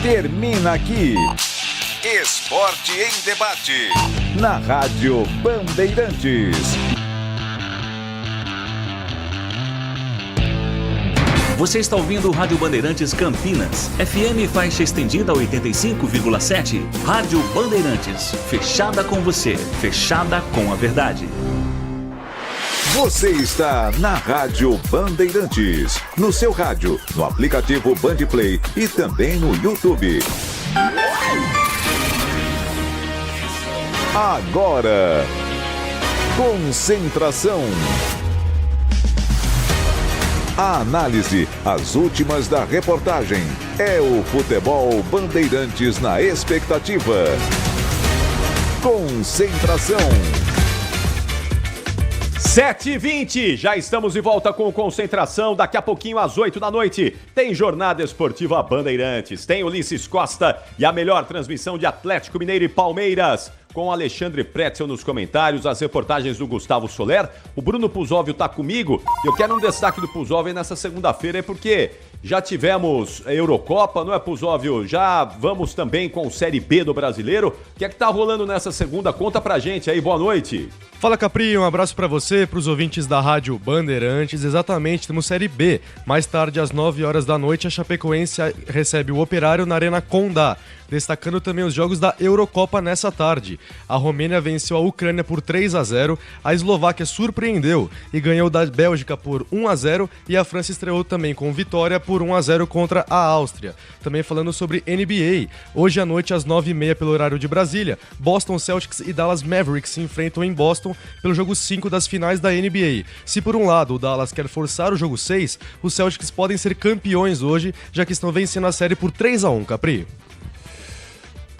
termina aqui. Esporte em Debate, na Rádio Bandeirantes. Você está ouvindo Rádio Bandeirantes Campinas, FM faixa estendida 85,7. Rádio Bandeirantes, fechada com você, fechada com a verdade. Você está na Rádio Bandeirantes, no seu rádio, no aplicativo Bandplay e também no YouTube. Agora, concentração. A análise, as últimas da reportagem. É o Futebol Bandeirantes na expectativa. Concentração. 7h20, já estamos de volta com Concentração. Daqui a pouquinho, às 8 da noite, tem Jornada Esportiva Bandeirantes. Tem Ulisses Costa e a melhor transmissão de Atlético Mineiro e Palmeiras, com Alexandre Pretzel nos comentários, as reportagens do Gustavo Soler. O Bruno Puzóvio está comigo e eu quero um destaque do Puzóvio nessa segunda-feira, porque já tivemos a Eurocopa, não é, Puzóvio? Já vamos também com Série B do Brasileiro. O que é que tá rolando nessa segunda? Conta pra gente aí, boa noite. Fala, Capri, um abraço pra você, pros ouvintes da Rádio Bandeirantes. Exatamente, temos Série B. Mais tarde, às 9 horas da noite, a Chapecoense recebe o Operário na Arena Condá. Destacando também os jogos da Eurocopa nessa tarde. A Romênia venceu a Ucrânia por 3-0, a Eslováquia surpreendeu e ganhou da Bélgica por 1-0 e a França estreou também com vitória por 1-0 contra a Áustria. Também falando sobre NBA, hoje à noite às 9h30 pelo horário de Brasília, Boston Celtics e Dallas Mavericks se enfrentam em Boston pelo jogo 5 das finais da NBA. Se por um lado o Dallas quer forçar o jogo 6, os Celtics podem ser campeões hoje, já que estão vencendo a série por 3-1, Capri.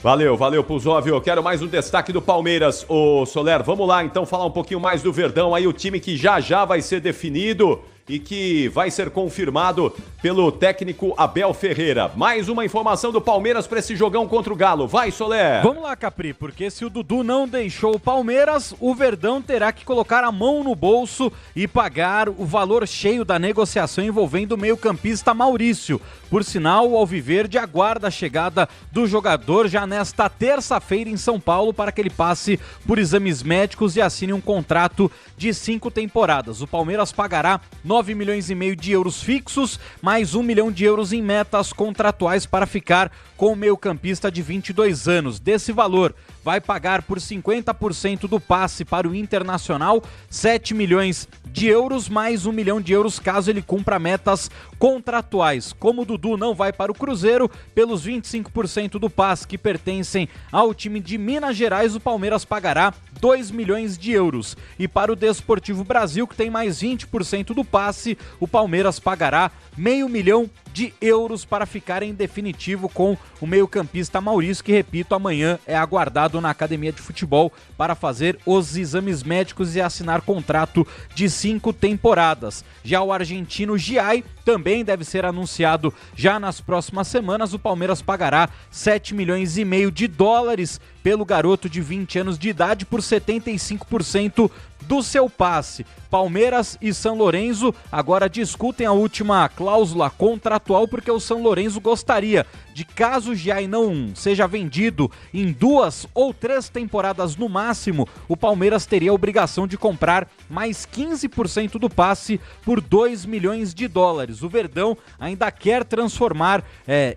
Valeu, Puzóvio. Eu quero mais um destaque do Palmeiras. Ô, Soler, vamos lá então falar um pouquinho mais do Verdão, aí o time que já vai ser definido e que vai ser confirmado pelo técnico Abel Ferreira. Mais uma informação do Palmeiras para esse jogão contra o Galo. Vai, Soler! Vamos lá, Capri, porque se o Dudu não deixou o Palmeiras, o Verdão terá que colocar a mão no bolso e pagar o valor cheio da negociação envolvendo o meio-campista Maurício. Por sinal, o Alviverde aguarda a chegada do jogador já nesta terça-feira em São Paulo para que ele passe por exames médicos e assine um contrato de 5 temporadas. O Palmeiras pagará 9,5 milhões de euros fixos, mais 1 milhão de euros em metas contratuais para ficar com o meio-campista de 22 anos. Desse valor, vai pagar por 50% do passe para o Internacional, 7 milhões de euros, mais 1 milhão de euros caso ele cumpra metas contratuais. Como o Dudu não vai para o Cruzeiro, pelos 25% do passe que pertencem ao time de Minas Gerais, o Palmeiras pagará 2 milhões de euros. E para o Desportivo Brasil, que tem mais 20% do passe, o Palmeiras pagará meio milhão de euros para ficar em definitivo com o meio-campista Maurício, que, repito, amanhã é aguardado na academia de futebol para fazer os exames médicos e assinar contrato de 5 temporadas. Já o argentino Giai também deve ser anunciado já nas próximas semanas. O Palmeiras pagará 7 milhões e meio de dólares pelo garoto de 20 anos de idade por 75% do seu passe. Palmeiras e São Lourenço agora discutem a última cláusula contratual, porque o São Lourenço gostaria de, caso o Giai não seja vendido em 2 ou 3 temporadas no máximo, o Palmeiras teria a obrigação de comprar mais 15% do passe por 2 milhões de dólares. O Verdão ainda quer transformar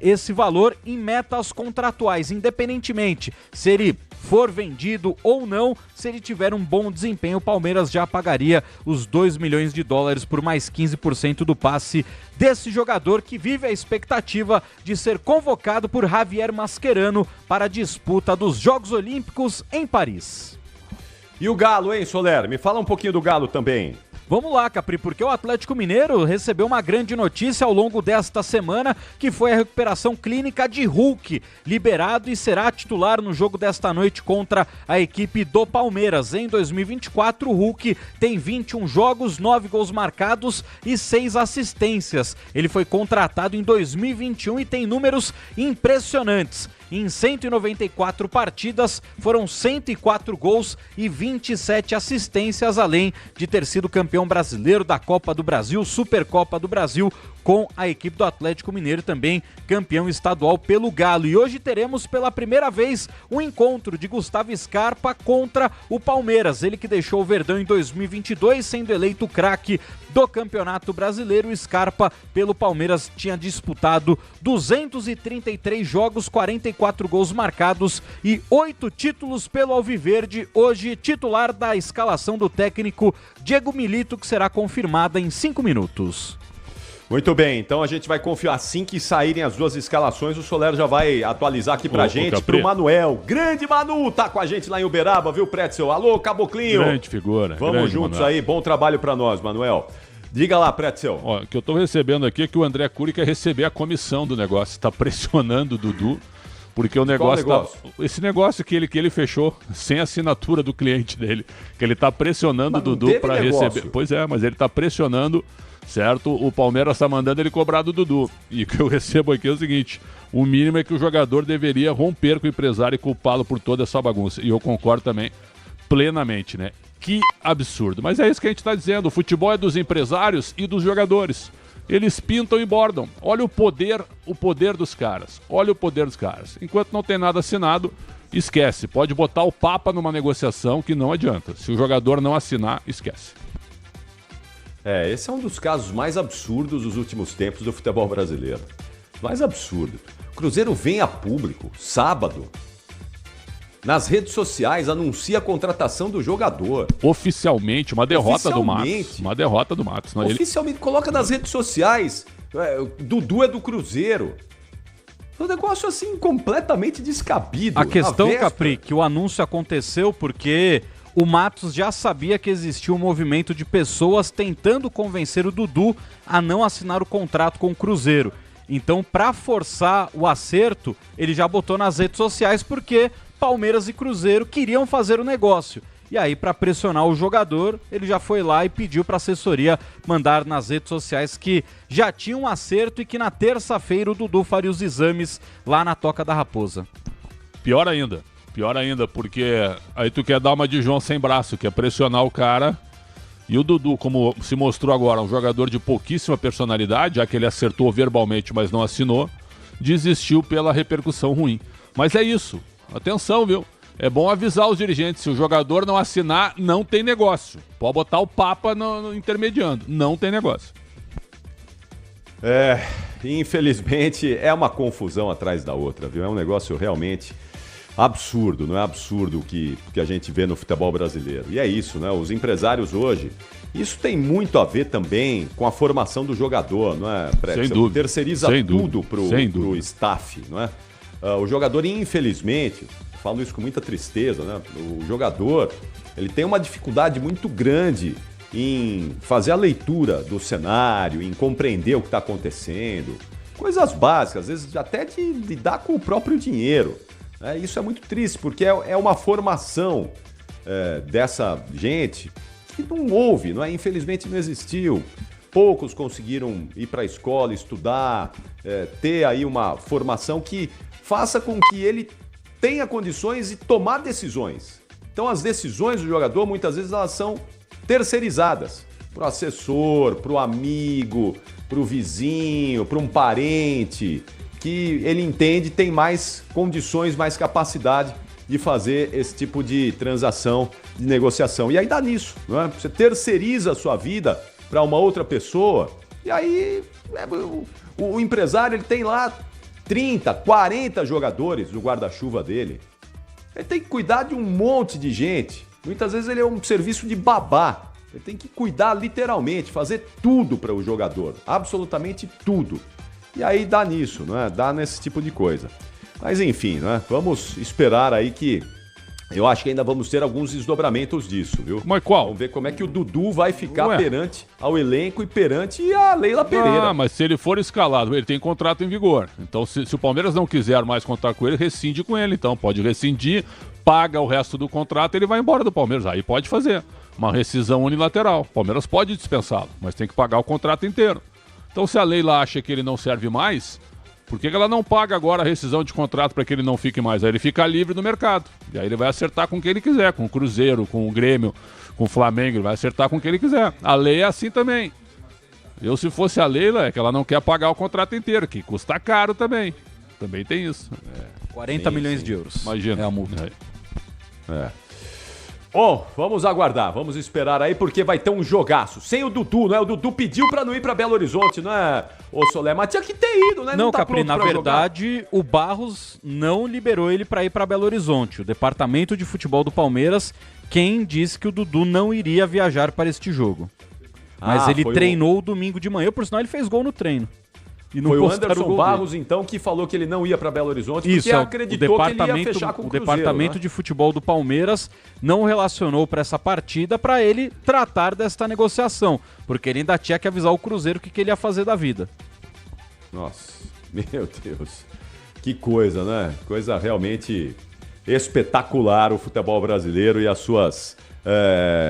esse valor em metas contratuais, independentemente se ele for vendido ou não. Se ele tiver um bom desempenho, o Palmeiras já pagaria os 2 milhões de dólares por mais 15% do passe desse jogador, que vive a expectativa de ser convocado por Javier Mascherano para a disputa dos Jogos Olímpicos em Paris. E o Galo, hein, Soler? Me fala um pouquinho do Galo também. Vamos lá, Capri, porque o Atlético Mineiro recebeu uma grande notícia ao longo desta semana, que foi a recuperação clínica de Hulk, liberado e será titular no jogo desta noite contra a equipe do Palmeiras. Em 2024, o Hulk tem 21 jogos, 9 gols marcados e 6 assistências. Ele foi contratado em 2021 e tem números impressionantes. Em 194 partidas, foram 104 gols e 27 assistências, além de ter sido campeão brasileiro da Copa do Brasil, Supercopa do Brasil, com a equipe do Atlético Mineiro, também campeão estadual pelo Galo. E hoje teremos pela primeira vez um encontro de Gustavo Scarpa contra o Palmeiras. Ele que deixou o Verdão em 2022, sendo eleito craque do Campeonato Brasileiro. O Scarpa, pelo Palmeiras, tinha disputado 233 jogos, 44 gols marcados e 8 títulos pelo Alviverde. Hoje, titular da escalação do técnico Diego Milito, que será confirmada em 5 minutos. Muito bem, então a gente vai confiar. Assim que saírem as duas escalações, o Soler já vai atualizar aqui pra gente, pro Manuel. Grande Manu, tá com a gente lá em Uberaba, viu, Pretzel? Alô, Caboclinho. Grande figura. Vamos grande, juntos Manuel. Aí, bom trabalho pra nós, Manuel. Diga lá, Pretzel. Ó, o que eu tô recebendo aqui é que o André Cury quer receber a comissão do negócio, tá pressionando o Dudu, porque o negócio, esse negócio que ele fechou sem assinatura do cliente dele, que ele tá pressionando o Dudu pra receber. Pois é, mas ele tá pressionando, certo? O Palmeiras tá mandando ele cobrar do Dudu. E o que eu recebo aqui é o seguinte: o mínimo é que o jogador deveria romper com o empresário e culpá-lo por toda essa bagunça. E eu concordo também plenamente, né? Que absurdo. Mas é isso que a gente tá dizendo. O futebol é dos empresários e dos jogadores. Eles pintam e bordam. Olha o poder dos caras. Olha o poder dos caras. Enquanto não tem nada assinado, esquece. Pode botar o Papa numa negociação que não adianta. Se o jogador não assinar, esquece. Esse é um dos casos mais absurdos dos últimos tempos do futebol brasileiro. Mais absurdo. O Cruzeiro vem a público, sábado, nas redes sociais, anuncia a contratação do jogador. Oficialmente, uma derrota do Matos. Uma derrota do Matos. Não, oficialmente, coloca nas redes sociais. Dudu é do Cruzeiro. Um negócio assim completamente descabido. A questão, Capri, que o anúncio aconteceu porque o Matos já sabia que existia um movimento de pessoas tentando convencer o Dudu a não assinar o contrato com o Cruzeiro. Então, para forçar o acerto, ele já botou nas redes sociais porque Palmeiras e Cruzeiro queriam fazer o negócio. E aí, para pressionar o jogador, ele já foi lá e pediu para a assessoria mandar nas redes sociais que já tinha um acerto e que na terça-feira o Dudu faria os exames lá na Toca da Raposa. Pior ainda, porque aí tu quer dar uma de João sem braço, que é pressionar o cara. E o Dudu, como se mostrou agora, um jogador de pouquíssima personalidade, já que ele acertou verbalmente, mas não assinou, desistiu pela repercussão ruim. Mas é isso. Atenção, viu? É bom avisar os dirigentes. Se o jogador não assinar, não tem negócio. Pode botar o Papa no intermediando. Não tem negócio. Infelizmente, é uma confusão atrás da outra, viu? É um negócio realmente absurdo, não é absurdo o que a gente vê no futebol brasileiro. E é isso, né? Os empresários hoje, isso tem muito a ver também com a formação do jogador, não é, Preto? Sem dúvida. Terceiriza tudo pro staff, não é? O jogador, infelizmente, falo isso com muita tristeza, né? O jogador, ele tem uma dificuldade muito grande em fazer a leitura do cenário, em compreender o que está acontecendo. Coisas básicas, às vezes até de lidar com o próprio dinheiro. Isso é muito triste, porque é uma formação dessa gente que não houve, não é? Infelizmente não existiu. Poucos conseguiram ir para a escola, estudar, ter aí uma formação que faça com que ele tenha condições de tomar decisões. Então as decisões do jogador, muitas vezes, elas são terceirizadas para o assessor, para o amigo, para o vizinho, para um parente, que ele entende tem mais condições, mais capacidade de fazer esse tipo de transação, de negociação. E aí dá nisso, não é? Você terceiriza a sua vida para uma outra pessoa, e aí o empresário, ele tem lá 30, 40 jogadores no guarda-chuva dele. Ele tem que cuidar de um monte de gente. Muitas vezes ele é um serviço de babá. Ele tem que cuidar literalmente, fazer tudo para o jogador, absolutamente tudo. E aí dá nisso, não é? Dá nesse tipo de coisa. Mas enfim, não é? Vamos esperar aí que eu acho que ainda vamos ter alguns desdobramentos disso, viu? Mas qual? Vamos ver como é que o Dudu vai ficar perante ao elenco e perante a Leila Pereira. Ah, mas se ele for escalado, ele tem contrato em vigor. Então, se o Palmeiras não quiser mais contar com ele, rescinde com ele. Então, pode rescindir, paga o resto do contrato e ele vai embora do Palmeiras. Aí pode fazer uma rescisão unilateral. O Palmeiras pode dispensá-lo, mas tem que pagar o contrato inteiro. Então, se a Leila acha que ele não serve mais, por que ela não paga agora a rescisão de contrato para que ele não fique mais? Aí ele fica livre no mercado. E aí ele vai acertar com quem ele quiser, com o Cruzeiro, com o Grêmio, com o Flamengo, ele vai acertar com quem ele quiser. A lei é assim também. Eu, se fosse a Leila, é que ela não quer pagar o contrato inteiro, que custa caro também. Também tem isso. 40 milhões de euros. Imagina. É a multa. Bom, vamos aguardar, vamos esperar aí, porque vai ter um jogaço. Sem o Dudu, né? O Dudu pediu pra não ir pra Belo Horizonte, não é, ô Soler? Mas tinha que ter ido, né? Não, tá Capri, na verdade, o Barros não liberou ele pra ir pra Belo Horizonte. O departamento de futebol do Palmeiras, quem disse que o Dudu não iria viajar para este jogo. Mas ele treinou domingo de manhã, por sinal ele fez gol no treino. E não foi o postaram Anderson gol Barros, dele. então, que falou que ele não ia para Belo Horizonte, Isso, porque acreditou que ele ia fechar com o Cruzeiro. Departamento né? de futebol do Palmeiras não relacionou para essa partida para ele tratar desta negociação, porque ele ainda tinha que avisar o Cruzeiro o que ele ia fazer da vida. Nossa, meu Deus. Que coisa, né? Coisa realmente espetacular o futebol brasileiro e as suas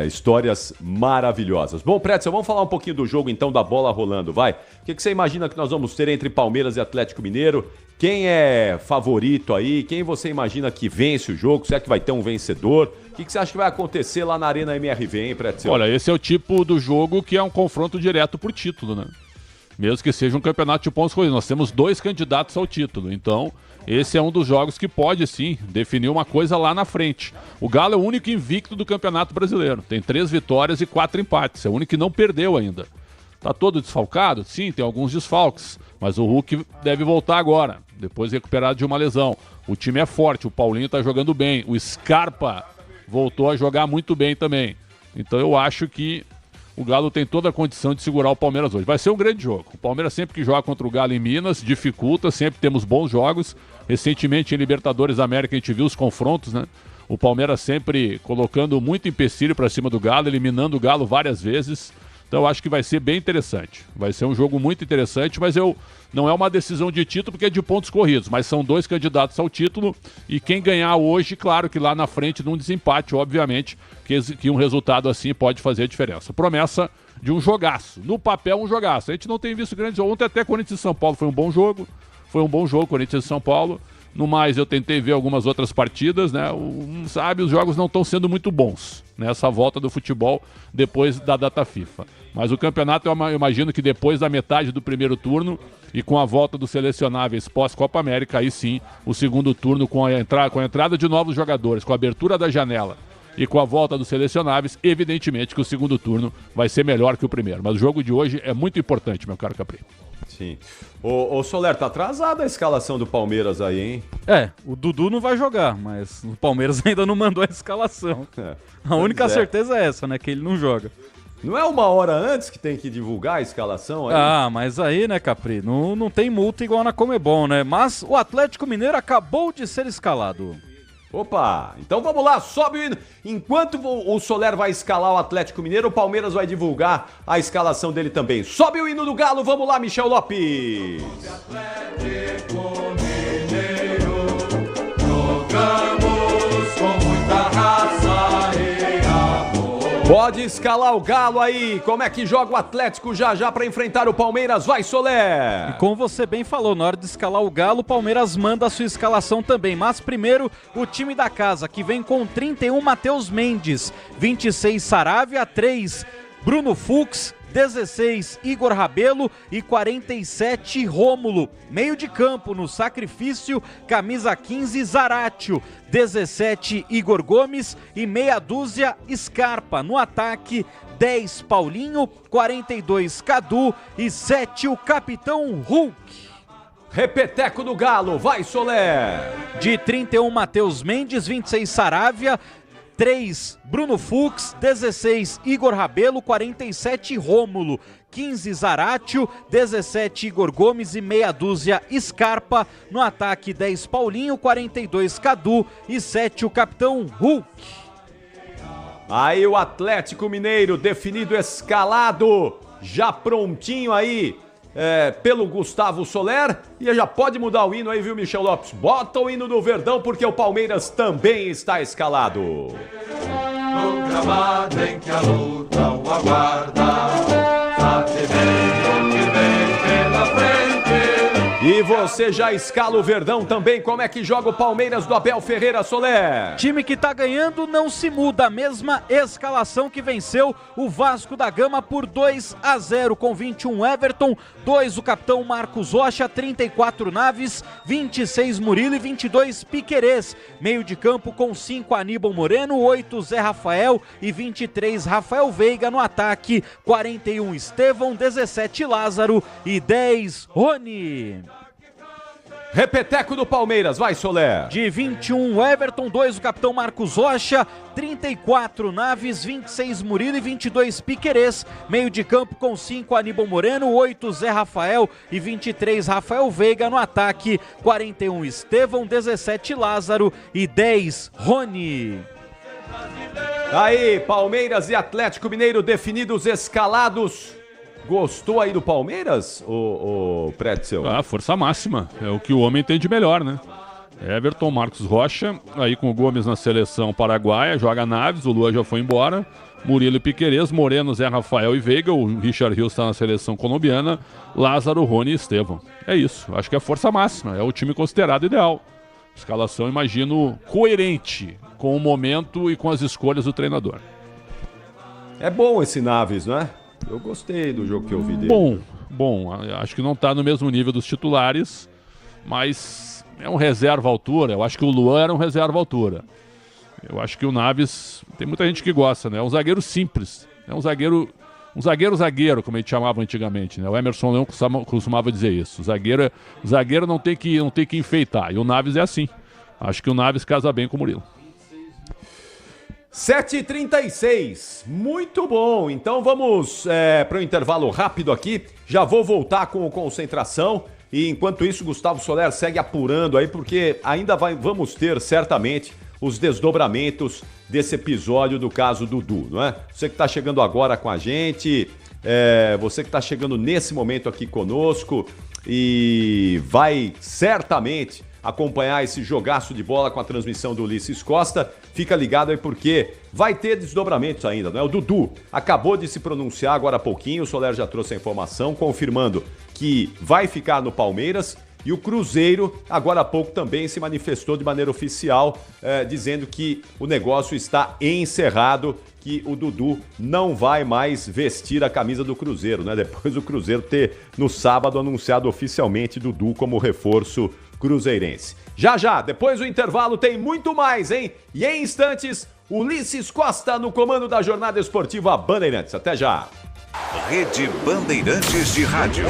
histórias maravilhosas. Bom, Pretzel, vamos falar um pouquinho do jogo, então, da bola rolando, vai. O que você imagina que nós vamos ter entre Palmeiras e Atlético Mineiro? Quem é favorito aí? Quem você imagina que vence o jogo? Será que vai ter um vencedor? O que você acha que vai acontecer lá na Arena MRV, hein, Pretzel? Olha, esse é o tipo do jogo que é um confronto direto por título, né? Mesmo que seja um campeonato de pontos corridos. Nós temos 2 candidatos ao título, então esse é um dos jogos que pode, sim, definir uma coisa lá na frente. O Galo é o único invicto do Campeonato Brasileiro. Tem 3 vitórias e 4 empates. É o único que não perdeu ainda. Tá todo desfalcado? Sim, tem alguns desfalques. Mas o Hulk deve voltar agora, depois recuperado de uma lesão. O time é forte, o Paulinho tá jogando bem. O Scarpa voltou a jogar muito bem também. Então eu acho que o Galo tem toda a condição de segurar o Palmeiras hoje. Vai ser um grande jogo. O Palmeiras sempre que joga contra o Galo em Minas, dificulta, sempre temos bons jogos. Recentemente em Libertadores da América a gente viu os confrontos, né? O Palmeiras sempre colocando muito empecilho para cima do Galo, eliminando o Galo várias vezes. Então eu acho que vai ser bem interessante. Vai ser um jogo muito interessante, mas não é uma decisão de título porque é de pontos corridos, mas são 2 candidatos ao título e quem ganhar hoje, claro que lá na frente num desempate, obviamente, que um resultado assim pode fazer a diferença. Promessa de um jogaço. No papel, um jogaço. A gente não tem visto grandes jogos. Ontem até Corinthians e São Paulo foi um bom jogo. Foi um bom jogo, Corinthians e São Paulo. No mais, eu tentei ver algumas outras partidas, né? Sabe, os jogos não estão sendo muito bons nessa volta do futebol depois da data FIFA. Mas o campeonato, eu imagino que depois da metade do primeiro turno e com a volta dos selecionáveis pós-Copa América, aí sim, o segundo turno com a entrada de novos jogadores, com a abertura da janela e com a volta dos selecionáveis, evidentemente que o segundo turno vai ser melhor que o primeiro. Mas o jogo de hoje é muito importante, meu caro Capri. Sim. Ô Soler, tá atrasada a escalação do Palmeiras aí, hein? O Dudu não vai jogar, mas o Palmeiras ainda não mandou a escalação. A única certeza é essa, né? Que ele não joga. Não é 1 hora antes que tem que divulgar a escalação aí? Ah, mas aí, né, Capri, não tem multa igual na Comebol, né? Mas o Atlético Mineiro acabou de ser escalado. Opa, então vamos lá, sobe o hino. Enquanto o Soler vai escalar o Atlético Mineiro, o Palmeiras vai divulgar a escalação dele também. Sobe o hino do Galo, vamos lá, Michel Lopes. Atlético Mineiro, jogamos com muita raça e amor. Pode escalar o Galo aí, como é que joga o Atlético já para enfrentar o Palmeiras? Vai, Soler! E como você bem falou, na hora de escalar o Galo, o Palmeiras manda a sua escalação também. Mas primeiro, o time da casa, que vem com 31 Matheus Mendes, 26 Saravia, 3 Bruno Fux, 16 Igor Rabelo e 47 Rômulo. Meio de campo no sacrifício, camisa 15 Zaratio, 17 Igor Gomes e meia dúzia Scarpa. No ataque, 10 Paulinho, 42 Cadu e 7 o capitão Hulk. Repeteco do Galo, vai, Soler! De 31 Matheus Mendes, 26 Saravia, 3 Bruno Fux, 16 Igor Rabelo, 47 Rômulo, 15 Zaratio, 17 Igor Gomes e meia dúzia Scarpa. No ataque, 10 Paulinho, 42 Cadu e 7 o capitão Hulk. Aí o Atlético Mineiro definido, escalado, já prontinho aí pelo Gustavo Soler. E já pode mudar o hino aí, viu, Michel Lopes? Bota o hino do Verdão, porque o Palmeiras também está escalado. No gramado em que a luta o aguarda, sabe bem o que vem pela frente. E você já escala o Verdão também? Como é que joga o Palmeiras do Abel Ferreira, Soler? Time que tá ganhando não se muda, a mesma escalação que venceu o Vasco da Gama por 2-0, com 21 Everton, 2 o capitão Marcos Rocha, 34 Naves, 26 Murilo e 22 Piquerez. Meio de campo com 5 Aníbal Moreno, 8 Zé Rafael e 23 Rafael Veiga no ataque, 41 Estevão, 17 Lázaro e 10 Rony. Repeteco do Palmeiras, vai, Soler. De 21 Everton, 2 o capitão Marcos Rocha, 34 Naves, 26 Murilo e 22 Piquerez. Meio de campo com 5 Aníbal Moreno, 8 Zé Rafael e 23 Rafael Veiga no ataque, 41 Estevão, 17 Lázaro e 10 Rony. Aí, Palmeiras e Atlético Mineiro definidos, escalados. Gostou aí do Palmeiras, o Pretzel? Força máxima. É o que o homem tem de melhor, né? Everton, Marcos Rocha, aí com o Gomes na seleção paraguaia, joga Naves, o Lua já foi embora. Murilo e Piquerez, Moreno, Zé Rafael e Veiga, o Richard Rios está na seleção colombiana, Lázaro, Rony e Estevão. É isso, acho que é força máxima, é o time considerado ideal. Escalação, imagino, coerente com o momento e com as escolhas do treinador. É bom esse Naves, não é? Eu gostei do jogo que eu vi dele. Bom, acho que não está no mesmo nível dos titulares, mas é um reserva à altura. Eu acho que o Luan era um reserva à altura. Eu acho que o Naves, tem muita gente que gosta, né? É um zagueiro simples. É um zagueiro, como a gente chamava antigamente, né? O Emerson Leão costumava dizer isso. O zagueiro não tem que enfeitar. E o Naves é assim. Acho que o Naves casa bem com o Murilo. 7h36, muito bom, então vamos para o intervalo rápido aqui, já vou voltar com o Concentração e enquanto isso Gustavo Soler segue apurando aí porque ainda vamos ter certamente os desdobramentos desse episódio do caso Dudu, não é? Você que está chegando agora com a gente, você que está chegando nesse momento aqui conosco e vai certamente acompanhar esse jogaço de bola com a transmissão do Ulisses Costa, fica ligado aí porque vai ter desdobramentos ainda, não é? O Dudu acabou de se pronunciar agora há pouquinho, o Soler já trouxe a informação, confirmando que vai ficar no Palmeiras e o Cruzeiro agora há pouco também se manifestou de maneira oficial, dizendo que o negócio está encerrado, que o Dudu não vai mais vestir a camisa do Cruzeiro, né? Depois do Cruzeiro ter no sábado anunciado oficialmente Dudu como reforço cruzeirense. Já, depois do intervalo tem muito mais, hein? E em instantes, Ulisses Costa no comando da jornada esportiva Bandeirantes. Até já! Rede Bandeirantes de Rádio.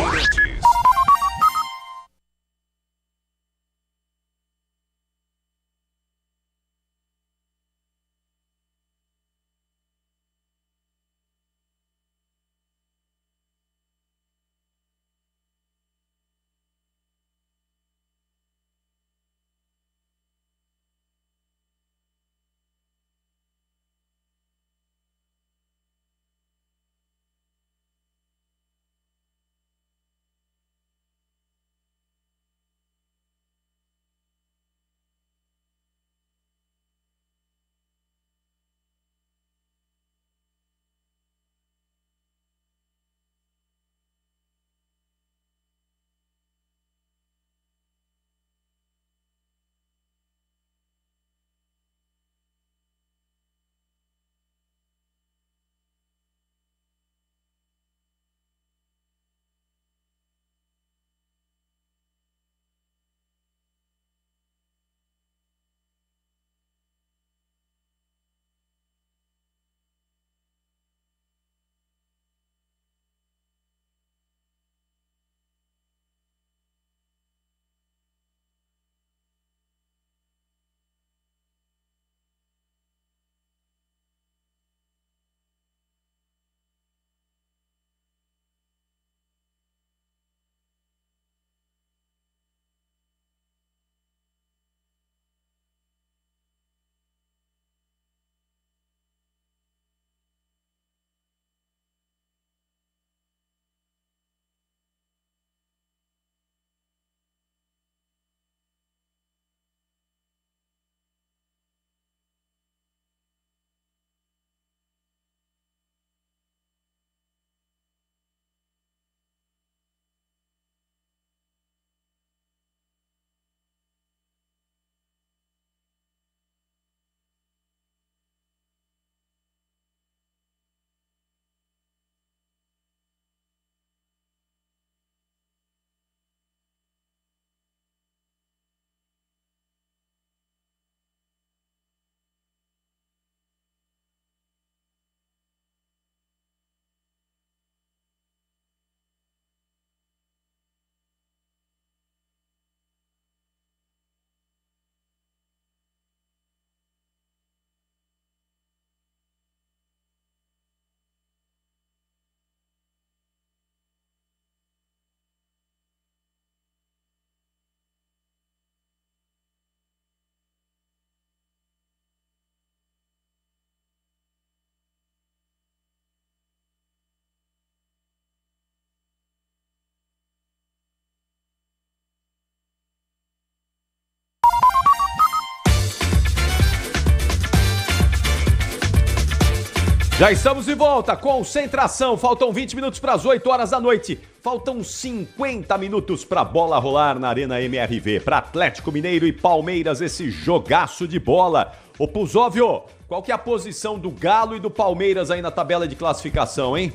Já estamos de volta, concentração, faltam 20 minutos para as 8 horas da noite, faltam 50 minutos para a bola rolar na Arena MRV, para Atlético Mineiro e Palmeiras, esse jogaço de bola. Ô Puzóvio, qual que é a posição do Galo e do Palmeiras aí na tabela de classificação, hein?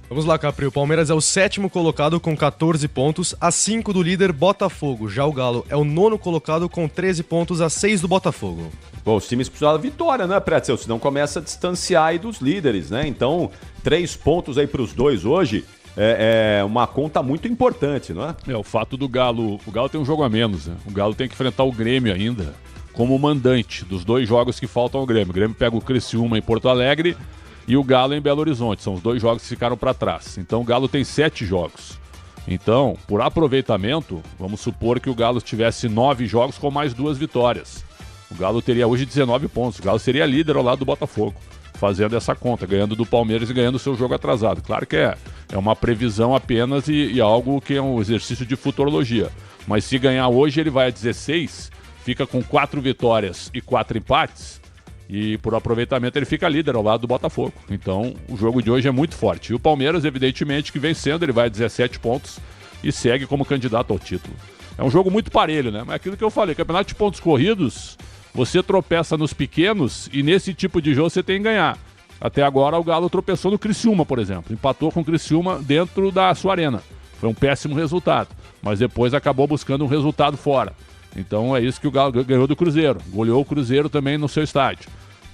Vamos lá, Capri. O Palmeiras é o 7º colocado com 14 pontos, a 5 do líder Botafogo. Já o Galo é o 9º colocado com 13 pontos, a 6 do Botafogo. Bom, os times precisam da vitória, né, Pretzel? Senão começa a distanciar aí dos líderes, né? Então, 3 pontos aí para os dois hoje é uma conta muito importante, não é? É, o fato do Galo... O Galo tem um jogo a menos, né? O Galo tem que enfrentar o Grêmio ainda como mandante dos 2 jogos que faltam ao Grêmio. O Grêmio pega o Criciúma em Porto Alegre e o Galo em Belo Horizonte. São os 2 jogos que ficaram para trás. Então o Galo tem 7 jogos. Então, por aproveitamento, vamos supor que o Galo tivesse 9 jogos com mais 2 vitórias. O Galo teria hoje 19 pontos. O Galo seria líder ao lado do Botafogo, fazendo essa conta, ganhando do Palmeiras e ganhando o seu jogo atrasado. Claro que é uma previsão apenas e algo que é um exercício de futurologia. Mas se ganhar hoje, ele vai a 16, fica com 4 vitórias e 4 empates. E por aproveitamento ele fica líder ao lado do Botafogo. Então o jogo de hoje é muito forte. E o Palmeiras, evidentemente, que vencendo, ele vai a 17 pontos e segue como candidato ao título. É um jogo muito parelho, né? Mas aquilo que eu falei, campeonato de pontos corridos, você tropeça nos pequenos e nesse tipo de jogo você tem que ganhar. Até agora o Galo tropeçou no Criciúma, por exemplo. Empatou com o Criciúma dentro da sua arena. Foi um péssimo resultado. Mas depois acabou buscando um resultado fora. Então é isso que o Galo ganhou do Cruzeiro. Goleou o Cruzeiro também no seu estádio.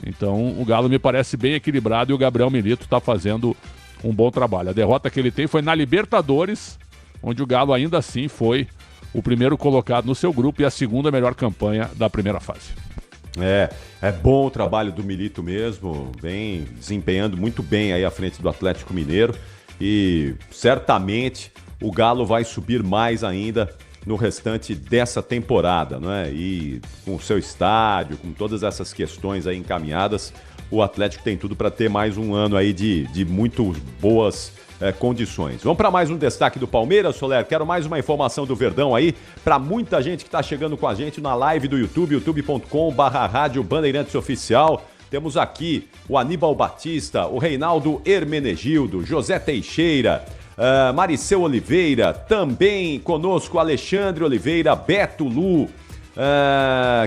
Então o Galo me parece bem equilibrado e o Gabriel Milito está fazendo um bom trabalho. A derrota que ele tem foi na Libertadores, onde o Galo ainda assim foi o primeiro colocado no seu grupo e a segunda melhor campanha da primeira fase. É bom o trabalho do Milito mesmo, vem desempenhando muito bem aí à frente do Atlético Mineiro e certamente o Galo vai subir mais ainda no restante dessa temporada, não é? E com o seu estádio, com todas essas questões aí encaminhadas, o Atlético tem tudo para ter mais um ano aí de muito boas condições. Vamos para mais um destaque do Palmeiras, Soler. Quero mais uma informação do Verdão aí, para muita gente que está chegando com a gente na live do YouTube, youtube.com/Rádio Bandeirantes Oficial. Temos aqui o Aníbal Batista, o Reinaldo Hermenegildo, José Teixeira, Mariceu Oliveira, também conosco Alexandre Oliveira, Beto Lu,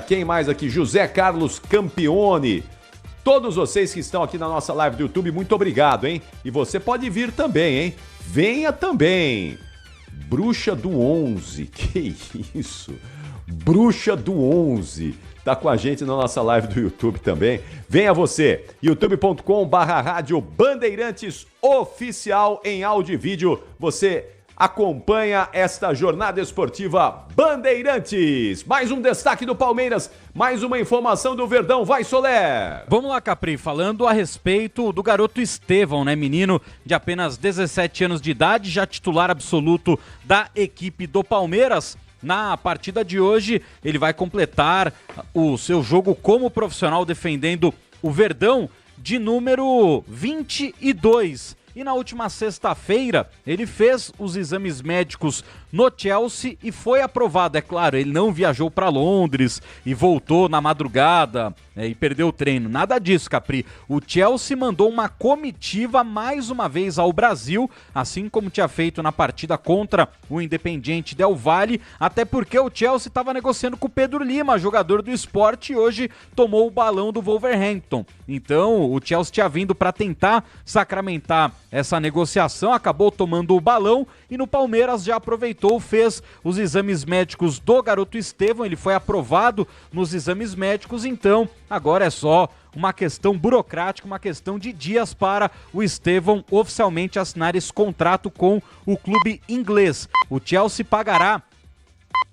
quem mais aqui? José Carlos Campione. Todos vocês que estão aqui na nossa live do YouTube, muito obrigado, hein? E você pode vir também, hein? Venha também! Bruxa do 11, que isso? Bruxa do 11, tá com a gente na nossa live do YouTube também. Venha você, youtube.com/Rádio Bandeirantes Oficial em áudio e vídeo. Você acompanha esta jornada esportiva Bandeirantes. Mais um destaque do Palmeiras, mais uma informação do Verdão. Vai, Soler! Vamos lá, Capri, falando a respeito do garoto Estevão, né? Menino de apenas 17 anos de idade, já titular absoluto da equipe do Palmeiras. Na partida de hoje, ele vai completar o seu jogo como profissional defendendo o Verdão de número 22. E na última sexta-feira, ele fez os exames médicos no Chelsea e foi aprovado. É claro, ele não viajou para Londres e voltou na madrugada e perdeu o treino. Nada disso, Capri. O Chelsea mandou uma comitiva mais uma vez ao Brasil, assim como tinha feito na partida contra o Independiente Del Valle, até porque o Chelsea estava negociando com o Pedro Lima, jogador do Sport, e hoje tomou o balão do Wolverhampton. Então, o Chelsea tinha vindo para tentar sacramentar essa negociação, acabou tomando o balão e no Palmeiras já aproveitou, fez os exames médicos do garoto Estevão, ele foi aprovado nos exames médicos, então agora é só uma questão burocrática, uma questão de dias para o Estevão oficialmente assinar esse contrato com o clube inglês. O Chelsea pagará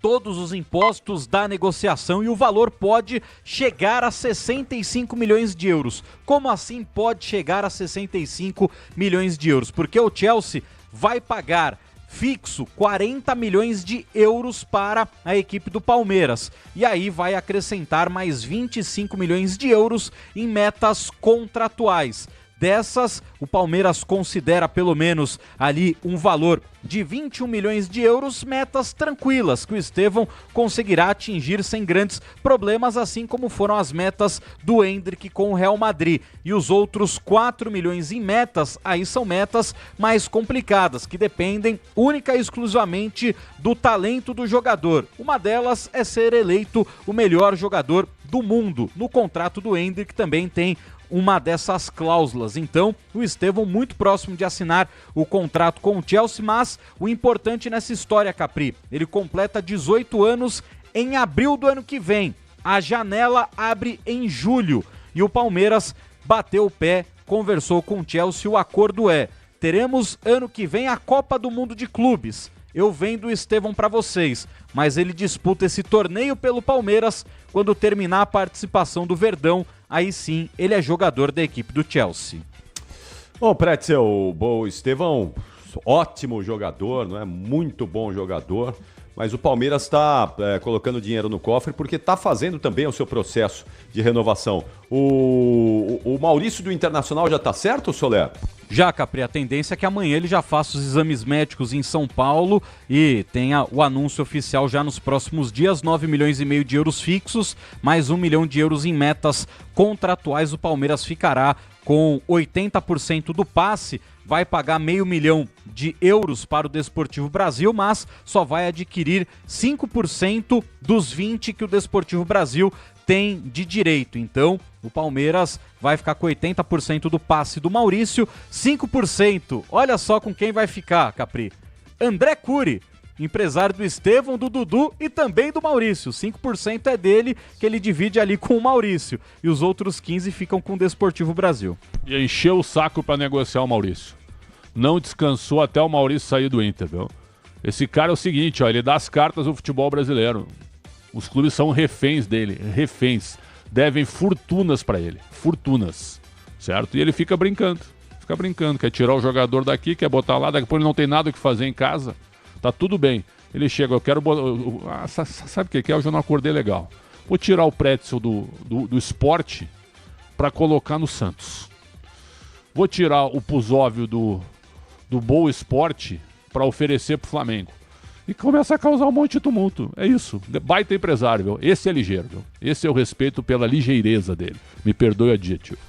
todos os impostos da negociação e o valor pode chegar a 65 milhões de euros. Como assim pode chegar a 65 milhões de euros? Porque o Chelsea vai pagar fixo 40 milhões de euros para a equipe do Palmeiras. E aí vai acrescentar mais 25 milhões de euros em metas contratuais. Dessas, o Palmeiras considera pelo menos ali um valor de 21 milhões de euros, metas tranquilas que o Estevão conseguirá atingir sem grandes problemas, assim como foram as metas do Endrick com o Real Madrid. E os outros 4 milhões em metas, aí são metas mais complicadas, que dependem única e exclusivamente do talento do jogador. Uma delas é ser eleito o melhor jogador do mundo. No contrato do Endrick também tem uma dessas cláusulas. Então, o Estevão muito próximo de assinar o contrato com o Chelsea, mas o importante nessa história, Capri, ele completa 18 anos em abril do ano que vem. A janela abre em julho e o Palmeiras bateu o pé, conversou com o Chelsea, o acordo é: teremos ano que vem a Copa do Mundo de Clubes. Eu vendo o Estevão para vocês, mas ele disputa esse torneio pelo Palmeiras quando terminar a participação do Verdão. Aí sim, ele é jogador da equipe do Chelsea. Bom, Pretzel, o Estevão, ótimo jogador, não é? Muito bom jogador, mas o Palmeiras está colocando dinheiro no cofre porque está fazendo também o seu processo de renovação. O Maurício do Internacional já está certo, Soler? Já, Capri, a tendência é que amanhã ele já faça os exames médicos em São Paulo e tenha o anúncio oficial já nos próximos dias. 9 milhões e meio de euros fixos, mais 1 milhão de euros em metas contratuais. O Palmeiras ficará com 80% do passe, vai pagar $500 mil de euros para o Desportivo Brasil, mas só vai adquirir 5% dos 20% que o Desportivo Brasil tem de direito. Então, o Palmeiras vai ficar com 80% do passe do Maurício, 5%. Olha só com quem vai ficar, Capri. André Cury, empresário do Estevão, do Dudu e também do Maurício. 5% é dele, que ele divide ali com o Maurício. E os outros 15% ficam com o Desportivo Brasil. E encheu o saco para negociar o Maurício. Não descansou até o Maurício sair do Inter, viu? Esse cara é o seguinte, ó, ele dá as cartas do futebol brasileiro. Os clubes são reféns dele, reféns. Devem fortunas para ele, fortunas, certo? E ele fica brincando, quer tirar o jogador daqui, quer botar lá, daqui a pouco ele não tem nada o que fazer em casa, tá tudo bem. Ele chega, eu quero botar... sabe o que é? Hoje eu não acordei legal. Vou tirar o Pretzel do esporte para colocar no Santos. Vou tirar o Pusóvio do Boa Esporte para oferecer pro Flamengo. E começa a causar um monte de tumulto. É isso. Baita empresário, viu? Esse é ligeiro, viu? Esse é o respeito pela ligeireza dele. Me perdoe o adjetivo.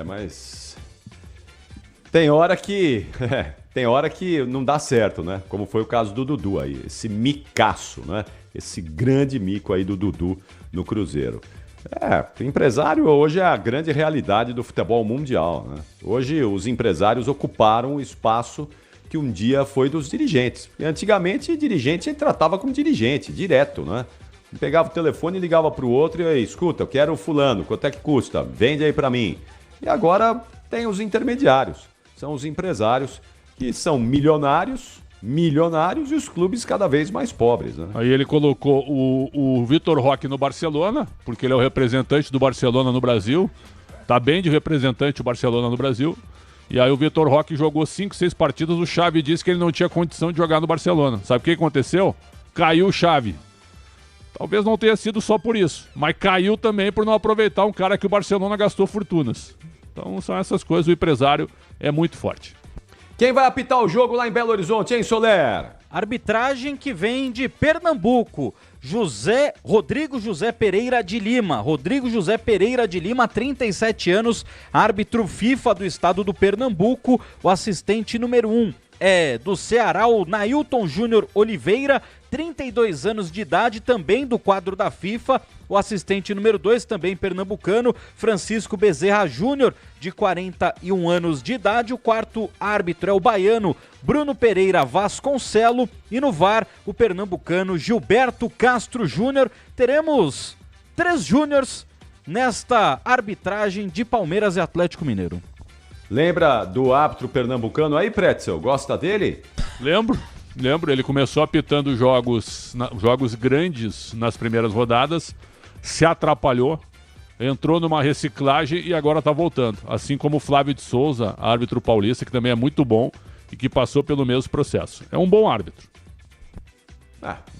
Mas... Tem hora que não dá certo, né? Como foi o caso do Dudu aí. Esse micaço, né? Esse grande mico aí do Dudu no Cruzeiro. Empresário hoje é a grande realidade do futebol mundial, né? Hoje os empresários ocuparam o espaço que um dia foi dos dirigentes. E antigamente, dirigente ele tratava como dirigente, direto, né? Pegava o telefone e ligava para o outro e aí, escuta, eu quero o fulano, quanto é que custa? Vende aí para mim. E agora tem os intermediários, são os empresários que são milionários e os clubes cada vez mais pobres, né? Aí ele colocou o Vitor Roque no Barcelona, porque ele é o representante do Barcelona no Brasil. Tá bem de representante o Barcelona no Brasil. E aí o Vitor Roque jogou 5, 6 partidas, o Xavi disse que ele não tinha condição de jogar no Barcelona. Sabe o que aconteceu? Caiu o Xavi. Talvez não tenha sido só por isso, mas caiu também por não aproveitar um cara que o Barcelona gastou fortunas. Então são essas coisas, o empresário é muito forte. Quem vai apitar o jogo lá em Belo Horizonte, hein, Soler? Arbitragem que vem de Pernambuco. Rodrigo José Pereira de Lima. Rodrigo José Pereira de Lima, 37 anos, árbitro FIFA do estado do Pernambuco. O assistente número 1 é do Ceará, o Nailton Júnior Oliveira, 32 anos de idade, também do quadro da FIFA. O assistente número 2, também pernambucano, Francisco Bezerra Júnior, de 41 anos de idade. O quarto árbitro é o baiano Bruno Pereira Vasconcelo. E no VAR, o pernambucano Gilberto Castro Júnior. Teremos 3 júniors nesta arbitragem de Palmeiras e Atlético Mineiro. Lembra do árbitro pernambucano aí, Pretzel? Gosta dele? Lembro, ele começou apitando jogos grandes nas primeiras rodadas, se atrapalhou, entrou numa reciclagem e agora está voltando. Assim como o Flávio de Souza, árbitro paulista, que também é muito bom e que passou pelo mesmo processo. É um bom árbitro.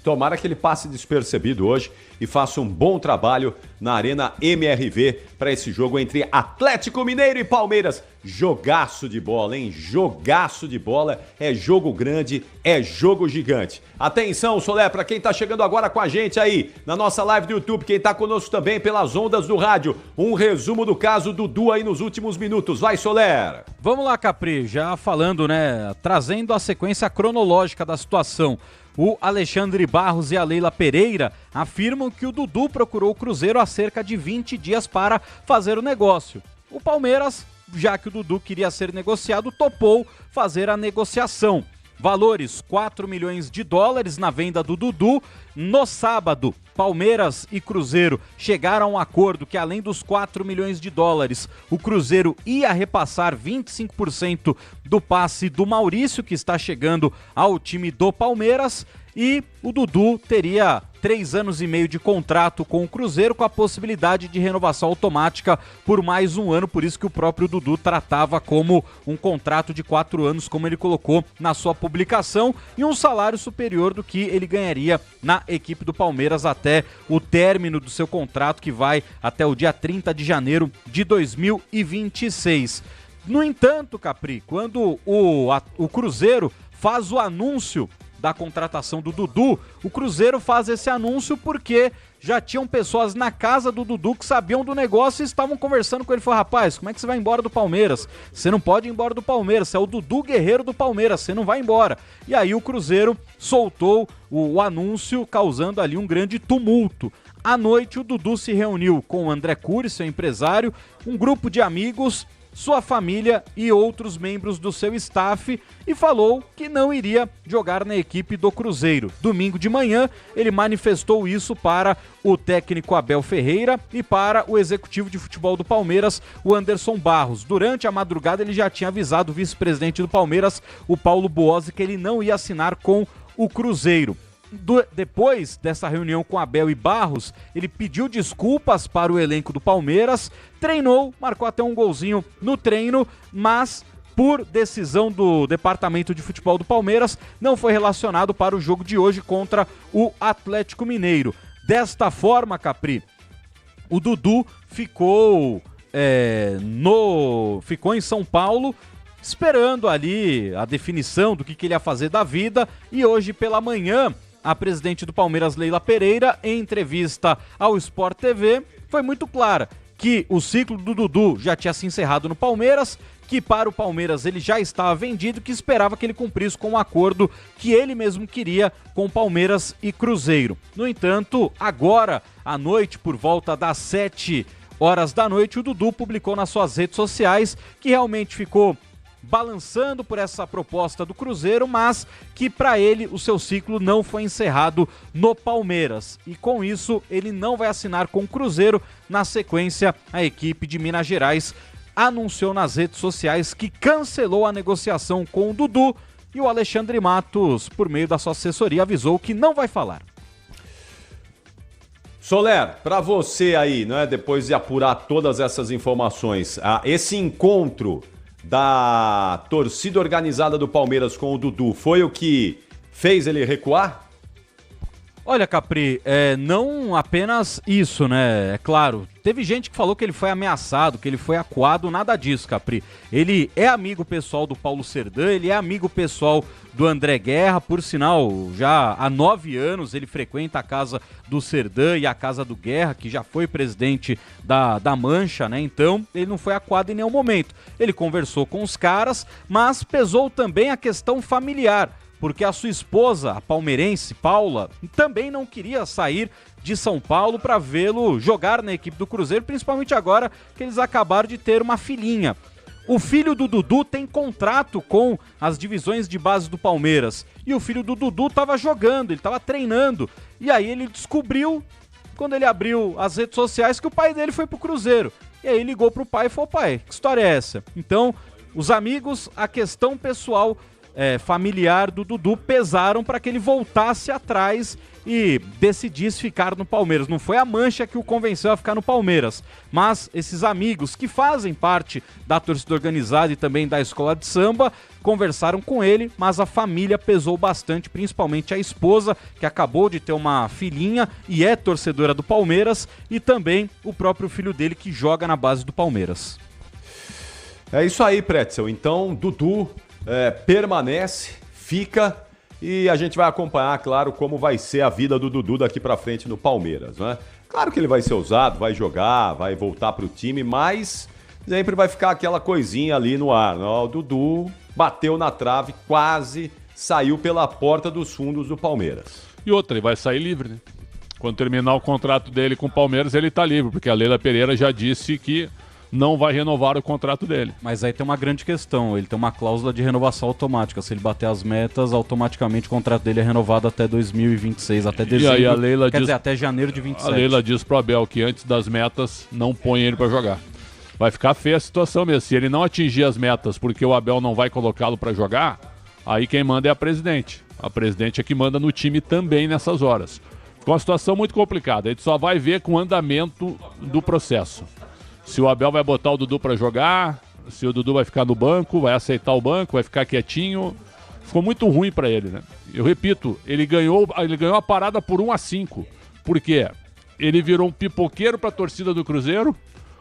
Tomara que ele passe despercebido hoje e faça um bom trabalho na Arena MRV para esse jogo entre Atlético Mineiro e Palmeiras. Jogaço de bola, hein? Jogaço de bola. É jogo grande, é jogo gigante. Atenção, Soler, para quem tá chegando agora com a gente aí na nossa live do YouTube, quem tá conosco também pelas ondas do rádio, um resumo do caso Dudu aí nos últimos minutos. Vai, Soler! Vamos lá, Capri, já falando, né, trazendo a sequência cronológica da situação. O Alexandre Barros e a Leila Pereira afirmam que o Dudu procurou o Cruzeiro há cerca de 20 dias para fazer o negócio. O Palmeiras, já que o Dudu queria ser negociado, topou fazer a negociação. Valores, 4 milhões de dólares na venda do Dudu. No sábado, Palmeiras e Cruzeiro chegaram a um acordo que, além dos 4 milhões de dólares, o Cruzeiro ia repassar 25% do passe do Maurício, que está chegando ao time do Palmeiras. E o Dudu teria 3 anos e meio de contrato com o Cruzeiro, com a possibilidade de renovação automática por mais um ano, por isso que o próprio Dudu tratava como um contrato de 4 anos, como ele colocou na sua publicação, e um salário superior do que ele ganharia na equipe do Palmeiras até o término do seu contrato, que vai até o dia 30 de janeiro de 2026. No entanto, Capri, quando o Cruzeiro faz o anúncio da contratação do Dudu, o Cruzeiro faz esse anúncio porque já tinham pessoas na casa do Dudu que sabiam do negócio e estavam conversando com ele. Falou: rapaz, como é que você vai embora do Palmeiras? Você não pode ir embora do Palmeiras, você é o Dudu Guerreiro do Palmeiras, você não vai embora. E aí o Cruzeiro soltou o anúncio, causando ali um grande tumulto. À noite, o Dudu se reuniu com o André Cury, seu empresário, um grupo de amigos, sua família e outros membros do seu staff, e falou que não iria jogar na equipe do Cruzeiro. Domingo de manhã, ele manifestou isso para o técnico Abel Ferreira e para o executivo de futebol do Palmeiras, o Anderson Barros. Durante a madrugada, ele já tinha avisado o vice-presidente do Palmeiras, o Paulo Boazzi, que ele não ia assinar com o Cruzeiro. Depois dessa reunião com Abel e Barros, ele pediu desculpas para o elenco do Palmeiras, treinou, marcou até um golzinho no treino, mas por decisão do departamento de futebol do Palmeiras, não foi relacionado para o jogo de hoje contra o Atlético Mineiro. Desta forma, Capri, o Dudu ficou em São Paulo, esperando ali a definição do que ele ia fazer da vida, e hoje pela manhã, a presidente do Palmeiras, Leila Pereira, em entrevista ao Sport TV, foi muito clara que o ciclo do Dudu já tinha se encerrado no Palmeiras, que para o Palmeiras ele já estava vendido, que esperava que ele cumprisse com um acordo que ele mesmo queria com Palmeiras e Cruzeiro. No entanto, agora à noite, por volta das 7 horas da noite, o Dudu publicou nas suas redes sociais que realmente ficou balançando por essa proposta do Cruzeiro, mas que para ele o seu ciclo não foi encerrado no Palmeiras, e com isso ele não vai assinar com o Cruzeiro. Na sequência, a equipe de Minas Gerais anunciou nas redes sociais que cancelou a negociação com o Dudu, e o Alexandre Matos, por meio da sua assessoria, avisou que não vai falar. Soler, para você aí, né, depois de apurar todas essas informações, esse encontro da torcida organizada do Palmeiras com o Dudu foi o que fez ele recuar? Olha, Capri, não apenas isso, né? É claro, teve gente que falou que ele foi ameaçado, que ele foi acuado, nada disso, Capri. Ele é amigo pessoal do Paulo Serdã, ele é amigo pessoal do André Guerra, por sinal, já há 9 anos ele frequenta a casa do Serdã e a casa do Guerra, que já foi presidente da Mancha, né? Então, ele não foi acuado em nenhum momento. Ele conversou com os caras, mas pesou também a questão familiar, porque a sua esposa, a palmeirense, Paula, também não queria sair de São Paulo para vê-lo jogar na equipe do Cruzeiro, principalmente agora que eles acabaram de ter uma filhinha. O filho do Dudu tem contrato com as divisões de base do Palmeiras, e o filho do Dudu estava jogando, ele estava treinando, e aí ele descobriu, quando ele abriu as redes sociais, que o pai dele foi pro Cruzeiro. E aí ligou pro pai e falou: pai, que história é essa? Então, os amigos, a questão pessoal familiar do Dudu pesaram para que ele voltasse atrás e decidisse ficar no Palmeiras. Não foi a Mancha que o convenceu a ficar no Palmeiras, mas esses amigos que fazem parte da torcida organizada e também da escola de samba conversaram com ele, mas a família pesou bastante, principalmente a esposa, que acabou de ter uma filhinha e é torcedora do Palmeiras, e também o próprio filho dele que joga na base do Palmeiras. É isso aí, Pretzel. Então, Dudu permanece, fica, e a gente vai acompanhar, claro, como vai ser a vida do Dudu daqui pra frente no Palmeiras, né? Claro que ele vai ser usado, vai jogar, vai voltar pro time, mas sempre vai ficar aquela coisinha ali no ar, né? O Dudu bateu na trave, quase saiu pela porta dos fundos do Palmeiras. E outra, ele vai sair livre, né? Quando terminar o contrato dele com o Palmeiras, ele tá livre, porque a Leila Pereira já disse que não vai renovar o contrato dele. Mas aí tem uma grande questão, ele tem uma cláusula de renovação automática. Se ele bater as metas, automaticamente o contrato dele é renovado até 2026, até dezembro. E aí a Leila dizer, até janeiro de 27. A Leila diz pro Abel que antes das metas não põe ele pra jogar. Vai ficar feia a situação mesmo. Se ele não atingir as metas porque o Abel não vai colocá-lo pra jogar, aí quem manda é a presidente. A presidente é que manda no time também nessas horas. Ficou uma situação muito complicada. A gente só vai ver com o andamento do processo. Se o Abel vai botar o Dudu pra jogar, se o Dudu vai ficar no banco, vai aceitar o banco, vai ficar quietinho. Ficou muito ruim pra ele, né? Eu repito, ele ganhou a parada por 1-5. Por quê? Ele virou um pipoqueiro pra torcida do Cruzeiro,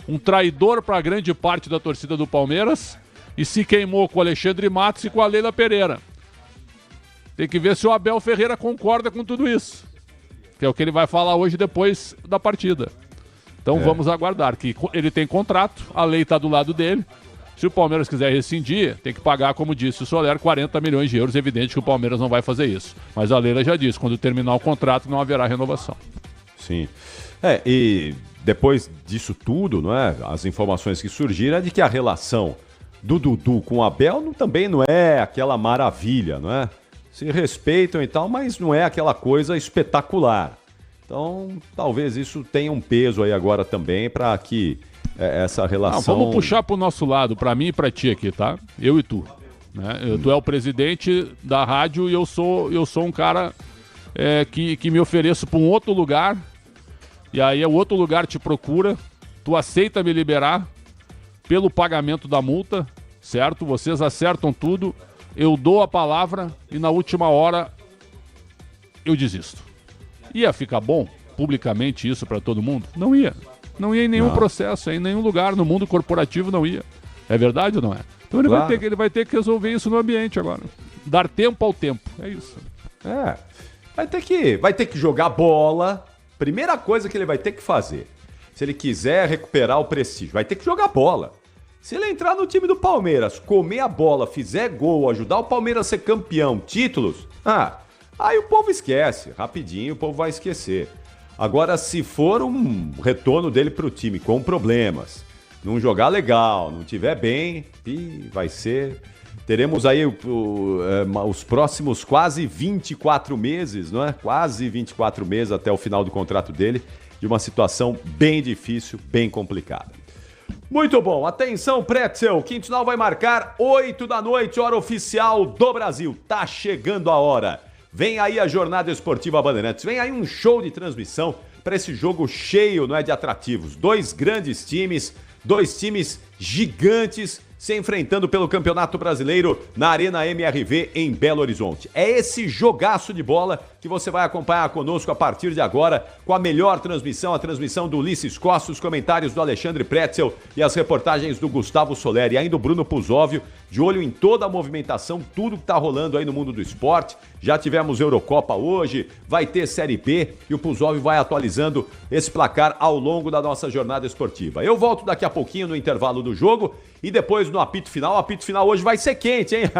um traidor pra grande parte da torcida do Palmeiras e se queimou com o Alexandre Matos e com a Leila Pereira. Tem que ver se o Abel Ferreira concorda com tudo isso, que é o que ele vai falar hoje depois da partida. Então vamos aguardar, que ele tem contrato, a lei está do lado dele. Se o Palmeiras quiser rescindir, tem que pagar, como disse o Soler, 40 milhões de euros. Evidente que o Palmeiras não vai fazer isso. Mas a Leila já disse, quando terminar o contrato não haverá renovação. Sim. E depois disso tudo, não é? As informações que surgiram é de que a relação do Dudu com o Abel também não é aquela maravilha, não é? Se respeitam e tal, mas não é aquela coisa espetacular. Então, talvez isso tenha um peso aí agora também para que essa relação... Vamos puxar para o nosso lado, para mim e para ti aqui, tá? Eu e tu. Né? Tu é o presidente da rádio e eu sou um cara que me ofereço para um outro lugar, e aí o outro lugar te procura, tu aceita me liberar pelo pagamento da multa, certo? Vocês acertam tudo, eu dou a palavra e na última hora eu desisto. Ia ficar bom publicamente isso para todo mundo? Não ia. Não ia em nenhum processo, em nenhum lugar, no mundo corporativo não ia. É verdade ou não é? Então ele vai ter que resolver isso no ambiente agora. Dar tempo ao tempo, é isso. Vai ter que jogar bola. Primeira coisa que ele vai ter que fazer. Se ele quiser recuperar o prestígio, vai ter que jogar bola. Se ele entrar no time do Palmeiras, comer a bola, fizer gol, ajudar o Palmeiras a ser campeão, títulos, aí o povo esquece, rapidinho o povo vai esquecer. Agora, se for um retorno dele pro time com problemas, não jogar legal, não tiver bem, vai ser... Teremos aí os próximos quase 24 meses, não é? Quase 24 meses até o final do contrato dele, de uma situação bem difícil, bem complicada. Muito bom, atenção Pretzel, Quinto Sinal vai marcar 8 da noite, hora oficial do Brasil. Tá chegando a hora. Vem aí a jornada esportiva Bandeirantes, vem aí um show de transmissão para esse jogo cheio, não é, de atrativos. Dois grandes times, dois times gigantes se enfrentando pelo Campeonato Brasileiro na Arena MRV em Belo Horizonte. É esse jogaço de bola que você vai acompanhar conosco a partir de agora, com a melhor transmissão, a transmissão do Ulisses Costa, os comentários do Alexandre Pretzel e as reportagens do Gustavo Soler e ainda o Bruno Puzóvio, de olho em toda a movimentação, tudo que está rolando aí no mundo do esporte. Já tivemos Eurocopa hoje, vai ter Série B e o Puzóvio vai atualizando esse placar ao longo da nossa jornada esportiva. Eu volto daqui a pouquinho no intervalo do jogo e depois no apito final. O apito final hoje vai ser quente, hein?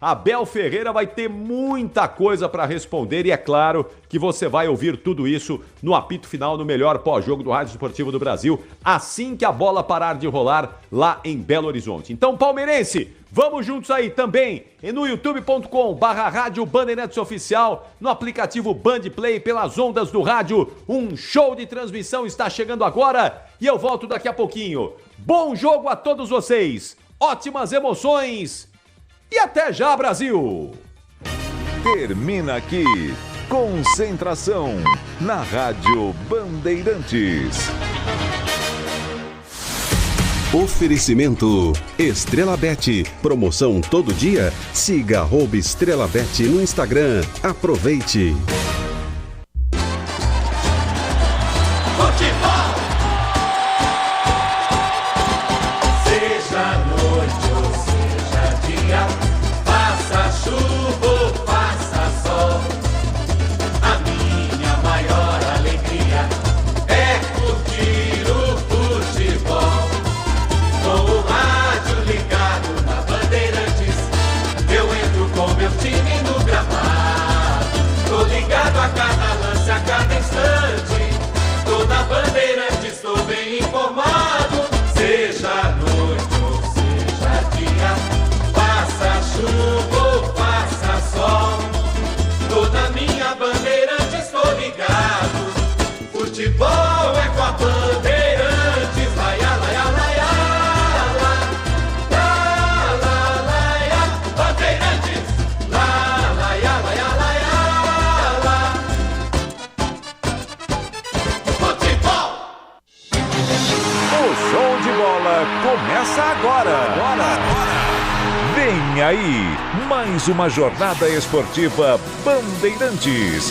Abel Ferreira vai ter muita coisa para responder e é claro que você vai ouvir tudo isso no apito final, no melhor pós-jogo do Rádio Esportivo do Brasil, assim que a bola parar de rolar lá em Belo Horizonte. Então, palmeirense, vamos juntos aí também no youtube.com/Rádio Bandeirantes Oficial, no aplicativo Bandplay, pelas ondas do rádio. Um show de transmissão está chegando agora e eu volto daqui a pouquinho. Bom jogo a todos vocês, ótimas emoções. e até já, Brasil! Termina aqui. Concentração na Rádio Bandeirantes. Oferecimento Estrela Bet. Promoção todo dia? Siga @Estrela Bet no Instagram. Aproveite. Seja noite ou seja dia, faça chuva ou faça sol, a minha maior alegria é curtir o futebol. Com o rádio ligado na Bandeirantes, eu entro com meu time no gramado. Tô ligado a cada lance, a cada instante. Tô na Bandeirantes, tô bem informado. Seja noite ou seja dia, faça chuva ou faça sol, tô na minha Bandeirantes, tô ligado. Futebol é com a Bandeirantes, laia, laia, laia, la, la, laia, Bandeirantes, la, laia, laia, laia, la. Futebol! O show de bola começa agora. Vem aí, mais uma jornada esportiva Bandeirantes.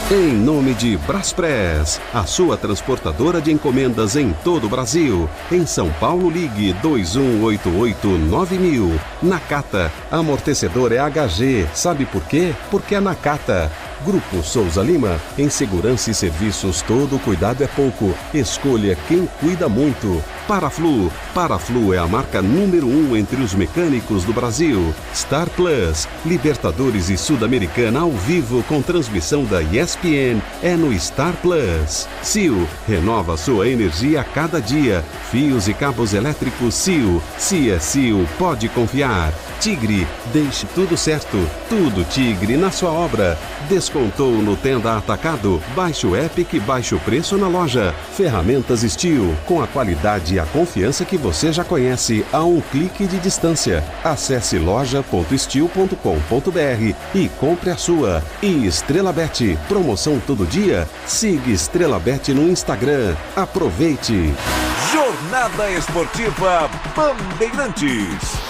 Em nome de Braspress, a sua transportadora de encomendas em todo o Brasil. Em São Paulo, ligue 2188-9000. Nakata, amortecedor é HG. Sabe por quê? Porque é Nakata. Grupo Souza Lima, em segurança e serviços todo cuidado é pouco. Escolha quem cuida muito. Paraflu. Paraflu é a marca número 1 entre os mecânicos do Brasil. Star Plus, Libertadores e Sul-Americana ao vivo com transmissão da ESPN é no Star Plus. Sil, renova sua energia a cada dia. Fios e cabos elétricos Sil. Se é Sil, pode confiar. Tigre, deixe tudo certo. Tudo Tigre na sua obra. Descontou no Tenda Atacado? Baixe o app que baixa o preço na loja. Ferramentas Steel, com a qualidade e a confiança que você já conhece a um clique de distância. Acesse loja.steel.com.br e compre a sua. E Estrela Bet, promoção todo dia? Siga Estrela Bet no Instagram. Aproveite. Jornada Esportiva Bandeirantes.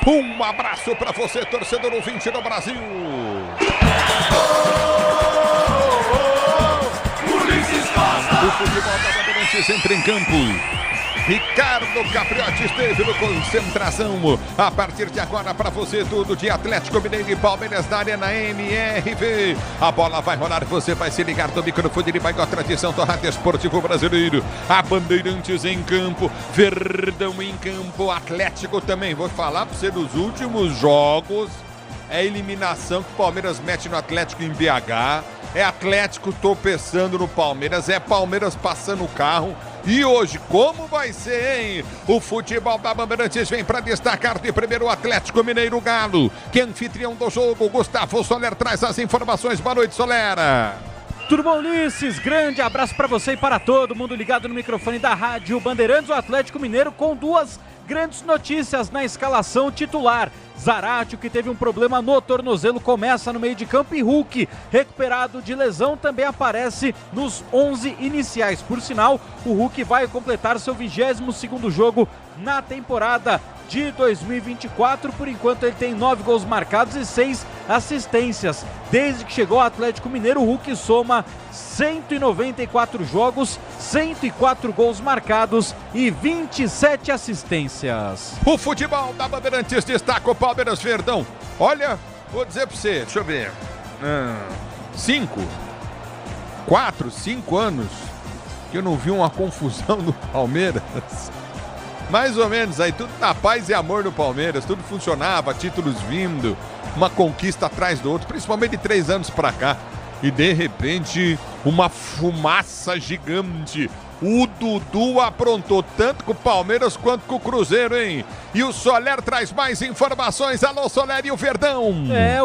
Um abraço para você, torcedor ouvinte do Brasil. O futebol da Bandeirantes entra em campo. Ricardo Capriotti esteve no Concentração. A partir de agora, para você, tudo de Atlético Mineiro e Palmeiras na Arena MRV. A bola vai rolar, você vai se ligar do microfone e vai com a tradição do rádio esportivo brasileiro. A Bandeirantes em campo, Verdão em campo, Atlético também. Vou falar para você, nos últimos jogos, é a eliminação que o Palmeiras mete no Atlético em BH. É Atlético tropeçando no Palmeiras, é Palmeiras passando o carro. E hoje, como vai ser, hein? O futebol da Bandeirantes vem para destacar de primeiro o Atlético Mineiro Galo, que é anfitrião do jogo. Gustavo Soler traz as informações. Boa noite, Solera. Tudo bom, Ulisses? Grande abraço para você e para todo mundo ligado no microfone da Rádio Bandeirantes. O Atlético Mineiro com duas grandes notícias na escalação titular. Zaratio, que teve um problema no tornozelo, começa no meio de campo, e Hulk, recuperado de lesão, também aparece nos 11 iniciais. Por sinal, o Hulk vai completar seu 22º jogo na temporada de 2024. Por enquanto ele tem 9 gols marcados e 6 assistências. Desde que chegou ao Atlético Mineiro, o Hulk soma 194 jogos, 104 gols marcados e 27 assistências. O futebol da Bandeirantes destaca o Palmeiras Verdão. Olha, vou dizer pra você, deixa eu ver. 5 anos que eu não vi uma confusão no Palmeiras. Mais ou menos aí, tudo na paz e amor no Palmeiras, tudo funcionava, títulos vindo, uma conquista atrás do outro, principalmente de 3 anos pra cá. E de repente, uma fumaça gigante. O Dudu aprontou tanto com o Palmeiras quanto com o Cruzeiro, hein? E o Soler traz mais informações. Alô, Soler e o Verdão.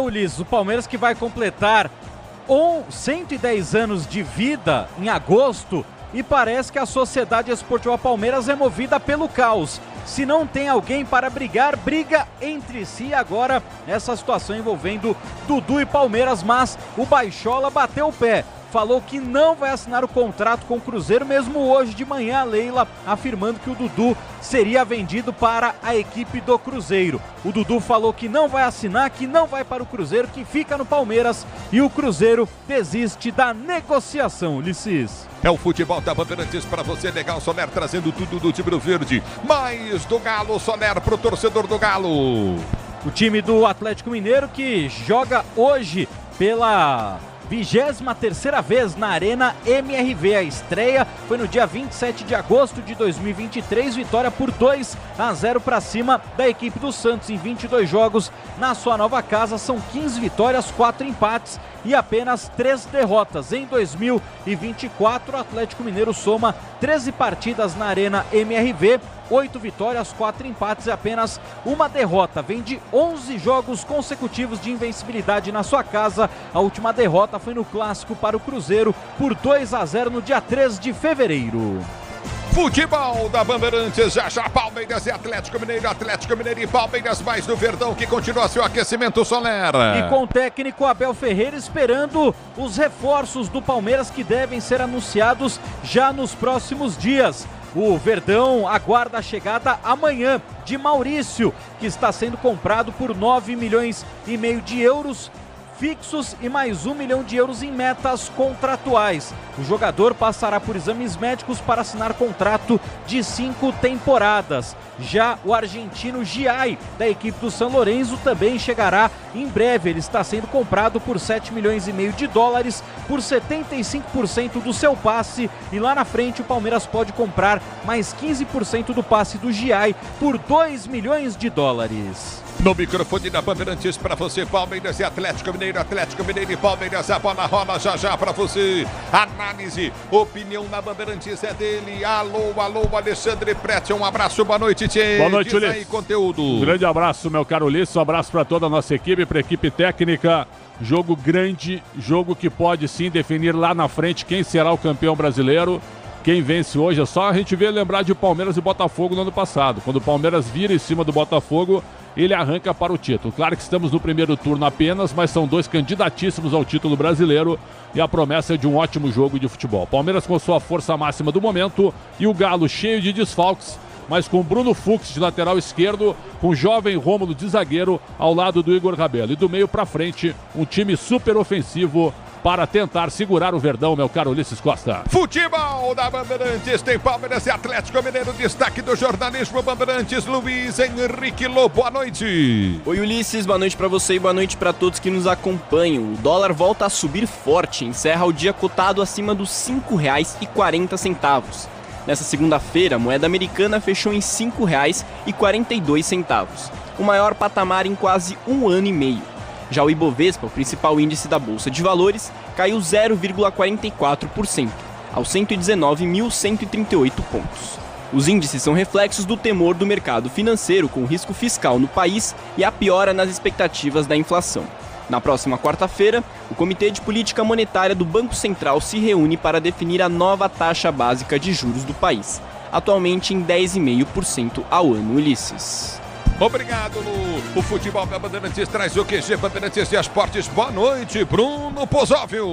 Ulisses, o Palmeiras que vai completar 110 anos de vida em agosto e parece que a Sociedade Esportiva Palmeiras é movida pelo caos. Se não tem alguém para brigar, briga entre si. Agora essa situação envolvendo Dudu e Palmeiras, mas o Baixola bateu o pé. Falou que não vai assinar o contrato com o Cruzeiro, mesmo hoje de manhã a Leila afirmando que o Dudu seria vendido para a equipe do Cruzeiro. O Dudu falou que não vai assinar, que não vai para o Cruzeiro, que fica no Palmeiras e o Cruzeiro desiste da negociação, Ulisses. É o futebol da Bandeirantes para você, legal. Soler trazendo tudo do time do verde. Mais do Galo, Soler pro torcedor do Galo. O time do Atlético Mineiro que joga hoje pela 23ª vez na Arena MRV. A estreia foi no dia 27 de agosto de 2023, vitória por 2-0 para cima da equipe do Santos em 22 jogos na sua nova casa. São 15 vitórias, 4 empates e apenas 3 derrotas. Em 2024, o Atlético Mineiro soma 13 partidas na Arena MRV, 8 vitórias, 4 empates e apenas 1 derrota. Vem de 11 jogos consecutivos de invencibilidade na sua casa. A última derrota foi no clássico para o Cruzeiro por 2-0 no dia 3 de fevereiro. Futebol da Bandeirantes, já Palmeiras e Atlético Mineiro e Palmeiras, mais do Verdão que continua seu aquecimento, Soler. E com o técnico Abel Ferreira esperando os reforços do Palmeiras que devem ser anunciados já nos próximos dias. O Verdão aguarda a chegada amanhã de Maurício, que está sendo comprado por 9,5 milhões de euros fixos e mais 1 milhão de euros em metas contratuais. O jogador passará por exames médicos para assinar contrato de 5 temporadas. Já o argentino Giai, da equipe do São Lourenço, também chegará em breve. Ele está sendo comprado por 7,5 milhões de dólares por 75% do seu passe. E lá na frente o Palmeiras pode comprar mais 15% do passe do Giai por 2 milhões de dólares. No microfone da Bandeirantes para você, Palmeiras e Atlético Mineiro e Palmeiras, a bola rola já para você. Análise, opinião na Bandeirantes é dele. Alô, Alexandre Prete, um abraço, boa noite, tchê. Boa noite, Ulisses. Aí, conteúdo. Um grande abraço, meu caro Ulisses, um abraço para toda a nossa equipe, para a equipe técnica. Jogo grande, jogo que pode sim definir lá na frente quem será o campeão brasileiro. Quem vence hoje é só a gente lembrar de Palmeiras e Botafogo no ano passado. Quando o Palmeiras vira em cima do Botafogo, ele arranca para o título. Claro que estamos no primeiro turno apenas, mas são 2 candidatíssimos ao título brasileiro e a promessa é de um ótimo jogo de futebol. Palmeiras com sua força máxima do momento e o Galo cheio de desfalques, mas com Bruno Fux de lateral esquerdo, com o jovem Rômulo de zagueiro ao lado do Igor Rabelo. E do meio para frente, um time super ofensivo para tentar segurar o Verdão, meu caro Ulisses Costa. Futebol da Bandeirantes, tem Palmeiras e Atlético Mineiro, destaque do jornalismo Bandeirantes, Luiz Henrique Lobo, boa noite. Oi Ulisses, boa noite para você e boa noite para todos que nos acompanham. O dólar volta a subir forte, encerra o dia cotado acima dos R$ 5,40. Nessa segunda-feira, a moeda americana fechou em R$ 5,42, o maior patamar em quase um ano e meio. Já o Ibovespa, o principal índice da Bolsa de Valores, caiu 0,44%, aos 119.138 pontos. Os índices são reflexos do temor do mercado financeiro com o risco fiscal no país e a piora nas expectativas da inflação. Na próxima quarta-feira, o Comitê de Política Monetária do Banco Central se reúne para definir a nova taxa básica de juros do país, atualmente em 10,5% ao ano, Ulisses. Obrigado, Lu. O futebol da Bandeirantes traz o QG Bandeirantes de Esportes. Boa noite, Bruno Pozóvio.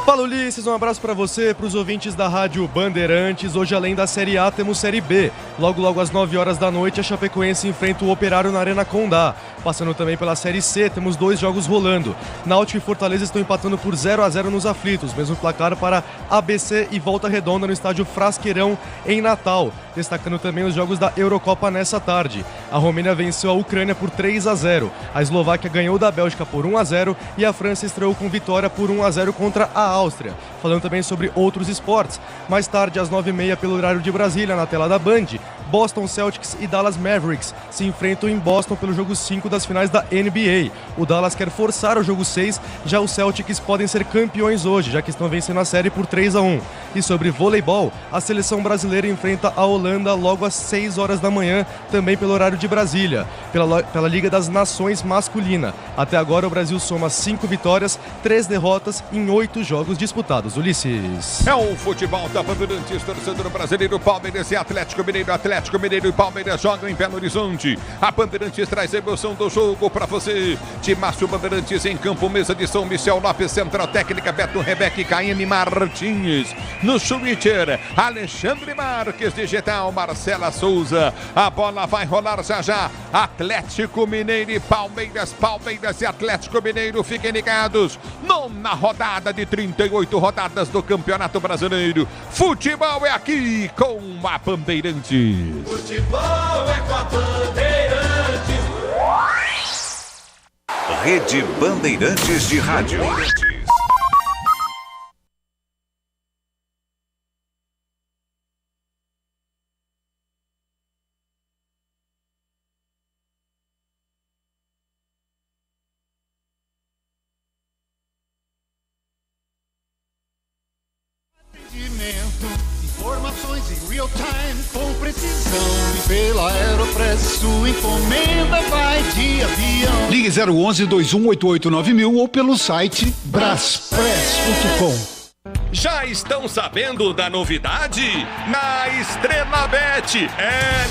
Fala, Ulisses, um abraço pra você, pros ouvintes da Rádio Bandeirantes. Hoje, além da Série A, temos Série B. Logo às 9 horas da noite, a Chapecoense enfrenta o Operário na Arena Condá. Passando também pela Série C, temos 2 jogos rolando. Náutico e Fortaleza estão empatando por 0-0 nos aflitos. Mesmo placar para ABC e Volta Redonda no estádio Frasqueirão, em Natal. Destacando também os jogos da Eurocopa nessa tarde. A Romênia venceu a Ucrânia por 3-0. A Eslováquia ganhou da Bélgica por 1-0 e a França estreou com vitória por 1-0 contra a Áustria. Falando também sobre outros esportes. Mais tarde, às 9h30, pelo horário de Brasília, na tela da Band, Boston Celtics e Dallas Mavericks se enfrentam em Boston pelo jogo 5 das finais da NBA. O Dallas quer forçar o jogo 6, já os Celtics podem ser campeões hoje, já que estão vencendo a série por 3-1. E sobre voleibol, a seleção brasileira enfrenta a Holanda logo às 6 horas da manhã, também pelo horário de Brasília, pela Liga das Nações masculina. Até agora o Brasil soma 5 vitórias, 3 derrotas em 8 jogos disputados. Ulisses. É o futebol da Bandeirantes, torcedor brasileiro, Palmeiras e Atlético Mineiro e Palmeiras jogam em Belo Horizonte. A Bandeirantes traz a emoção do jogo pra você. Timácio Bandeirantes em campo, mesa de São Michel Lopes, Central Técnica, Beto Rebeca e Caíme Martins. No Twitter, Alexandre Marques, Digital, Marcela Souza. A bola vai rolar já. Atlético Mineiro e Palmeiras e Atlético Mineiro, fiquem ligados. Nona rodada de 38 rodadas do Campeonato Brasileiro. Futebol é aqui com a Bandeirantes. Futebol é com a Bandeirantes. Rede Bandeirantes de Rádio. Informações em real time, com precisão. E pela Aeropress, sua encomenda vai de avião. Ligue 011-2188-9000 ou pelo site braspress.com. Já estão sabendo da novidade? Na Estrela Bet!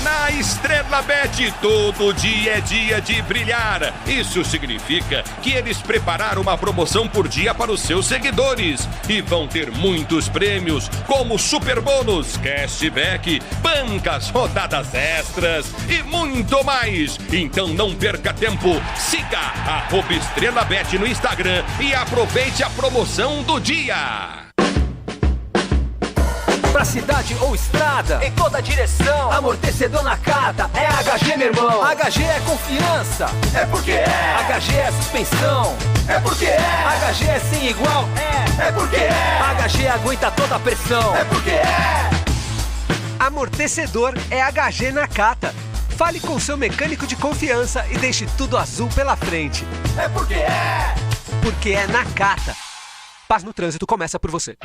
Na Estrela Bet, todo dia é dia de brilhar. Isso significa que eles prepararam uma promoção por dia para os seus seguidores. E vão ter muitos prêmios, como super bônus, cashback, bancas, rodadas extras e muito mais. Então não perca tempo. Siga @Estrela Bet no Instagram e aproveite a promoção do dia. Pra cidade ou estrada, em toda direção, amortecedor Nakata é HG, meu irmão. HG é confiança, é porque é. HG é suspensão, é porque é. HG é sem igual, é porque é. HG aguenta toda a pressão, é porque é. Amortecedor é HG Nakata. Fale com seu mecânico de confiança e deixe tudo azul pela frente. É porque é. Porque é Nakata. Paz no trânsito começa por você.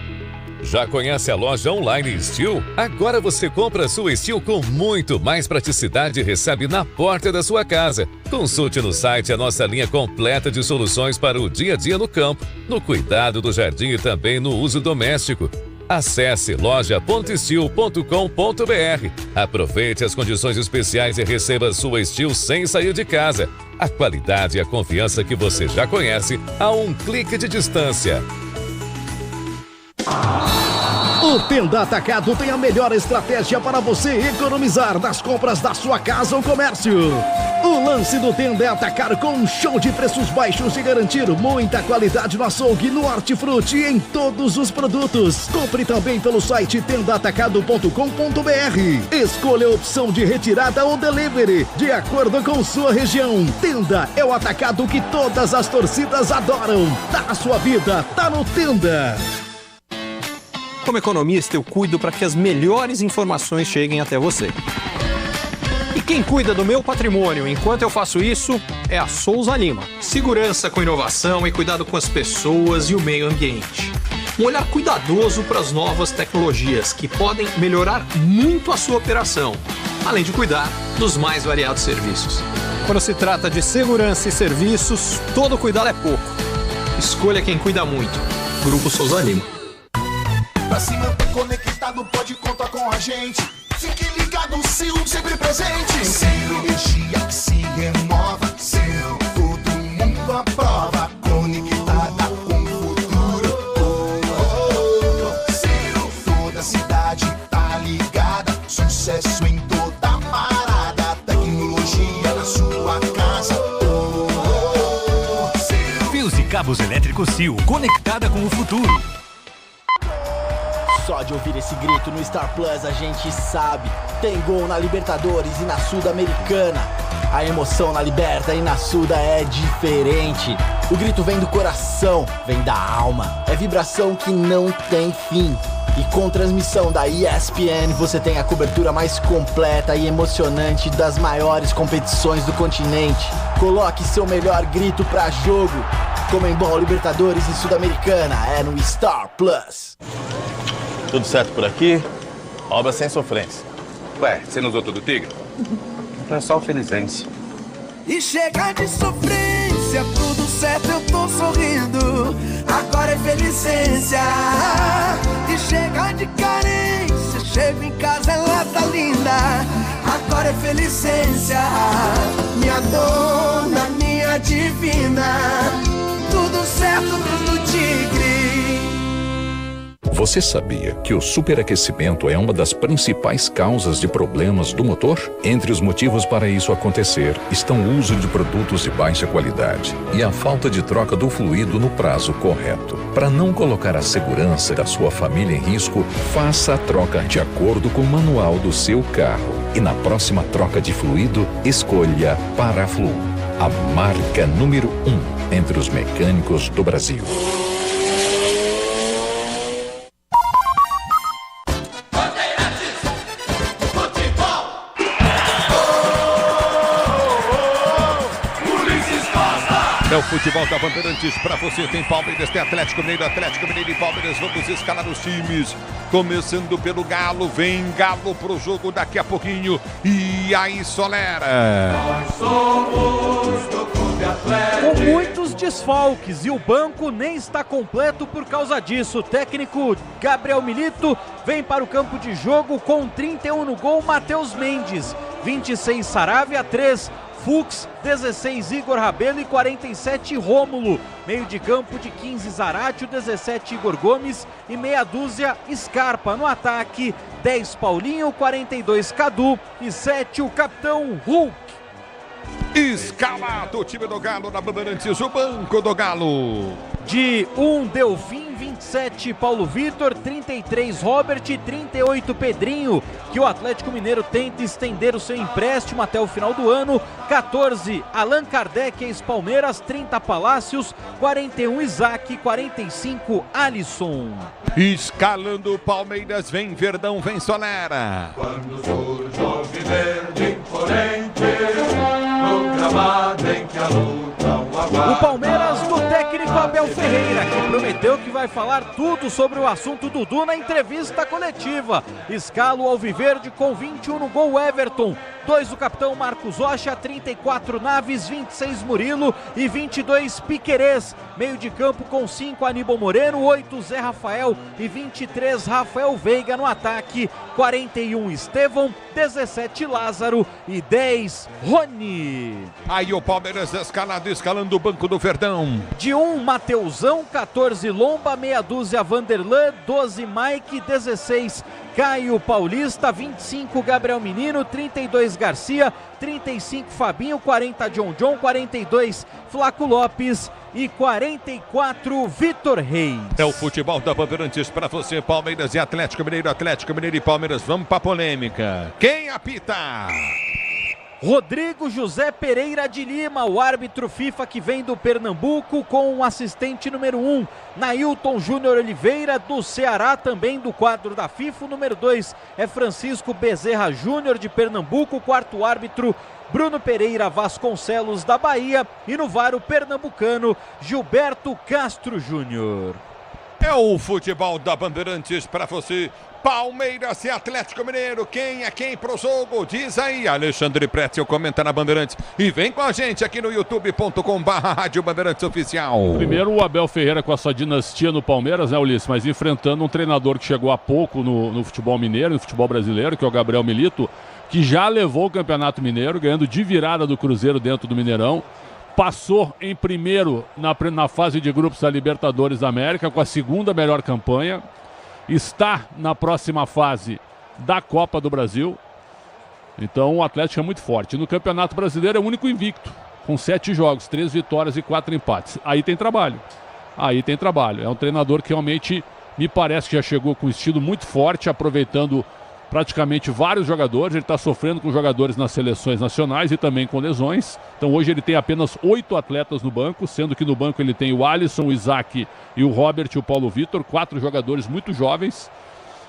Já conhece a loja online Steel? Agora você compra sua Steel com muito mais praticidade e recebe na porta da sua casa. Consulte no site a nossa linha completa de soluções para o dia a dia no campo, no cuidado do jardim e também no uso doméstico. Acesse loja.steel.com.br. Aproveite as condições especiais e receba sua Steel sem sair de casa. A qualidade e a confiança que você já conhece a um clique de distância. O Tenda Atacado tem a melhor estratégia para você economizar nas compras da sua casa ou comércio. O lance do Tenda é atacar com um show de preços baixos e garantir muita qualidade no açougue, no hortifruti e em todos os produtos. Compre também pelo site tendaatacado.com.br. Escolha a opção de retirada ou delivery, de acordo com sua região. Tenda é o atacado que todas as torcidas adoram. Tá na sua vida, tá no Tenda. Como economista, eu cuido para que as melhores informações cheguem até você. E quem cuida do meu patrimônio enquanto eu faço isso é a Souza Lima. Segurança com inovação e cuidado com as pessoas e o meio ambiente. Um olhar cuidadoso para as novas tecnologias que podem melhorar muito a sua operação, além de cuidar dos mais variados serviços. Quando se trata de segurança e serviços, todo cuidado é pouco. Escolha quem cuida muito. Grupo Souza Lima. Pra se manter conectado, pode contar com a gente. Fique ligado, Sil, sempre presente. Sil, energia que se renova. Sil, todo mundo aprova. Conectada com o futuro. Cabos elétricos Sil, conectada com o futuro. Só de ouvir esse grito no Star Plus a gente sabe. Tem gol na Libertadores e na Sul-Americana. A emoção na Liberta e na Suda é diferente. O grito vem do coração, vem da alma. É vibração que não tem fim. E com transmissão da ESPN você tem a cobertura mais completa e emocionante das maiores competições do continente. Coloque seu melhor grito pra jogo. Conmebol, Libertadores e Sul-Americana é no Star Plus. Tudo certo por aqui? Obra sem sofrência. Ué, você não usou todo o Tigre? Então é só o Felizense. E chega de sofrência, tudo certo, eu tô sorrindo. Agora é Felicência. E chega de carência, chego em casa, ela tá linda. Agora é Felicência. Minha dona, minha divina. Tudo certo, tudo Tigre. Você sabia que o superaquecimento é uma das principais causas de problemas do motor? Entre os motivos para isso acontecer estão o uso de produtos de baixa qualidade e a falta de troca do fluido no prazo correto. Para não colocar a segurança da sua família em risco, faça a troca de acordo com o manual do seu carro. E na próxima troca de fluido, escolha Paraflu, a marca número 1 entre os mecânicos do Brasil. É o futebol da Bandeirantes para você. Tem Palmeiras, tem Atlético Mineiro e Palmeiras. Vamos escalar os times. Começando pelo Galo. Vem Galo pro jogo daqui a pouquinho. E aí, Solera. Nós somos do Clube Atlético. Com muitos desfalques e o banco nem está completo por causa disso. O técnico Gabriel Milito vem para o campo de jogo com 31 no gol, Matheus Mendes. 26 Saravia, 3 Fux, 16 Igor Rabelo e 47 Rômulo. Meio de campo de 15 Zaratio, 17 Igor Gomes e meia dúzia Scarpa. No ataque, 10 Paulinho, 42 Cadu e 7 o capitão Hulk. Escalado o time do Galo na Bandeirantes, o banco do Galo. De 1 Delfim, 27 Paulo Vitor, 33 Robert e 38 Pedrinho, que o Atlético Mineiro tenta estender o seu empréstimo até o final do ano. 14 Allan Kardec, ex-Palmeiras, 30 Palácios, 41 Isaac, 45 Alisson. Escalando o Palmeiras, vem Verdão, vem Solera. Quando surge o viverde imponente, no gramado em que a luta o aguarda. O Palmeiras do técnico Abel Ferreira, que prometeu que vai falar tudo sobre o assunto Dudu na entrevista coletiva. Escala o Alviverde com 21 no gol Everton, 2 o capitão Marcos Rocha, 34 Naves, 26 Murilo e 22 Piquerez. Meio de campo com 5 Aníbal Moreno, 8 Zé Rafael e 23 Rafael Veiga. No ataque, 41 Estevão, 17 Lázaro e 10 Rony. Aí o Palmeiras escalando o banco do Verdão. De 1 Mateusão, 14 Lomba, meia dúzia Vanderlan, 12 Mike, 16 Caio Paulista, 25 Gabriel Menino, 32 Garcia, 35 Fabinho, 40 John, 42 Flaco Lopes e 44 Vitor Reis. É o futebol da Bandeirantes para você, Palmeiras e Atlético Mineiro e Palmeiras. Vamos para polêmica. Quem apita? Rodrigo José Pereira de Lima, o árbitro FIFA que vem do Pernambuco, com o assistente número 1, Nailton Júnior Oliveira, do Ceará, também do quadro da FIFA. O número 2 é Francisco Bezerra Júnior, de Pernambuco. O quarto árbitro, Bruno Pereira Vasconcelos, da Bahia. E no VAR, o pernambucano Gilberto Castro Júnior. É o futebol da Bandeirantes para você. Palmeiras e Atlético Mineiro, quem é quem pro jogo? Diz aí, Alexandre Pretzel comenta na Bandeirantes. E vem com a gente aqui no youtube.com/Rádio Bandeirantes Oficial. Primeiro o Abel Ferreira com a sua dinastia no Palmeiras, né, Ulisses? Mas enfrentando um treinador que chegou há pouco no futebol mineiro, no futebol brasileiro, que é o Gabriel Milito, que já levou o Campeonato Mineiro, ganhando de virada do Cruzeiro dentro do Mineirão. Passou em primeiro na fase de grupos da Libertadores da América, com a segunda melhor campanha. Está na próxima fase da Copa do Brasil. Então o Atlético é muito forte. No Campeonato Brasileiro é o único invicto. com 7 jogos, 3 vitórias e 4 empates. Aí tem trabalho. É um treinador que realmente me parece que já chegou com um estilo muito forte, aproveitando praticamente vários jogadores. Ele está sofrendo com jogadores nas seleções nacionais e também com lesões. Então hoje ele tem apenas 8 atletas no banco, sendo que no banco ele tem o Alisson, o Isaac e o Robert e o Paulo Vitor, 4 jogadores muito jovens.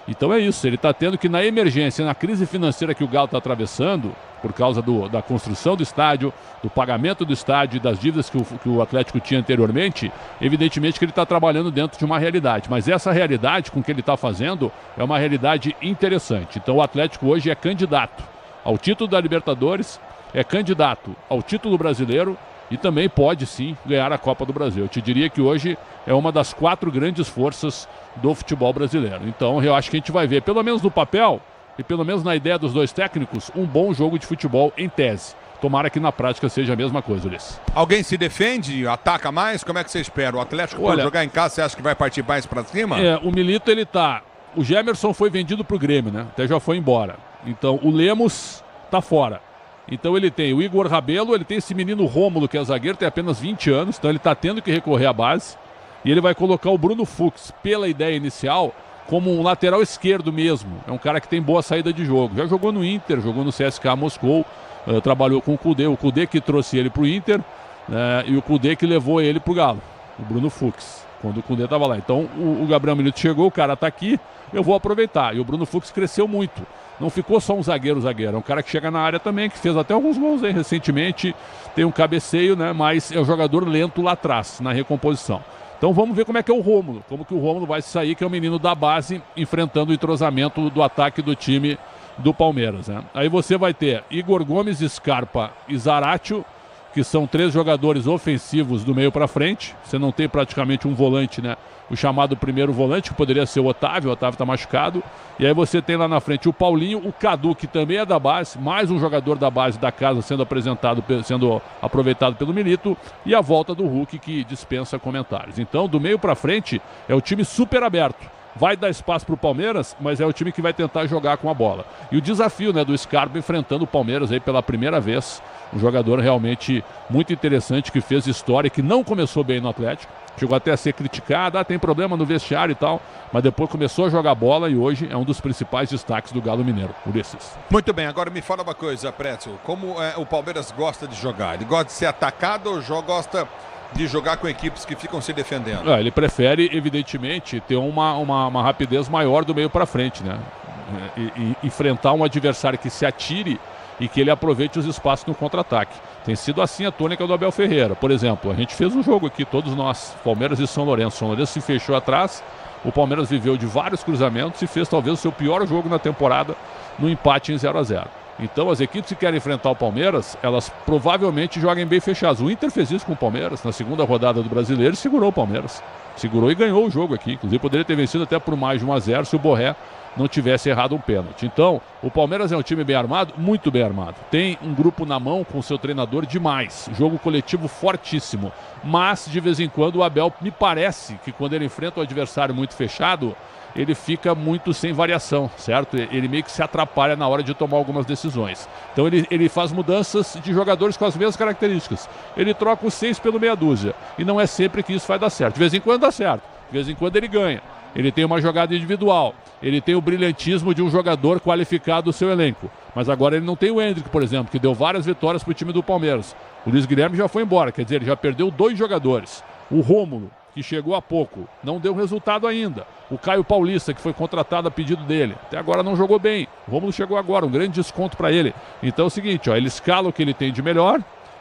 Então é isso, ele está tendo que, na emergência, na crise financeira que o Galo está atravessando, por causa da construção do estádio, do pagamento do estádio e das dívidas que o Atlético tinha anteriormente, evidentemente que ele está trabalhando dentro de uma realidade. Mas essa realidade com que ele está fazendo é uma realidade interessante. Então o Atlético hoje é candidato ao título da Libertadores, é candidato ao título brasileiro e também pode sim ganhar a Copa do Brasil. Eu te diria que hoje é uma das 4 grandes forças do futebol brasileiro. Então eu acho que a gente vai ver, pelo menos no papel e pelo menos na ideia dos 2 técnicos, um bom jogo de futebol em tese. Tomara que na prática seja a mesma coisa, Ulisses. Alguém se defende, ataca mais? Como é que você espera? O Atlético, por jogar em casa, você acha que vai partir mais pra cima? O Milito, ele tá... O Gemerson foi vendido pro Grêmio, né? Até já foi embora. Então o Lemos tá fora. Então ele tem o Igor Rabelo, ele tem esse menino Rômulo, que é zagueiro, tem apenas 20 anos, então ele está tendo que recorrer à base. E ele vai colocar o Bruno Fux, pela ideia inicial, como um lateral esquerdo mesmo. É um cara que tem boa saída de jogo. Já jogou no Inter, jogou no CSKA Moscou, trabalhou com o Kudê que trouxe ele para o Inter, e o Kudê que levou ele para o Galo, o Bruno Fux, quando o Kudê estava lá. Então o Gabriel Milito chegou, o cara está aqui, eu vou aproveitar. E o Bruno Fux cresceu muito. Não ficou só um zagueiro, é um cara que chega na área também, que fez até alguns gols aí recentemente, tem um cabeceio, né? Mas é um jogador lento lá atrás, na recomposição. Então vamos ver como é que é o Rômulo, como que o Rômulo vai sair, que é o menino da base, enfrentando o entrosamento do ataque do time do Palmeiras, né? Aí você vai ter Igor Gomes, Scarpa e Zaratio, que são 3 jogadores ofensivos do meio para frente. Você não tem praticamente um volante, né? O chamado primeiro volante, que poderia ser o Otávio está machucado. E aí você tem lá na frente o Paulinho, o Cadu, que também é da base, mais um jogador da base da casa sendo aproveitado pelo Milito, e a volta do Hulk, que dispensa comentários. Então, do meio para frente, é o time super aberto. Vai dar espaço para o Palmeiras, mas é o time que vai tentar jogar com a bola. E o desafio, né, do Scarpa enfrentando o Palmeiras aí pela primeira vez. Um jogador realmente muito interessante, que fez história, que não começou bem no Atlético. Chegou até a ser criticado, tem problema no vestiário e tal, mas depois começou a jogar bola e hoje é um dos principais destaques do Galo Mineiro, Ulisses. Muito bem, agora me fala uma coisa, Pretzel. Como o Palmeiras gosta de jogar? Ele gosta de ser atacado ou gosta de jogar com equipes que ficam se defendendo? Ele prefere, evidentemente, ter uma rapidez maior do meio para frente, né? E enfrentar um adversário que se atire e que ele aproveite os espaços no contra-ataque. Tem sido assim a tônica do Abel Ferreira. Por exemplo, a gente fez um jogo aqui, todos nós, Palmeiras e São Lourenço. São Lourenço se fechou atrás, o Palmeiras viveu de vários cruzamentos e fez talvez o seu pior jogo na temporada, no empate em 0-0. Então as equipes que querem enfrentar o Palmeiras, elas provavelmente joguem bem fechadas. O Inter fez isso com o Palmeiras na segunda rodada do Brasileiro e segurou o Palmeiras. Segurou e ganhou o jogo aqui. Inclusive poderia ter vencido até por mais de 1-0 se o Borré não tivesse errado um pênalti. Então, o Palmeiras é um time bem armado, muito bem armado. Tem um grupo na mão com o seu treinador demais. Jogo coletivo fortíssimo. Mas, de vez em quando, o Abel, me parece que quando ele enfrenta o adversário muito fechado, ele fica muito sem variação, certo? Ele meio que se atrapalha na hora de tomar algumas decisões. Então ele faz mudanças de jogadores com as mesmas características. Ele troca os 6 pelo meia dúzia. E não é sempre que isso vai dar certo. De vez em quando dá certo. De vez em quando ele ganha. Ele tem uma jogada individual. Ele tem o brilhantismo de um jogador qualificado do seu elenco. Mas agora ele não tem o Endrick, por exemplo, que deu várias vitórias para o time do Palmeiras. O Luiz Guilherme já foi embora, quer dizer, ele já perdeu 2 jogadores. O Rômulo, que chegou há pouco, não deu resultado ainda. O Caio Paulista, que foi contratado a pedido dele, até agora não jogou bem. O Rômulo chegou agora, um grande desconto para ele. Então é o seguinte, ele escala o que ele tem de melhor,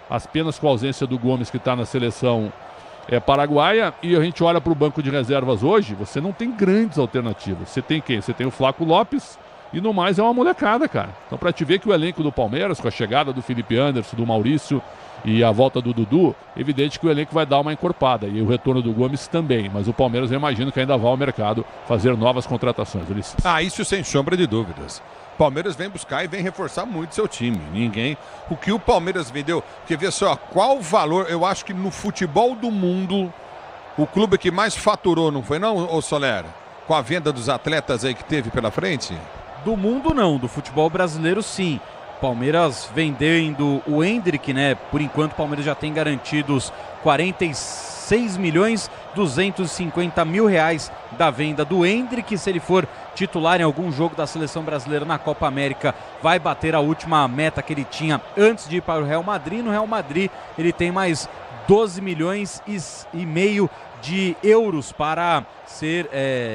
apenas com a ausência do Gomes, que está na seleção paraguaia, e a gente olha para o banco de reservas hoje, você não tem grandes alternativas. Você tem quem? Você tem o Flaco Lopes, e no mais é uma molecada, cara. Então para te ver que o elenco do Palmeiras, com a chegada do Felipe Anderson, do Maurício e a volta do Dudu, evidente que o elenco vai dar uma encorpada, e o retorno do Gomes também, mas o Palmeiras eu imagino que ainda vai ao mercado fazer novas contratações, Ulisses. Isso sem sombra de dúvidas. Palmeiras vem buscar e vem reforçar muito seu time. O que o Palmeiras vendeu, quer ver só, qual o valor, eu acho que no futebol do mundo, o clube que mais faturou, não foi não, ô Soler? Com a venda dos atletas aí que teve pela frente? Do mundo não, do futebol brasileiro sim. Palmeiras vendendo o Endrick, né? Por enquanto o Palmeiras já tem garantidos 46.250.000 reais da venda do Endrick. Se ele for titular em algum jogo da Seleção Brasileira na Copa América, vai bater a última meta que ele tinha antes de ir para o Real Madrid. No Real Madrid ele tem mais 12 milhões e meio de euros para ser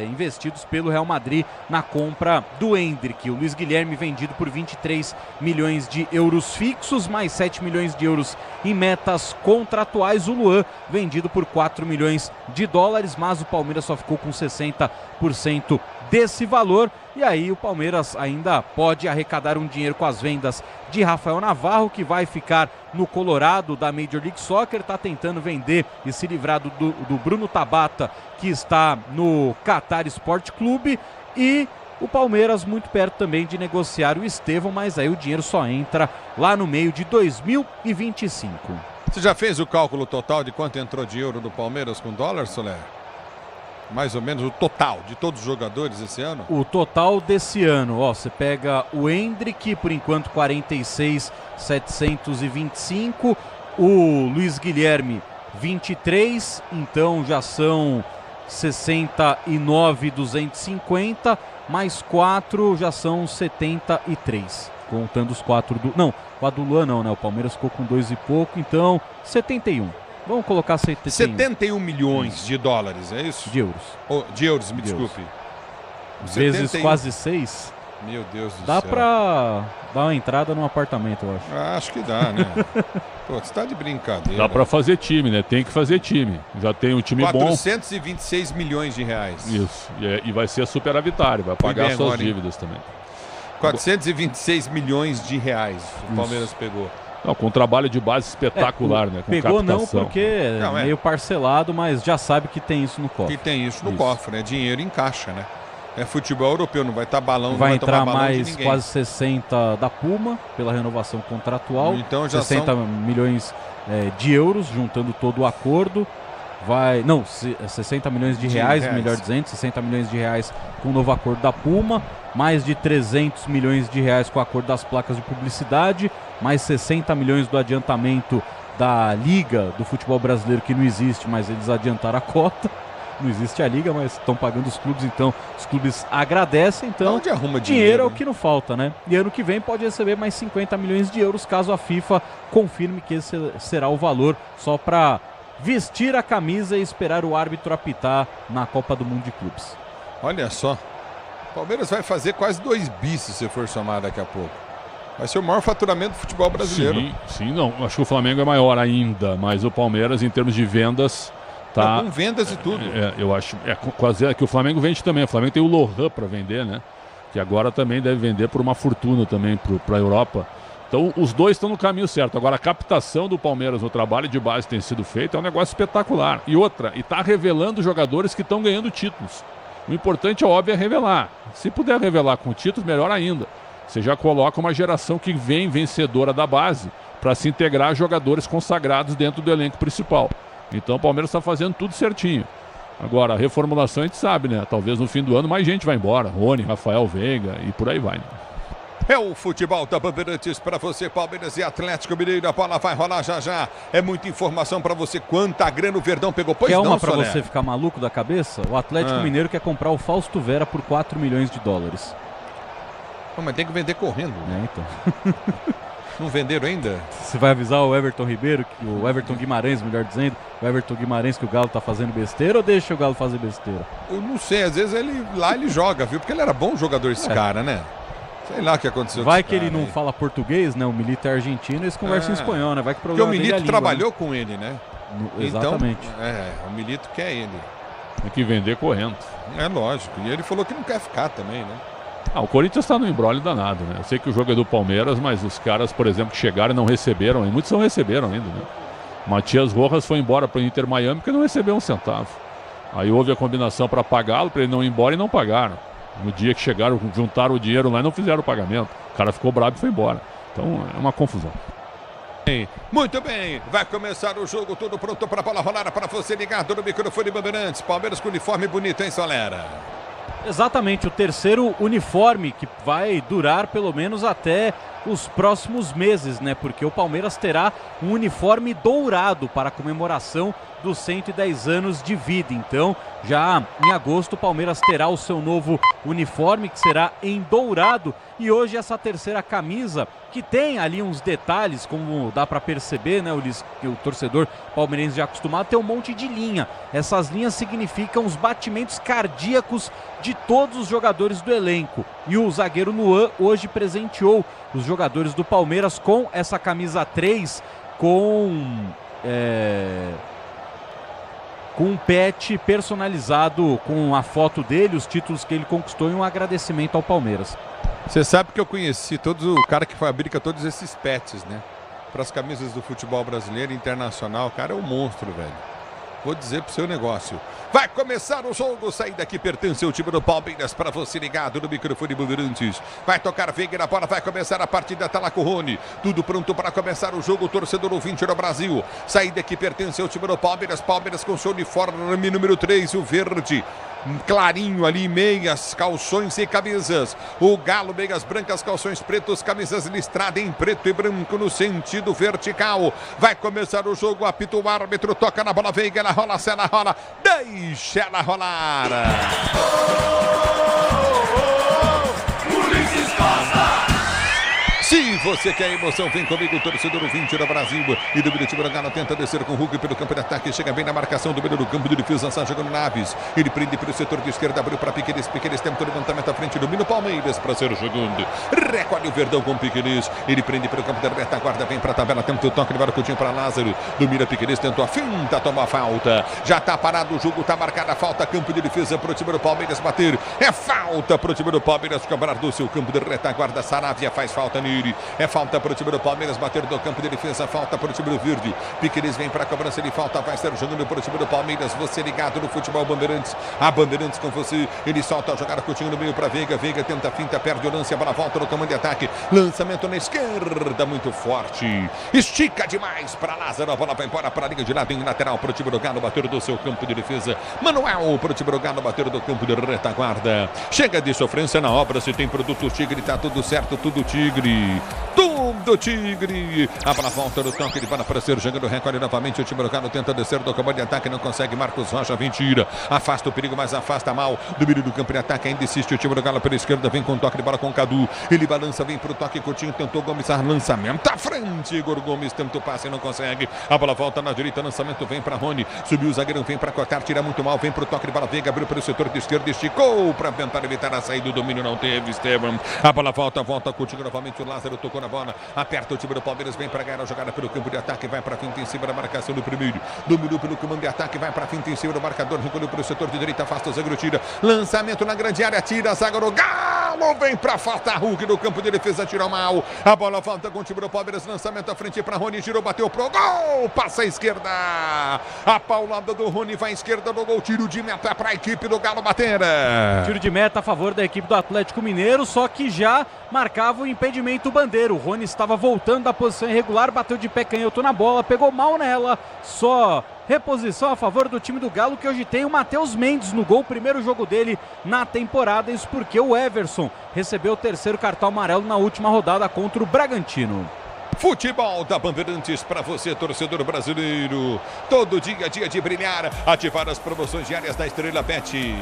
investidos pelo Real Madrid na compra do Endrick. O Luiz Guilherme vendido por 23 milhões de euros fixos, mais 7 milhões de euros em metas contratuais. O Luan vendido por 4 milhões de dólares, mas o Palmeiras só ficou com 60% desse valor. E aí o Palmeiras ainda pode arrecadar um dinheiro com as vendas de Rafael Navarro, que vai ficar no Colorado da Major League Soccer. Está tentando vender e se livrar do Bruno Tabata, que está no Qatar Sport Clube. E o Palmeiras muito perto também de negociar o Estevão, mas aí o dinheiro só entra lá no meio de 2025. Você já fez o cálculo total de quanto entrou de euro do Palmeiras com dólar, Soler? Mais ou menos o total de todos os jogadores esse ano? O total desse ano, ó, você pega o Endrick, por enquanto 46.725, o Luiz Guilherme 23, então já são 69.250, mais 4 já são 73, contando os 4 do... Não, o a do Luan não, né? O Palmeiras ficou com 2 e pouco, então 71. Vamos colocar 71 milhões de dólares, é isso? De euros. Oh, de euros, me desculpe. Vezes quase 6. Meu Deus do céu. Dá pra dar uma entrada num apartamento, eu acho. Acho que dá, né? Pô, você tá de brincadeira. Dá pra fazer time, né? Tem que fazer time. Já tem um time 426 milhões de reais. Isso. E vai ser superavitário, vai pagar suas dívidas também. 426 milhões de reais o Palmeiras pegou. Não, com um trabalho de base espetacular, né? Com pegou captação. não, porque é meio parcelado, mas já sabe que tem isso no cofre. Que tem isso no cofre, né? Dinheiro em caixa, né? É futebol europeu, não vai estar balão, vai não entrar balão mais quase 60 da Puma pela renovação contratual. Então já 60 milhões de euros, juntando todo o acordo. Vai, não, 60 milhões de reais, melhor dizendo, 60 milhões de reais com o novo acordo da Puma, mais de 300 milhões de reais com o acordo das placas de publicidade, mais 60 milhões do adiantamento da Liga do Futebol Brasileiro, que não existe, mas eles adiantaram a cota. Não existe a Liga, mas estão pagando os clubes, então os clubes agradecem. Então, onde arruma dinheiro é o que não falta, né? E ano que vem pode receber mais 50 milhões de euros, caso a FIFA confirme que esse será o valor, só para vestir a camisa e esperar o árbitro apitar na Copa do Mundo de Clubes. Olha só, o Palmeiras vai fazer quase 2 bis se for somar daqui a pouco. Vai ser o maior faturamento do futebol brasileiro. Sim, não. Acho que o Flamengo é maior ainda, mas o Palmeiras, em termos de vendas, tá... Com vendas e tudo. Eu acho quase que o Flamengo vende também. O Flamengo tem o Lohan para vender, né? Que agora também deve vender por uma fortuna também para a Europa. Então os dois estão no caminho certo. Agora a captação do Palmeiras no trabalho de base que tem sido feito é um negócio espetacular. E outra, e está revelando jogadores que estão ganhando títulos. O importante, óbvio, é revelar. Se puder revelar com títulos, melhor ainda. Você já coloca uma geração que vem vencedora da base para se integrar a jogadores consagrados dentro do elenco principal. Então o Palmeiras está fazendo tudo certinho. Agora, a reformulação a gente sabe, né? Talvez no fim do ano mais gente vai embora. Rony, Rafael Veiga e por aí vai, né? É o futebol da Bandeirantes para você, Palmeiras e Atlético Mineiro. A bola vai rolar já já. É muita informação para você. Quanta grana o Verdão pegou. Pois quer não, uma para Soler? você ficar maluco da cabeça? O Atlético Mineiro quer comprar o Fausto Vera por 4 milhões de dólares. Não, mas tem que vender correndo. Então. Não venderam ainda? Você vai avisar o Everton Ribeiro, o Everton Guimarães, melhor dizendo, o Everton Guimarães, que o Galo tá fazendo besteira, ou deixa o Galo fazer besteira? Eu não sei, às vezes ele joga, viu? Porque ele era bom jogador esse cara, né? Sei lá o que aconteceu. Vai que ele não fala português, né? O Milito é argentino, eles conversam em espanhol, né? Vai que o problema porque o Milito língua, trabalhou né? com ele, né? Exatamente. Então, o Milito quer ele. Tem que vender correndo. É lógico. E ele falou que não quer ficar também, né? O Corinthians está no embrólio danado, né? Eu sei que o jogo é do Palmeiras, mas os caras, por exemplo, que chegaram e não receberam, e muitos não receberam ainda, né? Matias Rojas foi embora para o Inter Miami porque não recebeu um centavo. Aí houve a combinação para pagá-lo, para ele não ir embora, e não pagaram. No dia que chegaram, juntaram o dinheiro lá e não fizeram o pagamento. O cara ficou bravo e foi embora. Então é uma confusão. Muito bem, vai começar o jogo, tudo pronto para a bola rolar, para você ligado no microfone Bandeirantes. Palmeiras com uniforme bonito, hein, Solera? Exatamente, o terceiro uniforme que vai durar pelo menos até os próximos meses, né? Porque o Palmeiras terá um uniforme dourado para a comemoração dos 110 anos de vida. Então, já em agosto, o Palmeiras terá o seu novo uniforme, que será em dourado. E hoje essa terceira camisa, que tem ali uns detalhes, como dá para perceber, né, Ulisses, que o torcedor palmeirense já acostumado, tem um monte de linha. Essas linhas significam os batimentos cardíacos de todos os jogadores do elenco. E o zagueiro Nuan hoje presenteou os jogadores do Palmeiras com essa camisa 3, com um pet personalizado com a foto dele, os títulos que ele conquistou e um agradecimento ao Palmeiras. Você sabe que eu conheci o cara que fabrica todos esses pets, né? Para as camisas do futebol brasileiro e internacional. O cara é um monstro, velho. Vou dizer pro seu negócio. Vai começar o jogo, saída que pertence ao time do Palmeiras, para você ligado no microfone Bandeirantes. Vai tocar Veiga na bola, vai começar a partida, tá lá com o Rony. Tudo pronto para começar o jogo, torcedor ouvinte no Brasil. Saída que pertence ao time do Palmeiras, Palmeiras com seu uniforme número 3, o verde. Clarinho ali, meias, calções e camisas. O Galo, meias brancas, calções pretos, camisas listradas em preto e branco no sentido vertical. Vai começar o jogo, apita o árbitro, toca na bola, Veiga, ela rola, se ela rola, deixa ela rolar. Ulisses Costa! Se você quer emoção, vem comigo, torcedor 20 do Brasil. E do time do Galo tenta descer com o Hulk pelo campo de ataque. Chega bem na marcação do meio do campo de defesa. Está jogando Naves. Ele prende pelo setor de esquerda, abriu para Piqueires. Piqueires tenta o levantamento à frente do Mino Palmeiras para ser jogando. Recolhe o Verdão com Piqueires. Ele prende pelo campo da retaguarda. Vem para a tabela, tenta o toque, leva o Coutinho para Lázaro. Domina Piqueires, tentou a finta, toma a falta. Já está parado o jogo, está marcada a falta. Campo de defesa para o time do Palmeiras bater. É falta para o time do Palmeiras cobrar do seu campo de retaguarda. Saravia faz falta nele. É falta para o time do Palmeiras bater do campo de defesa, falta para o time do Verde. Piqueires vem para a cobrança de falta, vai ser jogando para o time do Palmeiras. Você ligado no futebol Bandeirantes, a Bandeirantes com você. Ele solta a jogada, Coutinho no meio para Veiga. Veiga tenta a finta, perde o lance, a bola volta no comando de ataque. Lançamento na esquerda, muito forte. Estica demais para Lázaro, a bola vai embora para a linha de lado em lateral para o time do Galo bater do seu campo de defesa. Manuel para o time do Galo bater do campo de retaguarda. Chega de sofrência na obra, se tem produto Tigre, tá tudo certo, tudo Tigre. Tudo Tigre. A bola volta no toque de bola para ser jogando, recolhe novamente o time do Galo, tenta descer do comando de ataque, não consegue. Marcos Rocha vem, tira, afasta o perigo, mas afasta mal. Do meio do campo de ataque, ainda insiste o time do Galo pela esquerda, vem com toque de bola com o Cadu. Ele balança, vem pro toque, Coutinho tentou Gomes, lançamento à frente. Igor Gomes tenta o passe, não consegue. A bola volta na direita, lançamento vem para Rony. Subiu o zagueiro, vem para cortar, tira muito mal, vem pro toque de bola, Veiga abriu pelo setor de esquerda, esticou para tentar evitar a saída. O domínio não teve, Esteban. A bola volta Coutinho novamente, o Lázaro tocou na bola. Aperta o time do Palmeiras, vem para ganhar a jogada pelo campo de ataque, vai para a finta em cima da marcação do primeiro. Dominou pelo comando de ataque, vai para a finta em cima do marcador, recolheu para o setor de direita, afasta o zagueiro, tira. Lançamento na grande área, tira, zagueiro, Galo, vem para falta, Hulk no campo de defesa, tira mal. A bola volta com o time do Palmeiras, lançamento à frente para Rony, girou, bateu pro gol, passa à esquerda. A paulada do Rony vai à esquerda do gol, tiro de meta para a equipe do Galo bater. Tiro de meta a favor da equipe do Atlético Mineiro, só que já marcava o impedimento bandeiro. O Rony estava voltando da posição irregular, bateu de pé canhoto na bola, pegou mal nela, só reposição a favor do time do Galo, que hoje tem o Matheus Mendes no gol, primeiro jogo dele na temporada, isso porque o Everson recebeu o terceiro cartão amarelo na última rodada contra o Bragantino. Futebol da Bandeirantes para você, torcedor brasileiro. Todo dia, dia de brilhar. Ativar as promoções diárias da Estrela Bet.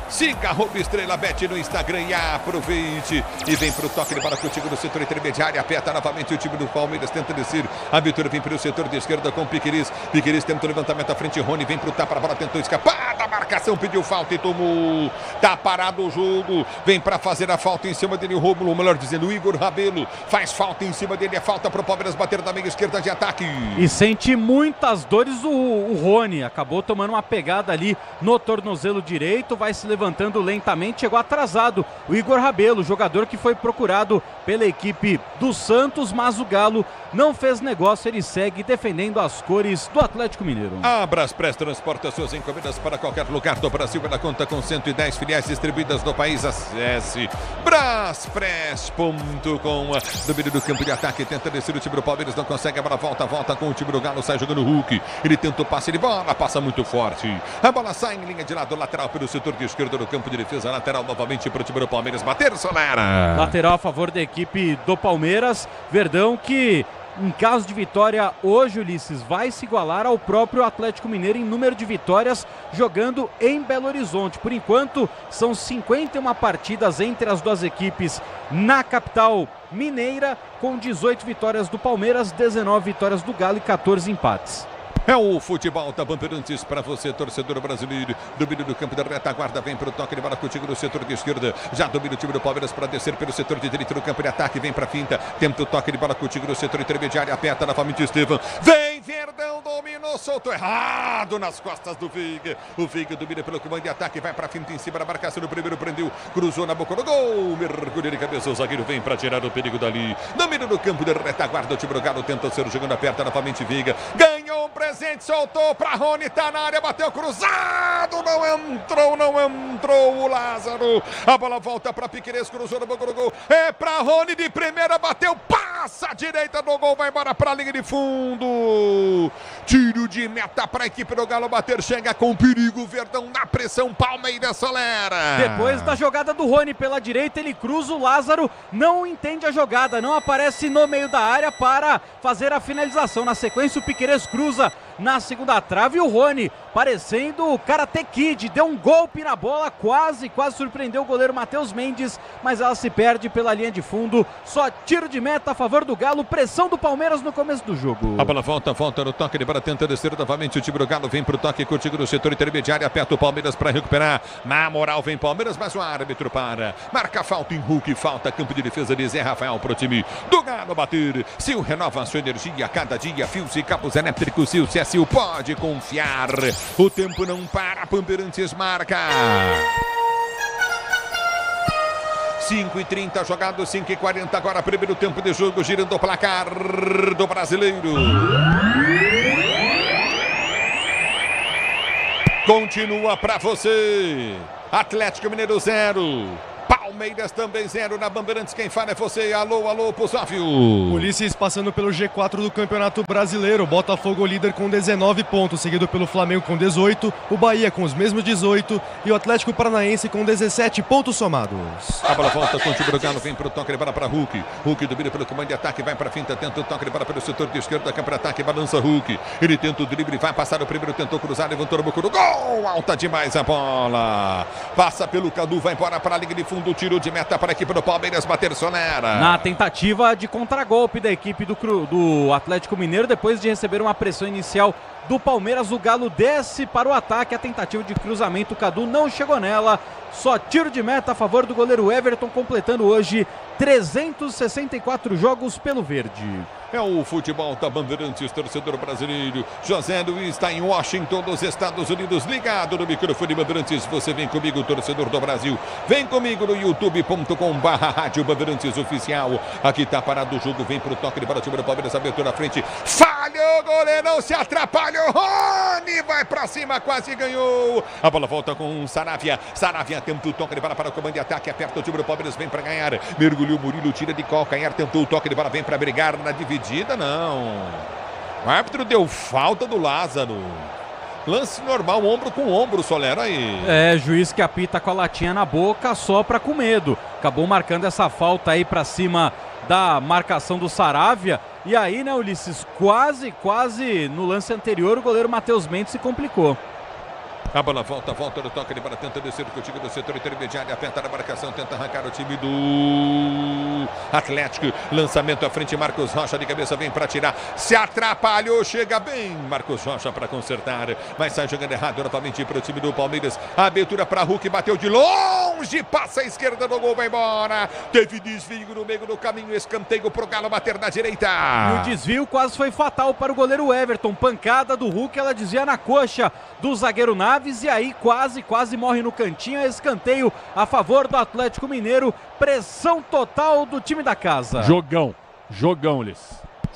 Siga @Estrela Bet no Instagram e aproveite. E vem para o toque de bola contigo no setor intermediário. Aperta novamente o time do Palmeiras, tenta descer. A Vitória vem pelo setor de esquerda com Piqueires. Piqueires tenta o levantamento à frente. Rony vem para o tapa, a bola tentou escapar da marcação, pediu falta e tomou. Tá parado o jogo. Vem para fazer a falta em cima dele. O Rômulo, melhor dizendo, o Igor Rabelo faz falta em cima dele. É falta para o Palmeiras bater da meia esquerda de ataque. E sente muitas dores o Rony. Acabou tomando uma pegada ali no tornozelo direito. Vai se levantando lentamente. Chegou atrasado o Igor Rabelo, jogador que foi procurado pela equipe do Santos, mas o Galo não fez negócio. Ele segue defendendo as cores do Atlético Mineiro. Abras Press transporta suas encomendas para qualquer lugar do Brasil. Ela conta com 110 filiais distribuídas no país. Acesse braspress.com. Domínio do campo de ataque, tenta descer o time do Palmeiras, não consegue, a bola volta com o time do Galo, sai jogando o Hulk. Ele tenta o passe de bola, passa muito forte. A bola sai em linha de lado, lateral pelo setor de esquerda do campo de defesa, lateral novamente para o time do Palmeiras bater, Solera. Lateral a favor da equipe do Palmeiras. Verdão que, em caso de vitória hoje, Ulisses, vai se igualar ao próprio Atlético Mineiro em número de vitórias jogando em Belo Horizonte. Por enquanto, são 51 partidas entre as duas equipes na capital mineira, com 18 vitórias do Palmeiras, 19 vitórias do Galo e 14 empates. É o futebol da Bandeirantes para você, torcedor brasileiro. Domínio do campo da retaguarda, vem para o toque de bola contigo no setor de esquerda. Já domina o time do Palmeiras para descer pelo setor de direito do campo de ataque. Vem para a finta, tenta o toque de bola contigo no setor intermediário. Aperta novamente Estevam. Vem Verdão, dominou, soltou errado nas costas do Veiga. O Veiga domina pelo comando de ataque, vai para a finta em cima da marcação. No primeiro prendeu, cruzou na boca do gol. Mergulho de cabeça, o zagueiro vem para tirar o perigo dali. Domina no campo da retaguarda, o time do Galo tenta ser jogando, aperta novamente Veiga. Ganhou um presente. Soltou para Rony, tá na área, bateu cruzado, não entrou o Lázaro. A bola volta para Piquerez, cruzou no boca do gol. É para Rony de primeira, bateu, passa a direita do gol, vai embora para a linha de fundo. Tiro de meta para a equipe do Galo bater, chega com perigo, Verdão na pressão, Palmeiras, Solera. Depois da jogada do Rony pela direita, ele cruza, o Lázaro não entende a jogada, não aparece no meio da área para fazer a finalização. Na sequência, o Piquerez cruza na segunda trave, e o Rony, parecendo o Karate Kid, deu um golpe na bola, quase surpreendeu o goleiro Matheus Mendes, mas ela se perde pela linha de fundo. Só tiro de meta a favor do Galo, pressão do Palmeiras no começo do jogo. A bola volta no toque de bola, tenta descer novamente o time do Galo, vem pro toque contigo no setor intermediário, aperta o Palmeiras para recuperar. Na moral vem Palmeiras, mas o árbitro para. Marca falta em Hulk, falta campo de defesa de Zé Rafael pro time do Galo bater. Sil renova a sua energia a cada dia, fios e cabos elétricos, Sil CSU pode confiar. O tempo não para, Bandeirantes marca. 5h30 jogado, 5h40 agora, primeiro tempo de jogo, girando o placar do brasileiro. Continua para você. Atlético Mineiro 0. Palmeiras também 0 na Bandeirantes. Quem fala é você. Alô, Pusófio. Ulisses passando pelo G4 do Campeonato Brasileiro. Botafogo líder com 19 pontos, seguido pelo Flamengo com 18, o Bahia com os mesmos 18 e o Atlético Paranaense com 17 pontos somados. A bola volta com o time do Galo, vem para o toque de bola para Hulk. Hulk domina pelo comando de ataque, vai para a finta, tenta o toque de bola pelo setor de esquerda, campo de ataque, balança Hulk. Ele tenta o drible, vai passar o primeiro, tentou cruzar, levantou no boca do gol. Alta demais a bola. Passa pelo Cadu, vai embora para a linha de fundo. Tiro de meta para a equipe do Palmeiras bater, Solera. Na tentativa de contragolpe da equipe do Atlético Mineiro, depois de receber uma pressão inicial do Palmeiras, o Galo desce para o ataque. A tentativa de cruzamento, o Cadu não chegou nela. Só tiro de meta a favor do goleiro Everton, completando hoje 364 jogos pelo verde. É o futebol da Bandeirantes, torcedor brasileiro. José Luiz está em Washington, nos Estados Unidos, ligado no microfone Bandeirantes. Você vem comigo, torcedor do Brasil. Vem comigo no youtube.com/Rádio Bandeirantes Oficial. Aqui tá parado o jogo, vem pro toque de bola, time do Palmeiras, abertura na frente. Falhou, goleiro, não se atrapalhou. Rony vai pra cima, quase ganhou. A bola volta com Saravia. Saravia tenta o toque de bola para o comando de ataque, aperta o time do Palmeiras, vem pra ganhar. Mergulhou Murilo, tira de calcanhar, tentou o toque de bola, vem pra brigar na dividida. Não. O árbitro deu falta do Lázaro. Lance normal, ombro com ombro, Solera aí. Juiz que apita com a latinha na boca, sopra com medo. Acabou marcando essa falta aí pra cima da marcação do Saravia. E aí, né, Ulisses, quase no lance anterior, o goleiro Matheus Mendes se complicou. A bola volta no toque de bola, tenta descer contigo do setor intermediário, aperta na marcação, tenta arrancar o time do Atlético. Lançamento à frente, Marcos Rocha de cabeça, vem para tirar, se atrapalhou, chega bem, Marcos Rocha para consertar, mas sai jogando errado novamente para o time do Palmeiras. A abertura para Hulk, bateu de longe, passa a esquerda do gol, vai embora. Teve desvio no meio do caminho, escanteio pro Galo bater na direita. E o desvio quase foi fatal para o goleiro Everton. Pancada do Hulk, ela desvia na coxa do zagueiro Naves, e aí quase morre no cantinho. Escanteio a favor do Atlético Mineiro. Pressão total do time da casa. Jogão, Liz.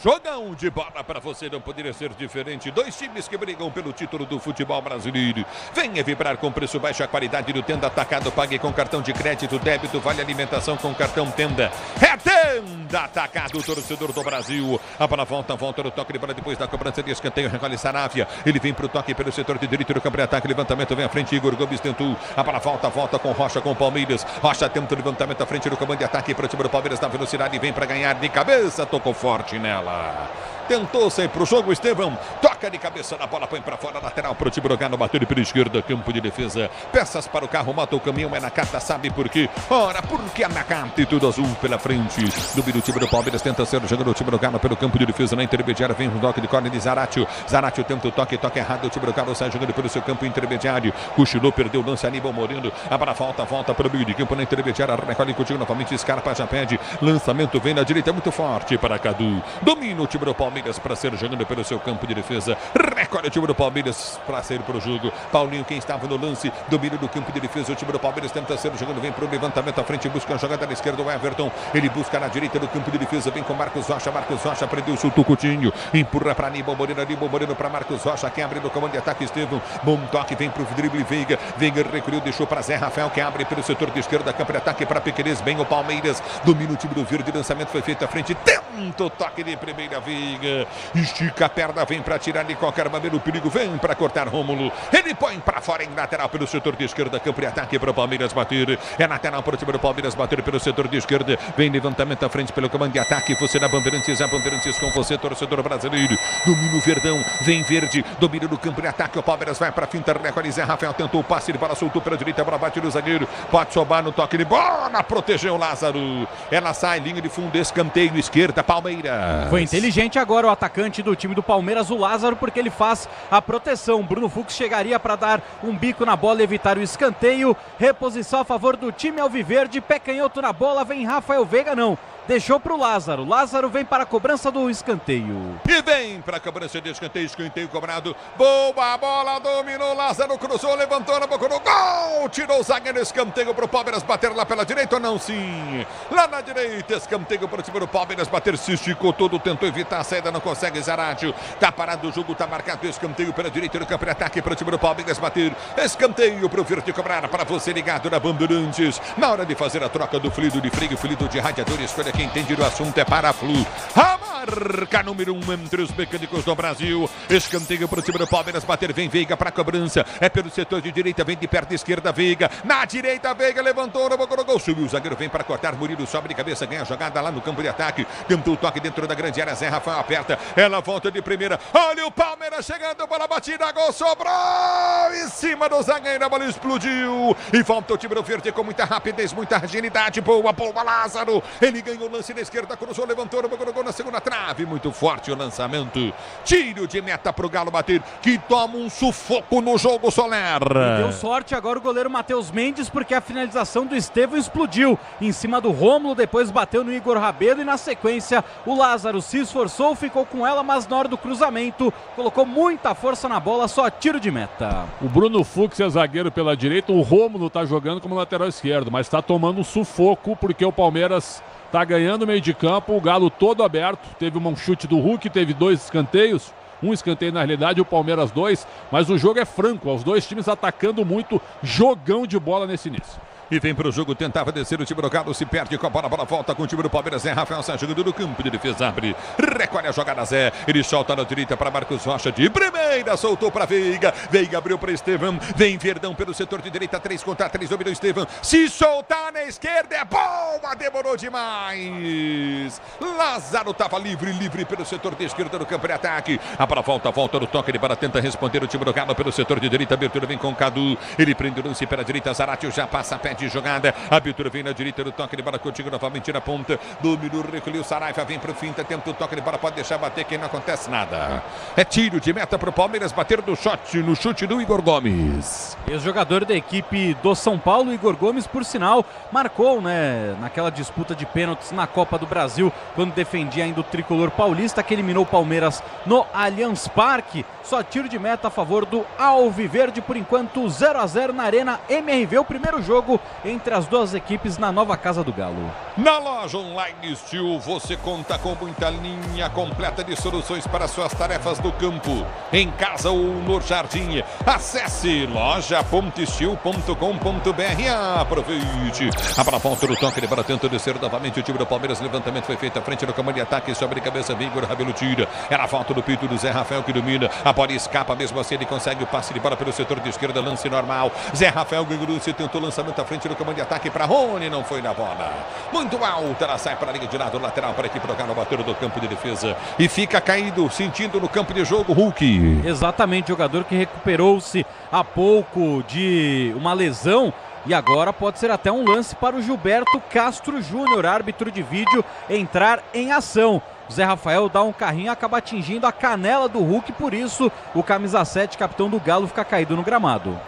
Jogão de bola para você, não poderia ser diferente. Dois times que brigam pelo título do futebol brasileiro. Venha vibrar com preço baixo, a qualidade do Tenda Atacado. Pague com cartão de crédito, débito, vale alimentação com cartão Tenda. É Tenda Atacado, torcedor do Brasil. A bola volta no toque de bola depois da cobrança de escanteio. Recolhe Saravia. Ele vem pro toque pelo setor de direito do campo de ataque. Levantamento vem à frente. Igor Gomes tentou. A bola volta com Rocha, com Palmeiras. Rocha tenta o levantamento à frente do comando de ataque para o time do Palmeiras na velocidade. Vem para ganhar de cabeça. Tocou forte nela. Tentou sair pro jogo, Estevão. Toca de cabeça na bola, põe pra fora, lateral pro time do Galo, bateu pela esquerda, campo de defesa. Peças para o carro, mata o caminhão, é na carta, sabe por quê? Ora, porque é na carta e tudo azul pela frente. Domina o time do Palmeiras, tenta ser jogando o time do Galo pelo campo de defesa, na intermediária, vem o toque de corner de Zaratio. Zaratio tenta o toque errado, o time do Galo sai jogando pelo seu campo intermediário. Cochilou, perdeu o lance, Aníbal Moreno. A bola volta para o meio de campo, na intermediária, recolhe contigo novamente, Scarpa já pede. Lançamento vem na direita, muito forte para Cadu. Domina o time do Palmeiras para ser jogando pelo seu campo de defesa. Recolhe o time do Palmeiras para sair para o jogo. Paulinho, quem estava no lance, domínio do campo de defesa. O time do Palmeiras tenta ser jogando, vem para o levantamento à frente, busca a jogada na esquerda. O Everton, ele busca na direita do campo de defesa, vem com Marcos Rocha. Marcos Rocha prendeu o Tucutinho, empurra para Aníbal Moreno para Marcos Rocha, que abre no comando de ataque. Estevão, bom toque, vem para o drible. Veiga recolheu, deixou para Zé Rafael, que abre pelo setor de esquerda, campo de ataque para Piquerez. Bem o Palmeiras, domina o time do Verde. Lançamento foi feito à frente, tenta o toque de primeira. Veiga estica a perna, vem para tirar de qualquer maneira o perigo, vem para cortar Rômulo. Ele põe para fora em lateral pelo setor de esquerda, campo de ataque para o Palmeiras bater. É lateral para o time do Palmeiras bater pelo setor de esquerda. Vem levantamento à frente pelo comando de ataque. Você na Bandeirantes, a Bandeirantes com você, torcedor brasileiro. Domina o Verdão, vem Verde, domina no campo de ataque. O Palmeiras vai para a finta, recolhe Zé Rafael, tentou o passe, ele bola soltou pela direita, a bola bate no zagueiro. Pode sobar no toque de bola, protegeu o Lázaro. Ela sai, linha de fundo, escanteio, esquerda, Palmeiras. Foi inteligente agora o atacante do time do Palmeiras, o Lázaro, porque ele faz a proteção. Bruno Fux chegaria para dar um bico na bola e evitar o escanteio. Reposição a favor do time alviverde, pé canhoto na bola, vem Rafael Veiga, não. Deixou para o Lázaro. Lázaro vem para a cobrança do escanteio. E vem para a cobrança de escanteio. Escanteio cobrado. Boa bola, dominou. Lázaro cruzou, levantou na boca do gol. Tirou o zagueiro. Escanteio para o Palmeiras bater lá pela direita ou não? Sim. Lá na direita. Escanteio para o time do Palmeiras bater. Se esticou todo. Tentou evitar a saída. Não consegue. Zaratio. Tá parado o jogo. Tá marcado. Escanteio pela direita no campo de ataque para o time do Palmeiras bater. Escanteio para o Verde cobrar. Para você ligado na Bandeirantes. Na hora de fazer a troca do fluido de freio, fluido de radiador, escolha quem entende do assunto, é Paraflu. A marca número 1 entre os mecânicos do Brasil. Escanteio para o time do Palmeiras bater. Vem Veiga para a cobrança. É pelo setor de direita. Vem de perto esquerda. Veiga. Na direita, Veiga levantou. No gol. Subiu o zagueiro. Vem para cortar. Murilo sobe de cabeça. Ganha a jogada lá no campo de ataque. Tentou o toque dentro da grande área. Zé Rafael aperta. Ela volta de primeira. Olha o Palmeiras chegando. Bola batida. Gol sobrou. Em cima do zagueiro. A bola explodiu. E volta o time do Verde com muita rapidez, muita agilidade. Boa Lázaro. Ele ganhou o lance na esquerda, cruzou, levantou, gol na segunda trave, muito forte o lançamento, tiro de meta pro Galo bater, que toma um sufoco no jogo, Soler. E deu sorte agora o goleiro Matheus Mendes, porque a finalização do Estevão explodiu em cima do Rômulo, depois bateu no Igor Rabelo e na sequência o Lázaro se esforçou, ficou com ela, mas na hora do cruzamento colocou muita força na bola, só tiro de meta. O Bruno Fux é zagueiro pela direita, o Rômulo tá jogando como lateral esquerdo, mas tá tomando um sufoco porque o Palmeiras tá ganhando meio de campo, o Galo todo aberto, teve um chute do Hulk, teve 2 escanteios, um escanteio na realidade, o Palmeiras 2, mas o jogo é franco, os dois times atacando muito, jogão de bola nesse início. E vem para o jogo, tentava descer o time do Galo, se perde com a bola volta com o time do Palmeiras. Zé Rafael sai jogando no campo de defesa, abre, recolhe a jogada Zé, ele solta na direita para Marcos Rocha, de primeira, soltou para Veiga, Veiga abriu para Estevão, vem Verdão pelo setor de direita, 3 contra 3, dominou Estevão, se soltar na esquerda é boa, demorou demais. Lázaro estava livre pelo setor de esquerda no campo de ataque, a bola volta no toque de bola, tenta responder o time do Galo pelo setor de direita, abertura vem com Cadu, ele prende o lance pela direita, Zaratio já passa, pede de jogada, a abertura vem na direita do toque de bola, contigo novamente na ponta, dominou, recolheu, Saraiva vem pro finta, tenta o toque de bola, pode deixar bater que não acontece nada. É tiro de meta pro Palmeiras bater no chute do Igor Gomes. Ex-jogador da equipe do São Paulo, Igor Gomes, por sinal, marcou, né, naquela disputa de pênaltis na Copa do Brasil, quando defendia ainda o tricolor paulista, que eliminou o Palmeiras no Allianz Parque. Só tiro de meta a favor do Alviverde, por enquanto 0-0 na Arena MRV, o primeiro jogo entre as duas equipes na nova Casa do Galo. Na loja Online Steel você conta com muita linha completa de soluções para suas tarefas do campo, em casa ou no jardim. Acesse loja.steel.com.br. Aproveite. A bola volta no toque de bola, tenta descer novamente o time do Palmeiras. Levantamento foi feito à frente do comando de ataque. Sobre a cabeça, Vigor Rabelo tira. Ela volta no peito do Zé Rafael que domina. A bola escapa, mesmo assim ele consegue o passe de bola pelo setor de esquerda. Lance normal. Zé Rafael ganhou, se tentou lançamento à frente do comando de ataque para Rony. Não foi na bola. Muito alta, ela sai para a linha de lado lateral para a equipe do Galo, bateu do campo de defesa e fica caído, sentindo no campo de jogo Hulk. Exatamente, jogador que recuperou-se há pouco de uma lesão e agora pode ser até um lance para o Gilberto Castro Júnior, árbitro de vídeo, entrar em ação. Zé Rafael dá um carrinho e acaba atingindo a canela do Hulk, por isso o camisa 7, capitão do Galo, fica caído no gramado.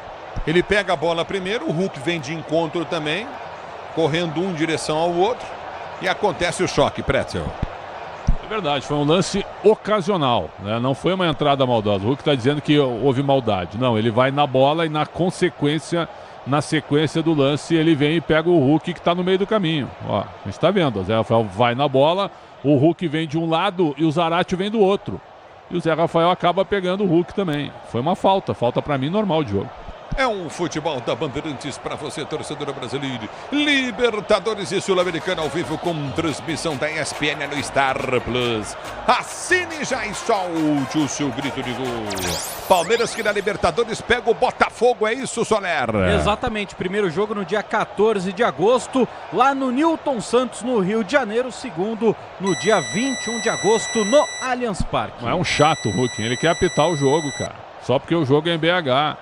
Ele pega a bola primeiro, o Hulk vem de encontro também, correndo um em direção ao outro e acontece o choque, Pretzel. É verdade, foi um lance ocasional, né? Não foi uma entrada maldosa. O Hulk está dizendo que houve maldade. Não, ele vai na bola e na sequência do lance, ele vem e pega o Hulk que está no meio do caminho. Ó, a gente está vendo, o Zé Rafael vai na bola, o Hulk vem de um lado e o Zarate vem do outro. E o Zé Rafael acaba pegando o Hulk também. Foi uma falta para mim normal de jogo. É um futebol da Bandeirantes para você, torcedor brasileiro. Libertadores e Sul-Americana ao vivo com transmissão da ESPN no Star Plus. Assine já e solte o seu grito de gol. Palmeiras que na Libertadores pega o Botafogo, é isso, Soler? Exatamente, primeiro jogo no dia 14 de agosto, lá no Newton Santos, no Rio de Janeiro. Segundo no dia 21 de agosto, no Allianz Parque. Não é um chato o Hulk, ele quer apitar o jogo, cara. Só porque o jogo é em BH.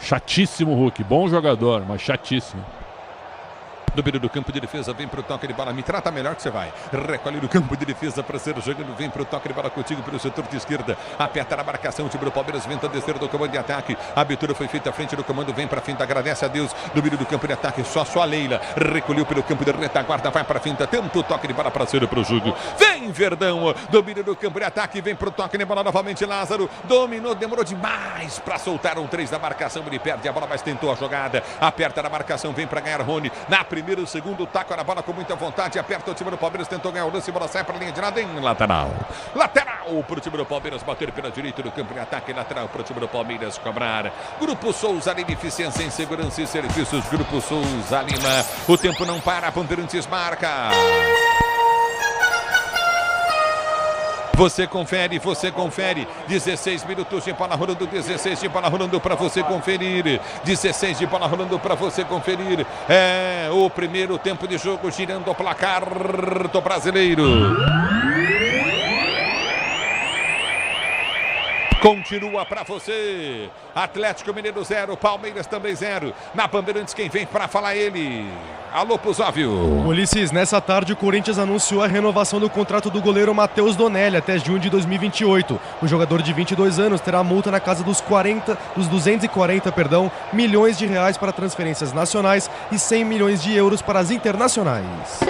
Chatíssimo Hulk, bom jogador, mas chatíssimo. Do meio do campo de defesa, vem pro toque de bola, me trata melhor que você vai. Recolhe no campo de defesa para ser jogando, vem pro toque de bola contigo pelo setor de esquerda. Aperta na marcação, o time do Palmeiras vem a descer do comando de ataque. A abertura foi feita à frente do comando, vem pra finta, agradece a Deus. Do meio do campo de ataque, só a Leila. Recolheu pelo campo de retaguarda, vai pra finta, tenta o toque de bola para ser pro jogo. Vem Verdão, domínio do campo de ataque, vem pro toque de bola novamente Lázaro. Dominou, demorou demais pra soltar um 3 da marcação, ele perde a bola, mas tentou a jogada. Aperta na marcação, vem pra ganhar Rony. Na primeiro, segundo, taca na bola com muita vontade, aperta o time do Palmeiras, tentou ganhar o lance, bola sai para a linha de nada em lateral. Lateral para o time do Palmeiras, bater pela direita do campo de ataque, lateral para o time do Palmeiras cobrar. Grupo Souza Lima, eficiência em segurança e serviços, Grupo Souza Lima. O tempo não para, Bandeirantes marca. Você confere. 16 minutos de bola rolando, 16 de bola rolando para você conferir. 16 de bola rolando para você conferir. É o primeiro tempo de jogo girando o placar do brasileiro. Continua para você. Atlético Mineiro 0, Palmeiras também 0. Na Bandeirantes quem vem para falar ele. Alô, Pusóvio. Ulisses, nessa tarde o Corinthians anunciou a renovação do contrato do goleiro Matheus Donelli até junho de 2028. O jogador de 22 anos terá multa na casa dos 240 milhões de reais para transferências nacionais e 100 milhões de euros para as internacionais.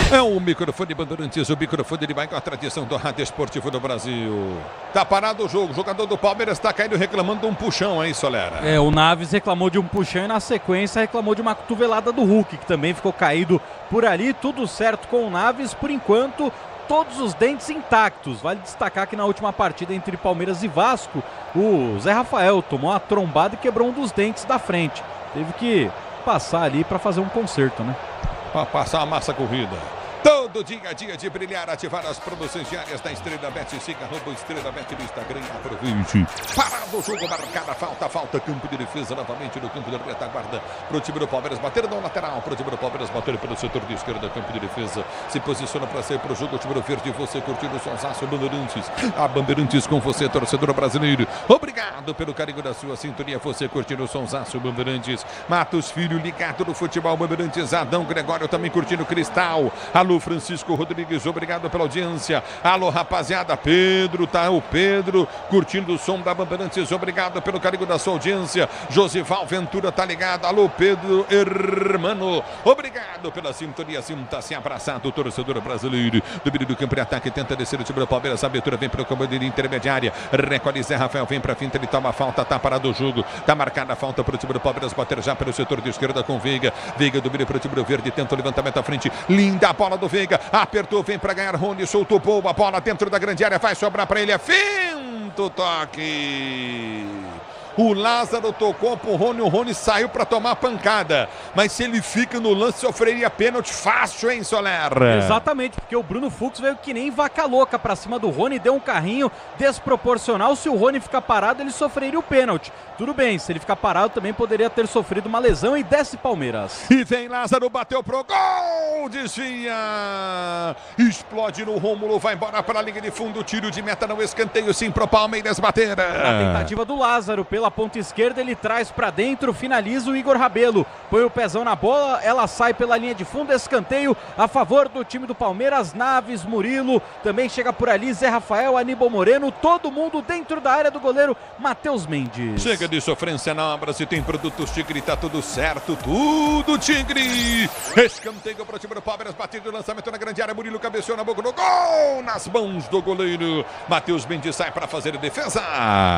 É o microfone Bandeirantes, o microfone de maior tradição do rádio esportivo do Brasil. Tá parado o jogo, o jogador do Palmeiras tá caindo reclamando de um puxão aí, Solera. O Naves reclamou de um puxão e na sequência reclamou de uma cotovelada do Hulk, que também ficou caído por ali. Tudo certo com o Naves, por enquanto, todos os dentes intactos. Vale destacar que na última partida entre Palmeiras e Vasco, o Zé Rafael tomou uma trombada e quebrou um dos dentes da frente. Teve que passar ali para fazer um conserto, né? Para passar a massa corrida. Todo dia de brilhar, ativar as promoções diárias da Estrela Bet. Siga @ Estrela Bet no Instagram. Aproveite. Parado o jogo, marcada falta. Campo de defesa novamente no campo da retaguarda. Pro time do Palmeiras bater na lateral. Pro time do Palmeiras bater pelo setor de esquerda. Campo de defesa. Se posiciona para sair pro jogo. O time do verde. Você curtindo o sonsaço Bandeirantes. A Bandeirantes com você, torcedor brasileiro. Obrigado pelo carinho da sua sintonia. Você curtindo o sonsaço Bandeirantes. Matos Filho ligado no futebol Bandeirantes. Adão Gregório também curtindo Cristal. Alô, Francisco Francisco Rodrigues, obrigado pela audiência. Alô, rapaziada, Pedro, tá o Pedro curtindo o som da Bandeirantes, obrigado pelo carinho da sua audiência. Josival Ventura tá ligado, alô, Pedro Hermano, obrigado pela sintonia, sinta-se abraçado, torcedor brasileiro. Do meio do campo de ataque, tenta descer o time do Palmeiras, a abertura vem pelo comando de intermediária, recolhe Zé Rafael, vem pra finta, ele toma falta, tá parado o jogo, tá marcada a falta pro time do Palmeiras, bater já pelo setor de esquerda com Veiga, Veiga do meio pro time do Verde, tenta o levantamento à frente, linda a bola do Veiga, apertou, vem pra ganhar, Rony, soltou boa, a bola dentro da grande área, vai sobrar pra ele, é finto toque. O Lázaro tocou pro Rony, o Rony saiu para tomar a pancada. Mas se ele fica no lance, sofreria pênalti fácil, hein, Soler? Exatamente, porque o Bruno Fux veio que nem vaca louca para cima do Rony, deu um carrinho desproporcional. Se o Rony ficar parado, ele sofreria o pênalti. Tudo bem, se ele ficar parado, também poderia ter sofrido uma lesão e desce Palmeiras. E vem Lázaro, bateu pro gol, desvia. Explode no Rômulo, vai embora para a linha de fundo, tiro de meta no escanteio, sim, pro Palmeiras bater. A tentativa do Lázaro pela ponta esquerda, ele traz para dentro, finaliza o Igor Rabelo, põe o pezão na bola, ela sai pela linha de fundo, escanteio a favor do time do Palmeiras. Naves, Murilo, também chega por ali, Zé Rafael, Aníbal Moreno, todo mundo dentro da área do goleiro Matheus Mendes. Chega de sofrência na obra, se tem produtos Tigre, tá tudo certo, tudo Tigre. Escanteio para o time do Palmeiras, batido, lançamento na grande área, Murilo cabeceou na boca do gol, nas mãos do goleiro Matheus Mendes, sai para fazer a defesa.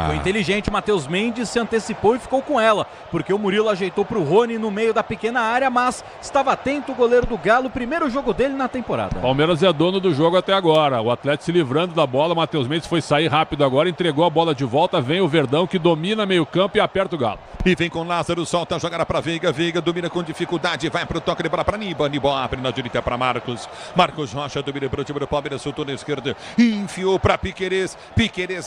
Foi inteligente, Matheus Mendes se antecipou e ficou com ela, porque o Murilo ajeitou para o Rony no meio da pequena área, mas estava atento o goleiro do Galo, primeiro jogo dele na temporada. Palmeiras é dono do jogo até agora, o Atlético se livrando da bola, Matheus Mendes foi sair rápido agora, entregou a bola de volta, vem o Verdão que domina meio campo e aperta o Galo. E vem com Lázaro, solta a jogada para Veiga, Veiga domina com dificuldade, vai pro toque de bola para Aníbal, Aníbal abre na direita para Marcos Rocha domina pro time do Palmeiras, soltou na esquerda, enfiou para Piquerez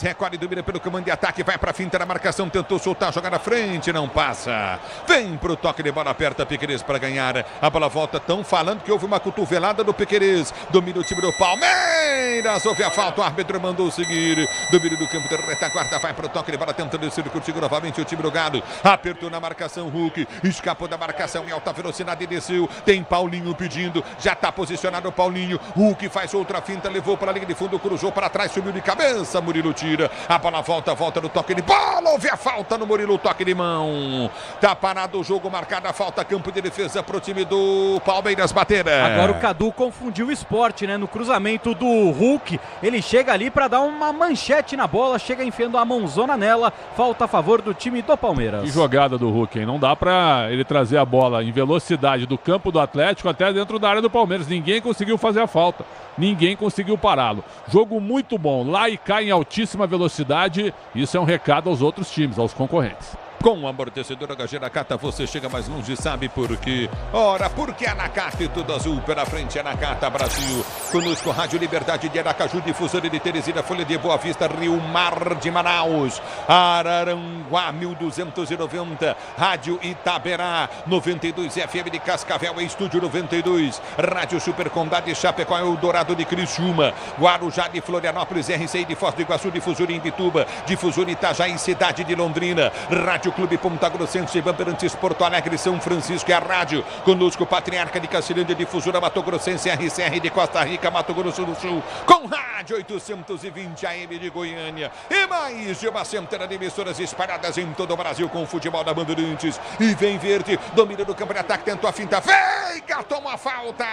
recolhe, domina pelo comando de ataque, vai para finta na marcação, tentou soltar a jogada à frente, não passa, vem pro toque de bola, aperta Piquerez para ganhar, a bola volta, tão falando que houve uma cotovelada do Piquerez, domina o time do Palmeiras, houve a falta, o árbitro mandou seguir, domínio do campo da retaguarda, vai pro toque de bola, tentando descer contigo novamente o time do Galo, apertou na marcação, Hulk, escapou da marcação em alta velocidade e desceu, tem Paulinho pedindo, já tá posicionado o Paulinho, Hulk faz outra finta, levou para a linha de fundo, cruzou para trás, subiu de cabeça, Murilo tira, a bola volta no toque de bola, houve a falta no Murilo, toque de mão, tá parado o jogo, marcada a falta, campo de defesa pro time do Palmeiras bater. Agora o Cadu confundiu o esporte, né, no cruzamento do Hulk, ele chega ali para dar uma manchete na bola, chega enfiando a mãozona nela, falta a favor do time do Palmeiras. Que jogada do Hulk, hein? Não dá pra ele trazer a bola em velocidade do campo do Atlético até dentro da área do Palmeiras. Ninguém conseguiu fazer a falta. Ninguém conseguiu pará-lo. Jogo muito bom. Lá e cá em altíssima velocidade. Isso é um recado aos outros times, aos concorrentes. Com o amortecedor HG Nakata você chega mais longe, sabe por quê? Ora, porque é Nakata e tudo azul pela frente, é Nakata Brasil. Conosco, Rádio Liberdade de Aracaju, Difusora de Teresina, Folha de Boa Vista, Rio Mar de Manaus, Araranguá 1290, Rádio Itaberá 92 FM de Cascavel, Estúdio 92, Rádio Super Condado de Chapecó, Eldorado de Criciúma, Guarujá de Florianópolis, RCI de Foz do Iguaçu, Difusora em Imbituba, Difusora Itajaí, Cidade de Londrina, Rádio Clube Ponta Grossense, Bandeirantes, Porto Alegre, São Francisco é a rádio. Conosco, Patriarca de Cacilândia, Difusora Mato Grossense, RCR de Costa Rica, Mato Grosso do Sul, com rádio 820 AM de Goiânia e mais de uma centena de emissoras espalhadas em todo o Brasil com o futebol da Bandeirantes. E vem Verde, domina do campo de ataque, tentou a finta, Veiga, toma a falta!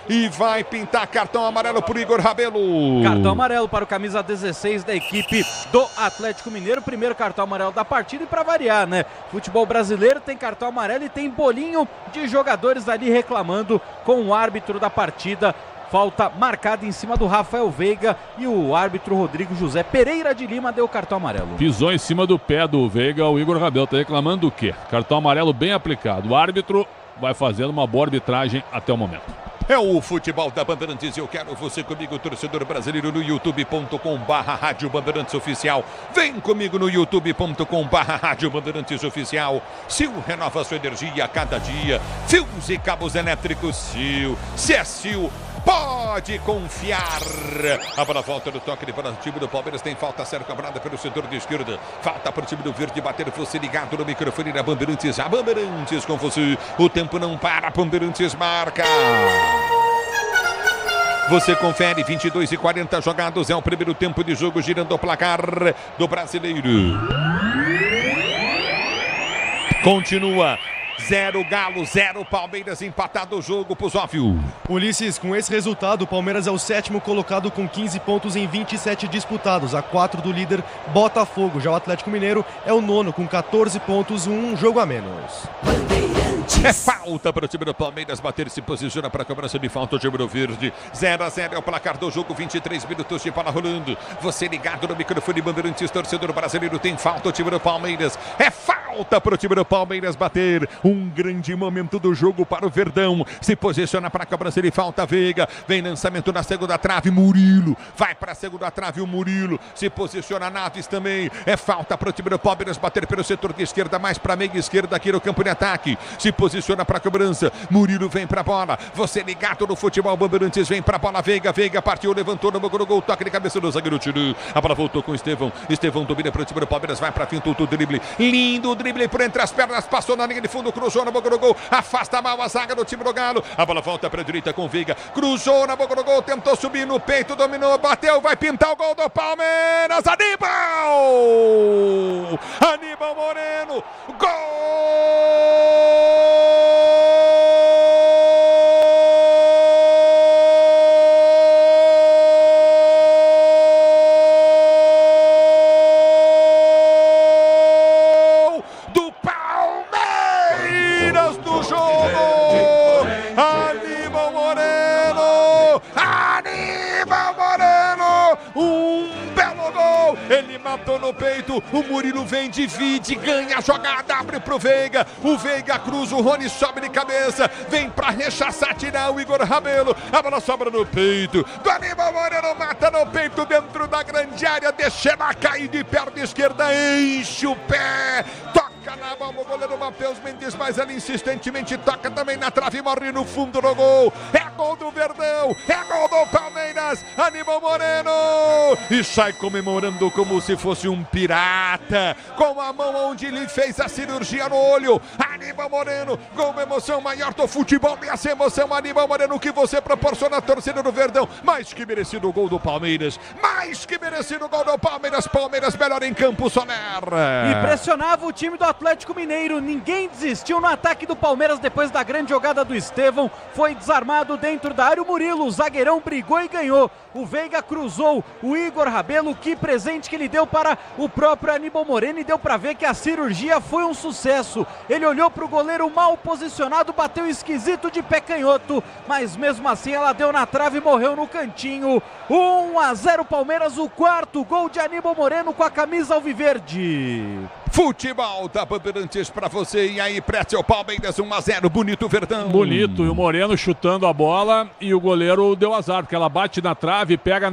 E vai pintar cartão amarelo para o Igor Rabelo. Cartão amarelo para o camisa 16 da equipe do Atlético Mineiro. Primeiro cartão amarelo da partida e para variar, né? Futebol brasileiro tem cartão amarelo e tem bolinho de jogadores ali reclamando com o árbitro da partida. Falta marcada em cima do Rafael Veiga e o árbitro Rodrigo José Pereira de Lima deu cartão amarelo. Pisou em cima do pé do Veiga, o Igor Rabelo está reclamando do quê? Cartão amarelo bem aplicado. O árbitro vai fazendo uma boa arbitragem até o momento. É o futebol da Bandeirantes, eu quero você comigo, torcedor brasileiro, no youtube.com/Rádio Bandeirantes Oficial. Vem comigo no youtube.com/Rádio Bandeirantes Oficial. Sil renova sua energia a cada dia. Fios e cabos elétricos Sil. Se é Sil, pode confiar. A bola volta no toque de bola do time do Palmeiras. Tem falta séria cobrada pelo setor de esquerda. Falta para o time do Verde bater. Você ligado no microfone da Bandeirantes. A Bandeirantes com você. O tempo não para. Bandeirantes marca. Você confere, 22:40 jogados, é o primeiro tempo de jogo, girando o placar do Brasileiro. Continua 0 Galo, 0 Palmeiras, empatado o jogo pro Zófio. Ulisses, com esse resultado, o Palmeiras é o 7º colocado com 15 pontos em 27 disputados, a 4 do líder Botafogo. Já o Atlético Mineiro é o 9º com 14 pontos, um jogo a menos. É falta para o time do Palmeiras bater, se posiciona para a cobrança de falta o time do Verde. 0-0 é o placar do jogo, 23 minutos de bola rolando. Você ligado no microfone Bandeirantes, torcedor brasileiro, tem falta o time do Palmeiras. É falta para o time do Palmeiras bater. Um grande momento do jogo para o Verdão. Se posiciona para a cobrança de falta, Veiga. Vem lançamento na segunda trave, Murilo. Vai para a segunda trave o Murilo. Se posiciona Naves também. É falta para o time do Palmeiras bater pelo setor de esquerda, mais para a meia esquerda aqui no campo de ataque. Se posiciona para a cobrança. Murilo vem para a bola. Você ligado no futebol Bandeirantes, vem para a bola. Veiga partiu, levantou no gol, toque de cabeça do zagueiro Tiru. A bola voltou com o Estevão. Estevão domina para o time do Palmeiras, vai para finta o drible. Lindo drible por entre as pernas, passou na linha de fundo, cruzou na boca do gol, afasta mal a zaga do time do Galo. A bola volta para a direita com Veiga, cruzou na boca do gol, tentou subir no peito, dominou, bateu, vai pintar o gol do Palmeiras. Aníbal Moreno, gol! Ele matou no peito, o Murilo vem, divide, ganha a jogada, abre pro Veiga, o Veiga cruza, o Rony sobe de cabeça, vem pra rechaçar, tirar o Igor Rabelo, a bola sobra no peito, do Aníbal Moreno, mata no peito, dentro da grande área, deixa ela cair de perna esquerda, enche o pé, toca na bola, o goleiro Matheus Mendes, mas ele insistentemente toca também na trave e morre no fundo do gol, é gol do Verdão, é gol do Palmeiras, Aníbal Moreno, e sai comemorando como se fosse um pirata, com a mão onde ele fez a cirurgia no olho. Aníbal Moreno, gol, emoção maior do futebol, e essa emoção, Aníbal Moreno, que você proporciona a torcida do Verdão, mais que merecido o gol do Palmeiras, mais que merecido o gol do Palmeiras, Palmeiras melhor em campo, Soler. E pressionava o time do Atlético Mineiro, ninguém desistiu no ataque do Palmeiras depois da grande jogada do Estevão, foi desarmado dentro da área, o Murilo, o zagueirão brigou e ganhou, o Veiga cruzou, o Igor Rabelo, que presente que ele deu para o próprio Aníbal Moreno, e deu para ver que a cirurgia foi um sucesso. Ele olhou para o goleiro mal posicionado, bateu esquisito de pé canhoto, mas mesmo assim ela deu na trave e morreu no cantinho. 1-0 Palmeiras, o quarto gol de Aníbal Moreno com a camisa alviverde. Futebol da Bandeirantes pra você, e aí Pretzel, Palmeiras 1-0, bonito Verdão. Bonito, e o Moreno chutando a bola e o goleiro deu azar, porque ela bate na trave, pega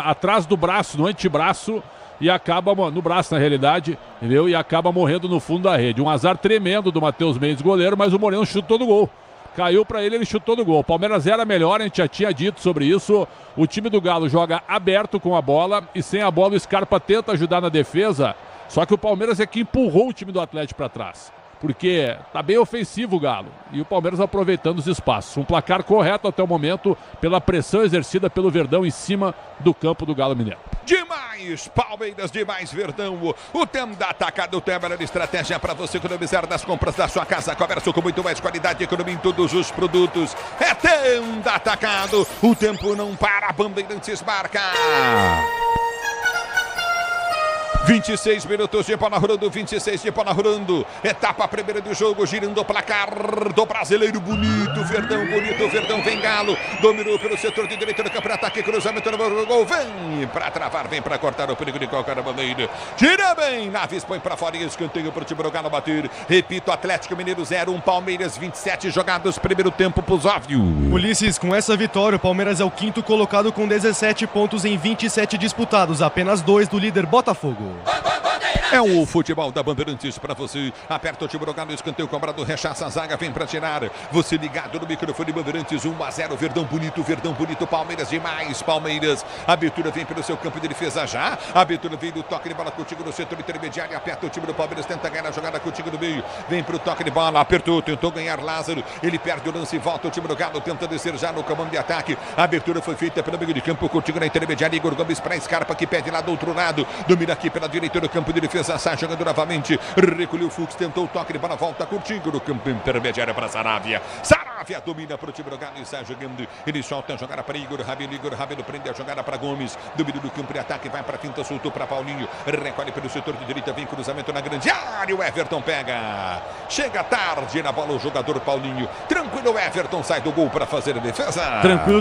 atrás do braço, no antebraço, e acaba, no braço na realidade, entendeu? E acaba morrendo no fundo da rede. Um azar tremendo do Matheus Mendes, goleiro, mas o Moreno chutou no gol. Caiu pra ele chutou no gol. O Palmeiras era melhor, a gente já tinha dito sobre isso. O time do Galo joga aberto com a bola, e sem a bola o Scarpa tenta ajudar na defesa. Só que o Palmeiras é que empurrou o time do Atlético para trás, porque tá bem ofensivo o Galo, e o Palmeiras aproveitando os espaços. Um placar correto até o momento, pela pressão exercida pelo Verdão em cima do campo do Galo Mineiro. Demais, Palmeiras, demais, Verdão. O Tenda Atacado tem a melhor estratégia para você economizar nas compras da sua casa. Comércio com muito mais qualidade e economia em todos os produtos. É Tenda Atacado. O tempo não para, Bandeirantes marca. 26 minutos de bola rolando, 26 de bola rolando. Etapa primeira do jogo, girando o placar do Brasileiro. Bonito, Verdão, vem Galo. Dominou pelo setor de direita do campo de ataque, cruzamento no gol. Vem pra travar, vem pra cortar o perigo de qualquer maneira. Tira bem, Naves põe pra fora e escanteio pro time do Galo bater. Repito, Atlético Mineiro 0-1, Palmeiras 27 jogados, primeiro tempo pro Zóvio. Ulisses, com essa vitória, o Palmeiras é o quinto colocado com 17 pontos em 27 disputados, apenas 2 do líder Botafogo. É o futebol da Bandeirantes para você. Aperta o time do Galo, escanteio cobrado, rechaça a zaga, vem para tirar. Você ligado no microfone Bandeirantes, 1-0, Verdão bonito, Palmeiras demais, Palmeiras. A abertura vem pelo seu campo de defesa já. A abertura vem do toque de bola contigo no setor intermediário. Aperta o time do Palmeiras, tenta ganhar a jogada contigo no meio. Vem pro toque de bola, apertou, tentou ganhar Lázaro. Ele perde o lance e volta o time do Galo, tenta descer já no comando de ataque. A abertura foi feita pelo meio de campo, contigo na intermediária. Igor Gomes para Scarpa, que pede lá do outro lado. Domina aqui pela direita do campo de defesa, sai jogando novamente. Recolheu o Fux, tentou o toque de bola, volta contigo no campo intermediário para Saravia. Saravia domina para o time do Galo e sai jogando. Ele solta a jogada para Igor Rabelo prende a jogada para Gomes. Domina do campo de ataque, vai para a finta, soltou para Paulinho. Recolhe pelo setor de direita, vem cruzamento na grande área. O Everton pega. Chega tarde na bola o jogador Paulinho. Tranquilo, Everton sai do gol para fazer a defesa.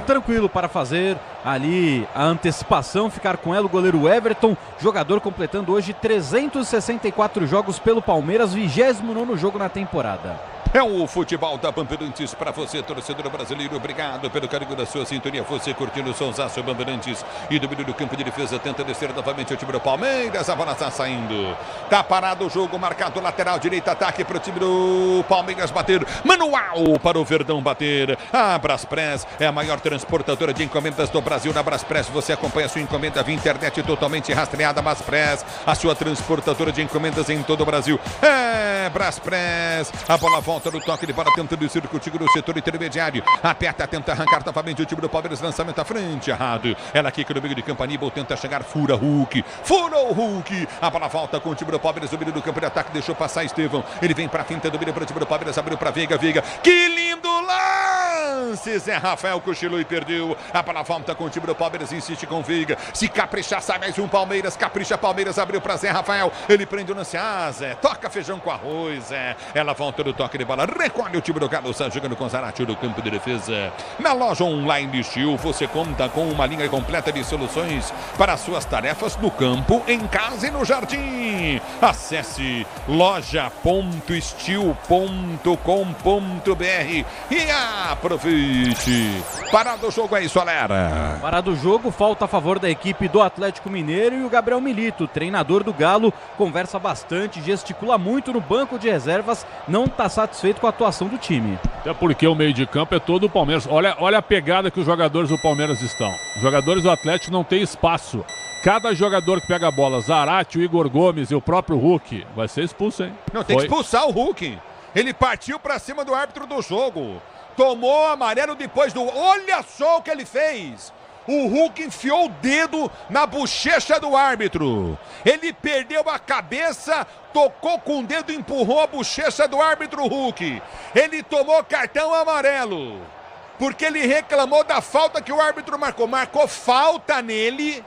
Tranquilo para fazer ali a antecipação, ficar com ela o goleiro Everton, jogador completando hoje 364 jogos pelo Palmeiras, 29º jogo na temporada. É o futebol da Bandeirantes para você, torcedor brasileiro. Obrigado pelo carinho da sua sintonia. Você curtindo o Sonsaço Bandeirantes e domínio do campo de defesa. Tenta descer novamente o time do Palmeiras. A bola está saindo. Tá parado o jogo. Marcado lateral direito. Ataque para o time do Palmeiras bater. Manual para o Verdão bater. A Braspress é a maior transportadora de encomendas do Brasil. Na Braspress você acompanha a sua encomenda via internet totalmente rastreada. Braspress, a sua transportadora de encomendas em todo o Brasil. É Braspress. A bola volta no toque de bola, tentando descer contigo no setor intermediário. Aperta, tenta arrancar novamente o time do Palmeiras. Lançamento à frente, errado. Ela aqui no meio de campo, Aníbal tenta chegar, fura Hulk. Furou o Hulk. A bola volta com o time do Palmeiras, domínio do campo de ataque, deixou passar Estevão. Ele vem pra finta, domínio para o time do Palmeiras, abriu pra Veiga. Que lindo lance! Zé Rafael cochilou e perdeu. A bola volta com o time do Palmeiras, insiste com Veiga. Se caprichar, sai mais um Palmeiras. Capricha Palmeiras, abriu pra Zé Rafael. Ele prende o lance. Zé, toca feijão com arroz, Zé. Ela volta no toque de bola. Recolhe o time do Galo, está jogando com Zarate no campo de defesa. Na loja online Steel, você conta com uma linha completa de soluções para suas tarefas no campo, em casa e no jardim. Acesse loja.steel.com.br e aproveite. Parado o jogo aí, Solera. Parado o jogo, falta a favor da equipe do Atlético Mineiro e o Gabriel Milito, treinador do Galo, conversa bastante, gesticula muito no banco de reservas, não está satisfeito com a atuação do time. Até porque o meio de campo é todo o Palmeiras. Olha a pegada que os jogadores do Palmeiras estão. Os jogadores do Atlético não tem espaço. Cada jogador que pega a bola, Zarate, o Igor Gomes e o próprio Hulk, vai ser expulso, hein? Não, tem que expulsar o Hulk. Ele partiu pra cima do árbitro do jogo. Tomou amarelo depois do... Olha só o que ele fez. O Hulk enfiou o dedo na bochecha do árbitro. Ele perdeu a cabeça, tocou com o dedo e empurrou a bochecha do árbitro Hulk. Ele tomou cartão amarelo, porque ele reclamou da falta que o árbitro marcou. Marcou falta nele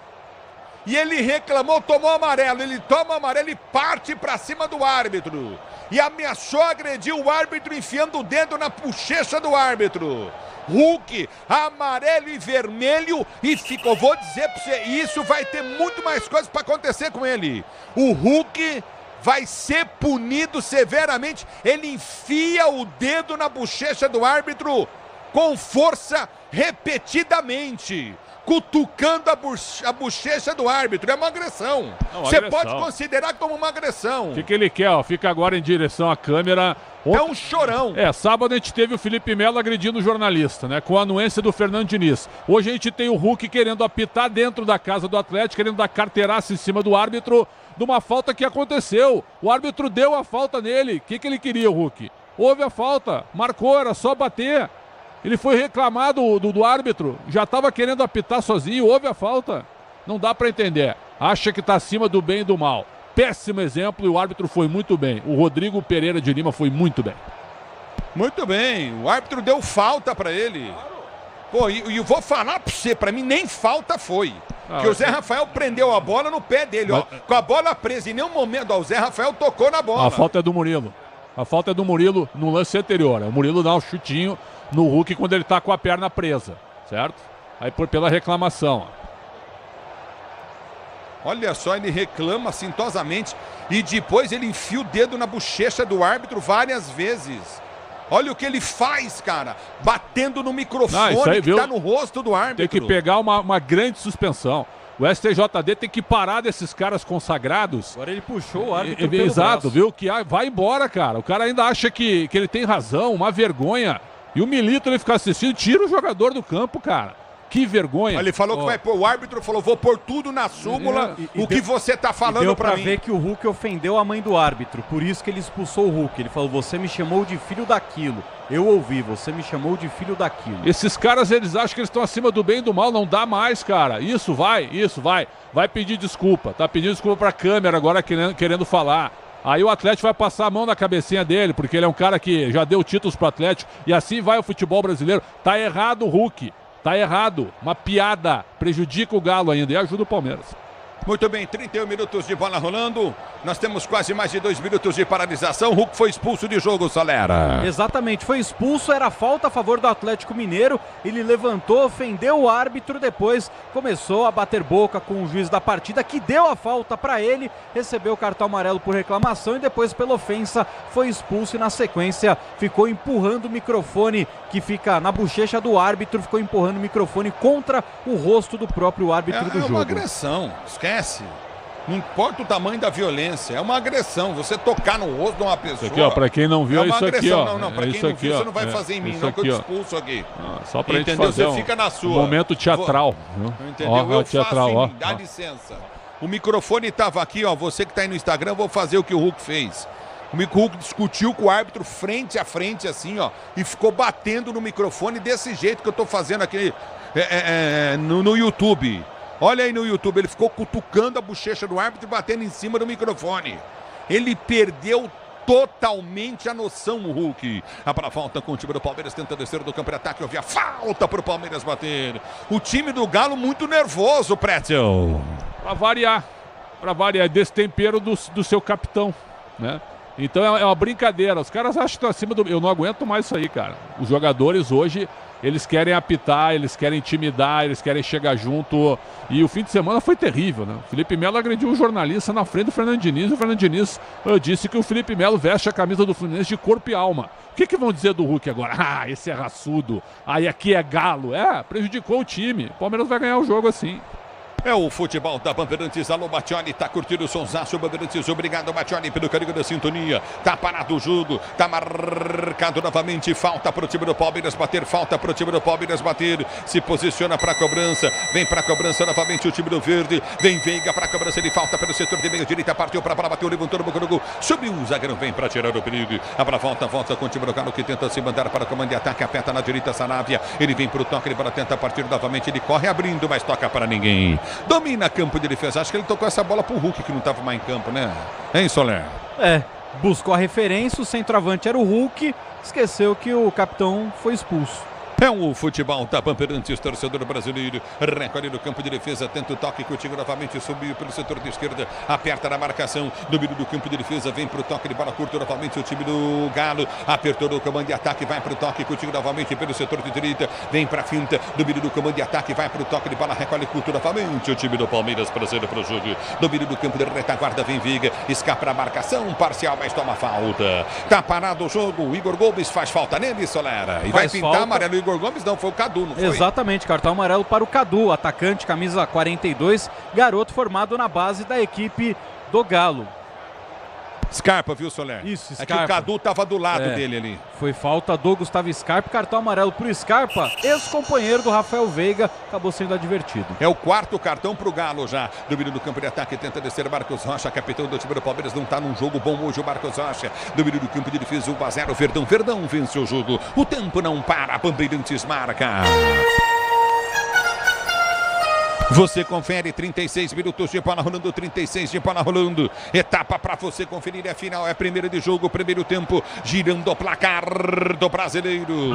e ele reclamou, tomou amarelo. Ele toma amarelo e parte para cima do árbitro. E ameaçou agredir o árbitro enfiando o dedo na bochecha do árbitro. Hulk, amarelo e vermelho, e ficou, vou dizer pra você, isso vai ter muito mais coisas para acontecer com ele. O Hulk vai ser punido severamente, ele enfia o dedo na bochecha do árbitro com força repetidamente, cutucando a bochecha do árbitro. É uma agressão. Você pode considerar como uma agressão. O que ele quer? Ó, fica agora em direção à câmera. É um chorão. Sábado a gente teve o Felipe Melo agredindo o jornalista, né? Com a anuência do Fernando Diniz. Hoje a gente tem o Hulk querendo apitar dentro da casa do Atlético, querendo dar carteiraça em cima do árbitro de uma falta que aconteceu. O árbitro deu a falta nele. O que ele queria, o Hulk? Houve a falta, marcou, era só bater. Ele foi reclamar do árbitro, já estava querendo apitar sozinho, houve a falta. Não dá para entender. Acha que está acima do bem e do mal. Péssimo exemplo e o árbitro foi muito bem. O Rodrigo Pereira de Lima foi muito bem. Muito bem, o árbitro deu falta para ele. Pô, e eu vou falar para você, para mim nem falta foi. Que o Zé Rafael prendeu a bola no pé dele, ó. Com a bola presa, em nenhum momento, ó, o Zé Rafael tocou na bola. A falta é do Murilo. A falta é do Murilo no lance anterior. O Murilo dá um chutinho no Hulk quando ele tá com a perna presa, certo? Aí pela reclamação. Olha só, ele reclama assintosamente e depois ele enfia o dedo na bochecha do árbitro várias vezes. Olha o que ele faz, cara, batendo no microfone que tá no rosto do árbitro. Tem que pegar uma grande suspensão. O STJD tem que parar desses caras consagrados. Agora ele puxou o árbitro pelo Exato, braço. viu? Que vai embora, cara. O cara ainda acha que ele tem razão, uma vergonha. E o Milito, ele ficar assistindo, tira o jogador do campo, cara. Que vergonha. Ele falou que vai pôr, o árbitro falou, vou pôr tudo na súmula, que você tá falando deu pra mim. ver que o Hulk ofendeu a mãe do árbitro, por isso que ele expulsou o Hulk. Ele falou, você me chamou de filho daquilo. Eu ouvi, você me chamou de filho daquilo. Esses caras, eles acham que eles estão acima do bem e do mal, não dá mais, cara. Isso vai. Vai pedir desculpa, tá pedindo desculpa pra câmera agora querendo falar. Aí o Atlético vai passar a mão na cabecinha dele, porque ele é um cara que já deu títulos pro Atlético, e assim vai o futebol brasileiro. Tá errado o Hulk. Tá errado, uma piada, prejudica o Galo ainda e ajuda o Palmeiras. Muito bem, 31 minutos de bola rolando. Nós temos quase mais de 2 minutos de paralisação. Hulk foi expulso de jogo, Solera. Exatamente, foi expulso, era falta a favor do Atlético Mineiro. Ele levantou, ofendeu o árbitro, depois começou a bater boca com o juiz da partida, que deu a falta para ele, recebeu o cartão amarelo por reclamação e depois pela ofensa foi expulso e na sequência ficou empurrando o microfone que fica na bochecha do árbitro, ficou empurrando o microfone contra o rosto do próprio árbitro do jogo. É uma agressão, esquece. Não importa o tamanho da violência, é uma agressão. Você tocar no rosto de uma pessoa. Isso aqui, ó, pra quem não viu, é isso agressão. aqui, ó. Não, pra quem não viu, você não vai fazer em mim, não, que eu te expulso aqui. Só pra gente entendeu? fazer Você fica na sua. Um momento teatral. Entendeu? Eu teatral, faço em mim, dá licença. O microfone tava aqui, ó. Você que tá aí no Instagram, eu vou fazer o que o Hulk fez. O Hulk discutiu com o árbitro frente a frente, assim, ó. E ficou batendo no microfone desse jeito que eu tô fazendo aqui no YouTube. Olha aí no YouTube, ele ficou cutucando a bochecha do árbitro e batendo em cima do microfone. Ele perdeu totalmente a noção, o Hulk. A para falta com o time do Palmeiras, tenta descer do campo de ataque. Havia falta pro Palmeiras bater. O time do Galo muito nervoso, Pretzel. Pra variar, destempero do seu capitão, né? Então é uma brincadeira. Os caras acham que estão acima do... Eu não aguento mais isso aí, cara. Os jogadores hoje, eles querem apitar, eles querem intimidar, eles querem chegar junto. E o fim de semana foi terrível, né? O Felipe Melo agrediu um jornalista na frente do Fernando Diniz. E o Fernando Diniz disse que o Felipe Melo veste a camisa do Fluminense de corpo e alma. O que vão dizer do Hulk agora? Ah, esse é raçudo. Aí aqui é Galo. Prejudicou o time. O Palmeiras vai ganhar o jogo assim. É o futebol da Bandeirantes. Alô, Batioli, tá curtindo o sonsaço, Bandeirantes. Obrigado, Batioli, pelo carinho da sintonia. Tá parado o jogo, tá marcado novamente. Falta pro time do Palmeiras bater, falta pro time do Palmeiras bater. Se posiciona pra cobrança, vem pra cobrança novamente o time do Verde. Vem Veiga pra cobrança, ele falta pelo setor de meio direita, partiu pra bola, bateu, levantou no boca do gol. Subiu o zagueiro, vem pra tirar o perigo. A pra volta com o time do Galo que tenta se mandar para o comando de ataque, aperta na direita, Sanabria. Ele vem pro toque, ele tenta partir novamente, ele corre abrindo, mas toca para ninguém. Domina campo de defesa. Acho que ele tocou essa bola pro Hulk, que não estava mais em campo, né? Hein, Soler? Buscou a referência, o centroavante era o Hulk, esqueceu que o capitão foi expulso. É o futebol da Bandeirantes, torcedor brasileiro. Recolhe no campo de defesa, tenta o toque, Coutinho novamente subiu pelo setor de esquerda, aperta na marcação, domínio do campo de defesa, vem pro toque de bola curta novamente o time do Galo, apertou no comando de ataque, vai pro toque, Coutinho novamente pelo setor de direita, vem pra finta, domínio do comando de ataque, vai pro toque de bola, recolhe curto novamente o time do Palmeiras, prazer pro jogo, domínio do campo de retaguarda, vem Veiga, escapa a marcação, parcial, mas toma falta. Tá parado o jogo, o Igor Gomes faz falta nele, Solera, e vai pintar amarelo. Igor Gomes não, foi o Cadu, não foi? Exatamente, cartão amarelo para o Cadu, atacante, camisa 42, garoto formado na base da equipe do Galo. Scarpa, viu, Soler? Isso, Scarpa. É que o Cadu tava do lado dele ali. Foi falta do Gustavo Scarpa, cartão amarelo pro Scarpa, ex-companheiro do Rafael Veiga, acabou sendo advertido. É o quarto cartão pro Galo já. Domínio do campo de ataque, tenta descer Marcos Rocha, capitão do time do Palmeiras, não tá num jogo bom hoje o Marcos Rocha. Domínio do campo de defesa, 1-0, Verdão vence o jogo. O tempo não para, Bandeirantes marca. Você confere 36 minutos de bola rolando, 36 de bola rolando. Etapa para você conferir, é final, é primeiro de jogo, primeiro tempo, girando o placar do brasileiro.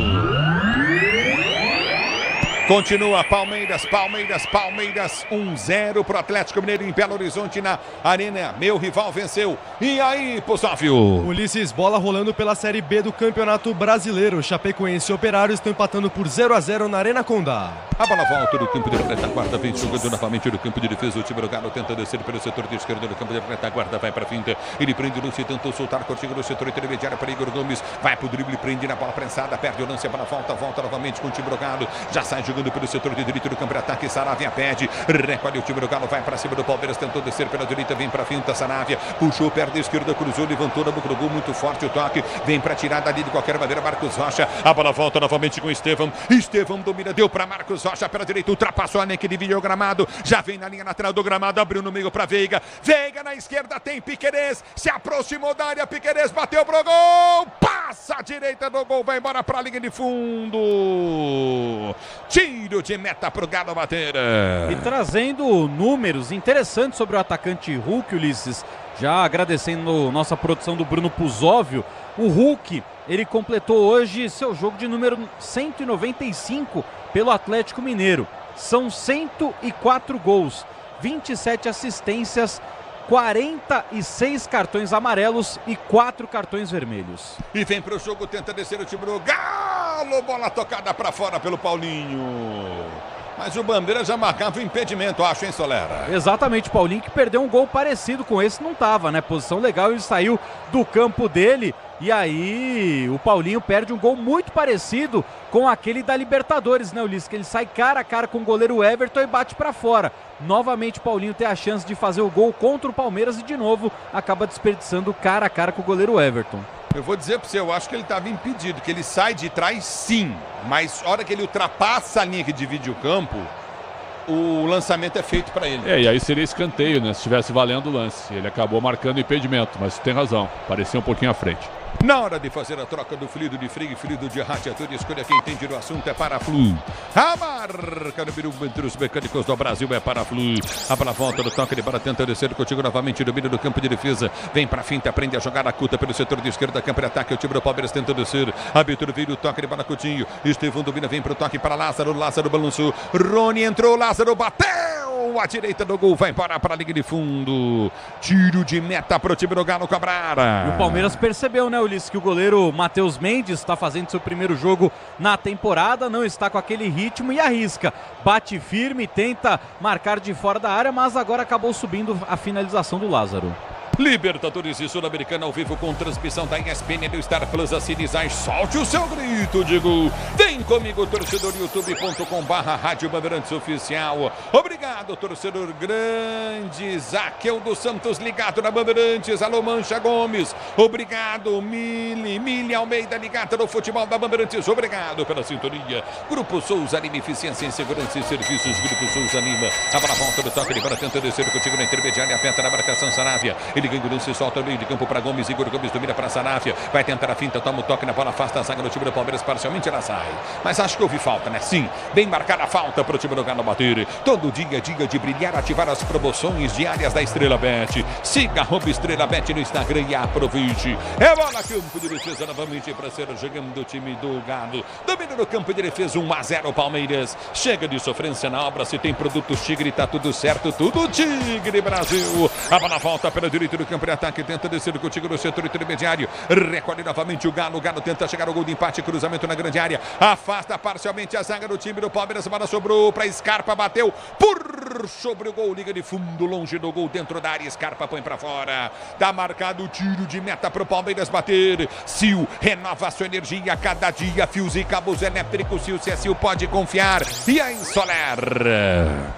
Continua Palmeiras, 1-0 pro Atlético Mineiro em Belo Horizonte na Arena. Meu rival venceu. E aí, Possófio? Ulisses, bola rolando pela Série B do Campeonato Brasileiro. Chapecoense e Operário estão empatando por 0-0 na Arena Condá. A bola volta do campo de retaguarda, vem jogando novamente no campo de defesa. O time do Galo tenta descer pelo setor de esquerda do campo de retaguarda, vai para a finta. Ele prende o lance, tentou soltar, cortiga no setor intermediário para Igor Gomes. Vai pro drible, prende na bola prensada, perde o lance, a bola volta novamente com o time do Galo. Já sai jogando chegando pelo setor de direito do campo de ataque. Saravia pede, recolhe o time do Galo, vai para cima do Palmeiras, tentou descer pela direita, vem para finta. Saravia puxou, perna esquerda, cruzou, levantou na boca do gol, muito forte o toque, vem para tirar dali de qualquer maneira. Marcos Rocha, a bola volta novamente com Estevão. Estevão domina, deu para Marcos Rocha pela direita, ultrapassou a linha que dividiu o gramado, já vem na linha lateral do gramado, abriu no meio para Veiga. Veiga na esquerda, tem Piquerez, se aproximou da área, Piquerez bateu pro gol, passa a direita do gol, vai embora para a linha de fundo. Tiro de meta pro Galo bater. E trazendo números interessantes sobre o atacante Hulk, Ulisses, já agradecendo nossa produção do Bruno Puzóvio, o Hulk, ele completou hoje seu jogo de número 195 pelo Atlético Mineiro. São 104 gols, 27 assistências, 46 cartões amarelos e 4 cartões vermelhos. E vem pro jogo, tenta descer o time do Galo, bola tocada para fora pelo Paulinho. Mas o Bandeira já marcava o impedimento, acho, hein, Solera? Exatamente, o Paulinho que perdeu um gol parecido com esse, não tava, né? Posição legal, ele saiu do campo dele e aí o Paulinho perde um gol muito parecido com aquele da Libertadores, né, Ulisses? Que ele sai cara a cara com o goleiro Everton e bate pra fora. Novamente o Paulinho tem a chance de fazer o gol contra o Palmeiras e de novo acaba desperdiçando cara a cara com o goleiro Everton. Eu vou dizer para você, eu acho que ele estava impedido, que ele sai de trás sim, mas a hora que ele ultrapassa a linha que divide o campo, o lançamento é feito para ele. E aí seria escanteio, né? Se estivesse valendo o lance. Ele acabou marcando o impedimento, mas tem razão, parecia um pouquinho à frente. Na hora de fazer a troca do fluido de freio e fluido de radiador, escolha quem entende do assunto, é Paraflu. A marca número 1 entre os mecânicos do Brasil é Paraflu. A bola volta no toque de bola, tenta descer contigo novamente, domínio do campo de defesa. Vem pra finta, aprende a jogar a cuta pelo setor de esquerda, campo de ataque. O time do Palmeiras tenta descer. Abertura veio o toque de bola, Coutinho. Estevão domina, vem pro toque para Lázaro. Lázaro balançou. Rony entrou, Lázaro bateu. A direita do gol vai para a linha de fundo. Tiro de meta pro time do Galo cobrar. E o Palmeiras percebeu, né, Ulisses, que o goleiro Matheus Mendes está fazendo seu primeiro jogo na temporada, não está com aquele ritmo e arrisca. Bate firme, tenta marcar de fora da área, mas agora acabou subindo a finalização do Lázaro. Libertadores e Sul-Americana ao vivo com transmissão da ESPN do Star Plus. Assinizar, solte o seu grito de gol. Vem comigo, torcedor, youtube.com/Rádio Bandeirantes Oficial. Obrigado, torcedor grande. Zaqueu dos Santos ligado na Bandeirantes. Alô, Mancha Gomes. Obrigado, Mili Almeida ligado no futebol da Bandeirantes. Obrigado pela sintonia. Grupo Souza Lima, eficiência em segurança e serviços. Grupo Souza Lima. A bola volta do toque de bola, tenta descer contigo na intermediária. Aperta na marcação, Saravia. Ele ganha o lance, solta no meio de campo para Gomes. Igor Gomes domina para Saravia. Vai tentar a finta, toma o toque na bola, afasta a zaga do time do Palmeiras. Parcialmente ela sai. Mas acho que houve falta, né? Sim, bem marcada a falta para o time do Galo bater. Todo dia é dia de brilhar, ativar as promoções diárias da Estrela Bet. Siga @Estrela Bet no Instagram e aproveite. É bola, campo de defesa novamente para ser jogando o time do Galo. Domina no campo de defesa, 1-0 Palmeiras. Chega de sofrência na obra, se tem produtos Tigre, tá tudo certo, tudo Tigre Brasil. A bola volta pela direita do campo de ataque, tenta descer contigo no setor intermediário. Recolhe novamente o Galo tenta chegar ao gol de empate, cruzamento na grande área. Afasta parcialmente a zaga do time do Palmeiras, a bola sobrou para Scarpa, bateu por sobre o gol, liga de fundo, longe do gol, dentro da área, Scarpa põe para fora. Tá marcado o tiro de meta pro Palmeiras bater. Sil renova a sua energia cada dia, fios e cabos elétricos, Sil, se é Sil pode confiar. E aí, Soler?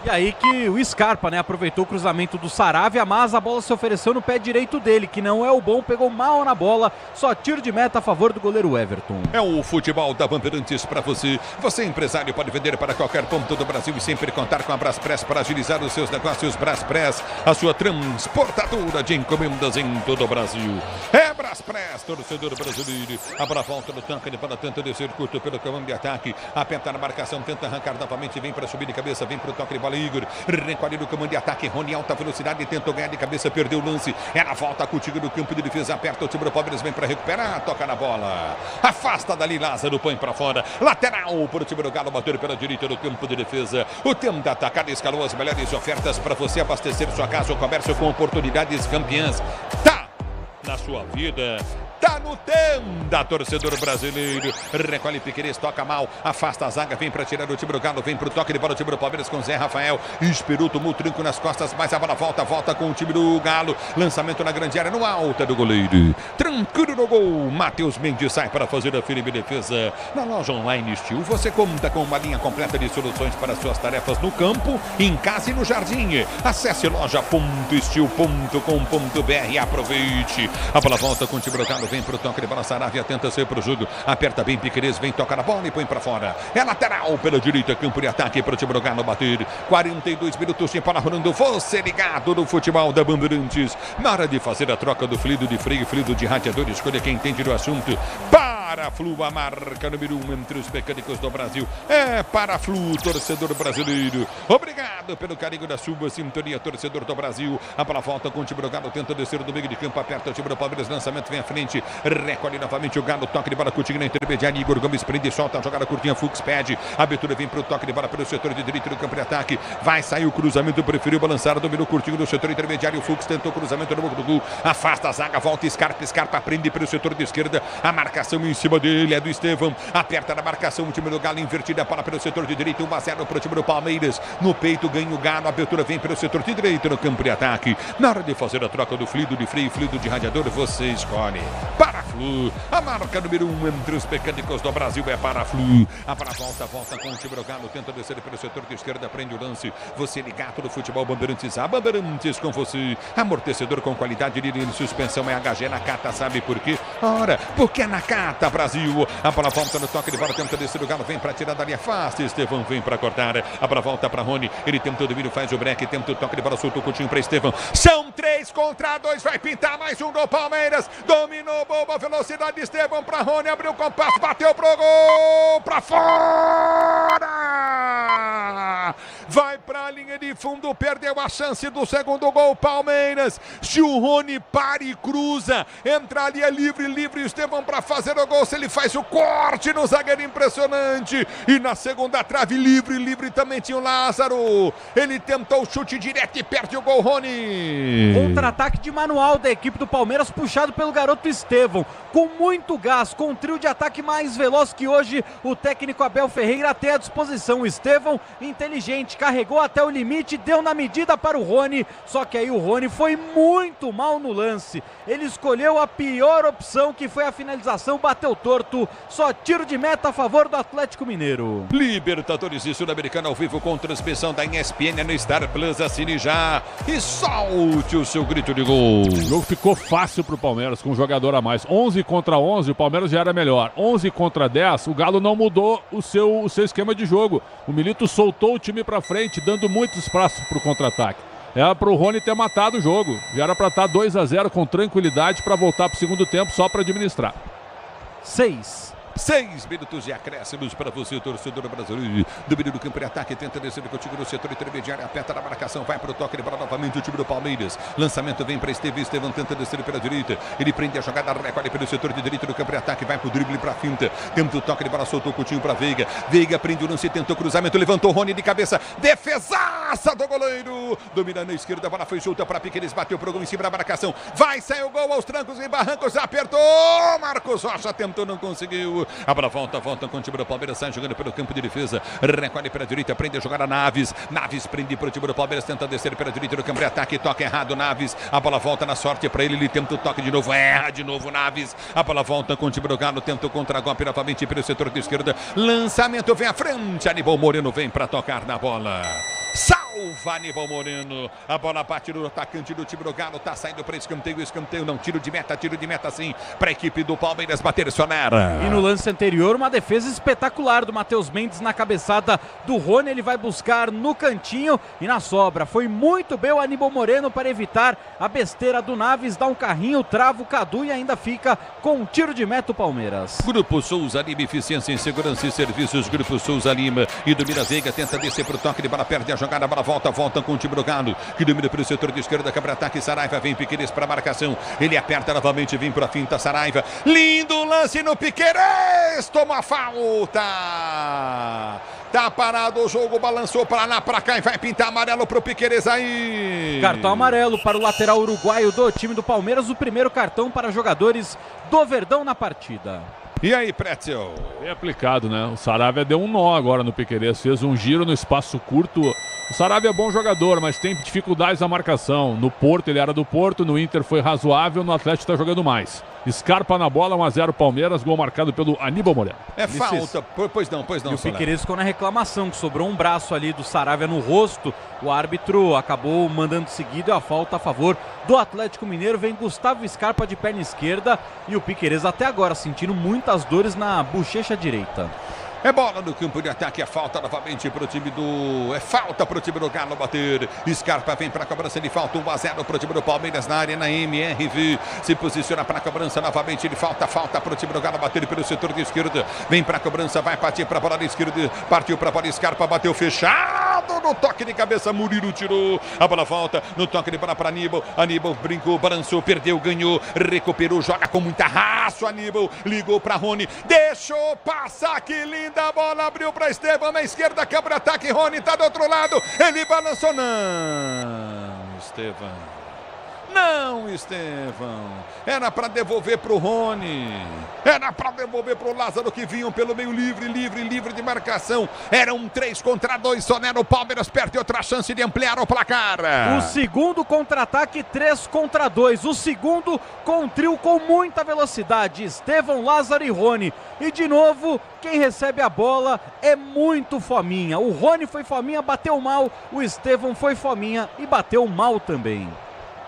E aí que o Scarpa, né, aproveitou o cruzamento do Saravia, mas a bola se ofereceu no pé direito dele, que não é o bom, pegou mal na bola, só tiro de meta a favor do goleiro Everton. É o futebol da Bandeirantes para você. Você, empresário, pode vender para qualquer ponto do Brasil e sempre contar com a Braspress para agilizar os seus negócios. Braspress, a sua transportadora de encomendas em todo o Brasil. É Braspress, torcedor brasileiro. A bola volta no tanque de bola, tenta descer curto pelo comando de ataque. Aperta na marcação, tenta arrancar novamente, vem para subir de cabeça, vem para o toque de bola, Igor. Recolhe no comando de ataque, Rony, alta velocidade, tentou ganhar de cabeça, perdeu o lance. Ela volta contigo no campo de defesa, aperta o time do Palmeiras, vem para recuperar, toca na bola. Afasta dali, Lázaro, põe para fora. Lateral para o time do Galo, bater pela direita do campo de defesa. O Tenda Atacado escalou as melhores ofertas para você abastecer sua casa ou comércio com oportunidades campeãs. Tá na sua vida, tá no tenda, torcedor brasileiro. Recolhe Piquerez, toca mal, afasta a zaga, vem pra tirar o time do Galo, vem pro toque de bola o time do Palmeiras com Zé Rafael. Esperou, tomou o tranco nas costas, mas a bola volta com o time do Galo. Lançamento na grande área, no alta do goleiro. Tranquilo no gol. Matheus Mendes sai para fazer a firme defesa. Na loja online Steel, você conta com uma linha completa de soluções para suas tarefas no campo, em casa e no jardim. Acesse loja.steel.com.br e aproveite. A bola volta com o time do Galo, vem pro toque de bola, Saravia tenta sair pro jogo, aperta bem Piquerez, vem, toca na bola e põe pra fora. É lateral pela direita, campo de ataque pro time do Galo bater. 42 minutos de bola rolando, você ligado no futebol da Bandeirantes. Na hora de fazer a troca do fluido de freio, fluido de radiador, escolha quem entende do assunto. Paraflu, a marca número 1 entre os mecânicos do Brasil. É Paraflu, torcedor brasileiro. Obrigado pelo carinho da sua sintonia, torcedor do Brasil. A bola volta com o time do Galo, tenta descer do meio de campo, aperta o time do Palmeiras, lançamento vem à frente, recolhe novamente o Galo, toque de bola curtinho na intermediária, Igor Gomes prende, solta a jogada curtinha, Fux pede, a abertura vem para o toque de bola pelo setor de direito do campo de ataque, vai sair o cruzamento, preferiu balançar, dominou curtinho do setor intermediário, o Fux tentou o cruzamento no boca do gol, afasta a zaga, volta, Scarpa prende pelo setor de esquerda, a marcação em cima dele é do Estevão, aperta na marcação o time do Galo, invertida a bola pelo setor de direito, 1-0 para o time do Palmeiras, no peito ganha o Galo, a abertura vem pelo setor de direito no campo de ataque, na hora de fazer a troca do fluido de freio, fluido de radiador, você escolhe Paraflu, a marca número 1 entre os mecânicos do Brasil é Paraflu. A para volta com o time do Galo, tenta descer pelo setor de esquerda, prende o lance. Você ligado no futebol Bandeirantes, a Bandeirantes com você. Amortecedor com qualidade de linha de suspensão é HG Nakata, sabe por quê? Ora, porque é Nakata, Brasil. A bola volta no toque de bola, tenta descer o Galo, vem para tirar dali, afasta, Estevão vem para cortar. A bola volta para Rony, ele tenta o domínio, faz o break, tenta o toque de bola, soltou o Coutinho para Estevão. São 3 contra 2, vai pintar mais um do Palmeiras. Dominou, boa velocidade, Estevão para Rony, abriu o compasso, bateu pro gol, para fora! Vai para a linha de fundo, perdeu a chance do segundo gol, Palmeiras. Se o Rony para e cruza, entra ali, é livre, Estevão para fazer o gol, se ele faz o corte no zagueiro, impressionante. E na segunda trave, livre também tinha o Lázaro. Ele tentou o chute direto e perde o gol, Rony. Contra-ataque de manual da equipe do Palmeiras, puxado pelo garoto Estevão, com muito gás, com um trio de ataque mais veloz que hoje o técnico Abel Ferreira tem à disposição. O Estevão, inteligente, carregou até o limite, deu na medida para o Rony, só que aí o Rony foi muito mal no lance. Ele escolheu a pior opção, que foi a finalização, bateu torto, só tiro de meta a favor do Atlético Mineiro. Libertadores e Sul-Americana ao vivo com transmissão da ESPN no Star Plus, assine já e solte o seu grito de gol. O jogo ficou fácil pro Palmeiras, com um jogador a mais. 11 contra 11, o Palmeiras já era melhor. 11 contra 10, o Galo não mudou o seu esquema de jogo. O Milito soltou o time pra frente, dando muito espaço pro contra-ataque. Era pro Rony ter matado o jogo. Já era pra estar 2-0 com tranquilidade para voltar pro segundo tempo só para administrar. 6 minutos de acréscimos para você, torcedor brasileiro. Domínio do campo de ataque, tenta descer contigo no setor intermediário, aperta na marcação, vai para o toque de bola novamente o time do Palmeiras. Lançamento vem para Estevão, tenta descer pela direita. Ele prende a jogada, recolhe pelo setor de direito do campo de ataque, vai para o drible para a finta. Tenta o toque de bola, soltou o Coutinho para Veiga. Veiga prende o lance, tentou o cruzamento, levantou o Rony de cabeça. Defesaça do goleiro. Domina na esquerda, a bola foi solta para Piquerez, bateu pro gol em cima da marcação. Vai, saiu o gol aos trancos e barrancos, apertou. Marcos Rocha tentou, não conseguiu. A bola volta com o time do Palmeiras, sai jogando pelo campo de defesa, recolhe pela direita, prende a jogada Naves prende para o time do Palmeiras, tenta descer pela direita do campo de ataque, toca errado Naves, a bola volta na sorte para ele tenta o toque de novo, erra de novo Naves, a bola volta com o time do Galo, tenta o contra-golpe novamente pelo setor de esquerda, lançamento vem à frente, Aníbal Moreno vem para tocar na bola. Salva Aníbal Moreno, a bola bate no atacante do time do Galo, tá saindo para escanteio não, tiro de meta sim, para a equipe do Palmeiras bater sonera. E no lance anterior, uma defesa espetacular do Matheus Mendes na cabeçada do Rony, ele vai buscar no cantinho e na sobra, foi muito bem o Aníbal Moreno para evitar a besteira do Naves, dá um carrinho, trava o Cadu e ainda fica com um tiro de meta o Palmeiras. Grupo Souza Lima, eficiência em segurança e serviços, Grupo Souza Lima, e domina Veiga, tenta descer pro toque de bola, perde a jogada, a bola volta com o time do Galo, que domina pelo setor de esquerda, contra-ataque, Saraiva vem Piquerez para marcação, ele aperta novamente, vem para a finta, Saraiva, lindo lance no Piquerez, toma falta, Tá parado o jogo, balançou pra lá, pra cá e vai pintar amarelo pro Piquerez aí. Cartão amarelo para o lateral uruguaio do time do Palmeiras, o primeiro cartão para jogadores do Verdão na partida. E aí, Pretzel? Bem aplicado, né? O Saravia deu um nó agora no Piquerez, fez um giro no espaço curto. O Saravia é bom jogador, mas tem dificuldades na marcação. No Porto ele era do Porto, no Inter foi razoável, no Atlético está jogando mais. Scarpa na bola, 1-0 Palmeiras, gol marcado pelo Aníbal Moreno. É falta, pois não. E o Piquerez ficou na reclamação, que sobrou um braço ali do Saravia no rosto. O árbitro acabou mandando seguido e a falta a favor do Atlético Mineiro. Vem Gustavo Scarpa de perna esquerda e o Piquerez até agora sentindo muitas dores na bochecha direita. É bola no campo de ataque, é falta novamente pro time do... É falta pro time do Galo bater. Scarpa vem pra cobrança de falta, 1-0 pro time do Palmeiras na área, na MRV. Se posiciona pra cobrança novamente, ele falta pro time do Galo bater pelo setor de esquerda. Vem pra cobrança, vai partir pra bola de esquerda. Partiu pra bola, Scarpa bateu fechado. No toque de cabeça, Murilo tirou. A bola volta, no toque de bola pra Aníbal. Aníbal brincou, balançou, perdeu, ganhou. Recuperou, joga com muita raça. Aníbal ligou pra Rony. Deixou passar, que lindo. A bola abriu para Estevão na esquerda, quebra ataque, Rony tá do outro lado, ele balançou, não, Estevão, era para devolver pro Rony, era para devolver pro Lázaro, que vinham pelo meio livre de marcação, era um 3 contra 2, só o Palmeiras perde outra chance de ampliar o placar. O segundo contra-ataque, 3 contra 2, o segundo com um trio com muita velocidade, Estevão, Lázaro e Rony, e de novo, quem recebe a bola é muito fominha, o Rony foi fominha, bateu mal, o Estevão foi fominha e bateu mal também.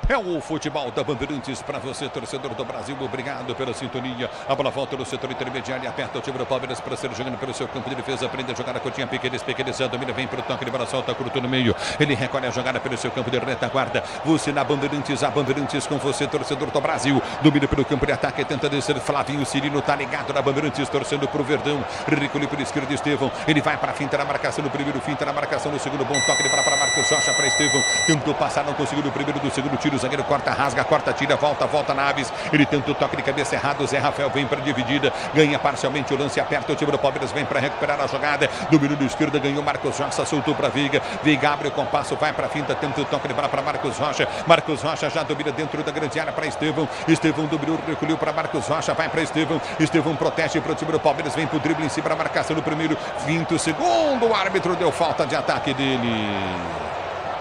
É o futebol da Bandeirantes para você, torcedor do Brasil. Obrigado pela sintonia. A bola volta no setor intermediário e aperta o time do Palmeiras para ser jogando pelo seu campo de defesa. Aprende a jogar a cotinha. Piquerez domina, vem para o toque de bola, solta, curto no meio. Ele recolhe a jogada pelo seu campo de retaguarda. Você na Bandeirantes, a Bandeirantes com você, torcedor do Brasil. Domina pelo campo de ataque, tenta descer. Flavinho Cirino tá ligado na Bandeirantes, torcendo pro Verdão. Recolhe por esquerda, Estevão. Ele vai para a finta na marcação no primeiro, finta na marcação no segundo. Bom toque de bola para Marcos Rocha, para Estevão. Tentou passar, não conseguiu no primeiro, do segundo tiro. O zagueiro corta, rasga, corta, tira, volta Naves. Ele tenta o toque de cabeça errado. Zé Rafael vem para dividida, ganha parcialmente o lance, aperta o time do Palmeiras, vem para recuperar a jogada. Domínio do esquerda, ganhou Marcos Rocha, soltou para Veiga. Veiga abre o compasso, vai para a finta, tenta o toque de bola para Marcos Rocha. Marcos Rocha já domina dentro da grande área para Estevão. Estevão dominou, recolheu para Marcos Rocha, vai para Estevão. Estevão protege para o time do Palmeiras, vem para o drible em cima da marcação no primeiro, 20 segundo. O árbitro deu falta de ataque dele.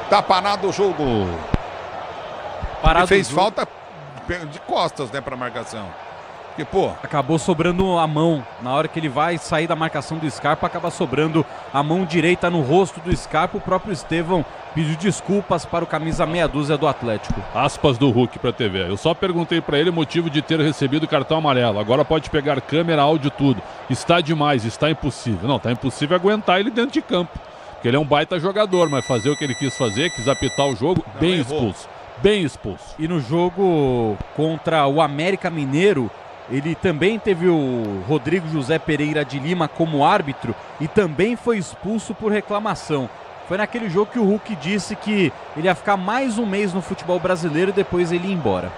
Tá parado o jogo. Ele fez falta de costas, né, para marcação. Porque, pô, acabou sobrando a mão. Na hora que ele vai sair da marcação do Scarpa, acaba sobrando a mão direita no rosto do Scarpa. O próprio Estevão pediu desculpas para o camisa meia dúzia do Atlético. Aspas do Hulk para a TV. Eu só perguntei para ele o motivo de ter recebido o cartão amarelo. Agora pode pegar câmera, áudio, tudo. Está demais, está impossível. Não, está impossível aguentar ele dentro de campo. Porque ele é um baita jogador, mas fazer o que ele quis fazer, quis apitar o jogo, não, bem expulso. Bem expulso. E no jogo contra o América Mineiro, ele também teve o Rodrigo José Pereira de Lima como árbitro e também foi expulso por reclamação. Foi naquele jogo que o Hulk disse que ele ia ficar mais um mês no futebol brasileiro e depois ele ia embora.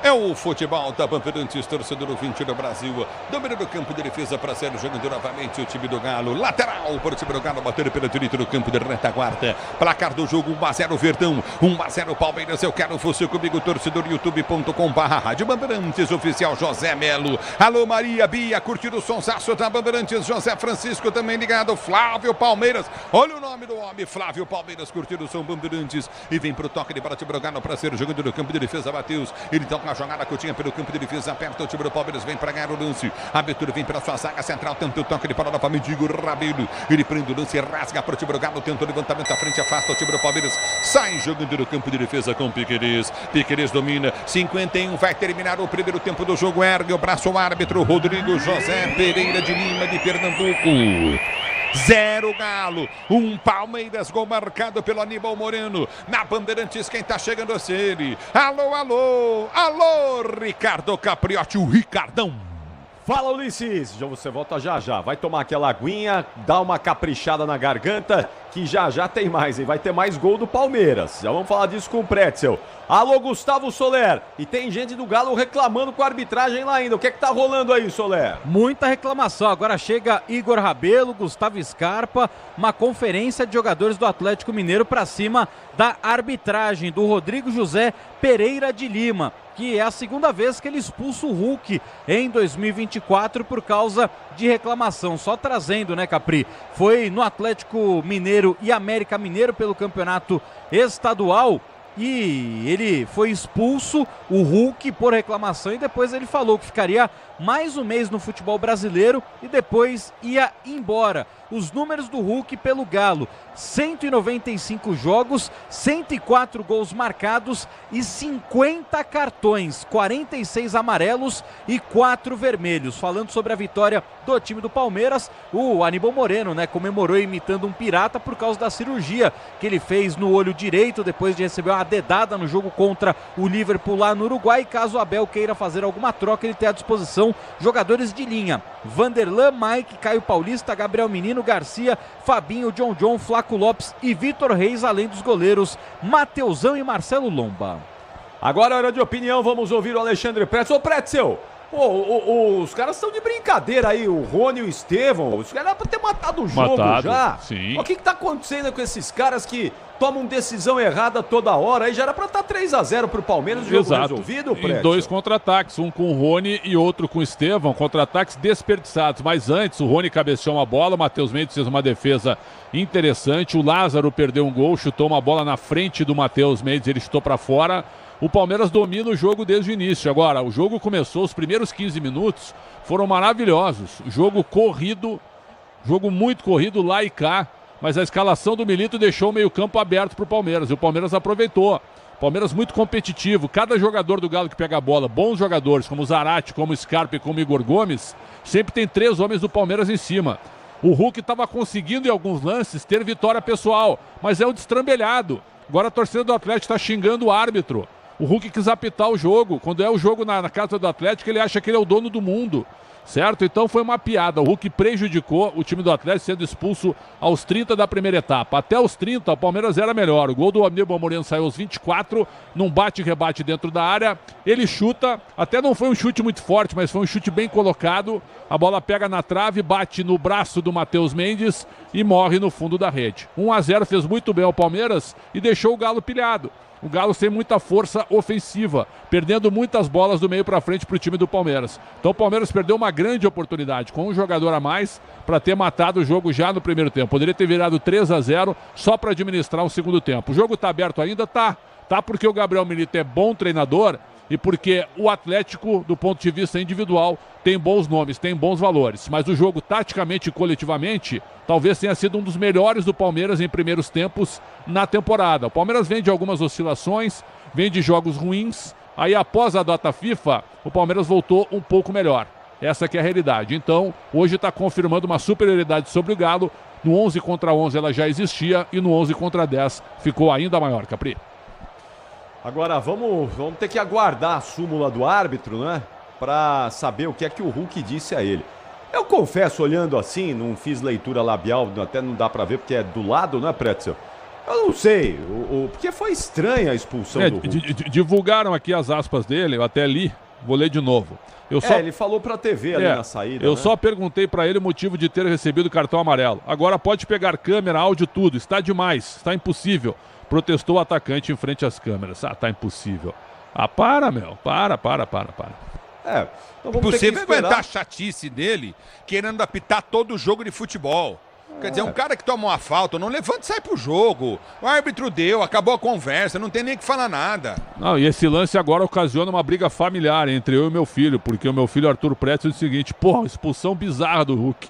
É o futebol da Bandeirantes, torcedor ouvinte do Brasil. Domina do campo de defesa para ser jogando novamente o time do Galo. Lateral para o time do Galo bater pela direita do campo de retaguarda. Placar do jogo 1-0 Verdão, 1-0 Palmeiras. Eu quero você comigo, torcedor, youtube.com/Rádio Bandeirantes oficial José Melo. Alô Maria Bia, curtindo o sonsaço da Bandeirantes. José Francisco também ligado. Flávio Palmeiras, olha o nome do homem, Flávio Palmeiras, curtindo o som Bandeirantes. E vem para o toque de bola, time do Galo para ser jogando no campo de defesa. Matheus, ele toca a jogada curtinha pelo campo de defesa, aperta o time do Palmeiras, vem para ganhar o lance. A abertura vem para sua zaga central, tenta o toque de bola novamente, Igor Rabelo. Ele prende o lance, rasga para o time do Galo, tenta o levantamento à frente, afasta o time do Palmeiras, sai jogando no campo de defesa com Piquerez. Piquerez domina, 51, vai terminar o primeiro tempo do jogo, ergue o braço o árbitro, Rodrigo José Pereira de Lima de Pernambuco. 0 Galo, 1 Palmeiras, gol marcado pelo Aníbal Moreno. Na Bandeirantes, quem tá chegando é ele. Alô, Ricardo Capriotti, o Ricardão. Fala, Ulisses, você volta já. Vai tomar aquela aguinha, dá uma caprichada na garganta, que que já tem mais, hein? Vai ter mais gol do Palmeiras. Já vamos falar disso com o Pretzel. Alô, Gustavo Soler. E tem gente do Galo reclamando com a arbitragem lá ainda. O que é que tá rolando aí, Soler? Muita reclamação. Agora chega Igor Rabelo, Gustavo Scarpa, uma conferência de jogadores do Atlético Mineiro para cima da arbitragem do Rodrigo José Pereira de Lima, que é a segunda vez que ele expulsa o Hulk em 2024 por causa de reclamação. Só trazendo, né, Capri? Foi no Atlético Mineiro e América Mineiro pelo campeonato estadual e ele foi expulso, o Hulk, por reclamação, e depois ele falou que ficaria mais um mês no futebol brasileiro e depois ia embora. Os números do Hulk pelo Galo: 195 jogos, 104 gols marcados e 50 cartões, 46 amarelos e 4 vermelhos. Falando sobre a vitória do time do Palmeiras, o Aníbal Moreno, né, comemorou imitando um pirata por causa da cirurgia que ele fez no olho direito depois de receber uma dedada no jogo contra o Liverpool lá no Uruguai. Caso o Abel queira fazer alguma troca, ele tem à disposição jogadores de linha: Vanderlan, Mike, Caio Paulista, Gabriel Menino, Garcia, Fabinho, John, Flaco Lopes e Vitor Reis, além dos goleiros Mateusão e Marcelo Lomba. Agora é hora de opinião, vamos ouvir o Alexandre Pretzel. Ô, Pretzel, os caras estão de brincadeira aí, o Rony e o Estevão. Os caras eram pra ter matado o jogo já. Sim. O que tá acontecendo com esses caras que tomam decisão errada toda hora? Aí já era pra estar 3-0 pro Palmeiras, o jogo resolvido, Pretzel? Em 2 contra-ataques, um com o Rony e outro com o Estevão, contra-ataques desperdiçados. Mas antes, o Rony cabeceou uma bola, o Matheus Mendes fez uma defesa interessante, o Lázaro perdeu um gol, chutou uma bola na frente do Matheus Mendes, ele chutou pra fora. O Palmeiras domina o jogo desde o início. Agora, o jogo começou, os primeiros 15 minutos foram maravilhosos. Jogo corrido, jogo muito corrido lá e cá, mas a escalação do Milito deixou o meio-campo aberto para o Palmeiras, e o Palmeiras aproveitou. Palmeiras muito competitivo, cada jogador do Galo que pega a bola, bons jogadores como o Zarate, como o Scarpa e como o Igor Gomes, sempre tem 3 homens do Palmeiras em cima. O Hulk estava conseguindo em alguns lances ter vitória pessoal, mas é um destrambelhado. Agora a torcida do Atlético está xingando o árbitro. O Hulk quis apitar o jogo. Quando é o jogo na casa do Atlético, ele acha que ele é o dono do mundo. Certo? Então foi uma piada. O Hulk prejudicou o time do Atlético, sendo expulso aos 30 da primeira etapa. Até os 30, o Palmeiras era melhor. O gol do Aníbal Moreno saiu aos 24, num bate-rebate dentro da área. Ele chuta, até não foi um chute muito forte, mas foi um chute bem colocado. A bola pega na trave, bate no braço do Matheus Mendes e morre no fundo da rede. 1-0 fez muito bem ao Palmeiras e deixou o Galo pilhado. O Galo sem muita força ofensiva, perdendo muitas bolas do meio para frente para o time do Palmeiras. Então o Palmeiras perdeu uma grande oportunidade, com um jogador a mais, para ter matado o jogo já no primeiro tempo. Poderia ter virado 3-0 só para administrar um segundo tempo. O jogo está aberto ainda? Tá porque o Gabriel Milito é bom treinador e porque o Atlético, do ponto de vista individual, tem bons nomes, tem bons valores. Mas o jogo, taticamente e coletivamente, talvez tenha sido um dos melhores do Palmeiras em primeiros tempos na temporada. O Palmeiras vem de algumas oscilações, vem de jogos ruins. Aí, após a data FIFA, o Palmeiras voltou um pouco melhor. Essa que é a realidade. Então, hoje está confirmando uma superioridade sobre o Galo. No 11 contra 11 ela já existia e no 11 contra 10 ficou ainda maior, Capri. Agora vamos ter que aguardar a súmula do árbitro, né? Pra saber o que é que o Hulk disse a ele. Eu confesso, olhando assim, não fiz leitura labial, até não dá pra ver porque é do lado, né, Pretzel? Eu não sei, porque foi estranha a expulsão do Hulk. Divulgaram aqui as aspas dele, eu até li, vou ler de novo. Ele falou pra TV ali na saída. Eu só perguntei pra ele o motivo de ter recebido o cartão amarelo. Agora pode pegar câmera, áudio, tudo. Está demais, está impossível. Protestou o atacante em frente às câmeras. Tá impossível. Para, meu. Para. Então impossível aguentar a chatice dele querendo apitar todo o jogo de futebol. Quer dizer, um cara que toma uma falta, não levanta e sai pro jogo. O árbitro deu, acabou a conversa, não tem nem que falar nada. Não, e esse lance agora ocasiona uma briga familiar entre eu e meu filho, porque o meu filho Arthur Pretzel diz o seguinte: expulsão bizarra do Hulk.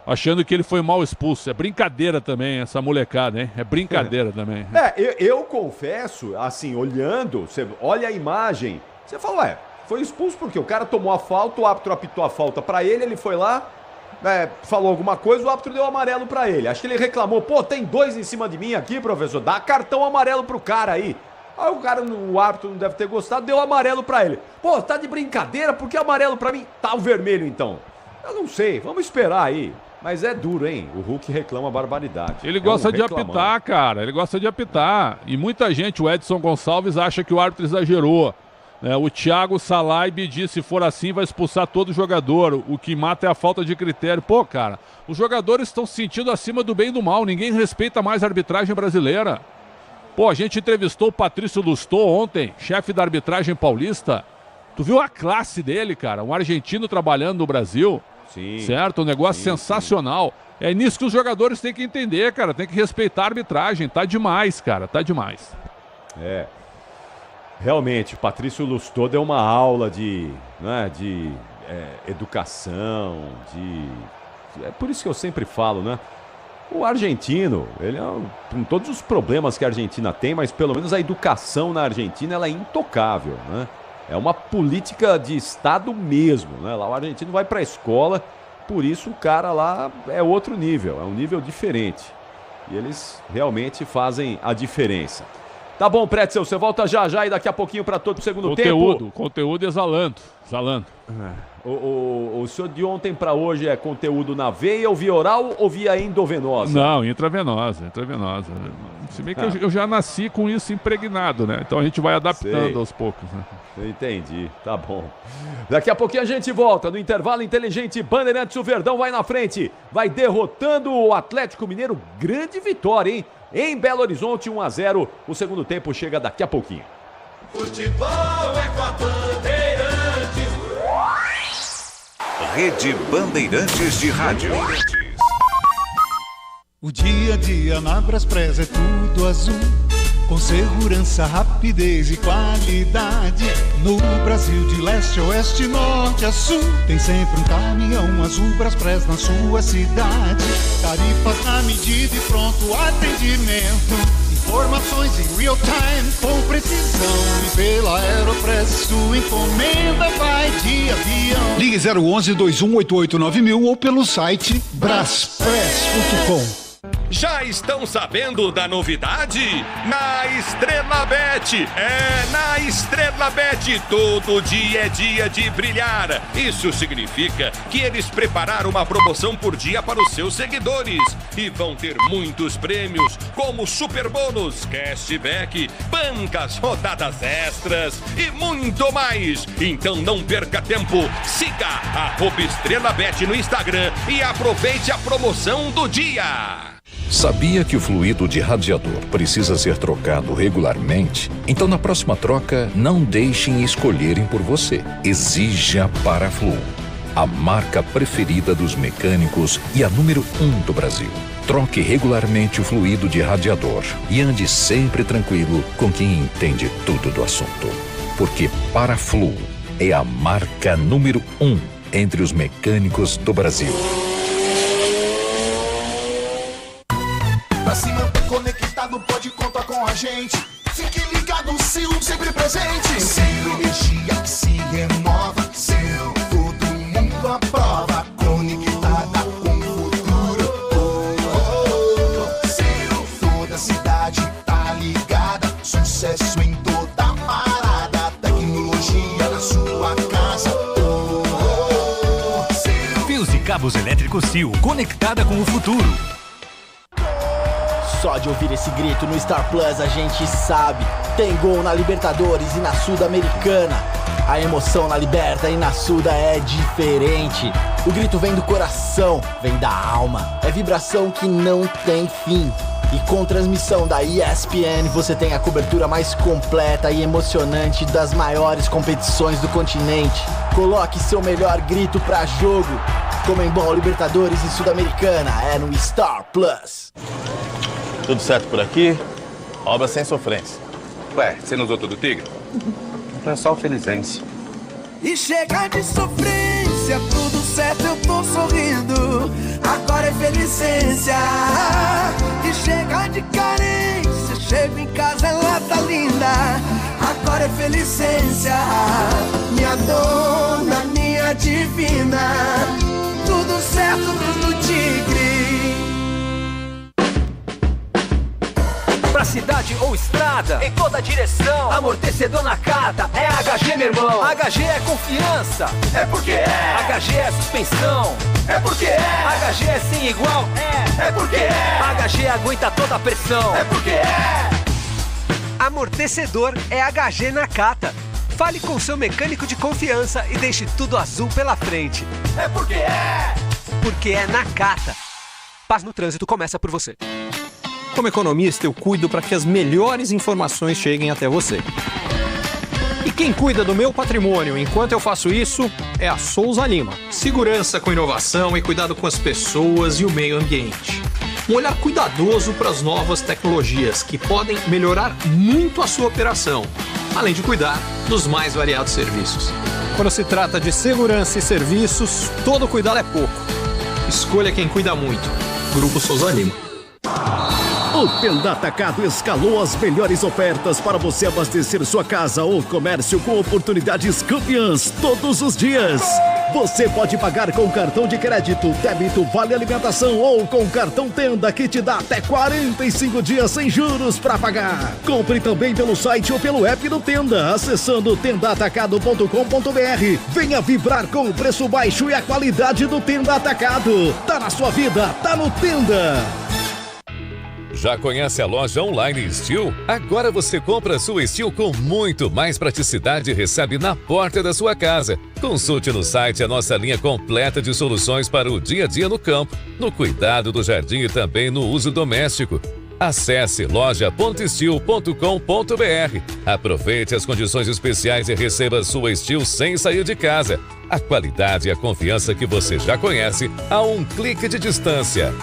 Achando que ele foi mal expulso. É brincadeira também essa molecada, hein? É brincadeira também. Eu confesso, assim, olhando, você olha a imagem, você fala, foi expulso porque o cara tomou a falta, o árbitro apitou a falta pra ele foi lá, falou alguma coisa, o árbitro deu amarelo pra ele. Acho que ele reclamou, tem 2 em cima de mim aqui, professor, dá cartão amarelo pro cara aí. Aí o árbitro não deve ter gostado, deu amarelo pra ele. Tá de brincadeira, por que amarelo pra mim? Tá o vermelho então. Eu não sei, vamos esperar aí. Mas é duro, hein? O Hulk reclama barbaridade. Ele gosta de apitar, cara. Ele gosta de apitar. E muita gente, o Edson Gonçalves, acha que o árbitro exagerou. O Thiago Salaib disse, se for assim, vai expulsar todo jogador. O que mata é a falta de critério. Pô, cara, os jogadores estão se sentindo acima do bem e do mal. Ninguém respeita mais a arbitragem brasileira. Pô, a gente entrevistou o Patrício Lustô ontem, chefe da arbitragem paulista. Tu viu a classe dele, cara? Um argentino trabalhando no Brasil. Sim. Certo? Um negócio sensacional. Sim. É nisso que os jogadores têm que entender, cara. Tem que respeitar a arbitragem. Tá demais, cara. Tá demais. Realmente, o Patrício Lustô deu uma aula de educação, É por isso que eu sempre falo, né? O argentino, ele com todos os problemas que a Argentina tem, mas pelo menos a educação na Argentina ela é intocável, né? É uma política de Estado mesmo, né? Lá o argentino vai para a escola, por isso o cara lá é outro nível, é um nível diferente. E eles realmente fazem a diferença. Tá bom, Pretzel, você volta já e daqui a pouquinho para todo o segundo tempo. Conteúdo exalando. O senhor de ontem para hoje é conteúdo na veia ou via oral ou via endovenosa? Não, intravenosa. Se bem que eu já nasci com isso impregnado, né? Então a gente vai adaptando aos poucos, né? Entendi, tá bom. Daqui a pouquinho a gente volta no intervalo inteligente. Bandeirantes, o Verdão vai na frente, vai derrotando o Atlético Mineiro. Grande vitória, hein? Em Belo Horizonte, 1-0. O segundo tempo chega daqui a pouquinho. Futebol é com a Bandeirantes. Rede Bandeirantes de Rádio. O dia a dia na Braspress é tudo azul, com segurança, rapidez e qualidade. No Brasil de leste a oeste, norte a sul, tem sempre um caminhão azul Braspress na sua cidade. Tarifas na medida e pronto atendimento. Informações em real time com precisão. E pela Aeropress sua encomenda vai de avião. Ligue 011-2188-9000 ou pelo site braspress.com. Já estão sabendo da novidade? Na Estrela Bet! Na Estrela Bet, todo dia é dia de brilhar. Isso significa que eles prepararam uma promoção por dia para os seus seguidores. E vão ter muitos prêmios, como super bônus, cashback, bancas, rodadas extras e muito mais. Então não perca tempo, siga @Estrela Bet no Instagram e aproveite a promoção do dia. Sabia que o fluido de radiador precisa ser trocado regularmente? Então, na próxima troca, não deixem escolherem por você. Exija Paraflu, a marca preferida dos mecânicos e a número 1 do Brasil. Troque regularmente o fluido de radiador e ande sempre tranquilo com quem entende tudo do assunto. Porque Paraflu é a marca número 1 entre os mecânicos do Brasil. Pra se manter conectado, pode contar com a gente. Fique ligado, Sil, sempre presente. Sil, energia que se renova. Sil, todo mundo aprova. Conectada com o futuro. Sil, toda cidade tá ligada. Sucesso em toda parada. Tecnologia na sua casa. Fios e cabos elétricos Sil, conectada com o futuro. Só de ouvir esse grito no Star Plus a gente sabe. Tem gol na Libertadores e na Sul-Americana. A emoção na Liberta e na Suda é diferente. O grito vem do coração, vem da alma. É vibração que não tem fim. E com transmissão da ESPN você tem a cobertura mais completa e emocionante das maiores competições do continente. Coloque seu melhor grito pra jogo. Comembol, Libertadores e Sul-Americana é no Star Plus. Tudo certo por aqui? Obra sem sofrência. Ué, você não usou todo o Tigre? É só o Felizense. E chega de sofrência, tudo certo, eu tô sorrindo. Agora é Felicência. E chega de carência, chego em casa, ela tá linda. Agora é Felicência. Minha dona, minha divina. Tudo certo, tudo Tigre. Pra cidade ou ou estrada, em toda direção, amortecedor na carta, é HG, meu irmão. HG é confiança, é porque é. HG é suspensão, é porque é. HG é sem igual, é porque é. HG aguenta toda a pressão, é porque é. Amortecedor é HG Nakata. Fale com seu mecânico de confiança e deixe tudo azul pela frente. É porque é. Porque é Nakata. Paz no trânsito começa por você. Como economista, eu cuido para que as melhores informações cheguem até você. E quem cuida do meu patrimônio enquanto eu faço isso é a Souza Lima. Segurança com inovação e cuidado com as pessoas e o meio ambiente. Um olhar cuidadoso para as novas tecnologias que podem melhorar muito a sua operação, além de cuidar dos mais variados serviços. Quando se trata de segurança e serviços, todo cuidado é pouco. Escolha quem cuida muito. Grupo Souza Lima. O Tenda Atacado escalou as melhores ofertas para você abastecer sua casa ou comércio com oportunidades campeãs todos os dias. Você pode pagar com cartão de crédito, débito, vale alimentação ou com cartão Tenda que te dá até 45 dias sem juros para pagar. Compre também pelo site ou pelo app do Tenda, acessando tendaatacado.com.br. Venha vibrar com o preço baixo e a qualidade do Tenda Atacado. Tá na sua vida, tá no Tenda. Já conhece a loja online Steel? Agora você compra sua Steel com muito mais praticidade e recebe na porta da sua casa. Consulte no site a nossa linha completa de soluções para o dia a dia no campo, no cuidado do jardim e também no uso doméstico. Acesse loja.steel.com.br. Aproveite as condições especiais e receba sua Steel sem sair de casa. A qualidade e a confiança que você já conhece a um clique de distância.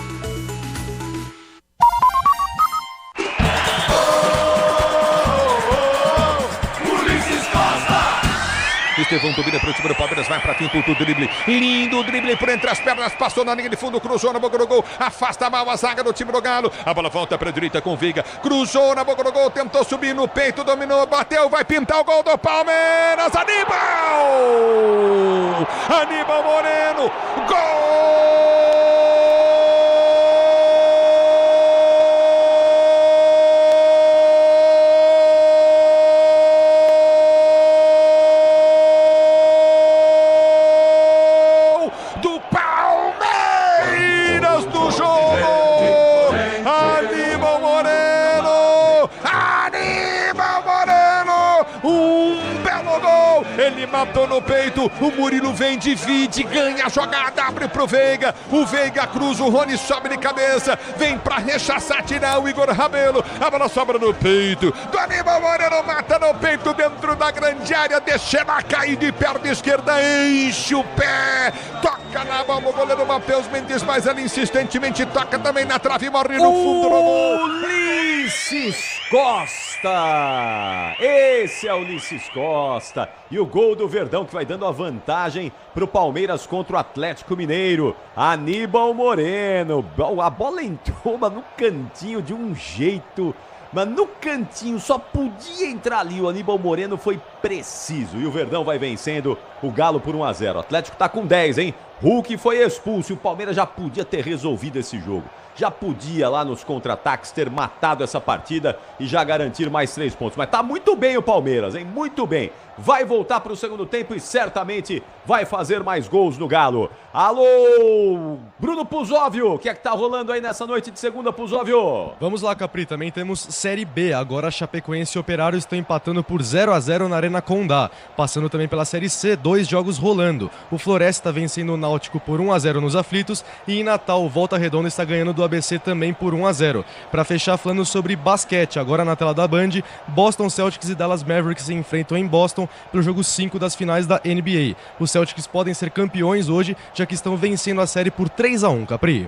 Estevão domina para o time do Palmeiras, vai para quinto do drible, lindo drible por entre as pernas, passou na linha de fundo, cruzou na boca do gol, afasta mal a zaga do time do Galo, a bola volta para a direita com Veiga, cruzou na boca do gol, tentou subir no peito, dominou, bateu, vai pintar o gol do Palmeiras, Aníbal Moreno, gol! Ele matou no peito, o Murilo vem, divide, ganha a jogada, abre pro Veiga, o Veiga cruza, o Rony sobe de cabeça, vem pra rechaçar, tirar o Igor Rabelo, a bola sobra no peito, do Aníbal Moreno, mata no peito, dentro da grande área, deixa ela cair de perna esquerda, enche o pé, toca na bola, o goleiro Matheus Mendes, mas ele insistentemente toca também na trave, morre no fundo do gol. Ulisses Costa! Esse é o Ulisses Costa. E o gol do Verdão que vai dando a vantagem pro Palmeiras contra o Atlético Mineiro. Aníbal Moreno. A bola entrou, mas no cantinho de um jeito. Mas no cantinho, só podia entrar ali. O Aníbal Moreno foi preciso. E o Verdão vai vencendo o Galo por 1-0. O Atlético tá com 10, hein? Hulk foi expulso e o Palmeiras já podia ter resolvido esse jogo. Já podia lá nos contra-ataques ter matado essa partida e já garantir mais 3 pontos. Mas tá muito bem o Palmeiras, hein? Muito bem. Vai voltar para o segundo tempo e certamente vai fazer mais gols no Galo. Alô, Bruno Puzóvio, o que é que tá rolando aí nessa noite de segunda, Puzóvio? Vamos lá, Capri, também temos Série B. Agora Chapecoense e Operário estão empatando por 0-0 na Arena Condá. Passando também pela Série C, 2 jogos rolando. O Floresta vencendo o Náutico por 1-0 nos aflitos e em Natal, Volta Redonda está ganhando do ABC também por 1-0. Para fechar, falando sobre basquete, agora na tela da Band, Boston Celtics e Dallas Mavericks se enfrentam em Boston para o jogo 5 das finais da NBA. Os Celtics podem ser campeões hoje, já que estão vencendo a série por 3-1, Capri.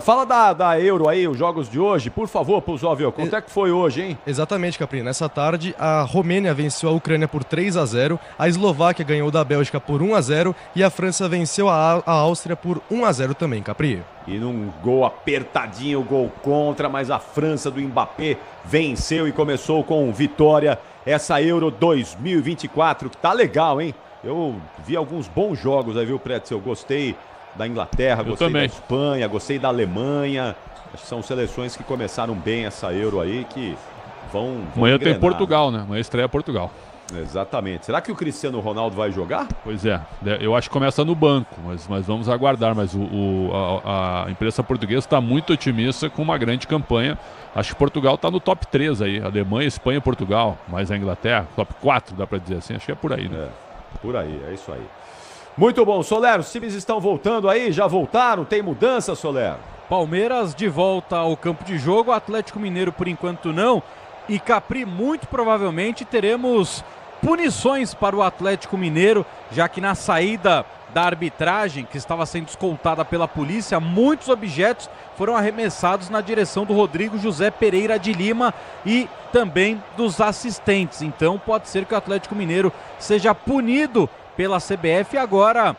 Fala da Euro aí, os jogos de hoje, por favor, Puzóvio. Quanto é que foi hoje, hein? Exatamente, Capri. Nessa tarde, a Romênia venceu a Ucrânia por 3-0, a Eslováquia ganhou da Bélgica por 1-0 e a França venceu a Áustria por 1-0 também, Capri. E num gol apertadinho, gol contra, mas a França do Mbappé venceu e começou com vitória essa Euro 2024, que tá legal, hein? Eu vi alguns bons jogos aí, viu, Pretzel? Eu gostei da Inglaterra, gostei da Espanha, gostei da Alemanha. Acho que são seleções que começaram bem essa Euro aí, que Amanhã tem Portugal, né? Amanhã estreia Portugal. Exatamente. Será que o Cristiano Ronaldo vai jogar? Pois é. Eu acho que começa no banco, mas vamos aguardar. Mas a imprensa portuguesa está muito otimista com uma grande campanha. Acho que Portugal está no top 3 aí. Alemanha, Espanha, Portugal. Mais a Inglaterra. Top 4, dá para dizer assim. Acho que é por aí, né? Por aí, é isso aí. Muito bom, Soler. Os times estão voltando aí? Já voltaram? Tem mudança, Soler? Palmeiras de volta ao campo de jogo. Atlético Mineiro, por enquanto, não. E Capri, muito provavelmente, teremos punições para o Atlético Mineiro, já que na saída da arbitragem, que estava sendo escoltada pela polícia, muitos objetos foram arremessados na direção do Rodrigo José Pereira de Lima e também dos assistentes. Então pode ser que o Atlético Mineiro seja punido pela CBF. E agora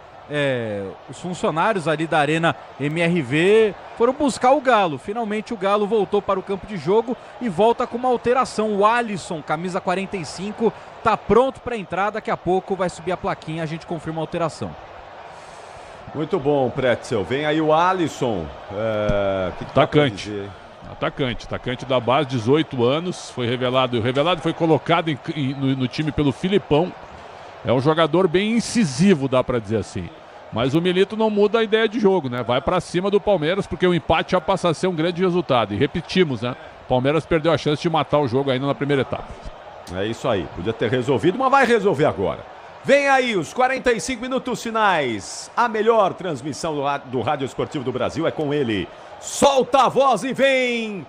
os funcionários ali da Arena MRV foram buscar o Galo. Finalmente o Galo voltou para o campo de jogo e volta com uma alteração. O Alisson, camisa 45, está pronto para entrar. Daqui a pouco vai subir a plaquinha, a gente confirma a alteração. Muito bom, Pretzel. Vem aí o Alisson. Atacante da base, 18 anos. Foi revelado foi colocado no time pelo Filipão. É um jogador bem incisivo, dá para dizer assim. Mas o Milito não muda a ideia de jogo, né? Vai para cima do Palmeiras, porque o empate já passa a ser um grande resultado. E repetimos, né? O Palmeiras perdeu a chance de matar o jogo ainda na primeira etapa. É isso aí. Podia ter resolvido, mas vai resolver agora. Vem aí os 45 minutos finais. A melhor transmissão do Rádio Esportivo do Brasil é com ele. Solta a voz e vem...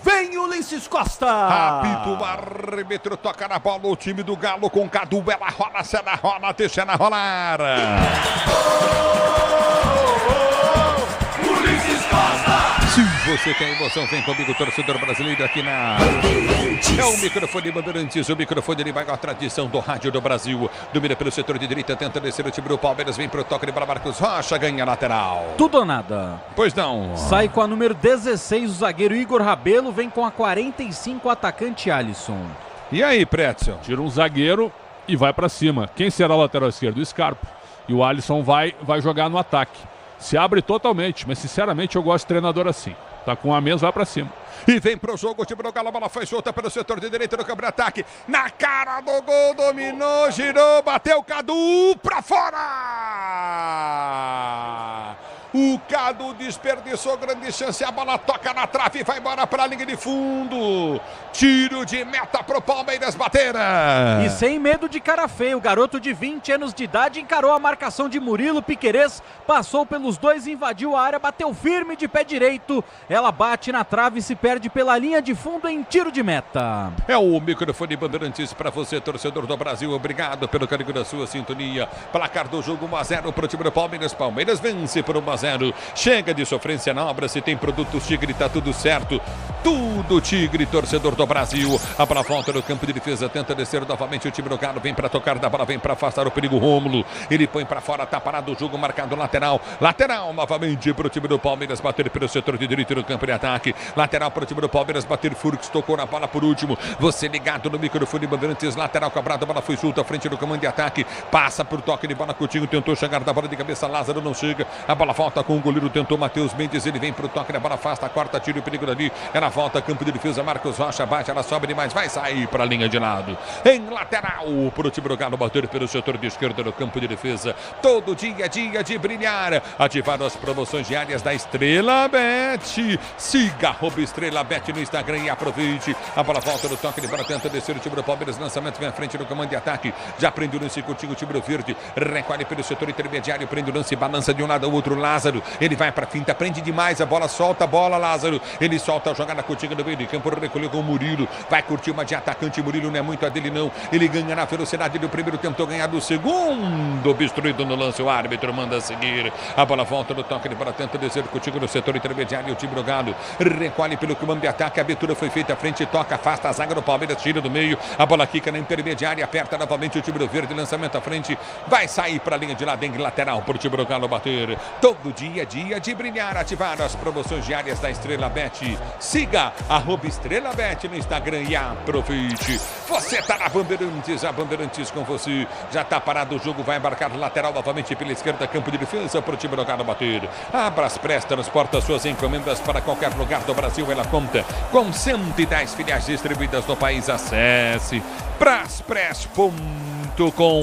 Vem Ulisses Costa! Apito o árbitro, toca na bola o time do Galo com Cadu, ela rola, se ela rola, deixa ela rolar. Ulisses Costa! Se você tem emoção, vem comigo, torcedor brasileiro, aqui na... É o microfone Bandeirantes, o microfone de maior tradição do rádio do Brasil. Domina pelo setor de direita, tenta descer o time do Palmeiras, vem pro toque de bola, Marcos Rocha, ganha lateral. Tudo ou nada? Pois não. Sai com a número 16 o zagueiro Igor Rabelo, vem com a 45 o atacante Alisson. E aí, Pretzel? Tira um zagueiro e vai pra cima. Quem será o lateral esquerdo? O Scarpa. E o Alisson vai jogar no ataque. Se abre totalmente, mas sinceramente eu gosto de treinador assim. Tá com a mesa, vai pra cima. E vem pro jogo, o time do Galo, a bola foi solta pelo setor de direita do campo de ataque. Na cara do gol, dominou, girou, bateu, Cadu, pra fora! O Cadu desperdiçou grande chance, a bola toca na trave e vai embora para a linha de fundo. Tiro de meta pro Palmeiras bater. E sem medo de cara feia, o garoto de 20 anos de idade encarou a marcação de Murilo Piquerez, passou pelos dois, invadiu a área, bateu firme de pé direito. Ela bate na trave e se perde pela linha de fundo em tiro de meta. É o microfone Bandeirantes para você, torcedor do Brasil. Obrigado pelo carinho da sua sintonia. Placar do jogo 1-0 pro time do Palmeiras. Palmeiras vence por 1-0. Chega de sofrência na obra, se tem produtos Tigre, tá tudo certo. Tudo Tigre, torcedor do Brasil. A bola volta no campo de defesa, tenta descer novamente o time do Galo, vem para tocar da bola, vem para afastar o perigo Rômulo. Ele põe para fora, tá parado o jogo, marcado lateral. Lateral novamente pro time do Palmeiras, bater pelo setor de direito no campo de ataque. Lateral pro time do Palmeiras, bater Furx, tocou na bola por último. Você ligado no microfone Bandeirantes, lateral cobrado, a bola foi solta à frente do comando de ataque. Passa por toque de bola, Coutinho tentou chegar da bola de cabeça, Lázaro não chega. A bola volta com o goleiro, tentou Matheus Mendes, ele vem pro toque da bola, afasta, quarta, tiro, o perigo dali. Ela volta, campo de defesa, Marcos Rocha bate, ela sobe demais, vai sair para a linha de lado. Em lateral, pro time do Galo bater pelo setor de esquerda no campo de defesa. Todo dia é dia de brilhar. Ativar as promoções diárias da Estrela Bet. Siga @Estrela Bet no Instagram e aproveite. A bola volta no toque de bola, tenta descer o time do Palmeiras, lançamento vem à frente no comando de ataque. Já prende o lance contigo, o time do Verde. Recolhe pelo setor intermediário, prende o lance, balança de um lado ao outro, Lázaro. Ele vai pra finta, prende demais a bola, solta a bola, Lázaro. Ele solta a jogada contigo no meio de campo, recolheu com o Murilo. Vai curtir uma de atacante, Murilo não é muito a dele não. Ele ganha na velocidade do primeiro, tentou ganhar do segundo. Obstruído no lance, o árbitro manda seguir. A bola volta no toque de bola, tenta descer contigo no setor intermediário. O time do Galo recolhe pelo comando de ataque. A abertura foi feita à frente, toca, afasta a zaga do Palmeiras, tira do meio. A bola quica na intermediária, aperta novamente o time do Verde. Lançamento à frente, vai sair para a linha de lado em lateral para o time do Galo bater. Todo dia é dia de brilhar. Ativar as promoções diárias da Estrela Bet. Siga Siga @EstrelaBet no Instagram e aproveite. Você tá na Bandeirantes, a Bandeirantes com você. Já tá parado o jogo, vai embarcar lateral novamente pela esquerda, campo de defesa para o time do Galo bater. A Braspress transporta suas encomendas para qualquer lugar do Brasil. Ela conta com 110 filiais distribuídas no país. Acesse braspress.com.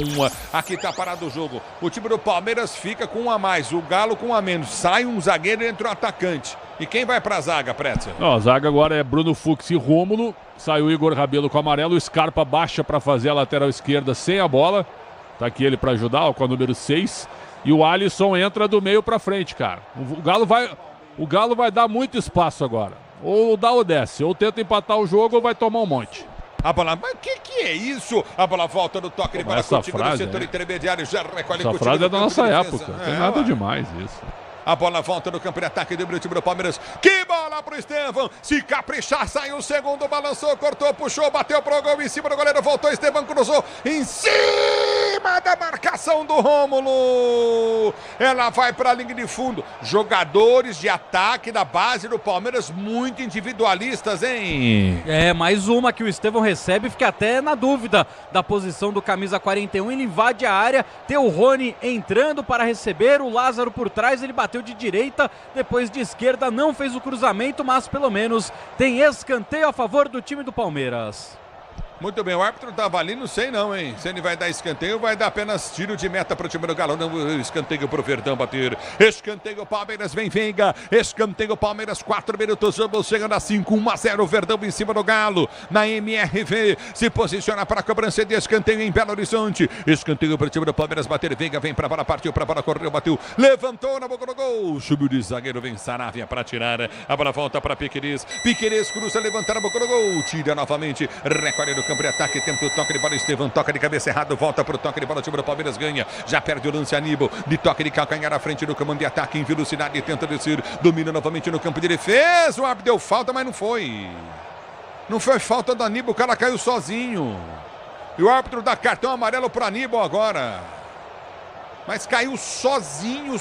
Aqui tá parado o jogo. O time do Palmeiras fica com um a mais, o Galo com um a menos. Sai um zagueiro e entra um atacante. E quem vai pra zaga, Pretzel? A zaga agora é Bruno Fux e Rômulo. Saiu o Igor Rabelo com o amarelo. O Scarpa baixa para fazer a lateral esquerda sem a bola. Tá aqui ele para ajudar, com a número 6. E o Alisson entra do meio para frente, cara. O Galo vai dar muito espaço agora. Ou dá ou desce. Ou tenta empatar o jogo ou vai tomar um monte. A bola, mas o que é isso? A bola volta no toque de bola contigo no setor intermediário. Já recolhe essa frase é da nossa época. Não tem nada demais isso. A bola volta no campo de ataque do time do Palmeiras. Que bola pro Estevão. Se caprichar, saiu o segundo. Balançou, cortou, puxou, bateu pro gol. Em cima do goleiro, voltou. Estevão cruzou. Em cima da marcação do Rômulo. Ela vai pra linha de fundo. Jogadores de ataque da base do Palmeiras muito individualistas, hein? É, mais uma que o Estevão recebe. Fica até na dúvida da posição do camisa 41. Ele invade a área. Tem o Rony entrando para receber. O Lázaro por trás. Ele bateu de direita, depois de esquerda, não fez o cruzamento, mas pelo menos tem escanteio a favor do time do Palmeiras. Muito bem, o árbitro estava ali, não sei não, hein? Se ele vai dar escanteio ou vai dar apenas tiro de meta para o time do Galo. Não, escanteio para o Verdão bater. Escanteio Palmeiras, vem Veiga. Escanteio Palmeiras, 4 minutos, vamos chegando a 5, 1-0, Verdão em cima do Galo. Na MRV, se posiciona para a cobrança de escanteio em Belo Horizonte. Escanteio para o time do Palmeiras bater. Veiga vem para a bola, partiu para a bola, correu, bateu. Levantou na boca do gol. Subiu de zagueiro, vem Saravia para tirar. A bola volta para Piquerez. Piquerez cruza, levanta na boca do gol. Tira novamente, recolhe no campo de ataque, tenta o toque de bola, Estevão toca de cabeça errado, volta pro toque de bola, o time do Palmeiras ganha, já perde o lance Aníbal, de toque de calcanhar à frente do comando de ataque, em velocidade, tenta descer, domina novamente no campo de defesa, o árbitro deu falta, mas não foi falta do Aníbal, o cara caiu sozinho, e o árbitro dá cartão amarelo pro Aníbal agora, mas caiu sozinho,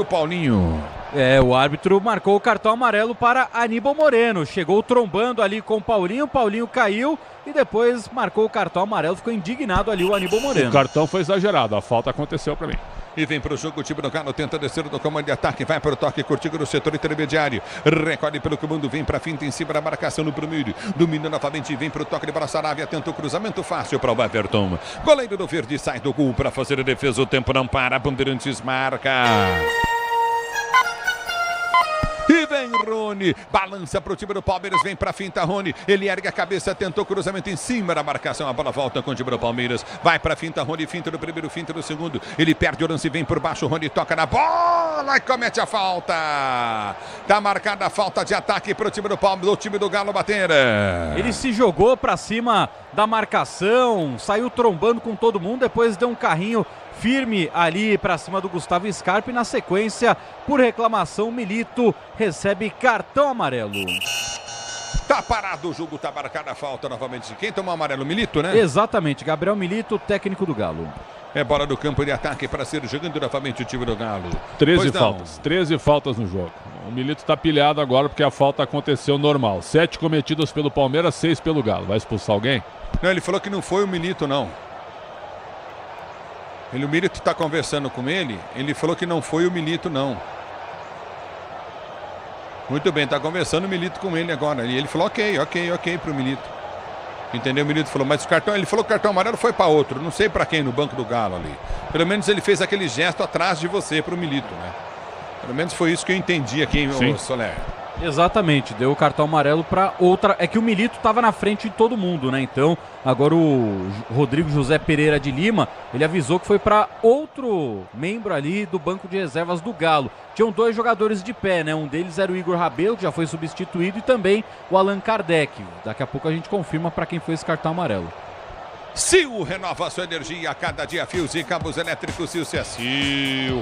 Paulinho. É, o árbitro marcou o cartão amarelo para Aníbal Moreno. Chegou trombando ali com o Paulinho caiu e depois marcou o cartão amarelo. Ficou indignado ali o Aníbal Moreno. O cartão foi exagerado, a falta aconteceu para mim. E vem para o jogo o time do Galo, tenta descer do comando de ataque, vai para o toque curtido no setor intermediário, recolhe pelo comando, vem para a finta em cima da marcação no primeiro, domina novamente, vem para o toque de bola, Saravia tenta o cruzamento fácil para o Everton. Goleiro do Verde sai do gol para fazer a defesa, o tempo não para, Bandeirantes marca. E vem Rony, balança pro time do Palmeiras, vem pra finta Rony, ele ergue a cabeça, tentou cruzamento em cima da marcação, a bola volta com o time do Palmeiras, vai pra finta Rony, finta no primeiro, finta no segundo, ele perde o lance, vem por baixo, Rony toca na bola e comete a falta, tá marcada a falta de ataque pro time do Palmeiras, o time do Galo bater. Ele se jogou pra cima da marcação, saiu trombando com todo mundo, depois deu um carrinho firme ali para cima do Gustavo Scarpa e na sequência, por reclamação, Milito recebe cartão amarelo. Tá parado o jogo, tá marcada a falta novamente. Quem tomou amarelo? Milito, né? Exatamente, Gabriel Milito, técnico do Galo. É bola do campo de ataque para ser jogando novamente o time do Galo. 13 faltas no jogo. O Milito tá pilhado agora porque a falta aconteceu normal. 7 cometidas pelo Palmeiras, 6 pelo Galo. Vai expulsar alguém? Não, ele falou que não foi o Milito, não. O Milito está conversando com ele falou que não foi o Milito, não. Muito bem, está conversando o Milito com ele agora. E ele falou ok pro Milito. Entendeu? O Milito falou, mas o cartão, ele falou que o cartão amarelo foi para outro. Não sei para quem no banco do Galo ali. Pelo menos ele fez aquele gesto atrás de você pro Milito, né? Pelo menos foi isso que eu entendi aqui, meu Soler. Exatamente, deu o cartão amarelo para outra. É que o Milito estava na frente de todo mundo, né? Então, agora o Rodrigo José Pereira de Lima, ele avisou que foi para outro membro ali do banco de reservas do Galo. Tinham 2 jogadores de pé, né? Um deles era o Igor Rabelo, que já foi substituído, e também o Allan Kardec. Daqui a pouco a gente confirma para quem foi esse cartão amarelo. Sil renova sua energia a cada dia, fios e cabos elétricos. Sil.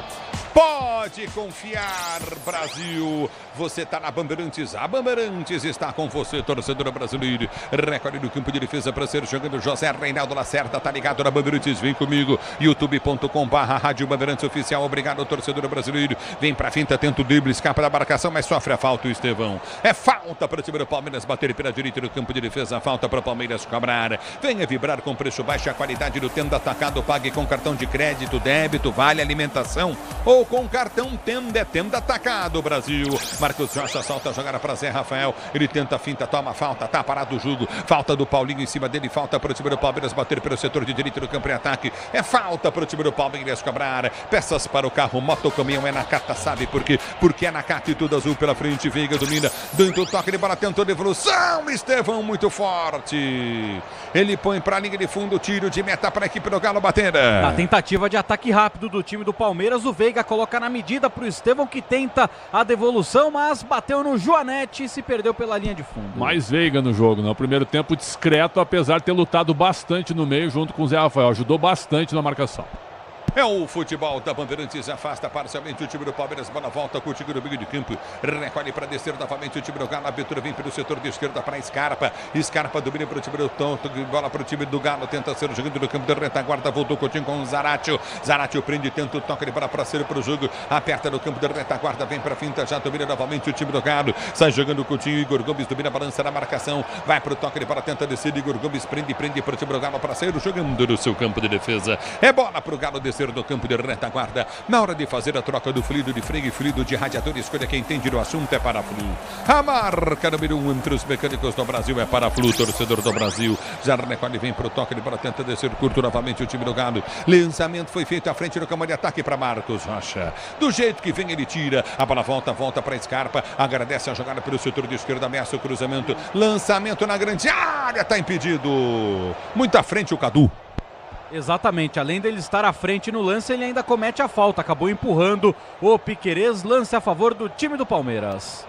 Pode confiar, Brasil. Você está na Bandeirantes. A Bandeirantes está com você, torcedor brasileiro. Recorde do campo de defesa para ser jogando José Reinaldo Lacerda. Tá ligado na Bandeirantes? Vem comigo. youtube.com/Rádio Bandeirantes Oficial. Obrigado, torcedor brasileiro. Vem pra finta, tenta o drible, escapa da marcação, mas sofre a falta o Estevão. É falta para o time do Palmeiras bater pela direita do campo de defesa. Falta para o Palmeiras cobrar. Venha vibrar com preço baixo. A qualidade do Tenda Atacado. Pague com cartão de crédito, débito, vale alimentação ou com cartão Tenda. Tenda Atacado, Brasil. Marcos Rocha solta a jogada para Zé Rafael. Ele tenta a finta, toma falta, tá parado o jogo. Falta do Paulinho em cima dele. Falta para o time do Palmeiras bater pelo setor de direito do campo de ataque. É falta para o time do Palmeiras cobrar. Peças para o carro, moto, caminhão. É Nakata, sabe por quê? Porque é Nakata e tudo azul pela frente. Veiga domina. Dentro do toque de bola, tentou devolução. Estevão muito forte. Ele põe para a linha de fundo. Tiro de meta para a equipe do Galo bater. Na tentativa de ataque rápido do time do Palmeiras, o Veiga coloca na medida para o Estevão, que tenta a devolução, mas bateu no Joanete e se perdeu pela linha de fundo. Mais Veiga no jogo, né? O primeiro tempo discreto, apesar de ter lutado bastante no meio junto com o Zé Rafael. Ajudou bastante na marcação. É o futebol da Bandeirantes, afasta parcialmente o time do Palmeiras, bola volta com o time do meio de campo, recolhe para descer novamente o time do Galo, a abertura vem pelo setor de esquerda para Scarpa, Scarpa domina para o time do Tonto, bola para o time do Galo, tenta ser jogando no campo de retaguarda, voltou Coutinho com o Zaratio, Zaratio prende, tenta o toque de bola para ser para o jogo, aperta no campo de retaguarda, vem para a finta, já domina novamente o time do Galo, sai jogando o Coutinho, Igor Gomes domina, balança na marcação, vai para o toque de bola, tenta descer, Igor Gomes prende para o time do Galo para sair jogando no seu campo de defesa, é bola para o Galo descer do campo de retaguarda, na hora de fazer a troca do fluido de freio e fluido de radiador, escolha quem entende do assunto, é Paraflu. A marca número 1 entre os mecânicos do Brasil é Paraflu, torcedor do Brasil. Já recolhe, vem pro toque de bola, tenta descer curto novamente o time do Galo. Lançamento foi feito à frente do campo de ataque para Marcos Rocha. Do jeito que vem ele tira, a bola volta para Scarpa, agradece a jogada pelo setor de esquerda, ameaça o cruzamento, lançamento na grande área, tá impedido. Muito à frente o Cadu. Exatamente, além dele estar à frente no lance, ele ainda comete a falta, acabou empurrando o Piquerez, lance a favor do time do Palmeiras.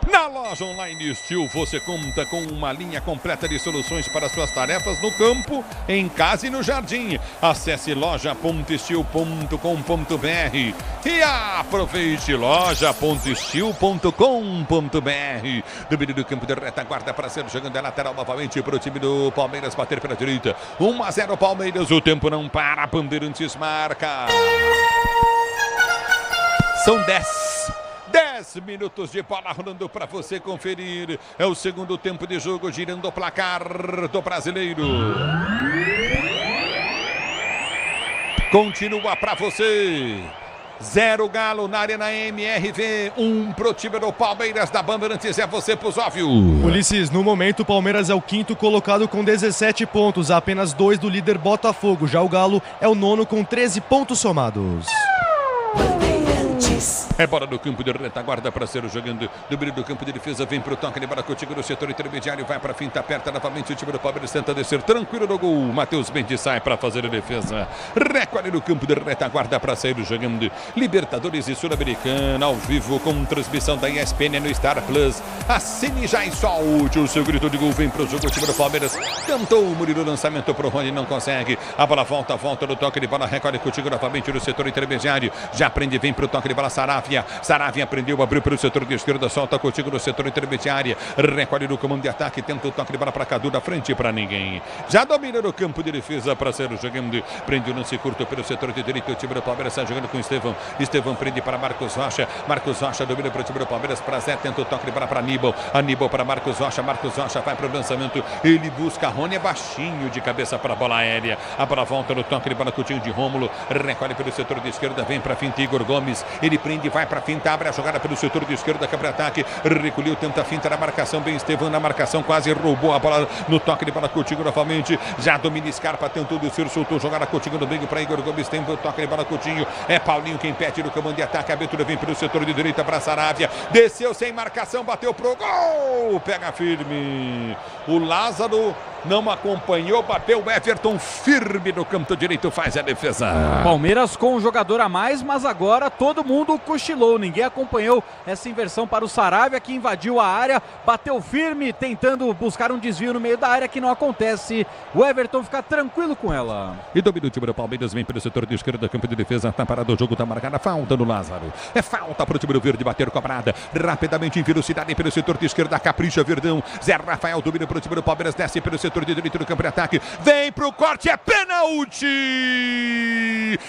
Na loja online Steel você conta com uma linha completa de soluções para suas tarefas no campo, em casa e no jardim. Acesse loja.steel.com.br e aproveite loja.steel.com.br. Domínio do campo de retaguarda para ser jogando a lateral novamente para o time do Palmeiras bater pela direita. 1-0 Palmeiras, o tempo não para, Bandeirantes marca. São 10 minutos de bola rolando para você conferir. É o segundo tempo de jogo, girando o placar do brasileiro. Continua para você. 0 Galo na Arena MRV, 1 pro time do Palmeiras da Bandeirantes. É você, Pusóvio. Ulisses, no momento o Palmeiras é o quinto colocado com 17 pontos, apenas 2 do líder Botafogo. Já o Galo é o nono com 13 pontos somados. É bola do campo de retaguarda para ser jogando. Domínio do campo de defesa, vem pro toque de bola contigo no setor intermediário, vai para a finta, aperta novamente o time do Palmeiras, tenta descer tranquilo no gol. Matheus Mendes sai para fazer a defesa. Recolhe no campo de retaguarda para sair jogando. Libertadores e Sul-Americana ao vivo com transmissão da ESPN no Star Plus. Assine já e solte o seu grito de gol. Vem pro jogo o time do Palmeiras. Tentou o Murilo, lançamento pro Rony, não consegue. A bola volta no toque de bola, recolhe contigo novamente no setor intermediário. Já prende, vem pro toque de bola Saravia prendeu, abriu pelo setor de esquerda, solta contigo no setor intermediário, recolhe no comando de ataque, tenta o toque de bola para Cadu, da frente para ninguém. Já domina no campo de defesa para ser jogando, prende o lance curto pelo setor de direito, o time do Palmeiras está jogando com Estevão prende para Marcos Rocha domina para o time do Palmeiras, para Zé, tenta o toque de bola para Aníbal para Marcos Rocha vai para o lançamento, ele busca Rony, é baixinho de cabeça para a bola aérea, a bola volta no toque de bola com o time de Rômulo, recolhe pelo setor de esquerda, vem para a finta Igor Gomes, ele prende, vai para a finta, abre a jogada pelo setor de esquerda, contra-ataque, recolheu, tenta a finta na marcação, bem Estevão na marcação, quase roubou a bola no toque de bola Coutinho novamente, já domina Scarpa, tentou descer, soltou, jogada Coutinho no meio para Igor Gomes, tem o toque de bola Coutinho, é Paulinho quem pede no comando de ataque, a abertura vem pelo setor de direita para Saravia, desceu sem marcação, bateu pro gol, pega firme, o Lázaro não acompanhou, bateu o Everton firme no canto direito, faz a defesa. Palmeiras com um jogador a mais, mas agora todo mundo cochilou, ninguém acompanhou essa inversão para o Saravia, que invadiu a área, bateu firme, tentando buscar um desvio no meio da área, que não acontece. O Everton fica tranquilo com ela. E domina o time do Palmeiras, vem pelo setor de esquerda, campo de defesa, tá parado o jogo, tá marcada falta no Lázaro. É falta pro time do Verde, bater cobrada, rapidamente em velocidade pelo setor de esquerda, capricha Verdão. Zé Rafael domina pro time do Palmeiras, desce pelo setor de direito do campo de ataque, vem pro corte, é pênalti!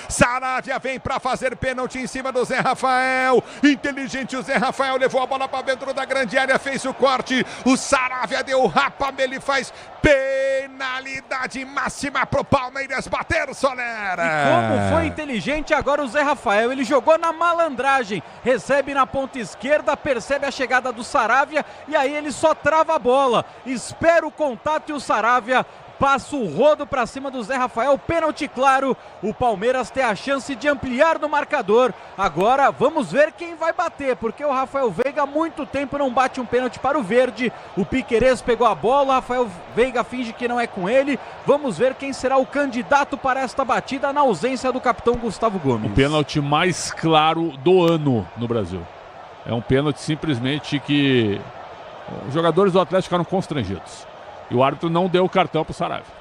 Saravia vem pra fazer pênalti em cima do Zé Rafael, inteligente o Zé Rafael, levou a bola pra dentro da grande área, fez o corte, o Saravia deu o rapa, ele faz penalidade máxima pro Palmeiras bater, Solera. E como foi inteligente agora o Zé Rafael, ele jogou na malandragem, recebe na ponta esquerda, percebe a chegada do Saravia e aí ele só trava a bola, espera o contato e o Saravia passa o rodo para cima do Zé Rafael, pênalti claro, o Palmeiras tem a chance de ampliar no marcador. Agora vamos ver quem vai bater, porque o Rafael Veiga há muito tempo não bate um pênalti para o Verde, o Piquerez pegou a bola, o Rafael Veiga finge que não é com ele, vamos ver quem será o candidato para esta batida na ausência do capitão Gustavo Gomes. O pênalti mais claro do ano no Brasil. É um pênalti simplesmente que os jogadores do Atlético ficaram constrangidos. E o árbitro não deu o cartão pro Saravia.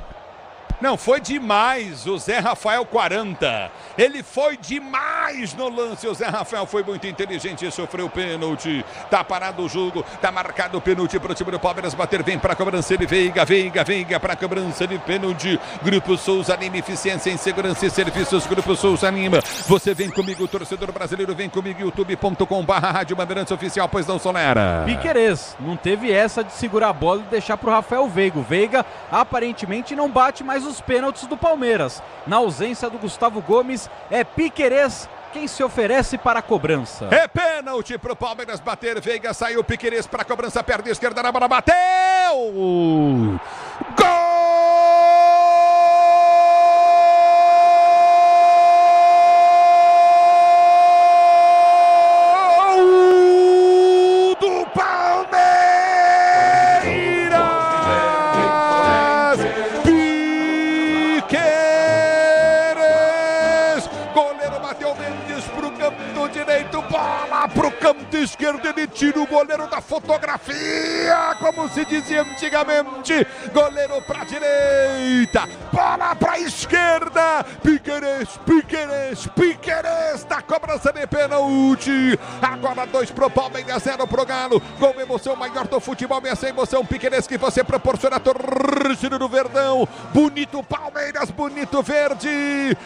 Não, foi demais o Zé Rafael 40. Ele foi demais no lance. O Zé Rafael foi muito inteligente e sofreu o pênalti. Tá parado o jogo, tá marcado o pênalti pro time do Palmeiras bater. Vem pra cobrança de Veiga pra cobrança de pênalti. Grupo Souza Lima, eficiência em segurança e serviços. Grupo Souza Lima. Você vem comigo, torcedor brasileiro, vem comigo, youtube.com/Rádio Bandeirantes Oficial, pois não, Solera. Piquerez não teve essa de segurar a bola e deixar pro Rafael Veiga. O Veiga aparentemente não bate mais os pênaltis do Palmeiras. Na ausência do Gustavo Gomes, é Piquerez quem se oferece para a cobrança. É pênalti pro Palmeiras bater. Veiga saiu, Piquerez para a cobrança, perna esquerda na bola, bateu! Gol! Pro canto esquerdo, ele tira o goleiro da fotografia, como se dizia antigamente. Goleiro pra direita, bola pra esquerda. Piquerez da cobrança de pênalti. Agora 2 pro Palmeiras, 0 pro Galo. Gol, emoção maior do futebol, essa emoção Piquerez que você proporciona, torcida do Verdão. Bonito Palmeiras, bonito Verde.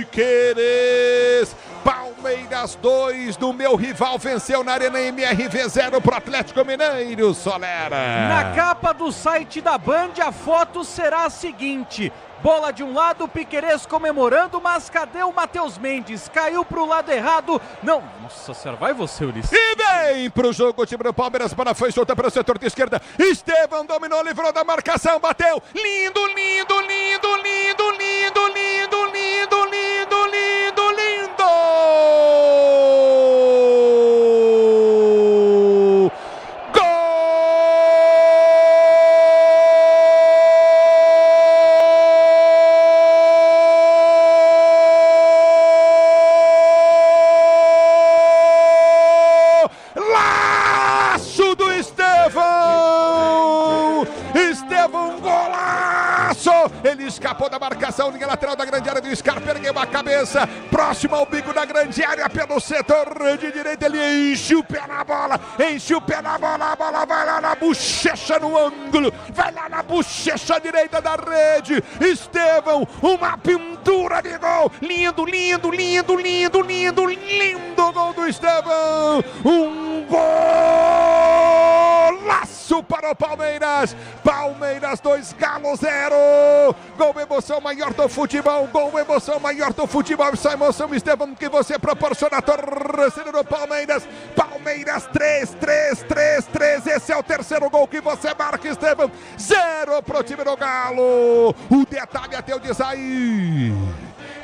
Piquerez. Palmeiras 2, do meu rival, venceu na Arena MRV 0 pro Atlético Mineiro, Solera. Na capa do site da Band, a foto será a seguinte: bola de um lado, Piquerez comemorando, mas cadê o Matheus Mendes? Caiu pro lado errado. Não, nossa senhora, vai você, Ulisses. E vem pro jogo o time do Palmeiras, bola foi solta para o setor de esquerda. Estevão dominou, livrou da marcação, bateu. Lindo, lindo, lindo, lindo, lindo, lindo, lindo, lindo, lindo, lindo. Ele escapou da marcação, linha lateral da grande área do Scarpa, ergueu a cabeça, próximo ao bico da grande área, pelo setor de direita, ele enche o pé na bola, a bola vai lá na bochecha no ângulo, vai lá na bochecha direita da rede. Estevão, uma pintura de gol, lindo, lindo, lindo, lindo, lindo, lindo gol do Estevão, um golaço para o Palmeiras. Palmeiras 2, Galo 0. Gol, emoção maior do futebol. Gol, emoção maior do futebol. Essa emoção, Estevão, que você proporciona a torcida do Palmeiras. Palmeiras 3. Esse é o terceiro gol que você marca, Estevão. 0 pro time do Galo. O detalhe até o de sair.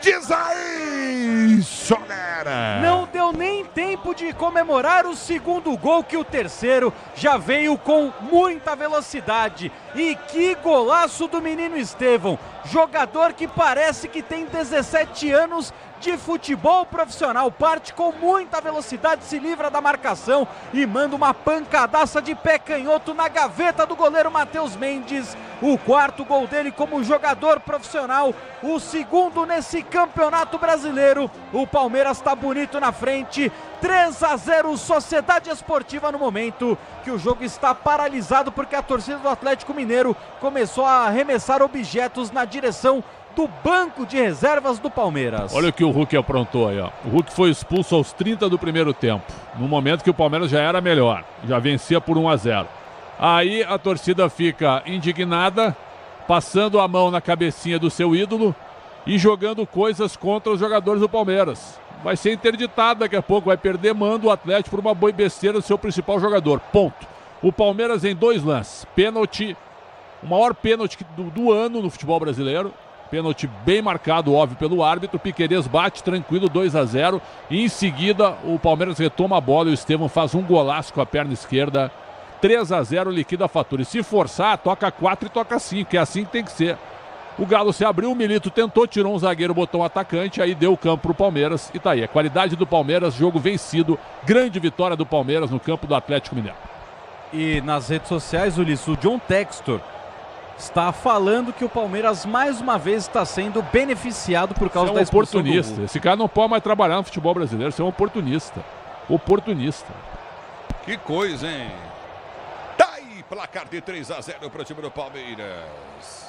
Diz aí, Solera! Não deu nem tempo de comemorar o segundo gol, que o terceiro já veio com muita velocidade. E que golaço do menino Estevão, jogador que parece que tem 17 anos de futebol profissional, parte com muita velocidade, se livra da marcação e manda uma pancadaça de pé canhoto na gaveta do goleiro Matheus Mendes. O quarto gol dele como jogador profissional, o segundo nesse campeonato brasileiro. O Palmeiras está bonito na frente, 3-0 Sociedade Esportiva no momento que o jogo está paralisado porque a torcida do Atlético Mineiro começou a arremessar objetos na direção do banco de reservas do Palmeiras. Olha o que o Hulk aprontou aí, ó. O Hulk foi expulso aos 30 do primeiro tempo, no momento que o Palmeiras já era melhor, já vencia por 1-0. Aí a torcida fica indignada, passando a mão na cabecinha do seu ídolo e jogando coisas contra os jogadores do Palmeiras. Vai ser interditado daqui a pouco, vai perder mando o Atlético por uma boa besteira do seu principal jogador. Ponto. O Palmeiras em 2 lances. Pênalti, o maior pênalti do ano no futebol brasileiro. Pênalti bem marcado, óbvio, pelo árbitro. Piquerez bate tranquilo, 2-0. E em seguida o Palmeiras retoma a bola e o Estevão faz um golaço com a perna esquerda. 3-0, liquida a fatura. E se forçar, toca 4 e toca 5, que é assim que tem que ser. O Galo se abriu, o Milito tentou, tirou um zagueiro, botou um atacante, aí deu o campo pro Palmeiras e tá aí. A qualidade do Palmeiras, jogo vencido, grande vitória do Palmeiras no campo do Atlético Mineiro. E nas redes sociais, Ulisses, o John Textor está falando que o Palmeiras mais uma vez está sendo beneficiado por causa da expulsão do oportunista. Esse cara não pode mais trabalhar no futebol brasileiro, você é um oportunista. Oportunista. Que coisa, hein? Tá aí, placar de 3-0 para o time do Palmeiras.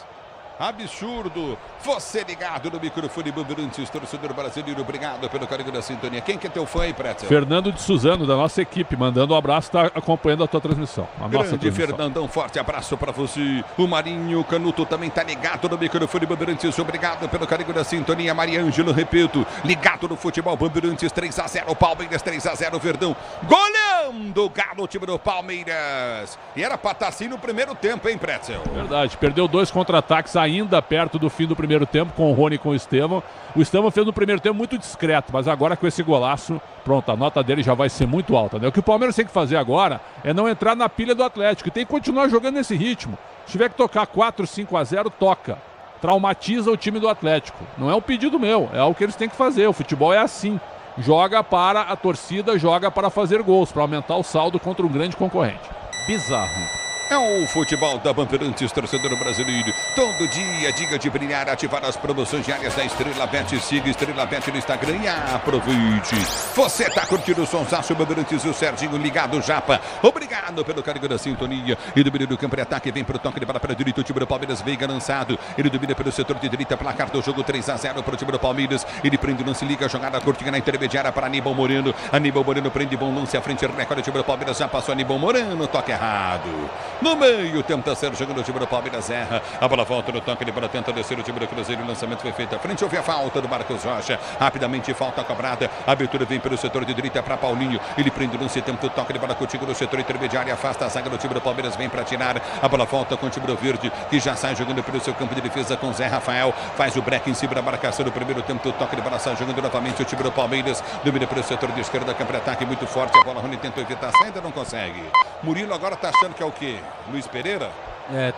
Absurdo. Você ligado no microfone Bandeirantes, torcedor brasileiro, obrigado pelo carinho da sintonia. Quem que é teu fã aí, Pretzel? Fernando de Suzano, da nossa equipe, mandando um abraço, está acompanhando a tua transmissão. Grande Fernandão, forte abraço para você. O Marinho Canuto também tá ligado no microfone Bandeirantes, obrigado pelo carinho da sintonia. Mariângelo, repito, ligado no futebol Bandeirantes, 3-0, Palmeiras, 3-0, Verdão. Goleando o Galo, time do Palmeiras. E era pra estar assim no primeiro tempo, hein, Pretzel? Verdade, perdeu 2 contra-ataques ainda perto do fim do primeiro tempo, com o Rony e com o Estevão. O Estevão fez no primeiro tempo muito discreto, mas agora com esse golaço, pronto, a nota dele já vai ser muito alta, né? O que o Palmeiras tem que fazer agora é não entrar na pilha do Atlético, e tem que continuar jogando nesse ritmo. Se tiver que tocar 4-5-0, toca. Traumatiza o time do Atlético. Não é um pedido meu, é algo que eles têm que fazer. O futebol é assim. Joga para a torcida, joga para fazer gols, para aumentar o saldo contra um grande concorrente. Bizarro. É o futebol da Bandeirantes, torcedor brasileiro. Todo dia, diga de brilhar, ativar as promoções diárias da Estrela Bet. Siga Estrela Bet no Instagram e aproveite. Você tá curtindo o Sonsaço Bandeirantes e o Serginho ligado, Japa. Obrigado pelo carinho da sintonia. E do meio do campo de ataque, vem pro toque de bola para direita. O time do Palmeiras, Veiga lançado. Ele domina pelo setor de direita, placar do jogo 3-0 para o time do Palmeiras. Ele prende o lance, liga a jogada curtinha na intermediária para Aníbal Moreno. Aníbal Moreno prende bom lance à frente, recorde o time do Palmeiras. Já passou Aníbal Moreno, toque errado. No meio, tenta ser jogando o time do Palmeiras, erra. A bola volta no toque de bola, tenta descer o time do Cruzeiro. O lançamento foi feito à frente. Houve a falta do Marcos Rocha. Rapidamente, falta cobrada. A abertura vem pelo setor de direita para Paulinho. Ele prende o lance, tenta o toque de bola contigo no setor intermediário. Afasta a zaga do time do Palmeiras, vem para tirar. A bola volta com o time do Verde, que já sai jogando pelo seu campo de defesa com Zé Rafael. Faz o break em cima da marcação do primeiro tempo. O toque de bola sai jogando novamente o time do Palmeiras. Domina pelo setor de esquerda, campo de ataque muito forte. A bola Rony tentou evitar a saída, não consegue. Murilo agora tá achando que é o quê? Luiz Pereira?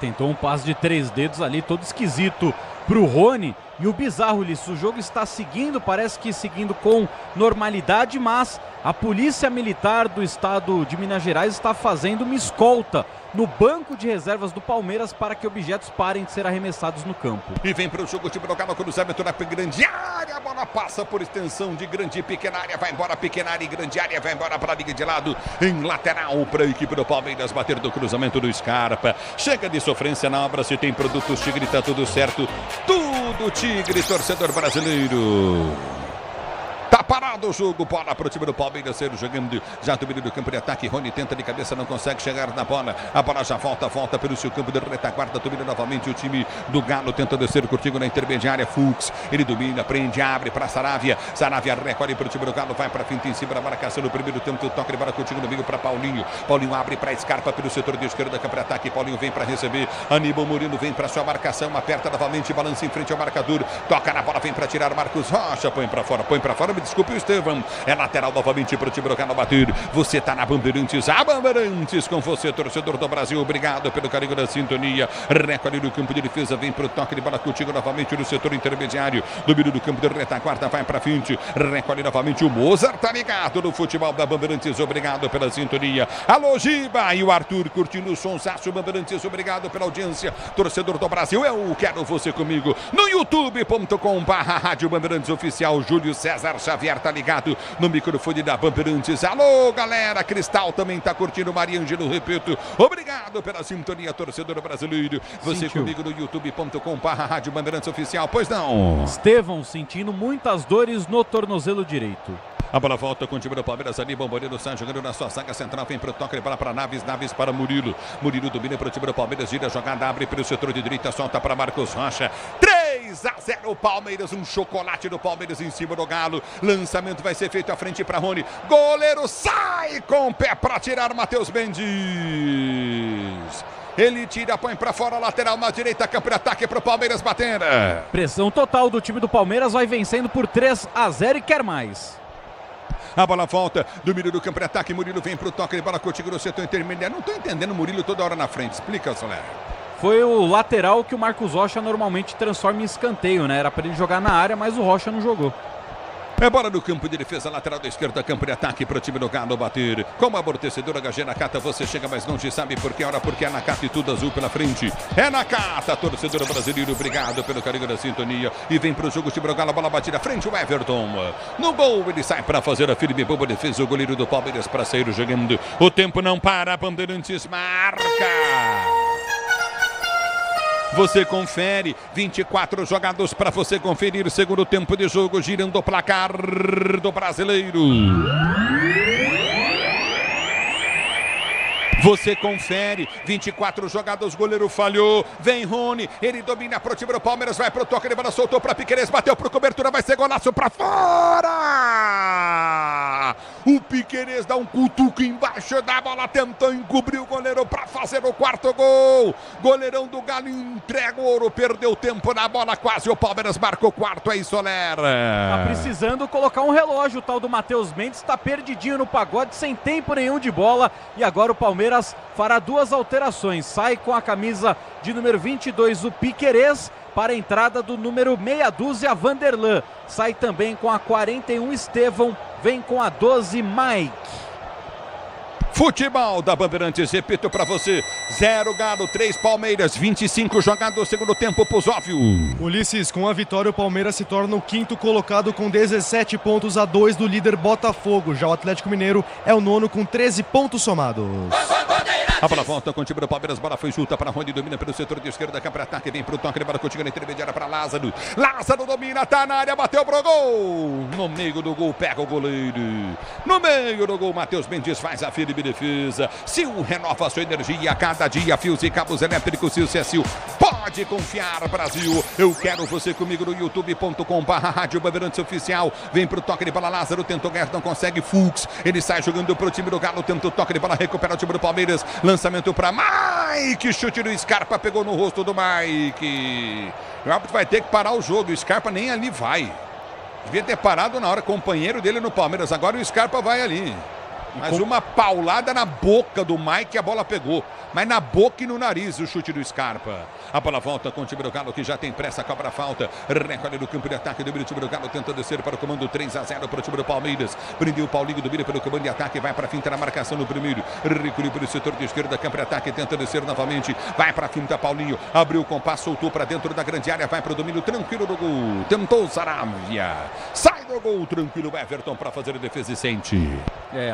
Tentou um passe de 3 dedos ali, todo esquisito pro Rony. E o bizarro, Ulisses, o jogo está seguindo, parece que seguindo com normalidade, mas a Polícia Militar do Estado de Minas Gerais está fazendo uma escolta no banco de reservas do Palmeiras para que objetos parem de ser arremessados no campo. E vem para o jogo, o time do Galo, cruzamento na grande área, a bola passa por extensão de grande e pequena área, vai embora pequena área e grande área, vai embora para a liga de lado, em lateral para a equipe do Palmeiras, bater do cruzamento do Scarpa. Chega de sofrência na obra, se tem produtos Tigre, tá tudo certo, tudo Tigre, torcedor brasileiro. Tá parado o jogo. Bola para o time do Palmeiras, ser jogando. Já domínio do campo de ataque. Rony tenta de cabeça, não consegue chegar na bola. A bola já volta pelo seu campo de retaguarda. Domina novamente o time do Galo. Tenta descer curtindo na intermediária. Fux, ele domina, prende, abre para Saravia. Saravia recolhe para o time do Galo. Vai para finta em cima da marcação no primeiro tempo. Toque de bola contigo no meio para Paulinho. Paulinho abre para Scarpa pelo setor de esquerda. Campo de ataque. Paulinho vem para receber. Aníbal Murilo vem para sua marcação. Aperta novamente, balança em frente ao marcador. Toca na bola, vem para tirar Marcos Rocha. Põe para fora, me desculpe o Estevão. É lateral novamente para o time do Galo bater. Você está na Bandeirantes, a Bandeirantes com você, torcedor do Brasil. Obrigado pelo carinho da sintonia. Recolhe no campo de defesa, vem para o toque de bola contigo novamente no setor intermediário. Domínio do campo de retaguarda, vai para frente. Recolhe novamente o Mozart, tá ligado no futebol da Bandeirantes. Obrigado pela sintonia. Alô, Giba e o Arthur curtindo o sonsaço. Bandeirantes, obrigado pela audiência. Torcedor do Brasil, eu quero você comigo no youtube.com/Rádio Bandeirantes Oficial. Júlio César Xavier tá ligado no microfone da Bandeirantes. Alô, galera, Cristal também tá curtindo. Maria Ângelo, repito, obrigado pela sintonia, torcedor brasileiro. Você comigo no youtube.com/Rádio Bandeirantes Oficial. Pois não. Estevão sentindo muitas dores no tornozelo direito. A bola volta com o time do Palmeiras ali. Bomborino sai jogando na sua zaga central. Vem pro toque de bola para Naves. Naves para Murilo. Murilo domina para o time do Palmeiras. Gira a jogada, abre pelo setor de direita. Solta para Marcos Rocha. 3-0 Palmeiras. Um chocolate do Palmeiras em cima do Galo. Lançamento vai ser feito à frente para Rony. Goleiro sai com o pé para tirar Matheus Mendes. Ele tira, põe para fora, lateral na direita, campo de ataque para o Palmeiras bater. Pressão total do time do Palmeiras, vai vencendo por 3-0 e quer mais. A bola volta, domínio do campo de ataque, Murilo vem para o toque de bola contigo no setor intermediário. Não estou entendendo o Murilo toda hora na frente, explica, Soler. Foi o lateral que o Marcos Rocha normalmente transforma em escanteio, né? Era para ele jogar na área, mas o Rocha não jogou. É bola no campo de defesa, lateral da esquerda, campo de ataque para o time do Galo bater. Com a amortecedora HG Nakata, você chega mais longe, sabe por que? Ora, porque é Nakata e tudo azul pela frente. É Nakata, torcedor brasileiro, obrigado pelo carinho da sintonia. E vem para o jogo, time do Galo, bola batida, frente o Everton. No gol, ele sai para fazer a firme boa defesa, o goleiro do Palmeiras para sair jogando. O tempo não para, Bandeirantes marca. Você confere, 24 jogados para você conferir. Segundo tempo de jogo, girando o placar do brasileiro. Você confere, 24 jogadas, goleiro falhou, vem Rony, ele domina pro time do Palmeiras, vai pro toque de bola, soltou pra Piquerez, bateu pro cobertura, vai ser golaço pra fora! O Piquerez dá um cutuco embaixo da bola, tentou encobrir o goleiro pra fazer o quarto gol. Goleirão do Galo entrega o ouro, perdeu tempo na bola, quase o Palmeiras marca o quarto, aí Soler. Tá precisando colocar um relógio, o tal do Matheus Mendes, tá perdidinho no pagode, sem tempo nenhum de bola, e agora o Palmeiras fará duas alterações. Sai com a camisa de número 22 o Piquerez para a entrada do número meia dúzia Vanderlan. Sai também com a 41 Estevão, vem com a 12 Mike. Futebol da Bandeirantes, repito para você, 0 Galo, 3 Palmeiras, 25 jogados, segundo tempo, Pusóvio. Ulisses, com a vitória o Palmeiras se torna o quinto colocado com 17 pontos a 2 do líder Botafogo. Já o Atlético Mineiro é o nono com 13 pontos somados. A bola volta com o time do Palmeiras, bola foi junta para Rony, domina pelo setor de esquerda, campo de ataque, vem para o toque de bola contigo na intermediária para Lázaro. Lázaro domina, tá na área, bateu pro gol. No meio do gol, pega o goleiro. No meio do gol, Matheus Mendes faz a firme defesa. Sil renova a sua energia a cada dia, fios e cabos elétricos, Sil Cecil. Pode confiar, Brasil. Eu quero você comigo no youtube.com/Rádio Bandeirantes Oficial. Vem pro toque de bola, Lázaro tentou ganhar, não consegue, Fux. Ele sai jogando pro time do Galo, tenta o toque de bola, recupera o time do Palmeiras. Lançamento para Mike, chute do Scarpa, pegou no rosto do Mike. O árbitro vai ter que parar o jogo, o Scarpa nem ali vai. Devia ter parado na hora, companheiro dele no Palmeiras, agora o Scarpa vai ali. Mas uma paulada na boca do Mike, a bola pegou. Mas na boca e no nariz o chute do Scarpa. A bola volta com o time do Galo, que já tem pressa, cobra a falta. Recolhe no campo de ataque, domina o time do Galo, tenta descer para o comando, 3-0 para o time do Palmeiras. Prendeu o Paulinho, domina pelo comando de ataque, vai para a finta na marcação no primeiro. Recolheu pelo setor de esquerda, campo de ataque, tenta descer novamente. Vai para a finta, Paulinho. Abriu o compasso, soltou para dentro da grande área, vai para o domínio tranquilo do gol. Tentou Saravia. Sai Jogou tranquilo o Everton para fazer a defesa e sente.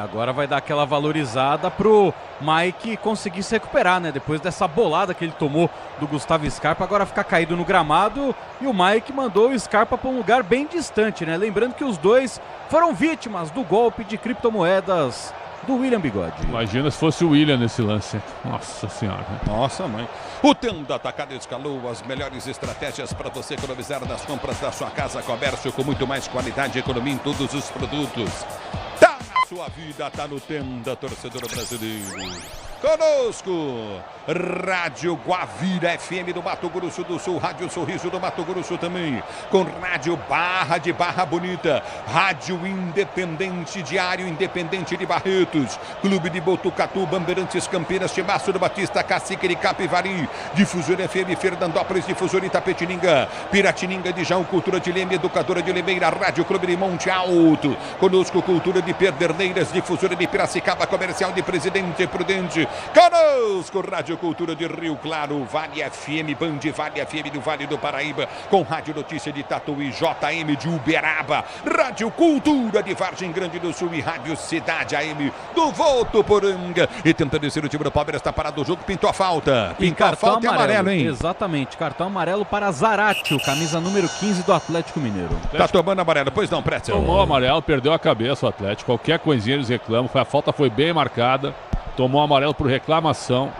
Agora vai dar aquela valorizada pro Mike conseguir se recuperar, né? Depois dessa bolada que ele tomou do Gustavo Scarpa, agora ficar caído no gramado e o Mike mandou o Scarpa para um lugar bem distante, né? Lembrando que os dois foram vítimas do golpe de criptomoedas do William Bigode. Imagina se fosse o William nesse lance. Nossa senhora. Nossa, mãe. O Tenda Atacado escalou as melhores estratégias para você economizar nas compras da sua casa. Comércio com muito mais qualidade e economia em todos os produtos. Tá na sua vida, tá no Tenda, torcedor brasileiro. Conosco, Rádio Guavira FM do Mato Grosso do Sul, Rádio Sorriso do Mato Grosso também, com Rádio Barra de Barra Bonita, Rádio Independente, Diário Independente de Barretos, Clube de Botucatu, Bandeirantes Campinas, Timaço do Batista, Cacique de Capivari, Difusora FM, Fernandópolis, Difusora Itapetininga, Piratininga de João, Cultura de Leme, Educadora de Limeira, Rádio Clube de Monte Alto, conosco Cultura de Pederneiras, Difusora de Piracicaba, Comercial de Presidente Prudente, conosco Rádio Cultura de Rio Claro, Vale FM, Band Vale FM do Vale do Paraíba, com Rádio Notícia de Tatuí, JM de Uberaba, Rádio Cultura de Vargem Grande do Sul e Rádio Cidade AM do Votuporanga. E tenta descer o time do Palmeiras, está parado o jogo, pintou a falta. Pintou a falta e amarelo, hein? Exatamente, cartão amarelo para Zaratio, camisa número 15 do Atlético Mineiro. Tá tomando amarelo, pois não, Pretzel? Tomou amarelo, perdeu a cabeça o Atlético, qualquer coisinha eles reclamam, a falta foi bem marcada. Tomou amarelo por reclamação,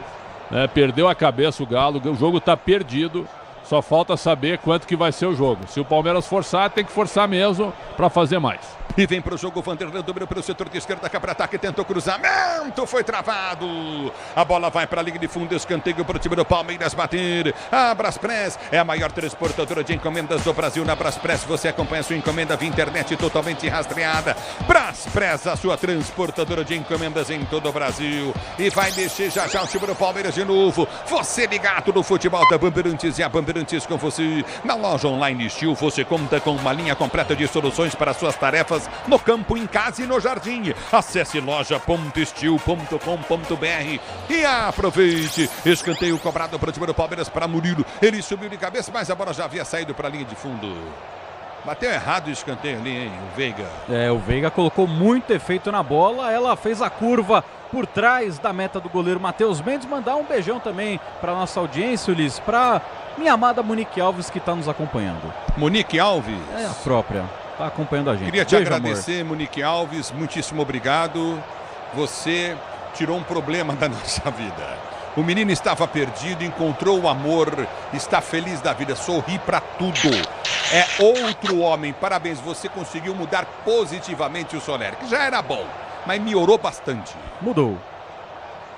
né? Perdeu a cabeça o Galo, o jogo está perdido, só falta saber quanto que vai ser o jogo. Se o Palmeiras forçar, tem que forçar mesmo para fazer mais. E vem para o jogo, Vanderlei dominou pelo setor de esquerda, cá para ataque, tentou cruzamento, foi travado. A bola vai para a linha de fundo, escanteio para o time do Palmeiras bater. A Braspress é a maior transportadora de encomendas do Brasil. Na Braspress você acompanha a sua encomenda via internet totalmente rastreada. Braspress, a sua transportadora de encomendas em todo o Brasil. E vai mexer já já o time do Palmeiras de novo. Você ligado no futebol da Bandeirantes e a Bandeirantes com você. Na loja online Steel você conta com uma linha completa de soluções para suas tarefas no campo, em casa e no jardim. Acesse loja.steel.com.br e aproveite. Escanteio cobrado para o time do Palmeiras para Murilo. Ele subiu de cabeça, mas a bola já havia saído para a linha de fundo. Bateu errado o escanteio ali, hein, o Veiga. O Veiga colocou muito efeito na bola. Ela fez a curva por trás da meta do goleiro Matheus Mendes. Mandar um beijão também para nossa audiência, Ulisses, para minha amada Monique Alves, que está nos acompanhando. Monique Alves? É a própria. Está acompanhando a gente. Queria te agradecer, amor. Monique Alves, muitíssimo obrigado. Você tirou um problema da nossa vida. O menino estava perdido, encontrou o amor, está feliz da vida, sorri para tudo. É outro homem, parabéns, você conseguiu mudar positivamente o Soler, que já era bom, mas melhorou bastante. Mudou.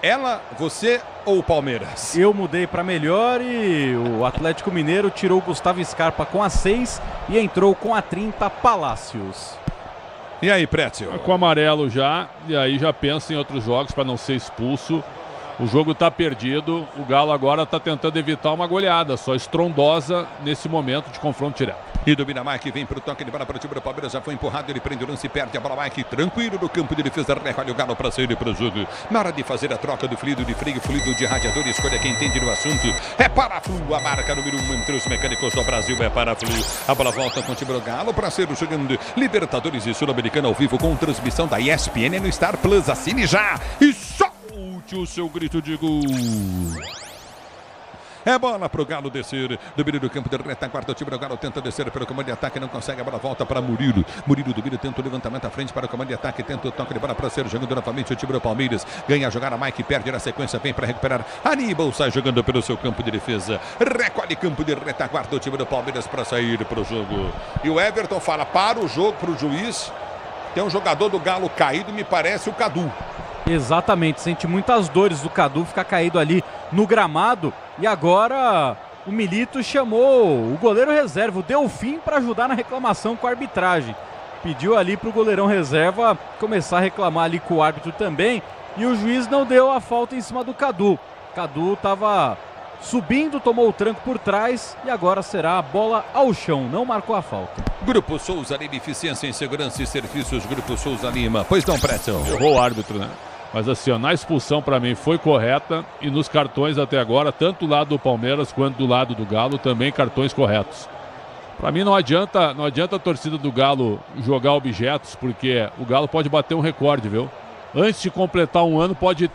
Ela, você ou o Palmeiras? Eu mudei para melhor e o Atlético Mineiro tirou o Gustavo Scarpa com a 6 e entrou com a 30 Palácios. E aí, Pretzel? Com amarelo já, e aí já pensa em outros jogos para não ser expulso. O jogo está perdido, o Galo agora está tentando evitar uma goleada, só estrondosa nesse momento de confronto direto. E domina Mike, vem para o toque de bola para o time do Palmeiras, já foi empurrado, ele prende o lance e perde a bola. Mike, tranquilo no campo de defesa, recolhe o Galo para sair para o jogo. Na hora de fazer a troca do fluido de freio, fluido de radiador, escolha quem entende no assunto. É Paraflu, a marca número 1 entre os mecânicos do Brasil, é Paraflu. A bola volta com o time do Galo para ser jogando Libertadores e Sul-Americana ao vivo com transmissão da ESPN no Star Plus. Assine já e solte o seu grito de gol. É bola pro Galo descer. Domínio do campo de retaguarda. O time do Galo tenta descer pelo comando de ataque. Não consegue. A bola volta para Murilo. Murilo domina. Tenta o levantamento à frente para o comando de ataque. Tenta o toque de bola para ser jogando novamente o time do Palmeiras. Ganha a jogada. Mike perde na sequência. Vem para recuperar. Aníbal sai jogando pelo seu campo de defesa. Recolhe campo de retaguarda. O time do Palmeiras para sair para o jogo. E o Everton fala para o jogo, para o juiz. Tem um jogador do Galo caído. Me parece o Cadu. Exatamente, sente muitas dores do Cadu, ficar caído ali no gramado. E agora o Milito chamou o goleiro reserva, o Delfim, para ajudar na reclamação com a arbitragem. Pediu ali para o goleirão reserva começar a reclamar ali com o árbitro também. E o juiz não deu a falta em cima do Cadu. Cadu estava subindo, tomou o tranco por trás e agora será a bola ao chão, não marcou a falta. Grupo Souza Lima, eficiência em segurança e serviços. Grupo Souza Lima. Pois não, Pretzel? Errou o árbitro, né? Mas assim, ó, na expulsão para mim foi correta e nos cartões até agora, tanto do lado do Palmeiras quanto do lado do Galo, também cartões corretos. Pra mim não adianta a torcida do Galo jogar objetos, porque o Galo pode bater um recorde, viu? Antes de completar um ano, pode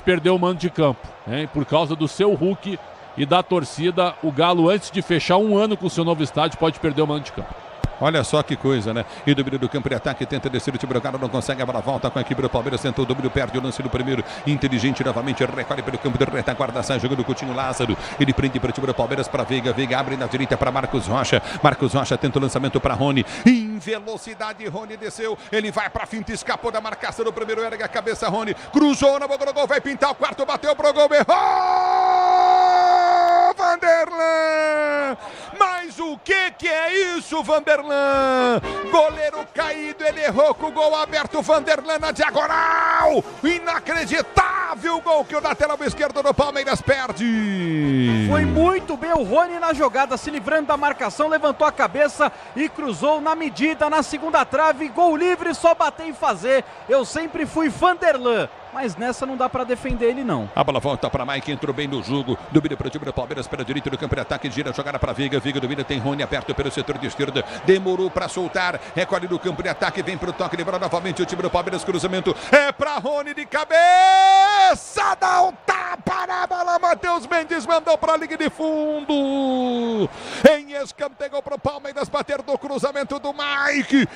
perder o mando de campo, hein? Por causa do seu Hulk e da torcida, o Galo, antes de fechar um ano com o seu novo estádio, pode perder o mando de campo. Olha só que coisa, né? E domínio do campo de ataque, tenta descer o time do Galo, não consegue, a bola volta com a equipe do Palmeiras, tentou o domínio, perde o lance no primeiro, inteligente novamente, recolhe pelo campo de retaguarda, sai jogando o Coutinho Lázaro, ele prende para o time do Palmeiras, para Veiga, Veiga abre na direita para Marcos Rocha tenta o lançamento para Rony, em velocidade, Rony desceu, ele vai para a finta, escapou da marcação do primeiro, ergue a cabeça, Rony, cruzou na boca do gol, vai pintar o quarto, bateu pro gol, errou! Vanderlan! Mas o que é isso, Vanderlan? Goleiro caído, ele errou com o gol aberto, Vanderlan na diagonal! Inacreditável gol que o lateral esquerdo do Palmeiras perde! Foi muito bem o Rony na jogada, se livrando da marcação, levantou a cabeça e cruzou na medida, na segunda trave, gol livre, só bater e fazer. Eu sempre fui Vanderlan, mas nessa não dá pra defender ele não. A bola volta para Mike, entrou bem no jogo, domina para o time do Palmeiras, pela direita do campo de ataque, gira a jogada para Veiga, Veiga domina, tem Rony aberto pelo setor de esquerda, demorou para soltar, recolhe no campo de ataque, vem pro toque, lembra novamente o time do Palmeiras, cruzamento, é para Rony de cabeça, dá um tapa na bola, Matheus Mendes mandou para a linha de fundo, em escanteio para o Palmeiras, bater do cruzamento do Mike,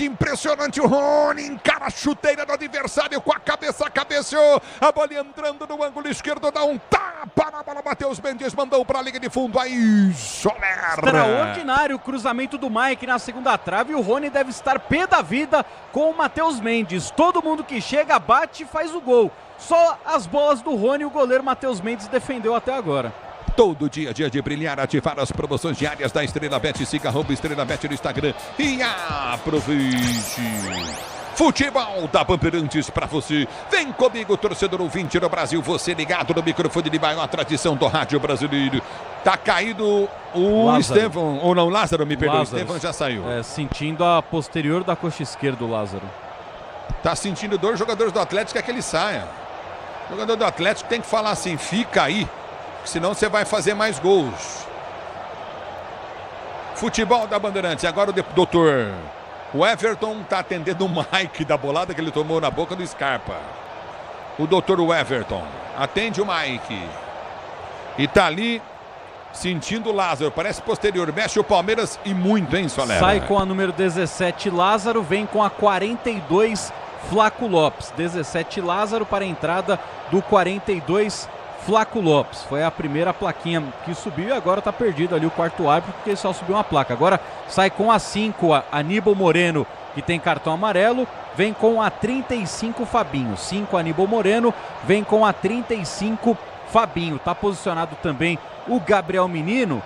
impressionante o Rony, encara a chuteira do adversário com a cabeça, cabeceou, a bola entrando no ângulo esquerdo, dá um tapa na bola, Matheus Mendes mandou para a linha de fundo, aí Soler. Extraordinário o cruzamento do Mike na segunda trave, e o Rony deve estar pé da vida com o Matheus Mendes, todo mundo que chega, bate e faz o gol, só as bolas do Rony, o goleiro Matheus Mendes defendeu até agora. Todo dia de brilhar, ativar as promoções diárias da Estrela Bet, siga @Estrela Bet no Instagram e aproveite. Futebol da Bandeirantes pra você. Vem comigo, torcedor ouvinte do Brasil. Você ligado no microfone de maior tradição do rádio brasileiro. Tá caído o Lázaro. Estevão. Ou não, Lázaro, me perdoa. O Lázaro. Estevão já saiu. Sentindo a posterior da coxa esquerda, o Lázaro. Tá sentindo dor, jogadores do Atlético, é que ele saia. O jogador do Atlético tem que falar assim, fica aí, senão você vai fazer mais gols. Futebol da Bandeirantes. Agora o doutor... O Everton está atendendo o Mike da bolada que ele tomou na boca do Scarpa. O doutor Everton atende o Mike. E tá ali sentindo o Lázaro. Parece posterior. Mexe o Palmeiras e muito, hein, Soler? Sai com a número 17 Lázaro, vem com a 42 Flaco Lopes. 17 Lázaro para a entrada do 42 Flaco Lopes. Foi a primeira plaquinha que subiu e agora está perdido ali o quarto árbitro porque só subiu uma placa. Agora sai com a 5 a Aníbal Moreno, que tem cartão amarelo. Vem com a 35 Fabinho. 5 Aníbal Moreno, vem com a 35 Fabinho. Está posicionado também o Gabriel Menino.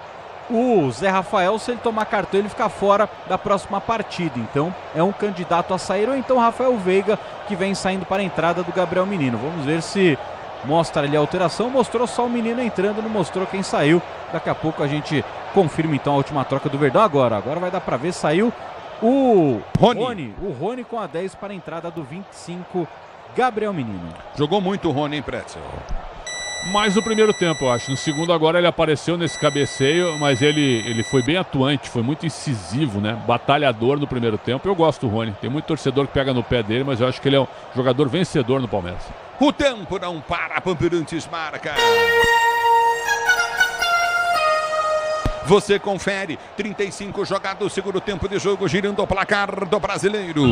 O Zé Rafael, se ele tomar cartão, ele fica fora da próxima partida. Então é um candidato a sair, ou então Rafael Veiga, que vem saindo para a entrada do Gabriel Menino. Vamos ver se mostra ali a alteração. Mostrou só o menino entrando, não mostrou quem saiu. Daqui a pouco a gente confirma então a última troca do Verdão. Agora vai dar para ver, saiu o Rony. O Rony com a 10 para a entrada do 25 Gabriel Menino. Jogou muito o Rony, hein, Pretzel? Mais no primeiro tempo, eu acho. No segundo agora ele apareceu nesse cabeceio, mas ele foi bem atuante, foi muito incisivo, né? Batalhador no primeiro tempo. Eu gosto do Rony. Tem muito torcedor que pega no pé dele, mas eu acho que ele é um jogador vencedor no Palmeiras. O tempo não para, Bandeirantes marca. Você confere, 35 jogados, segundo tempo de jogo, girando o placar do Brasileiro.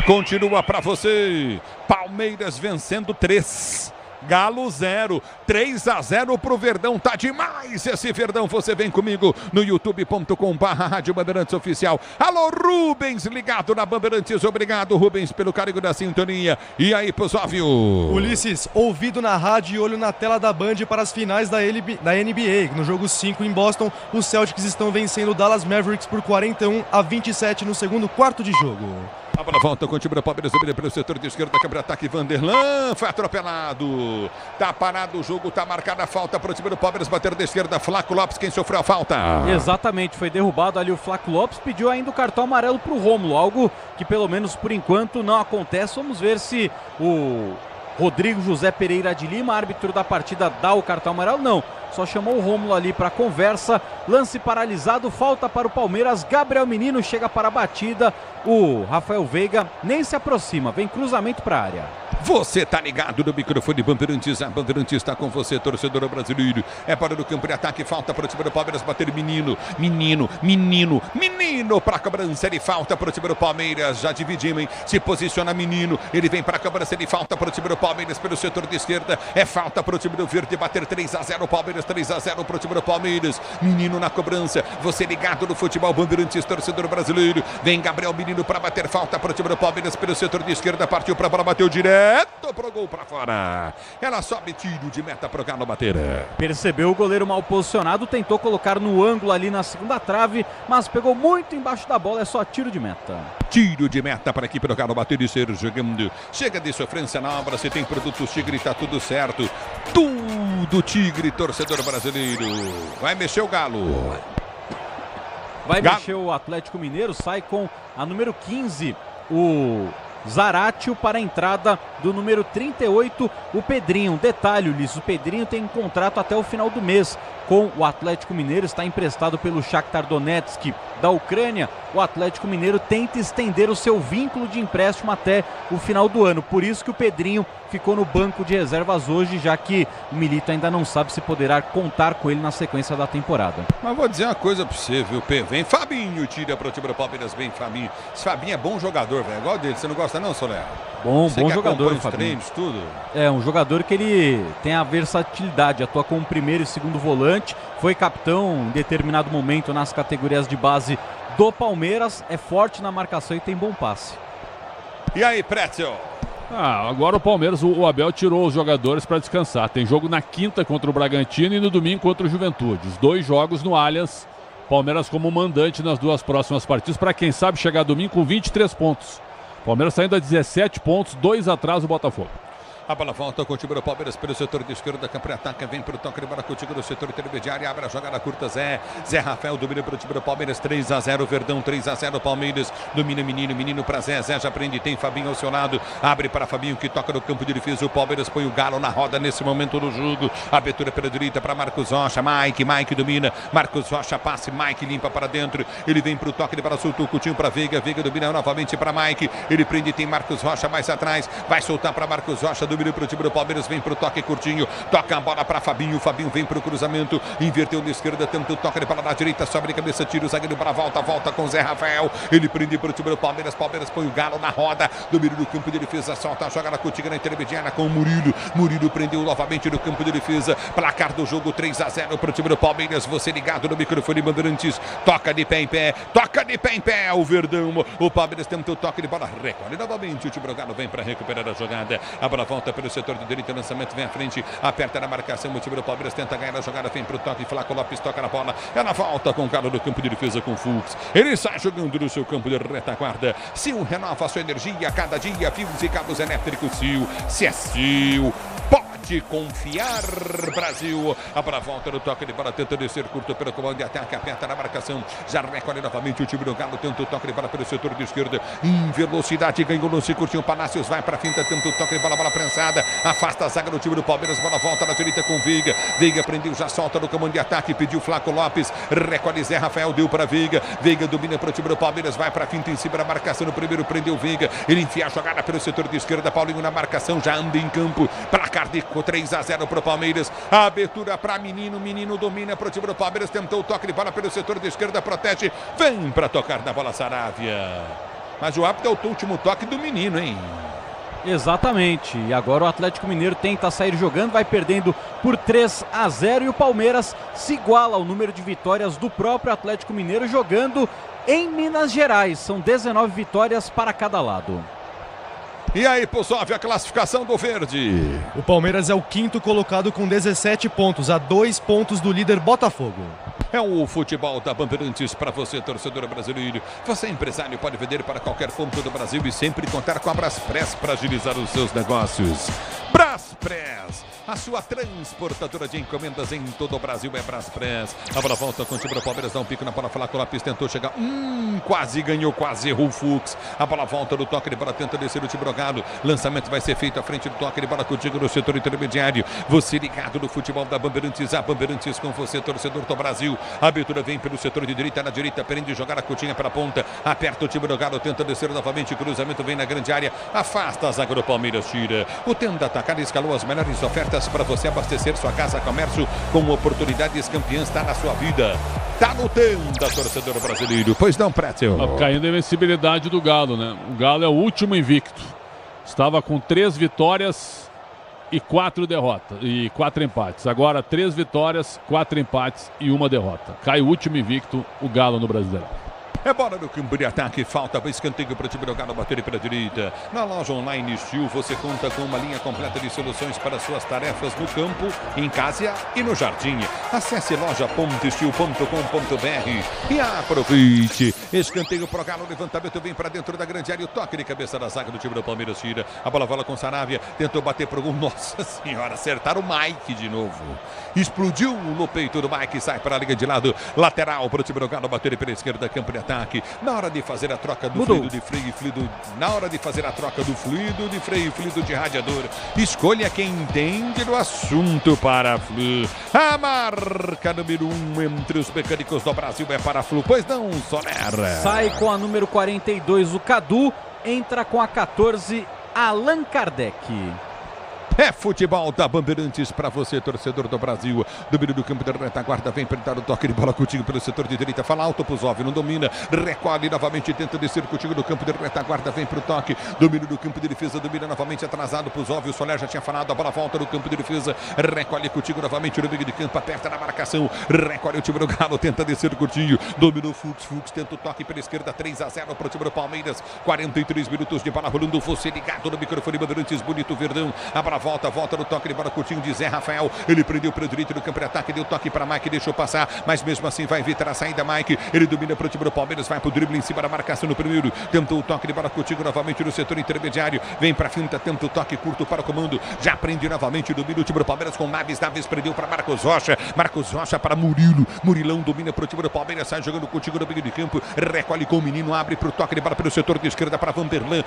Continua para você, Palmeiras vencendo 3. Galo 0, 3-0 pro Verdão, tá demais esse Verdão, você vem comigo no youtube.com/Rádio Bandeirantes Oficial. Alô Rubens, ligado na Bandeirantes, obrigado Rubens pelo carinho da sintonia. E aí, Pozóvio? Ulisses, ouvido na rádio e olho na tela da Band para as finais da NBA. No jogo 5 em Boston, os Celtics estão vencendo o Dallas Mavericks por 41-27 no segundo quarto de jogo. A bola volta com o time do Palmeiras, domina pelo setor de esquerda, câmera ataque, Vanderlan foi atropelado. Tá parado o jogo, tá marcada a falta para o time do Palmeiras, bater da esquerda, Flaco Lopes, quem sofreu a falta. Exatamente, foi derrubado ali o Flaco Lopes, pediu ainda o cartão amarelo para o Rômulo, algo que pelo menos por enquanto não acontece. Vamos ver se o Rodrigo José Pereira de Lima, árbitro da partida, dá o cartão amarelo. Não, só chamou o Rômulo ali para conversa. Lance paralisado, falta para o Palmeiras. Gabriel Menino chega para a batida. O Rafael Veiga nem se aproxima, vem cruzamento para a área. Você tá ligado no microfone Bandeirantes, a Bandeirantes está com você, torcedor brasileiro. É para o campo de ataque, falta para o time do Palmeiras bater Menino para a cobrança, ele falta para o time do Palmeiras, já dividimos, hein? Se posiciona Menino, ele vem para a cobrança, ele falta para o time do Palmeiras pelo setor de esquerda, é falta para o time do Verde bater 3-0, Palmeiras 3-0 para o time do Palmeiras. Menino na cobrança, você ligado no futebol Bandeirantes, torcedor brasileiro. Vem Gabriel Menino para bater, falta para o time do Palmeiras pelo setor de esquerda, partiu para a bola, bateu direto pro gol para fora. Ela sobe, tiro de meta pro Galo bater. Percebeu o goleiro mal posicionado, tentou colocar no ângulo ali na segunda trave, mas pegou muito embaixo da bola, é só tiro de meta. Tiro de meta para aqui pro Galo bater e ser jogando. Chega de sofrência na obra, se tem produtos Tigre, tá tudo certo. Tudo Tigre, torcedor brasileiro. Vai mexer o Galo. Vai mexer o Atlético Mineiro, sai com a número 15, o Zaratio, para a entrada do número 38, o Pedrinho. Um detalhe, Ulisses, o Pedrinho tem um contrato até o final do mês com o Atlético Mineiro, está emprestado pelo Shakhtar Donetsk da Ucrânia. O Atlético Mineiro tenta estender o seu vínculo de empréstimo até o final do ano, por isso que o Pedrinho ficou no banco de reservas hoje, já que o Milito ainda não sabe se poderá contar com ele na sequência da temporada. Mas vou dizer uma coisa pra você, viu, P? Vem Fabinho, tira pro time do Palmeiras, vem Fabinho. Esse Fabinho é bom jogador, velho, igual dele. Você não gosta não, Soler? Bom jogador, os treinos, tudo. É, um jogador que ele tem a versatilidade, atua como primeiro e segundo volante, foi capitão em determinado momento nas categorias de base do Palmeiras, é forte na marcação e tem bom passe. E aí, Pretzel? Agora o Palmeiras, o Abel tirou os jogadores para descansar. Tem jogo na quinta contra o Bragantino e no domingo contra o Juventude. Os 2 jogos no Allianz. Palmeiras como mandante nas 2 próximas partidas, para quem sabe chegar domingo com 23 pontos. Palmeiras saindo a 17 pontos, 2 atrás do Botafogo. A bola volta com o time do Palmeiras pelo setor de esquerda, campo de ataque, vem para o toque de bola contigo no setor intermediário, abre a jogada curta, Zé Rafael domina para o time do Palmeiras, 3-0, Verdão 3-0, Palmeiras domina Menino para Zé já prende, tem Fabinho ao seu lado, abre para Fabinho que toca no campo de defesa, o Palmeiras põe o Galo na roda nesse momento do jogo, abertura pela direita para Marcos Rocha, Mike domina, Marcos Rocha passe, Mike limpa para dentro, ele vem para o toque de bola, soltou o Coutinho para Veiga domina novamente para Mike, ele prende, tem Marcos Rocha mais atrás, vai soltar para Marcos Rocha, domina para o time do Palmeiras, vem para o toque curtinho, toca a bola para Fabinho vem para o cruzamento, inverteu na esquerda, tenta o toque de bola na direita, sobe de cabeça, tira o zagueiro para volta com Zé Rafael, ele prende para o time do Palmeiras põe o Galo na roda, domínio do campo de defesa, solta a jogada contigo na intermediária com o Murilo prendeu novamente no campo de defesa, placar do jogo 3-0 para o time do Palmeiras, você ligado no microfone Bandeirantes, toca de pé em pé, o Verdão, o Palmeiras tenta o toque de bola, recolhe novamente, o time do Galo vem para recuperar a jogada, a bola volta pelo setor de direita, lançamento vem à frente, aperta na marcação, o time do Palmeiras tenta ganhar a jogada, vem pro toque, Flaco Lopes toca na bola, ela volta com o Galo no campo de defesa com Fux, ele sai jogando no seu campo de retaguarda, Sil renova a sua energia a cada dia, fios e cabos elétricos Sil, se é Sil, pode confiar, Brasil, a bola volta no toque de bola, tenta descer curto pelo comando de ataque, aperta na marcação, já recolhe novamente o time do Galo, tenta o toque de bola pelo setor de esquerda, em velocidade, ganhou no curtinho, Palácios vai para a finta, tenta o toque de bola, bola prensada, afasta a zaga do time do Palmeiras, bola volta na direita com Veiga prendeu, já solta no comando de ataque, pediu Flaco Lopes, recolhe Zé Rafael, deu para Veiga domina para o time do Palmeiras, vai para a finta em cima da marcação, no primeiro prendeu Veiga, ele enfia a jogada pelo setor de esquerda, Paulinho na marcação, já anda em campo, placar de 3-0 para o Palmeiras, a abertura para Menino domina para o time do Palmeiras, tentou o toque de bola pelo setor de esquerda, protege, vem para tocar na bola Saravia, mas o árbitro é o último toque do Menino, hein? Exatamente, e agora o Atlético Mineiro tenta sair jogando, vai perdendo por 3-0 e o Palmeiras se iguala ao número de vitórias do próprio Atlético Mineiro jogando em Minas Gerais, são 19 vitórias para cada lado. E aí, Possov, a classificação do Verde. O Palmeiras é o 5º colocado com 17 pontos, a 2 pontos do líder Botafogo. É o futebol da Bandeirantes para você, torcedor brasileiro. Você, empresário, pode vender para qualquer ponto do Brasil e sempre contar com a Braspress para agilizar os seus negócios. Braspress, a sua transportadora de encomendas em todo o Brasil é Braspress. A bola volta com o time do Palmeiras, dá um pico na bola, Flávio Lopes tentou chegar, quase ganhou, quase errou o Fux. A bola volta do toque de bola, tenta descer o time do Galo. Lançamento vai ser feito à frente do toque de bola contigo no setor intermediário. Você ligado no futebol da Bandeirantes, a Bandeirantes com você, torcedor do Brasil. A abertura vem pelo setor de direita, na direita, prende jogar a Coutinha para a ponta. Aperta o time do Galo, tenta descer novamente, cruzamento vem na grande área, afasta a zaga do Palmeiras, tira. O Tenda Atacado escalou as melhores ofertas para você abastecer sua casa, comércio com oportunidades campeãs, está na sua vida. Tá no Tenda, torcedor brasileiro. Pois não, Prétio. Tá caindo a invencibilidade do Galo, né? O Galo é o último invicto. Estava com 3 vitórias e 4 derrotas. E 4 empates. Agora 3 vitórias, 4 empates e 1 derrota. Cai o último invicto, o Galo no Brasileirão. É bola no campo de ataque, falta escanteio para o time do Galo bater pela direita. Na loja online Steel você conta com uma linha completa de soluções para suas tarefas no campo, em casa e no jardim. Acesse loja.steel.com.br e aproveite. Escanteio para o Galo, levantamento vem para dentro da grande área, o toque de cabeça da zaga do time do Palmeiras, tira. A bola vola com Saravia, tentou bater para o gol. Nossa senhora, acertaram o Mike de novo. Explodiu no peito do Mike, sai para a liga de lado, lateral para o time do Galo bater pela esquerda, campo de ataque. Na hora de fazer a troca do fluido de freio e fluido, na hora de fazer a troca do fluido de freio e fluido de radiador, escolha quem entende do assunto para a Flu. A marca número 1 entre os mecânicos do Brasil é para a Flu, pois não, Soler. Sai com a número 42 o Cadu, entra com a 14 Allan Kardec. É futebol da Bandeirantes para você, torcedor do Brasil. Domínio do campo da retaguarda, vem tentar o toque de bola contigo pelo setor de direita. Fala alto pro Zóvio, não domina. Recolhe novamente, tenta descer contigo no campo de retaguarda, vem pro toque. Domínio do campo de defesa, domina novamente, atrasado pro Zóvio. O Soler já tinha falado, a bola volta no campo de defesa. Recolhe contigo novamente no meio de campo, aperta na marcação. Recolhe o time do Galo, tenta descer curtinho. Dominou Fux, tenta o toque pela esquerda, 3-0 pro time do Palmeiras. 43 minutos de bola rolando, você ligado no microfone Bandeirantes, bonito Verdão. A bola volta no toque de bola curtinho de Zé Rafael. Ele prendeu para o direito do campo de ataque, deu toque para Mike, deixou passar, mas mesmo assim vai evitar a saída. Mike, ele domina para o time do Palmeiras, vai para o drible em cima da marcação no primeiro, tentou o toque de bola curtinho novamente no setor intermediário, vem para a finta, tenta o toque curto para o comando, já prende novamente, domina o time do Palmeiras com Naves prendeu para Marcos Rocha para Murilo, Murilão domina para o time do Palmeiras, sai jogando contigo no meio de campo, recolhe com o menino, abre para o toque de bola pelo setor de esquerda para Vanderlan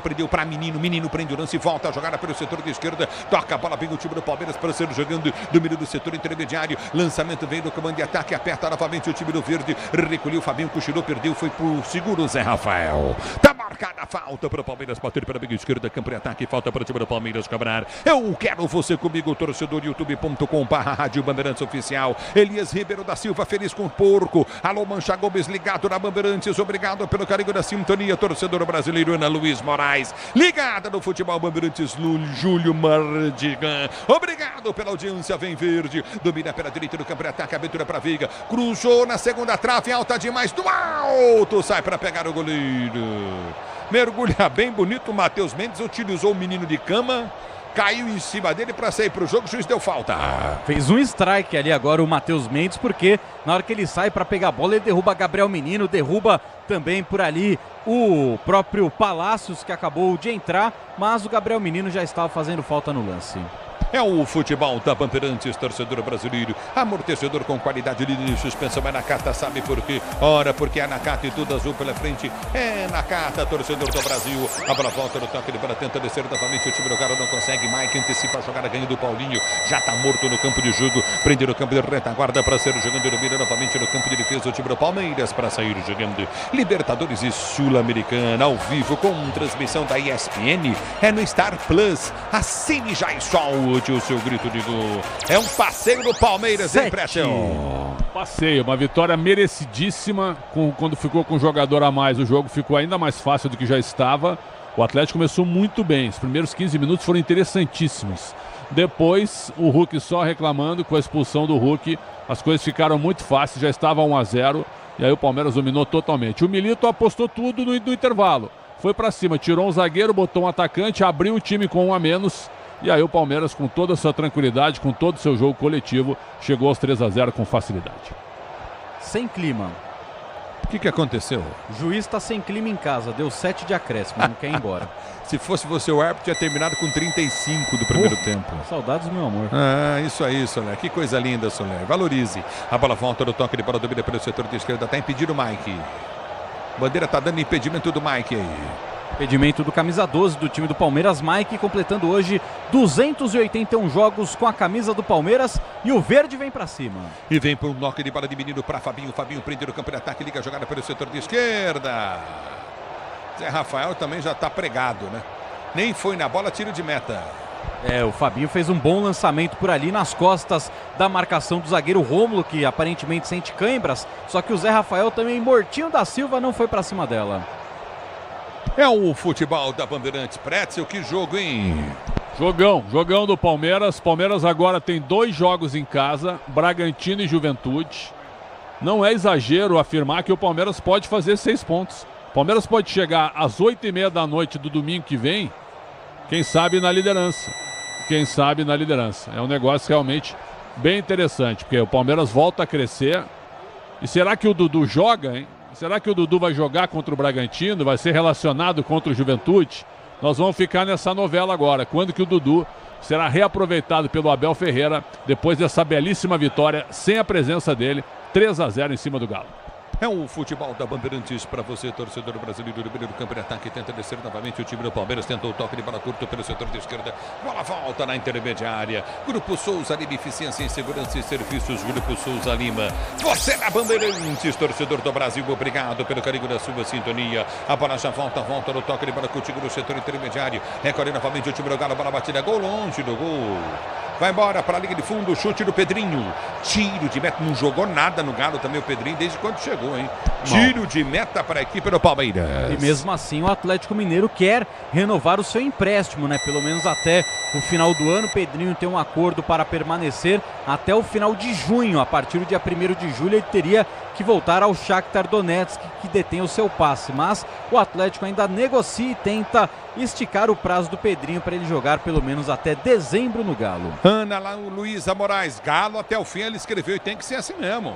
prendeu para menino prende o lance, volta a jogada pelo setor de esquerda, toca a bola, vem o time do Palmeiras para ser jogando, domínio do setor intermediário, lançamento vem do comando de ataque, aperta novamente o time do Verde, recolheu, Fabinho cochilou, perdeu, foi pro seguro Zé Rafael. Tá marcada a falta para o Palmeiras bater para a meia esquerda, campo de ataque, falta para o time do Palmeiras cobrar. Eu quero você comigo, torcedor, youtube.com/Rádio Bandeirantes Oficial. Elias Ribeiro da Silva, feliz com o porco. Alô, Mancha Gomes, ligado na Bandeirantes, obrigado pelo carinho da sintonia, torcedor brasileiro. Ana Luiz Moraes, ligada no futebol Bandeirantes, Júlio Mardigan. Obrigado pela audiência, vem Verde, domina pela direita do campo de ataque, abertura para Veiga, cruzou na segunda trave, alta demais, do alto, sai para pegar o goleiro. Mergulha bem bonito, o Matheus Mendes utilizou o menino de cama, caiu em cima dele para sair para o jogo, o juiz deu falta. Fez um strike ali agora o Matheus Mendes, porque na hora que ele sai para pegar a bola, ele derruba Gabriel Menino, derruba também por ali o próprio Palácios, que acabou de entrar, mas o Gabriel Menino já estava fazendo falta no lance. É o futebol da Bandeirantes, torcedor brasileiro. Amortecedor com qualidade de suspensão é Nakata, sabe por quê? Ora, porque é Nakata e tudo azul pela frente. É Nakata, torcedor do Brasil. A bola volta no toque de bola, tenta descer novamente. O time do Galo não consegue. Mike antecipa a jogada, ganho do Paulinho. Já tá morto no campo de jogo. Prende no campo de retaguarda para ser jogando e domina novamente no campo de defesa. O time do Palmeiras para sair jogando. Libertadores e Sul-Americana ao vivo com transmissão da ESPN. É no Star Plus. Assine já e solte o seu grito de gol. É um passeio do Palmeiras, hein, Pretinho? Passeio, uma vitória merecidíssima. Quando ficou com um jogador a mais, o jogo ficou ainda mais fácil do que já estava. O Atlético começou muito bem. Os primeiros 15 minutos foram interessantíssimos. Depois, o Hulk só reclamando. Com a expulsão do Hulk, as coisas ficaram muito fáceis. Já estava 1-0 e aí o Palmeiras dominou totalmente. O Milito apostou tudo no intervalo. Foi para cima, tirou um zagueiro, botou um atacante, abriu o time com 1 a menos. E aí o Palmeiras, com toda a sua tranquilidade, com todo o seu jogo coletivo, chegou aos 3-0 com facilidade. Sem clima. O que aconteceu? O juiz tá sem clima em casa, deu 7 de acréscimo, não quer ir embora. Se fosse você o árbitro, tinha terminado com 35 do primeiro tempo. Saudades do meu amor. Isso aí, Soler. Que coisa linda, Soler. Valorize. A bola volta no toque de bola, domina pelo setor de esquerda. Tá impedido o Mike. Bandeira tá dando impedimento do Mike aí. Impedimento do camisa 12 do time do Palmeiras, Mike, completando hoje 281 jogos com a camisa do Palmeiras e o verde vem pra cima. E vem pro toque de bola de menino pra Fabinho. Fabinho prende no campo de ataque, liga a jogada pelo setor de esquerda. Zé Rafael também já tá pregado, né? Nem foi na bola, tiro de meta. O Fabinho fez um bom lançamento por ali nas costas da marcação do zagueiro Rômulo, que aparentemente sente cãibras, só que o Zé Rafael também, mortinho da Silva, não foi pra cima dela. É o futebol da Bandeirantes. Pretzel, que jogo, hein? Jogão do Palmeiras. Palmeiras agora tem 2 jogos em casa, Bragantino e Juventude. Não é exagero afirmar que o Palmeiras pode fazer 6 pontos. O Palmeiras pode chegar às 8h30 da noite do domingo que vem, quem sabe na liderança. É um negócio realmente bem interessante, porque o Palmeiras volta a crescer. E será que o Dudu joga, hein? Será que o Dudu vai jogar contra o Bragantino? Vai ser relacionado contra o Juventude? Nós vamos ficar nessa novela agora. Quando que o Dudu será reaproveitado pelo Abel Ferreira depois dessa belíssima vitória sem a presença dele, 3-0 em cima do Galo. É o futebol da Bandeirantes para você, torcedor brasileiro. No meio do campo de ataque, tenta descer novamente o time do Palmeiras. Tentou o toque de bola curto pelo setor de esquerda. Bola volta na intermediária. Grupo Souza Lima, eficiência em segurança e serviços. Grupo Souza Lima. Você na Bandeirantes, torcedor do Brasil. Obrigado pelo carinho da sua sintonia. A bola já volta no toque de bola contigo no setor intermediário. Recolhe novamente o time do Galo. Bola batida, gol longe do gol. Vai embora para a linha de fundo, chute do Pedrinho. Tiro de meta, não jogou nada no Galo também o Pedrinho desde quando chegou, hein? Tiro de meta para a equipe do Palmeiras. E mesmo assim o Atlético Mineiro quer renovar o seu empréstimo, né? Pelo menos até o final do ano. O Pedrinho tem um acordo para permanecer até o final de junho. A partir do dia 1º de julho ele teria que voltar ao Shakhtar Donetsk, que detém o seu passe. Mas o Atlético ainda negocia e tenta esticar o prazo do Pedrinho para ele jogar pelo menos até dezembro no Galo. Ana Luísa Moraes, Galo até o fim, ele escreveu e tem que ser assim mesmo.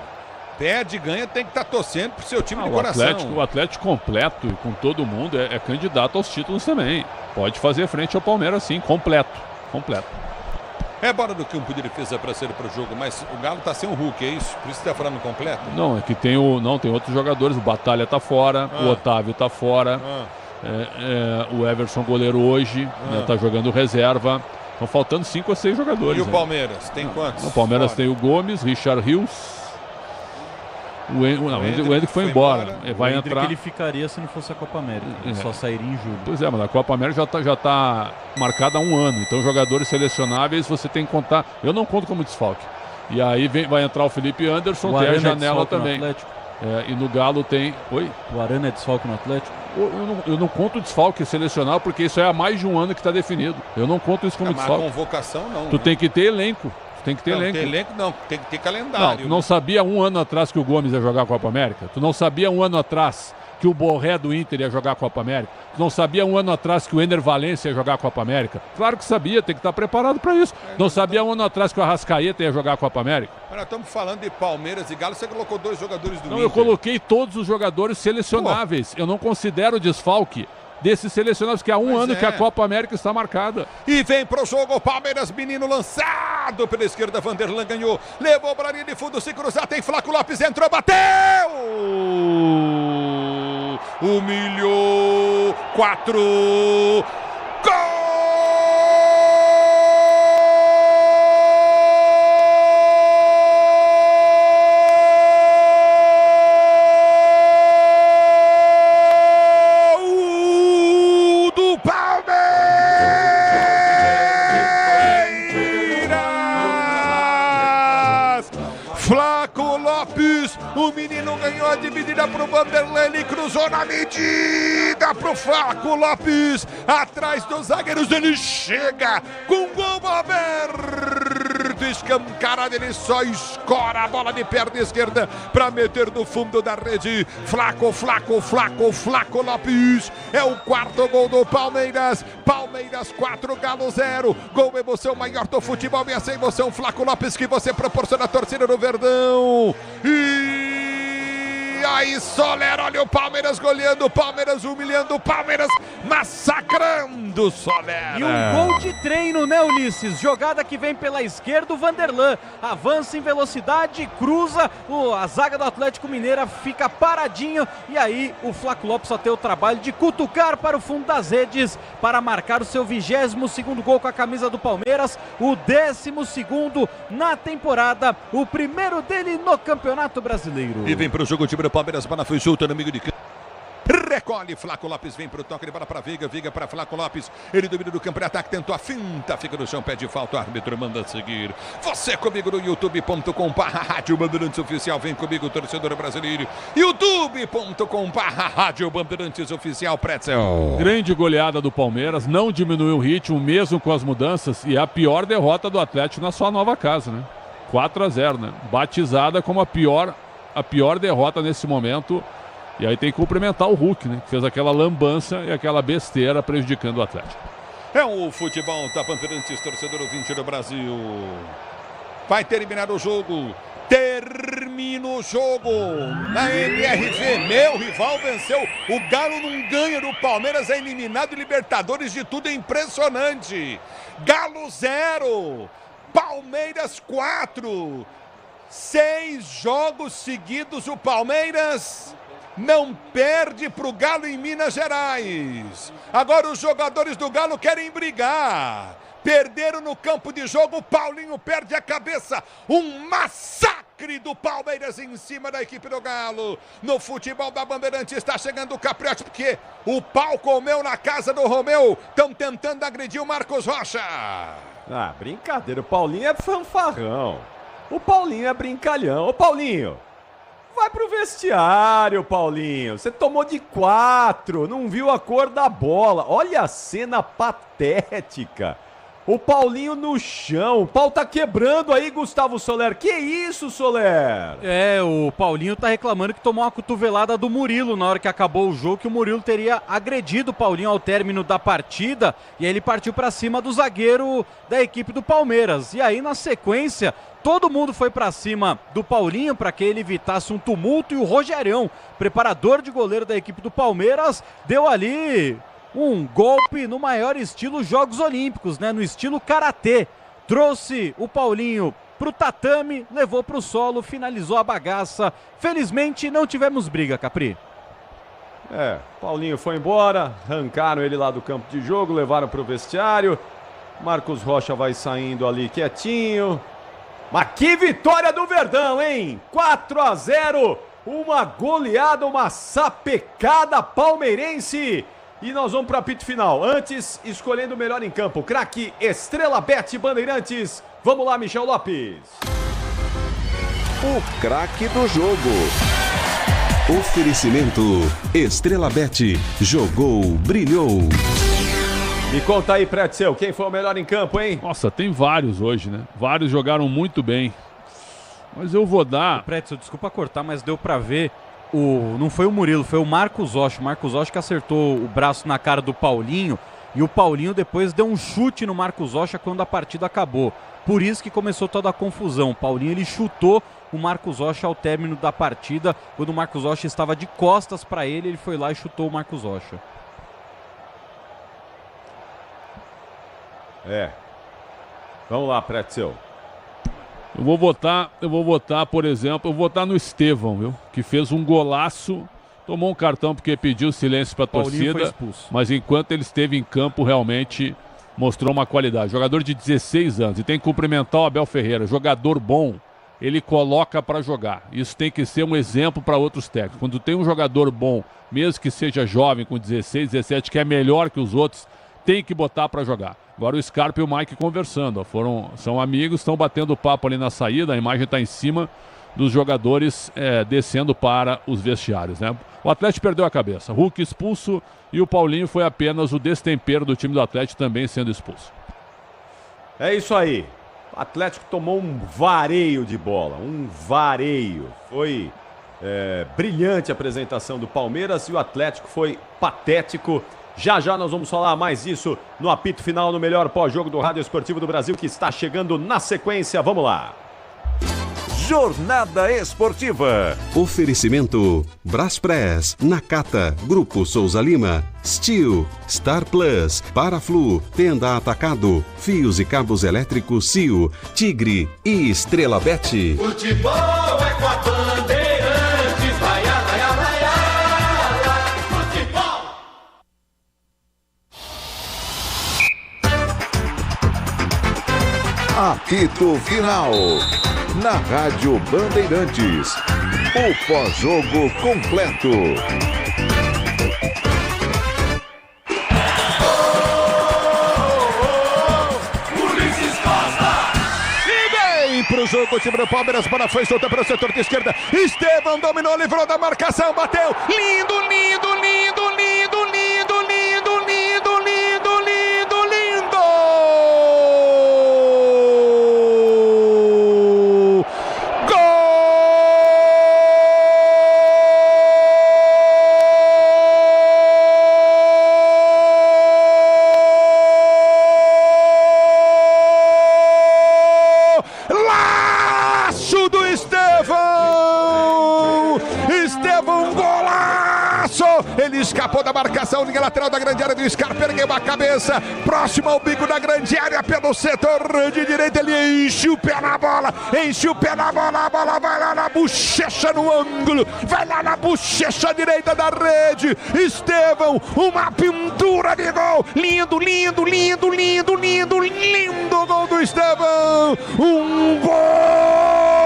Perde, ganha, tem que estar torcendo pro seu time de coração. O Atlético completo e com todo mundo é candidato aos títulos também. Pode fazer frente ao Palmeiras sim, completo. É bola do campo de defesa para ser pro jogo, mas o Galo tá sem o Hulk, é isso? Por isso que tá falando completo? Não, é que tem outros jogadores, o Batalha tá fora, o Otávio tá fora, o Everson goleiro hoje, né, tá jogando reserva. Estão faltando 5 ou 6 jogadores. E o Palmeiras, tem quantos? O Palmeiras tem o Gomes, Richard Rios. O Hendrick foi embora. Vai entrar. Ele ficaria se não fosse a Copa América. Ele só sairia em julho. Pois é, mas a Copa América já tá marcada há 1 ano. Então, jogadores selecionáveis você tem que contar. Eu não conto como desfalque. E aí vai entrar o Felipe Anderson, tem a janela também. E no Galo tem. Oi? O Arana é desfalque no Atlético? Eu não conto desfalque selecional, porque isso é há mais de 1 ano que está definido. Eu não conto isso como desfalque. Convocação não. Tu tem que ter elenco. Tem que ter elenco. Tem elenco não, tem que ter calendário. Tu não sabia 1 ano atrás que o Gomes ia jogar a Copa América? Tu não sabia 1 ano atrás que o Borré do Inter ia jogar a Copa América? Tu não sabia 1 ano atrás que o Ener Valencia ia jogar a Copa América? Claro que sabia, tem que estar preparado para isso. Não sabia 1 ano atrás que o Arrascaeta ia jogar a Copa América? Mas nós estamos falando de Palmeiras e Galo, você colocou 2 jogadores do Inter. Não, eu coloquei todos os jogadores selecionáveis. Eu não considero desfalque desses selecionados, que há 1 ano que a Copa América está marcada. E vem pro jogo o Palmeiras, menino lançado pela esquerda, Vanderlan ganhou, levou para a linha de fundo, se cruzar, tem Flaco Lopes, entrou, bateu! Humilhou, 4, gol! O menino ganhou a dividida pro Vanderlei, ele cruzou na medida pro Flaco Lopes, atrás dos zagueiros, ele chega com gol aberto, escancarado, ele só escora a bola de perna esquerda para meter no fundo da rede. Flaco Lopes, é o 4º gol do Palmeiras. Palmeiras 4, Galo 0, gol emoção maior do futebol, e essa emoção Flaco Lopes que você proporciona a torcida no Verdão. E ai, Soler, olha o Palmeiras goleando, o Palmeiras humilhando, o Palmeiras massacrando o Soler. E um gol de treino, né, Ulisses? Jogada que vem pela esquerda, o Vanderlan avança em velocidade, cruza, a zaga do Atlético Mineiro fica paradinho e aí o Flaco Lopes só tem o trabalho de cutucar para o fundo das redes para marcar o seu 22º gol com a camisa do Palmeiras, o 12º na temporada, o primeiro dele no Campeonato Brasileiro. E vem para o jogo o time do Palmeiras, bola foi solta no meio de campo. Recolhe, Flaco Lopes vem para o toque de bola para Veiga, Veiga para Flaco Lopes, ele domina do campo de ataque, tentou a finta, fica no chão, pede falta, o árbitro manda seguir. Você comigo no youtube.com/Rádio Bandeirantes Oficial, vem comigo, torcedor brasileiro, youtube.com/Rádio Bandeirantes Oficial, Pretzel. Grande goleada do Palmeiras, não diminuiu o ritmo mesmo com as mudanças e a pior derrota do Atlético na sua nova casa, né? 4-0, né? Batizada como a pior derrota nesse momento. E aí tem que cumprimentar o Hulk, né? Que fez aquela lambança e aquela besteira prejudicando o Atlético. É o futebol da Bandeirantes, torcedor ouvinte do Brasil. Vai terminar o jogo. Termina o jogo na MRV. Meu rival venceu. O Galo não ganha do Palmeiras, é eliminado. Libertadores de tudo, é impressionante. Galo 0, Palmeiras 4. 6 jogos seguidos o Palmeiras não perde para o Galo em Minas Gerais. Agora os jogadores do Galo querem brigar. Perderam no campo de jogo, o Paulinho perde a cabeça. Um massacre do Palmeiras em cima da equipe do Galo. No futebol da Bandeirante está chegando o Capriotti, porque o pau comeu na casa do Romeu. Estão tentando agredir o Marcos Rocha. Ah, brincadeira, o Paulinho é fanfarrão. O Paulinho é brincalhão. Ô Paulinho, vai pro vestiário, Paulinho. Você tomou de 4, não viu a cor da bola. Olha a cena patética. O Paulinho no chão. O pau tá quebrando aí, Gustavo Soler. Que isso, Soler? É, o Paulinho tá reclamando que tomou uma cotovelada do Murilo na hora que acabou o jogo, que o Murilo teria agredido o Paulinho ao término da partida. E aí ele partiu pra cima do zagueiro da equipe do Palmeiras. E aí, na sequência, todo mundo foi pra cima do Paulinho para que ele evitasse um tumulto. E o Rogerão, preparador de goleiro da equipe do Palmeiras, deu ali um golpe no maior estilo Jogos Olímpicos, né? No estilo karatê. Trouxe o Paulinho pro tatame, levou pro solo, finalizou a bagaça. Felizmente não tivemos briga, Capri. É, Paulinho foi embora, arrancaram ele lá do campo de jogo, levaram pro vestiário. Marcos Rocha vai saindo ali quietinho. Mas que vitória do Verdão, hein? 4-0, uma goleada, uma sapecada palmeirense. E nós vamos para o apito final. Antes, escolhendo o melhor em campo. Craque Estrela Bet Bandeirantes. Vamos lá, Michel Lopes. O craque do jogo. Oferecimento Estrela Bet. Jogou, brilhou. Me conta aí, Pretzel, quem foi o melhor em campo, hein? Nossa, tem vários hoje, né? Vários jogaram muito bem. Mas eu vou dar... Pretzel, desculpa cortar, mas deu pra ver. Não foi o Murilo, foi o Marcos Rocha. O Marcos Rocha que acertou o braço na cara do Paulinho. E o Paulinho depois deu um chute no Marcos Rocha quando a partida acabou. Por isso que começou toda a confusão. O Paulinho ele chutou o Marcos Rocha ao término da partida. Quando o Marcos Rocha estava de costas para ele, ele foi lá e chutou o Marcos Rocha. É. Vamos lá, Pretzel. Eu vou votar, por exemplo, no Estevão, viu? Que fez um golaço, tomou um cartão porque pediu silêncio para a torcida, mas enquanto ele esteve em campo, realmente mostrou uma qualidade. Jogador de 16 anos, e tem que cumprimentar o Abel Ferreira, jogador bom, ele coloca para jogar. Isso tem que ser um exemplo para outros técnicos. Quando tem um jogador bom, mesmo que seja jovem, com 16, 17, que é melhor que os outros, tem que botar para jogar. Agora o Scarpa e o Mike conversando, ó, são amigos, estão batendo papo ali na saída, a imagem está em cima dos jogadores descendo para os vestiários, né? O Atlético perdeu a cabeça, Hulk expulso e o Paulinho foi apenas o destempero do time do Atlético também sendo expulso. É isso aí, o Atlético tomou um vareio de bola, um vareio, foi brilhante a apresentação do Palmeiras e o Atlético foi patético. Já já nós vamos falar mais isso no apito final, no melhor pós-jogo do Rádio Esportivo do Brasil, que está chegando na sequência. Vamos lá. Jornada Esportiva. Oferecimento Braspress, Nakata, Grupo Souza Lima, Steel, Star Plus, Paraflu, Tenda Atacado, Fios e Cabos Elétricos Cio, Tigre e Estrela Bet. Futebol é com a Bandeirantes, vai, vai, vai, futebol. Apito Final. Na Rádio Bandeirantes. O pós-jogo completo. Pro jogo, o time do Palmeiras, bola foi solta para o setor de esquerda. Estevão dominou, livrou da marcação, bateu. Lindo, lindo, lindo, lindo, lindo, lindo, lindo, lindo, lindo, lindo. Ele escapou da marcação, linha lateral da grande área do Scarpa, ergueu a cabeça, próximo ao bico da grande área, pelo setor de direita, ele enche o pé na bola, a bola vai lá na bochecha no ângulo, vai lá na bochecha direita da rede, Estevão, uma pintura de gol, lindo, lindo, lindo, lindo, lindo, lindo gol do Estevão, um golaço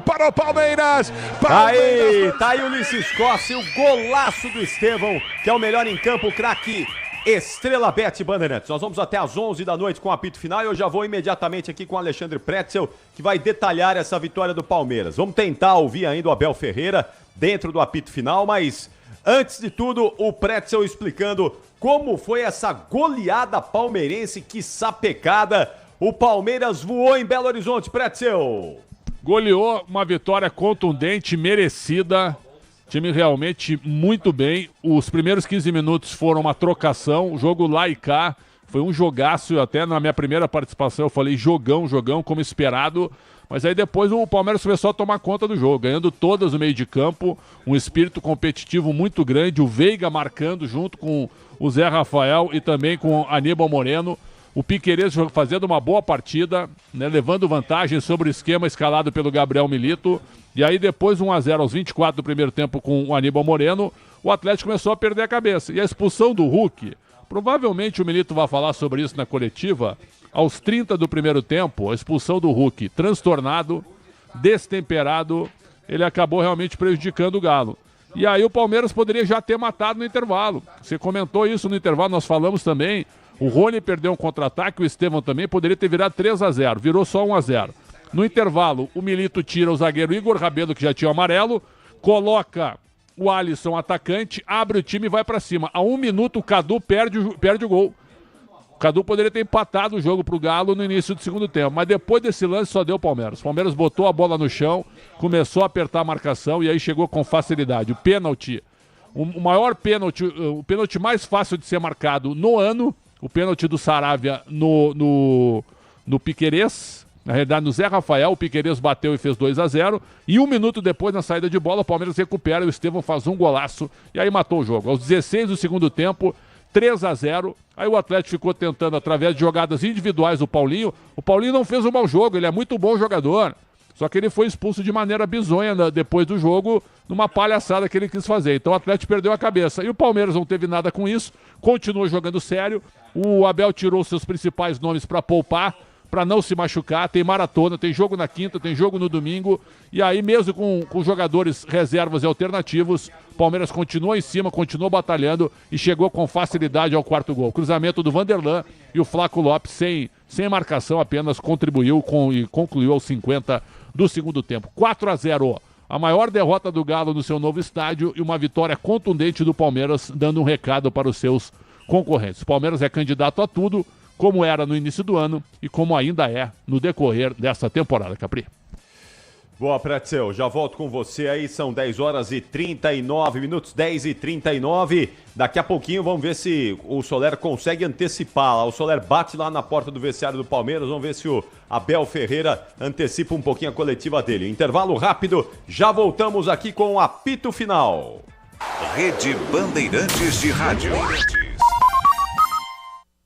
para o Palmeiras. Tá aí o Ulisses Costa e o golaço do Estevão, que é o melhor em campo, o craque Estrela Bet Bandeirantes. Nós vamos até às 11 da noite com o apito final e eu já vou imediatamente aqui com o Alexandre Pretzel, que vai detalhar essa vitória do Palmeiras. Vamos tentar ouvir ainda o Abel Ferreira dentro do apito final, mas antes de tudo, o Pretzel explicando como foi essa goleada palmeirense, que sapecada. O Palmeiras voou em Belo Horizonte, Pretzel. Goleou, uma vitória contundente, merecida. Time realmente muito bem. Os primeiros 15 minutos foram uma trocação, o jogo lá e cá. Foi um jogaço, até na minha primeira participação eu falei jogão, como esperado. Mas aí depois o Palmeiras começou a tomar conta do jogo, ganhando todas no meio de campo. Um espírito competitivo muito grande, o Veiga marcando junto com o Zé Rafael e também com o Aníbal Moreno. O Piquerez fazendo uma boa partida, né, levando vantagem sobre o esquema escalado pelo Gabriel Milito. E aí depois 1-0 aos 24 do primeiro tempo com o Aníbal Moreno, o Atlético começou a perder a cabeça. E a expulsão do Hulk, provavelmente o Milito vai falar sobre isso na coletiva, aos 30 do primeiro tempo, a expulsão do Hulk, transtornado, destemperado, ele acabou realmente prejudicando o Galo. E aí o Palmeiras poderia já ter matado no intervalo. Você comentou isso no intervalo, nós falamos também. O Rony perdeu um contra-ataque, o Estevão também, poderia ter virado 3-0, virou só 1-0. No intervalo, o Milito tira o zagueiro Igor Rabelo, que já tinha o amarelo, coloca o Alisson atacante, abre o time e vai pra cima. A 1 minuto o Cadu perde o gol. O Cadu poderia ter empatado o jogo pro Galo no início do segundo tempo, mas depois desse lance só deu o Palmeiras. O Palmeiras botou a bola no chão, começou a apertar a marcação e aí chegou com facilidade. O pênalti, o maior pênalti, o pênalti mais fácil de ser marcado no ano, o pênalti do Saravia no Piquerez, na realidade no Zé Rafael, o Piquerez bateu e fez 2-0, e 1 minuto depois, na saída de bola, o Palmeiras recupera, o Estevão faz um golaço, e aí matou o jogo. Aos 16 do segundo tempo, 3-0, aí o Atlético ficou tentando, através de jogadas individuais, o Paulinho não fez um mau jogo, ele é muito bom jogador, só que ele foi expulso de maneira bizonha depois do jogo, numa palhaçada que ele quis fazer. Então o Atlético perdeu a cabeça. E o Palmeiras não teve nada com isso, continuou jogando sério. O Abel tirou seus principais nomes para poupar, para não se machucar. Tem maratona, tem jogo na quinta, tem jogo no domingo. E aí, mesmo com jogadores reservas e alternativos, o Palmeiras continua em cima, continuou batalhando e chegou com facilidade ao quarto gol. Cruzamento do Vanderlan e o Flaco Lopes, sem marcação, apenas contribuiu e concluiu aos 50 do segundo tempo. 4-0. A maior derrota do Galo no seu novo estádio e uma vitória contundente do Palmeiras, dando um recado para os seus concorrentes. O Palmeiras é candidato a tudo, como era no início do ano e como ainda é no decorrer dessa temporada, Capri. Boa, Pretzel, já volto com você aí, são 10 horas e 39 minutos, 10 e 39. Daqui a pouquinho vamos ver se o Soler consegue antecipar lá. O Soler bate lá na porta do vestiário do Palmeiras, vamos ver se o Abel Ferreira antecipa um pouquinho a coletiva dele. Intervalo rápido, já voltamos aqui com o apito final. Rede Bandeirantes de Rádio.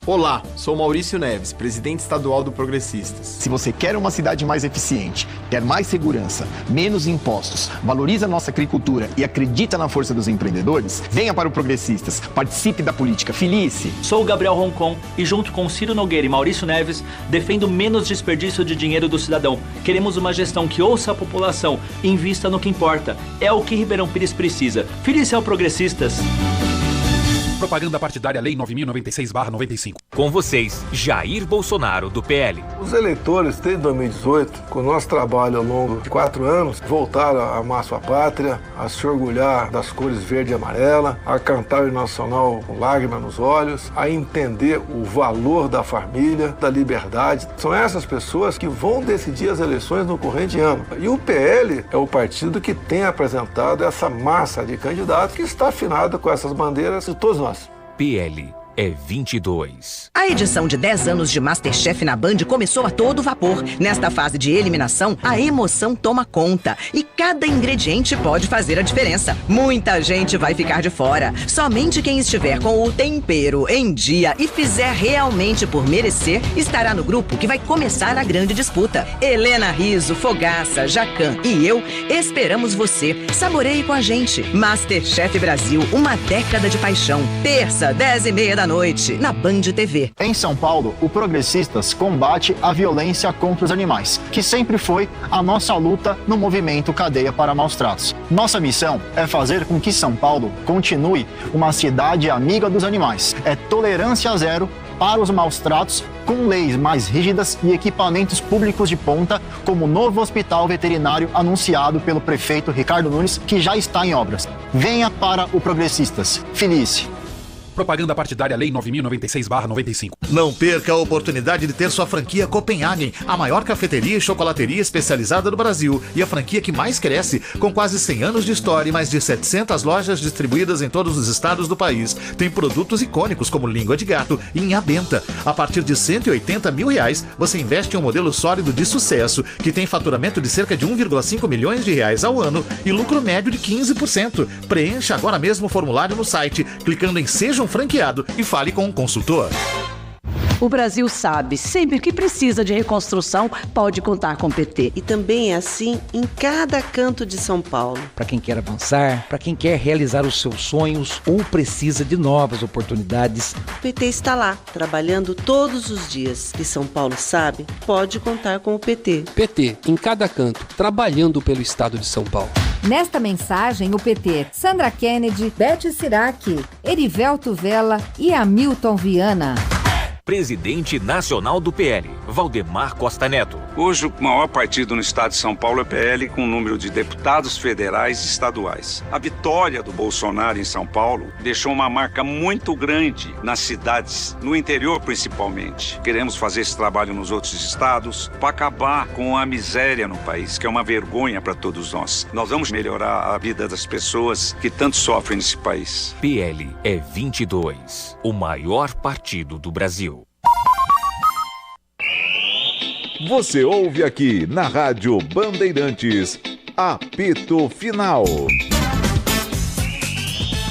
Olá, sou Maurício Neves, presidente estadual do Progressistas. Se você quer uma cidade mais eficiente, quer mais segurança, menos impostos, valoriza a nossa agricultura e acredita na força dos empreendedores, venha para o Progressistas, participe da política, filie-se. Sou o Gabriel Roncon e junto com Ciro Nogueira e Maurício Neves, defendo menos desperdício de dinheiro do cidadão. Queremos uma gestão que ouça a população e invista no que importa. É o que Ribeirão Pires precisa. Filie-se ao Progressistas. Propaganda partidária Lei 9.096/95. Com vocês, Jair Bolsonaro, do PL. Os eleitores, desde 2018, com o nosso trabalho ao longo de 4 anos, voltaram a amar sua pátria, a se orgulhar das cores verde e amarela, a cantar o hino nacional com lágrimas nos olhos, a entender o valor da família, da liberdade. São essas pessoas que vão decidir as eleições no corrente ano. E o PL é o partido que tem apresentado essa massa de candidatos que está afinado com essas bandeiras de todos nós. PL é 22. A edição de 10 anos de MasterChef na Band começou a todo vapor. Nesta fase de eliminação, a emoção toma conta e cada ingrediente pode fazer a diferença. Muita gente vai ficar de fora. Somente quem estiver com o tempero em dia e fizer realmente por merecer estará no grupo que vai começar a grande disputa. Helena Rizzo, Fogaça, Jacan e eu esperamos você. Saboreie com a gente. MasterChef Brasil, uma década de paixão. Terça, 10h30 da noite, na Band TV. Em São Paulo, o Progressistas combate a violência contra os animais, que sempre foi a nossa luta no movimento Cadeia para Maus Tratos. Nossa missão é fazer com que São Paulo continue uma cidade amiga dos animais. É tolerância zero para os maus tratos, com leis mais rígidas e equipamentos públicos de ponta, como o novo hospital veterinário anunciado pelo prefeito Ricardo Nunes, que já está em obras. Venha para o Progressistas. Filie-se. Propaganda partidária Lei 9.096/95. Não perca a oportunidade de ter sua franquia Copenhagen, a maior cafeteria e chocolateria especializada do Brasil e a franquia que mais cresce, com quase 100 anos de história e mais de 700 lojas distribuídas em todos os estados do país. Tem produtos icônicos como língua de gato e inhabenta. A partir de R$180 mil, você investe em um modelo sólido de sucesso, que tem faturamento de cerca de R$1,5 milhões ao ano e lucro médio de 15%. Preencha agora mesmo o formulário no site, clicando em Seja um Franqueado e fale com um consultor. O Brasil sabe, sempre que precisa de reconstrução, pode contar com o PT. E também é assim em cada canto de São Paulo. Para quem quer avançar, para quem quer realizar os seus sonhos ou precisa de novas oportunidades. O PT está lá, trabalhando todos os dias. E São Paulo sabe, pode contar com o PT. PT, em cada canto, trabalhando pelo estado de São Paulo. Nesta mensagem, o PT, Sandra Kennedy, Beth Sirac, Erivelto Vela e Hamilton Viana. Presidente nacional do PL, Valdemar Costa Neto. Hoje, o maior partido no estado de São Paulo é o PL, com o número de deputados federais e estaduais. A vitória do Bolsonaro em São Paulo deixou uma marca muito grande nas cidades, no interior principalmente. Queremos fazer esse trabalho nos outros estados para acabar com a miséria no país, que é uma vergonha para todos nós. Nós vamos melhorar a vida das pessoas que tanto sofrem nesse país. PL é 22, o maior partido do Brasil. Você ouve aqui na Rádio Bandeirantes, apito final.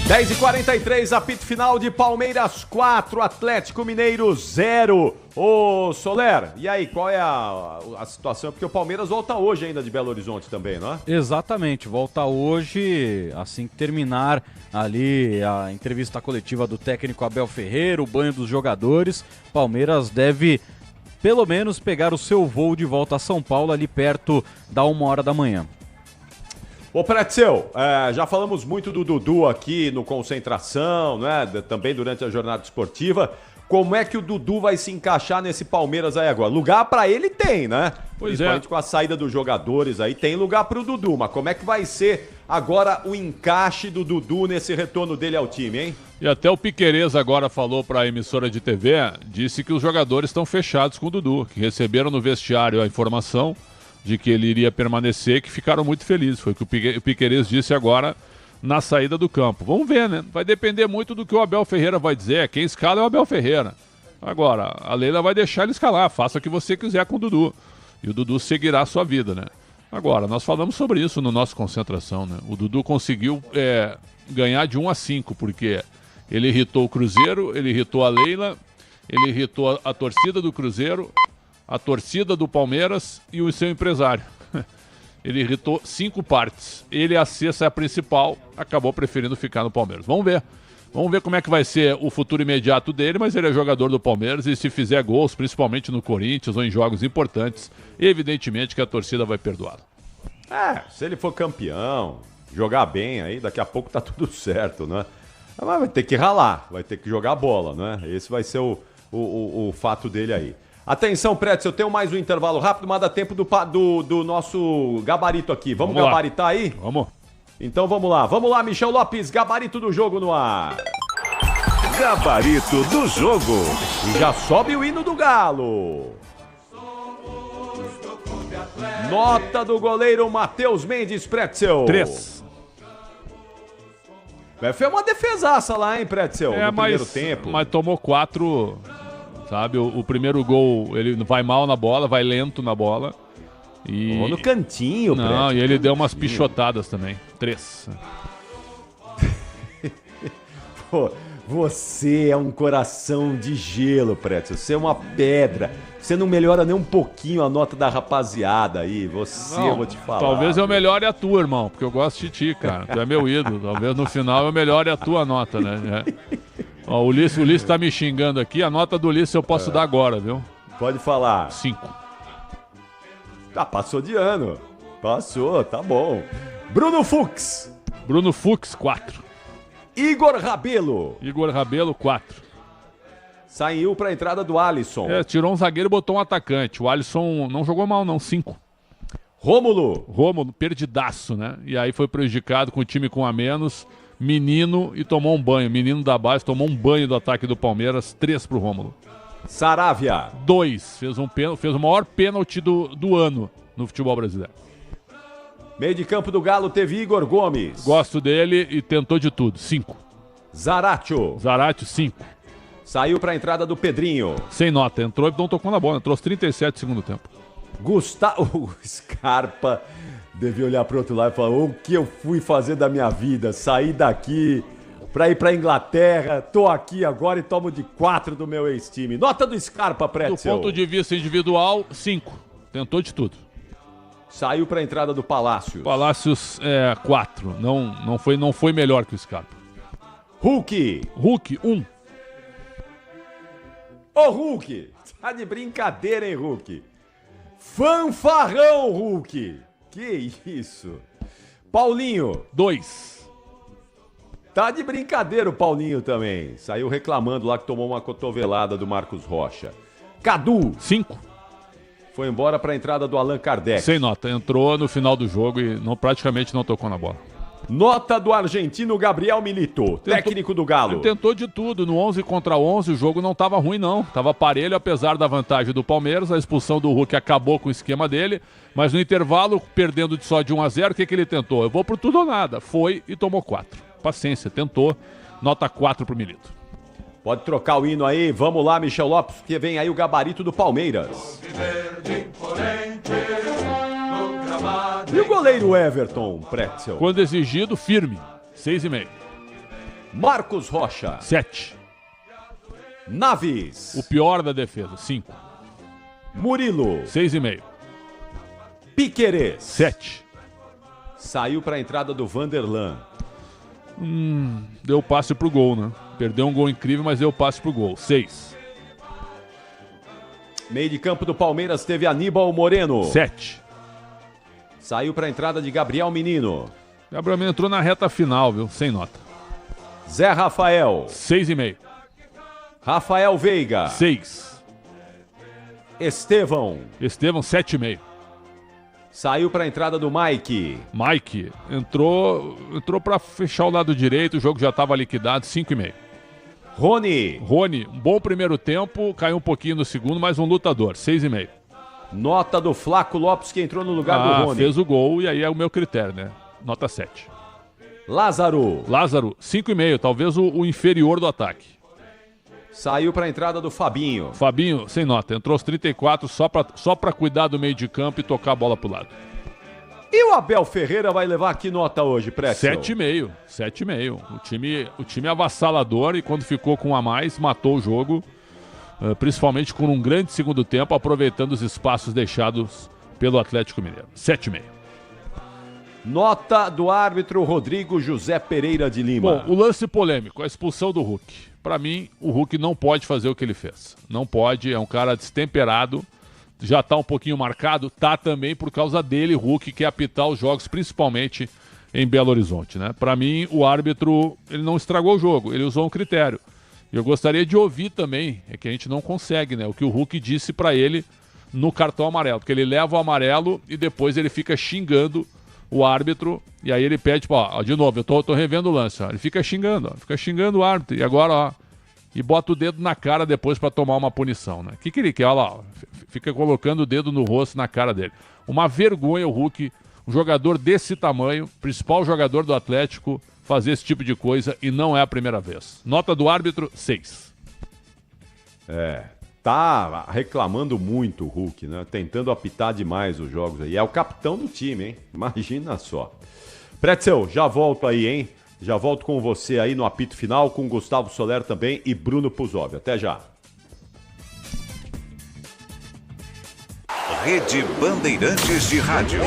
10h43, apito final de Palmeiras 4, Atlético Mineiro 0. Ô Soler, e aí, qual é a situação? Porque o Palmeiras volta hoje ainda de Belo Horizonte também, não é? Exatamente, volta hoje, assim que terminar ali a entrevista coletiva do técnico Abel Ferreira, o banho dos jogadores. Palmeiras deve pelo menos pegar o seu voo de volta a São Paulo ali perto da 1h da manhã. Ô Pretzel, já falamos muito do Dudu aqui no Concentração, né? Também durante a jornada esportiva. Como é que o Dudu vai se encaixar nesse Palmeiras aí agora? Lugar pra ele tem, né? Principalmente com a saída dos jogadores aí, tem lugar pro Dudu. Mas como é que vai ser agora o encaixe do Dudu nesse retorno dele ao time, hein? E até o Piquerez agora falou para a emissora de TV, disse que os jogadores estão fechados com o Dudu, que receberam no vestiário a informação de que ele iria permanecer, que ficaram muito felizes. Foi o que o Piquerez disse agora na saída do campo. Vamos ver, né? Vai depender muito do que o Abel Ferreira vai dizer. Quem escala é o Abel Ferreira. Agora, a Leila vai deixar ele escalar. Faça o que você quiser com o Dudu. E o Dudu seguirá a sua vida, né? Agora, nós falamos sobre isso no nosso Concentração, né? O Dudu conseguiu ganhar de 1-5, porque ele irritou o Cruzeiro, ele irritou a Leila, ele irritou a torcida do Cruzeiro, a torcida do Palmeiras e o seu empresário. Ele irritou 5 partes. Ele, a sexta, é a principal, acabou preferindo ficar no Palmeiras. Vamos ver. Vamos ver como é que vai ser o futuro imediato dele, mas ele é jogador do Palmeiras e se fizer gols, principalmente no Corinthians ou em jogos importantes, evidentemente que a torcida vai perdoá-lo. Se ele for campeão, jogar bem aí, daqui a pouco tá tudo certo, né? Mas vai ter que ralar, vai ter que jogar bola, né? Esse vai ser o fato dele aí. Atenção, Pretzel, eu tenho mais um intervalo rápido, mas dá tempo do nosso gabarito aqui. Vamos gabaritar aí? Vamos. Então vamos lá, Michel Lopes, gabarito do jogo no ar. Gabarito do jogo. E já sobe o hino do Galo. Nota do goleiro Matheus Mendes, Pretzel. 3. Foi uma defesaça lá, hein, Pretzel, no primeiro tempo. Mas tomou 4, sabe? O primeiro gol, ele vai mal na bola, vai lento na bola. E... no cantinho, Pretzel. Não, e ele deu umas pichotadas também. 3. Pô, você é um coração de gelo, Pretzel. Você é uma pedra. Você não melhora nem um pouquinho a nota da rapaziada aí. Eu vou te falar. Talvez eu melhore a tua, irmão, porque eu gosto de ti, cara. Tu é meu ídolo. Talvez no final eu melhore a tua nota, né? Ó, o Ulisses tá me xingando aqui. A nota do Ulisses eu posso dar agora, viu? Pode falar. 5. Passou de ano. Passou, tá bom. Bruno Fux. Bruno Fux, 4. Igor Rabelo. Igor Rabelo, 4. Saiu pra entrada do Alisson. Tirou um zagueiro e botou um atacante. O Alisson não jogou mal, não. 5. Rômulo, perdidaço, né? E aí foi prejudicado com o time com a menos. Menino e tomou um banho. Menino da base tomou um banho do ataque do Palmeiras. 3 pro Rômulo. Saravia. 2. Fez o maior pênalti do ano no futebol brasileiro. Meio de campo do Galo teve Igor Gomes. Gosto dele e tentou de tudo. 5. Zaratio, 5. Saiu para a entrada do Pedrinho. Sem nota, entrou e não tocou na bola. Entrou aos 37 do segundo tempo. Gustavo Scarpa devia olhar para o outro lado e falar: o que eu fui fazer da minha vida? Saí daqui para ir para Inglaterra, tô aqui agora e tomo de 4 do meu ex-time. Nota do Scarpa, Pretzel. Do ponto de vista individual, 5. Tentou de tudo. Saiu para a entrada do Palácios. 4. Não foi melhor que o Scarpa. Hulk, 1. Ô, Hulk, tá de brincadeira, hein, Hulk? Fanfarrão, Hulk. Que isso? Paulinho, 2. Tá de brincadeira o Paulinho também. Saiu reclamando lá que tomou uma cotovelada do Marcos Rocha. Cadu, 5. Foi embora pra entrada do Allan Kardec. Sem nota, entrou no final do jogo e praticamente não tocou na bola. Nota do argentino Gabriel Milito, técnico do Galo. Ele tentou de tudo, no 11 contra 11 o jogo não estava ruim não, estava parelho apesar da vantagem do Palmeiras, a expulsão do Hulk acabou com o esquema dele, mas no intervalo, perdendo só de 1-0, o que ele tentou? Eu vou por tudo ou nada, foi e tomou 4. Paciência, tentou, nota 4 pro Milito. Pode trocar o hino aí, vamos lá, Michel Lopes, porque vem aí o gabarito do Palmeiras. E o goleiro Everton, Pretzel? Quando exigido, firme, 6,5. Marcos Rocha, 7. Naves, o pior da defesa, 5. Murilo, 6,5. Piquerez, 7. Saiu para a entrada do Vanderlan. Deu passe pro gol, né? Perdeu um gol incrível, mas deu passe pro gol, 6. Meio de campo do Palmeiras teve Aníbal Moreno, 7. Saiu para a entrada de Gabriel Menino. Gabriel Menino entrou na reta final, viu? Sem nota. Zé Rafael, 6,5. Rafael Veiga, 6. Estevão, 7,5. Saiu para a entrada do Mike. Mike entrou para fechar o lado direito, o jogo já estava liquidado, 5,5. Rony, um bom primeiro tempo, caiu um pouquinho no segundo, mas um lutador, 6,5. Nota do Flaco Lopes, que entrou no lugar do Rony. Fez o gol e aí é o meu critério, né? Nota 7. Lázaro, 5,5, talvez o inferior do ataque. Saiu para a entrada do Fabinho. Fabinho, sem nota, entrou aos 34 só pra cuidar do meio de campo e tocar a bola pro lado. E o Abel Ferreira vai levar que nota hoje, Pretzel? 7,5. O time avassalador e quando ficou com um a mais, matou o jogo. Principalmente com um grande segundo tempo, aproveitando os espaços deixados pelo Atlético Mineiro. 7,5. Nota do árbitro Rodrigo José Pereira de Lima. Bom, o lance polêmico, a expulsão do Hulk. Para mim, o Hulk não pode fazer o que ele fez. Não pode, é um cara destemperado. Já tá um pouquinho marcado, tá também por causa dele, Hulk, que quer apitar os jogos, principalmente em Belo Horizonte, né? Para mim, o árbitro, ele não estragou o jogo, ele usou um critério. E eu gostaria de ouvir também, é que a gente não consegue, né? O que o Hulk disse para ele no cartão amarelo, porque ele leva o amarelo e depois ele fica xingando o árbitro, e aí ele pede, de novo, eu tô revendo o lance, ó. Ele fica xingando o árbitro, e agora, ó, e bota o dedo na cara depois para tomar uma punição, né? O que ele quer? Olha lá, ó, fica colocando o dedo no rosto, na cara dele. Uma vergonha o Hulk, um jogador desse tamanho, principal jogador do Atlético, fazer esse tipo de coisa, e não é a primeira vez. Nota do árbitro, 6. Tá reclamando muito o Hulk, né? Tentando apitar demais os jogos aí. É o capitão do time, hein? Imagina só. Pretzel, já volto aí, hein? Já volto com você aí no apito final, com Gustavo Soler também e Bruno Puzov. Até já. Rede Bandeirantes de Rádio.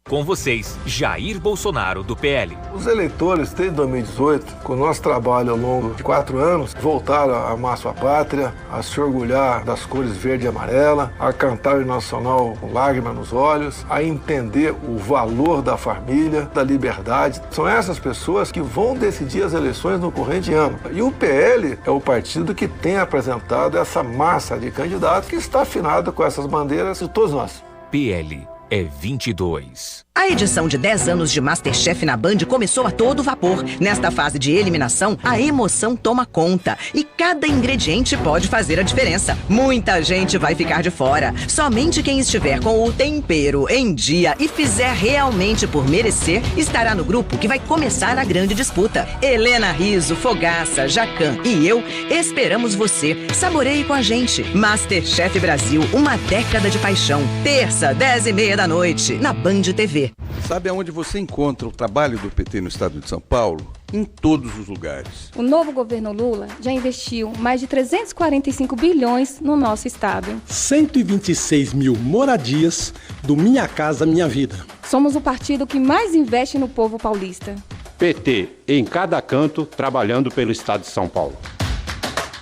Com vocês, Jair Bolsonaro, do PL. Os eleitores, desde 2018, com o nosso trabalho ao longo de 4 anos, voltaram a amar sua pátria, a se orgulhar das cores verde e amarela, a cantar o nacional com lágrimas nos olhos, a entender o valor da família, da liberdade. São essas pessoas que vão decidir as eleições no corrente ano. E o PL é o partido que tem apresentado essa massa de candidatos que está afinado com essas bandeiras de todos nós. PL é 22. A edição de 10 anos de MasterChef na Band começou a todo vapor. Nesta fase de eliminação, a emoção toma conta e cada ingrediente pode fazer a diferença. Muita gente vai ficar de fora. Somente quem estiver com o tempero em dia e fizer realmente por merecer estará no grupo que vai começar a grande disputa. Helena Rizzo, Fogaça, Jacan e eu esperamos você. Saboreie com a gente. MasterChef Brasil, uma década de paixão. Terça, 10h30 da noite, na Band TV. Sabe aonde você encontra o trabalho do PT no estado de São Paulo? Em todos os lugares. O novo governo Lula já investiu mais de 345 bilhões no nosso estado. 126 mil moradias do Minha Casa Minha Vida. Somos o partido que mais investe no povo paulista. PT, em cada canto, trabalhando pelo estado de São Paulo.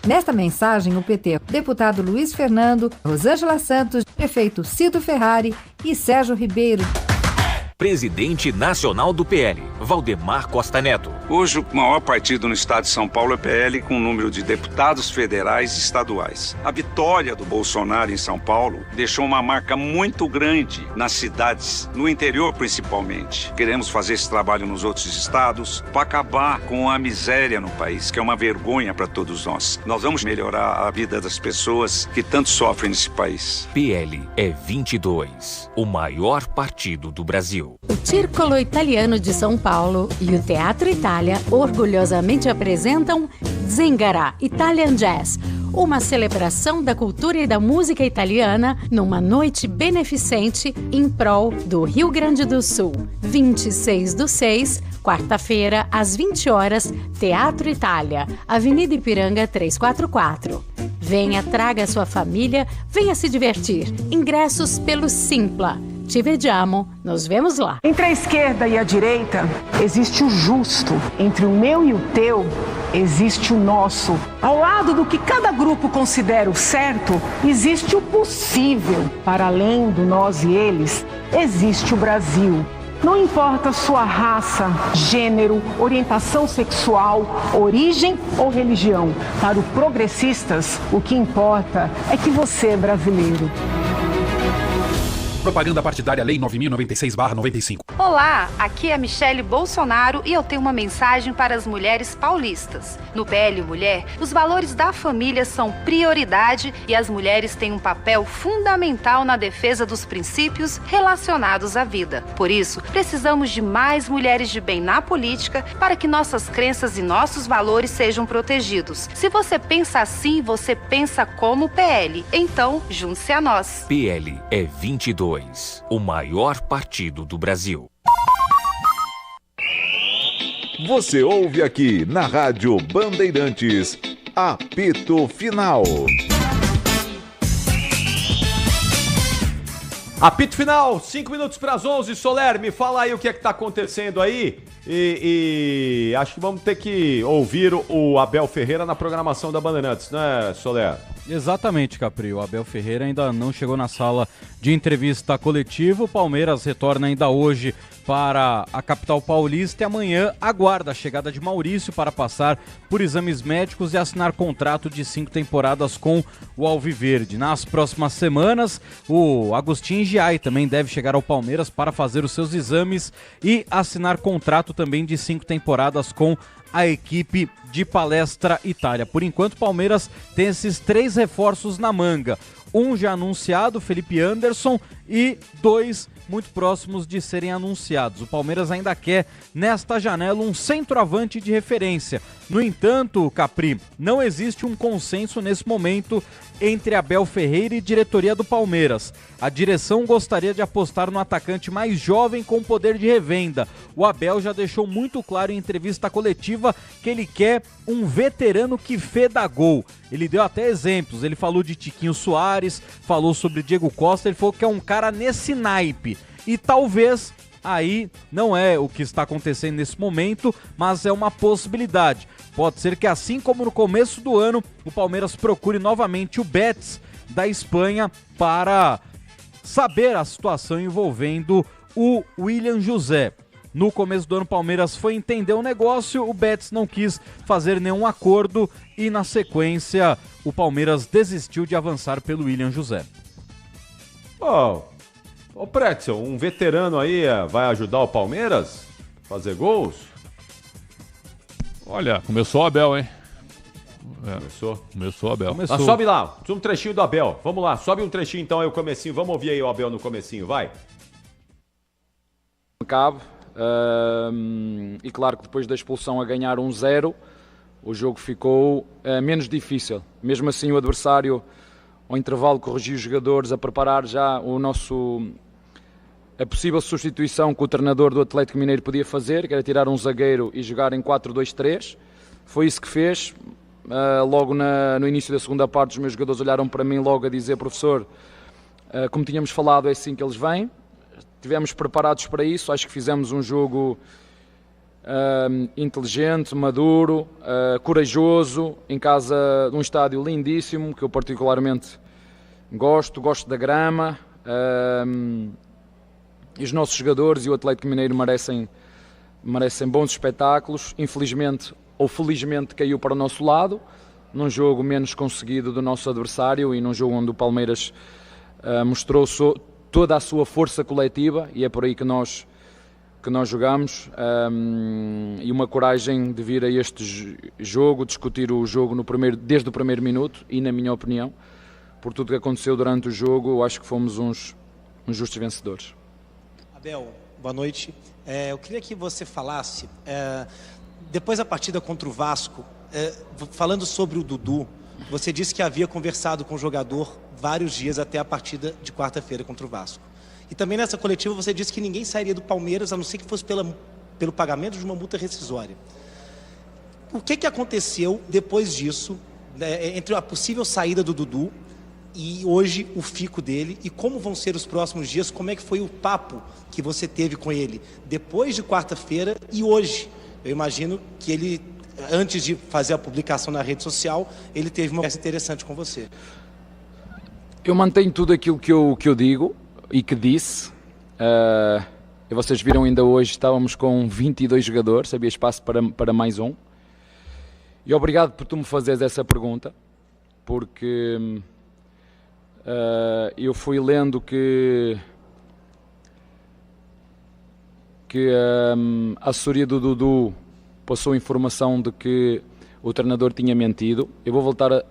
Nesta mensagem, o PT, deputado Luiz Fernando, Rosângela Santos, prefeito Cito Ferrari e Sérgio Ribeiro. Presidente nacional do PL, Valdemar Costa Neto. Hoje, o maior partido no estado de São Paulo é o PL, com o número de deputados federais e estaduais. A vitória do Bolsonaro em São Paulo deixou uma marca muito grande nas cidades, no interior principalmente. Queremos fazer esse trabalho nos outros estados para acabar com a miséria no país, que é uma vergonha para todos nós. Nós vamos melhorar a vida das pessoas que tanto sofrem nesse país. PL é 22, o maior partido do Brasil. O Círculo Italiano de São Paulo e o Teatro Itália orgulhosamente apresentam Zingara Italian Jazz, uma celebração da cultura e da música italiana numa noite beneficente em prol do Rio Grande do Sul. 26/6, quarta-feira, às 20 horas, Teatro Itália, Avenida Ipiranga 344. Venha, traga sua família, venha se divertir. Ingressos pelo Simpla. Te vediamo, nos vemos lá. Entre a esquerda e a direita, existe o justo. Entre o meu e o teu, existe o nosso. Ao lado do que cada grupo considera o certo, existe o possível. Para além do nós e eles, existe o Brasil. Não importa sua raça, gênero, orientação sexual, origem ou religião. Para os progressistas, o que importa é que você é brasileiro. Propaganda partidária Lei 9.096/95. Olá, aqui é a Michele Bolsonaro e eu tenho uma mensagem para as mulheres paulistas. No PL Mulher, os valores da família são prioridade e as mulheres têm um papel fundamental na defesa dos princípios relacionados à vida. Por isso, precisamos de mais mulheres de bem na política para que nossas crenças e nossos valores sejam protegidos. Se você pensa assim, você pensa como PL. Então, junte-se a nós. PL é 22, o maior partido do Brasil. Você ouve aqui na Rádio Bandeirantes, Apito Final. Apito final, 5 minutos para as 11. Soler, me fala aí o que é que tá acontecendo aí. E acho que vamos ter que ouvir o Abel Ferreira na programação da Bandeirantes, né, Soler? Exatamente, Capri. O Abel Ferreira ainda não chegou na sala de entrevista coletiva. O Palmeiras retorna ainda hoje para a capital paulista e amanhã aguarda a chegada de Maurício para passar por exames médicos e assinar contrato de 5 temporadas com o Alviverde. Nas próximas semanas, o Agustin Giai também deve chegar ao Palmeiras para fazer os seus exames e assinar contrato também de 5 temporadas com a equipe de Palestra Itália. Por enquanto, o Palmeiras tem esses 3 reforços na manga. Um já anunciado, Felipe Anderson, e 2 muito próximos de serem anunciados. O Palmeiras ainda quer, nesta janela, um centroavante de referência. No entanto, Capri, não existe um consenso nesse momento entre Abel Ferreira e diretoria do Palmeiras. A direção gostaria de apostar no atacante mais jovem com poder de revenda. O Abel já deixou muito claro em entrevista coletiva que ele quer um veterano que feda gol. Ele deu até exemplos, ele falou de Tiquinho Soares, falou sobre Diego Costa, ele falou que é um cara nesse naipe. E talvez, aí não é o que está acontecendo nesse momento, mas é uma possibilidade. Pode ser que assim como no começo do ano, o Palmeiras procure novamente o Betis da Espanha para saber a situação envolvendo o William José. No começo do ano, o Palmeiras foi entender o negócio, o Betis não quis fazer nenhum acordo e, na sequência, o Palmeiras desistiu de avançar pelo William José. Ô Pretzel, um veterano aí vai ajudar o Palmeiras a fazer gols? Olha, começou o Abel, hein? Começou o Abel. Sobe lá, um trechinho do Abel. Vamos lá, sobe um trechinho então aí o comecinho. Vamos ouvir aí o Abel no comecinho, vai. Cabo. E claro que depois da expulsão a ganhar 1-0, o jogo ficou menos difícil. Mesmo assim o adversário, ao intervalo, corrigiu os jogadores a preparar já a possível substituição que o treinador do Atlético Mineiro podia fazer, que era tirar um zagueiro e jogar em 4-2-3. Foi isso que fez. Logo no início da segunda parte, os meus jogadores olharam para mim logo a dizer: professor, como tínhamos falado, é assim que eles vêm. Estivemos preparados para isso, acho que fizemos um jogo inteligente, maduro, corajoso, em casa de um estádio lindíssimo, que eu particularmente gosto da grama, e os nossos jogadores e o Atlético Mineiro merecem bons espetáculos. Infelizmente ou felizmente caiu para o nosso lado, num jogo menos conseguido do nosso adversário e num jogo onde o Palmeiras mostrou toda a sua força coletiva, e é por aí que nós jogamos, e uma coragem de vir a este jogo, discutir o jogo desde o primeiro minuto, e na minha opinião, por tudo que aconteceu durante o jogo, eu acho que fomos uns justos vencedores. Abel, boa noite. Eu queria que você falasse, depois da partida contra o Vasco, falando sobre o Dudu, você disse que havia conversado com o jogador vários dias até a partida de quarta-feira contra o Vasco. E também nessa coletiva você disse que ninguém sairia do Palmeiras a não ser que fosse pelo pagamento de uma multa rescisória. O que aconteceu depois disso, entre a possível saída do Dudu e hoje o fico dele, e como vão ser os próximos dias? Como é que foi o papo que você teve com ele depois de quarta-feira e hoje? Eu imagino que ele, antes de fazer a publicação na rede social, ele teve uma conversa interessante com você. Eu mantenho tudo aquilo que eu digo e que disse. E vocês viram ainda hoje, estávamos com 22 jogadores, havia espaço para mais um. E obrigado por tu me fazeres essa pergunta, porque eu fui lendo que que a assessoria do Dudu passou a informação de que o treinador tinha mentido. Eu vou voltar a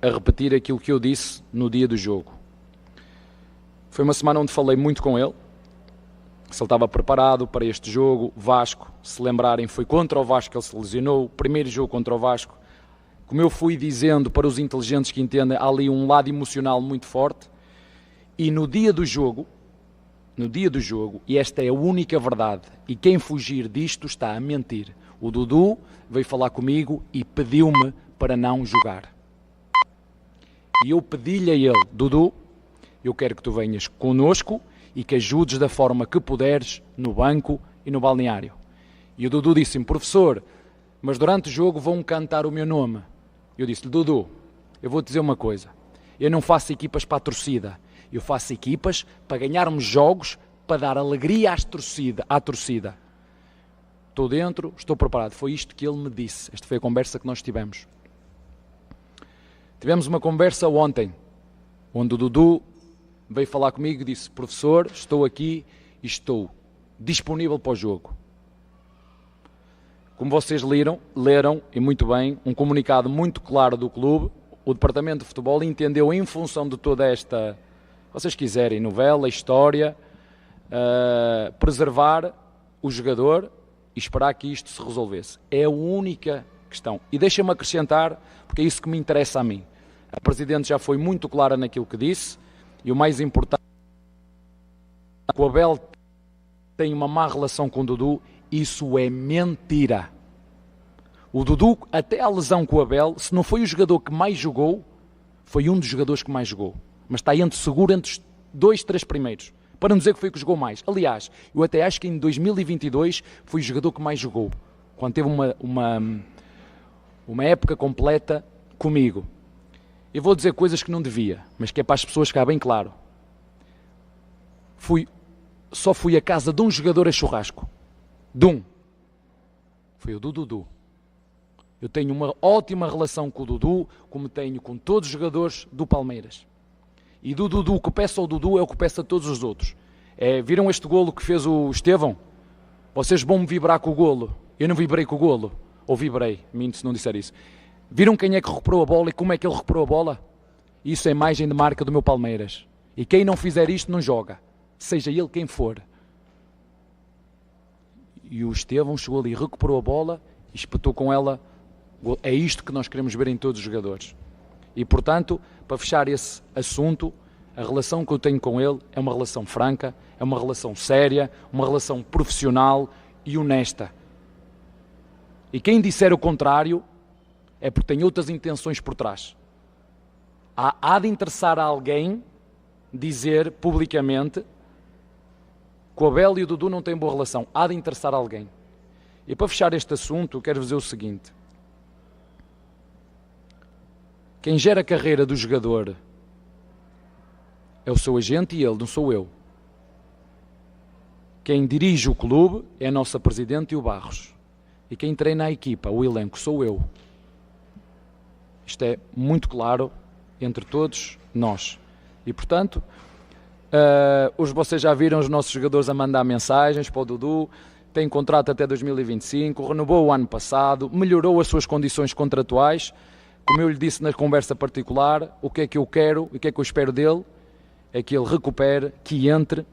repetir aquilo que eu disse no dia do jogo. Foi uma semana onde falei muito com ele, se ele estava preparado para este jogo. Vasco, se lembrarem, foi contra o Vasco que ele se lesionou, o primeiro jogo contra o Vasco. Como eu fui dizendo, para os inteligentes que entendem, há ali um lado emocional muito forte. E no dia do jogo, e esta é a única verdade, e quem fugir disto está a mentir, o Dudu veio falar comigo e pediu-me para não jogar. E eu pedi-lhe a ele: Dudu, eu quero que tu venhas connosco e que ajudes da forma que puderes no banco e no balneário. E o Dudu disse-me: professor, mas durante o jogo vão cantar o meu nome. Eu disse-lhe: Dudu, eu vou-te dizer uma coisa, eu não faço equipas para a torcida, eu faço equipas para ganharmos jogos, para dar alegria à torcida. Estou dentro, estou preparado. Foi isto que ele me disse. Esta foi a conversa que nós tivemos. Tivemos uma conversa ontem, onde o Dudu veio falar comigo e disse: professor, estou aqui e estou disponível para o jogo. Como vocês leram, e muito bem, um comunicado muito claro do clube. O departamento de futebol entendeu, em função de toda esta, vocês quiserem, novela, história, preservar o jogador e esperar que isto se resolvesse. É a única questão. E deixa-me acrescentar, porque é isso que me interessa a mim. A Presidente já foi muito clara naquilo que disse, e o mais importante, o Abel tem uma má relação com o Dudu. Isso é mentira. O Dudu, até a lesão com o Abel, se não foi o jogador que mais jogou, foi um dos jogadores que mais jogou. Mas está seguro entre os 2, 3 primeiros. Para não dizer que foi o que jogou mais. Aliás, eu até acho que em 2022 foi o jogador que mais jogou. Quando teve uma época completa comigo. Eu vou dizer coisas que não devia, mas que é para as pessoas ficar bem claro. Só fui à casa de um jogador a churrasco. Foi o do Dudu. Eu tenho uma ótima relação com o Dudu, como tenho com todos os jogadores do Palmeiras. E do Dudu, o que peço ao Dudu é o que peço a todos os outros. Viram este golo que fez o Estevão? Vocês vão-me vibrar com o golo. Eu não vibrei com o golo. Ou vibrei, minto se não disser isso. Viram quem é que recuperou a bola e como é que ele recuperou a bola? Isso é imagem de marca do meu Palmeiras. E quem não fizer isto não joga. Seja ele quem for. E o Estevão chegou ali, recuperou a bola e espetou com ela. É isto que nós queremos ver em todos os jogadores. E, portanto, para fechar esse assunto, a relação que eu tenho com ele é uma relação franca, é uma relação séria, uma relação profissional e honesta. E quem disser o contrário é porque tem outras intenções por trás. Há de interessar a alguém dizer publicamente que o Abel e o Dudu não têm boa relação. Há de interessar a alguém. E para fechar este assunto, quero dizer o seguinte. Quem gera a carreira do jogador é o seu agente e ele, não sou eu. Quem dirige o clube é a nossa Presidente e o Barros. E quem treina a equipa, o elenco, sou eu. Isto é muito claro entre todos nós. E, portanto, vocês já viram os nossos jogadores a mandar mensagens para o Dudu. Tem contrato até 2025, renovou o ano passado, melhorou as suas condições contratuais. Como eu lhe disse na conversa particular, o que é que eu quero, o que é que eu espero dele, é que ele recupere, que entre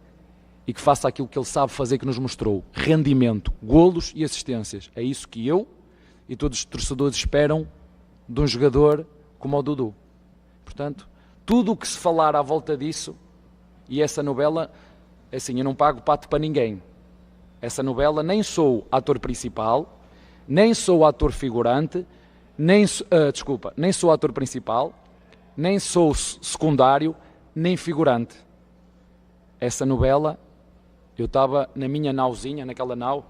e que faça aquilo que ele sabe fazer, que nos mostrou. Rendimento, golos e assistências. É isso que eu e todos os torcedores esperam de um jogador como o Dudu. Portanto, tudo o que se falar à volta disso, e essa novela, é assim, eu não pago pato para ninguém. Essa novela, nem sou ator principal, nem sou ator figurante, nem sou ator principal, nem sou secundário, nem figurante. Essa novela, eu estava na minha nauzinha, naquela nau,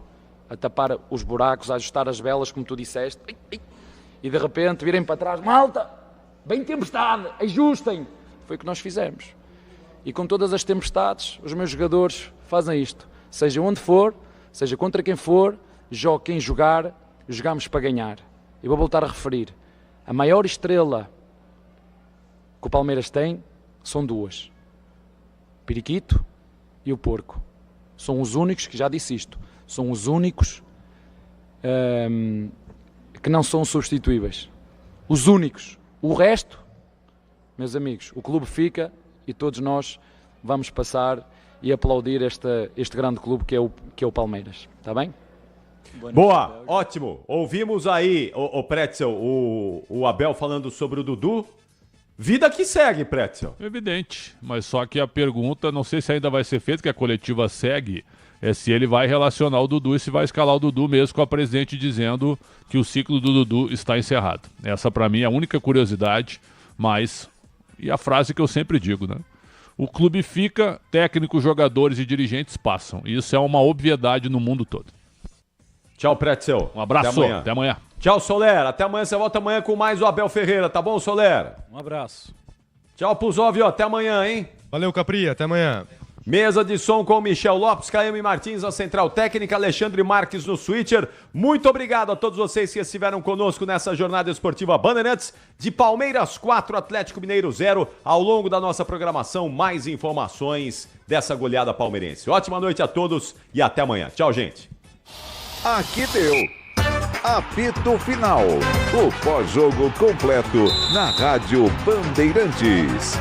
a tapar os buracos, a ajustar as velas, como tu disseste, e de repente virem para trás, malta, bem tempestade, ajustem. Foi o que nós fizemos. E com todas as tempestades, os meus jogadores fazem isto. Seja onde for, seja contra quem for, jogue quem jogar, jogamos para ganhar. E vou voltar a referir, a maior estrela que o Palmeiras tem são duas. Periquito e o Porco. São os únicos, que já disse isto, são os únicos que não são substituíveis. Os únicos. O resto, meus amigos, o clube fica e todos nós vamos passar e aplaudir este grande clube que é o Palmeiras. Está bem? Boa, ótimo. Ouvimos aí, o Pretzel, o Abel falando sobre o Dudu. Vida que segue, Pretzel. Evidente, mas só que a pergunta, não sei se ainda vai ser feita, que a coletiva segue, é se ele vai relacionar o Dudu e se vai escalar o Dudu mesmo com a presidente dizendo que o ciclo do Dudu está encerrado. Essa para mim é a única curiosidade, mas, e a frase que eu sempre digo, né? O clube fica, técnicos, jogadores e dirigentes passam. E isso é uma obviedade no mundo todo. Tchau, Pretzel. Um abraço, até amanhã. Tchau, Soler. Até amanhã, você volta amanhã com mais o Abel Ferreira, tá bom, Soler? Um abraço. Tchau, Puzov, até amanhã, hein? Valeu, Capri, até amanhã. Mesa de som com Michel Lopes, Caiame Martins na Central Técnica, Alexandre Marques no Switcher. Muito obrigado a todos vocês que estiveram conosco nessa jornada esportiva Bandeirantes. De Palmeiras 4, Atlético Mineiro 0. Ao longo da nossa programação, mais informações dessa goleada palmeirense. Ótima noite a todos e até amanhã. Tchau, gente. Aqui deu. Apito Final. O pós-jogo completo na Rádio Bandeirantes.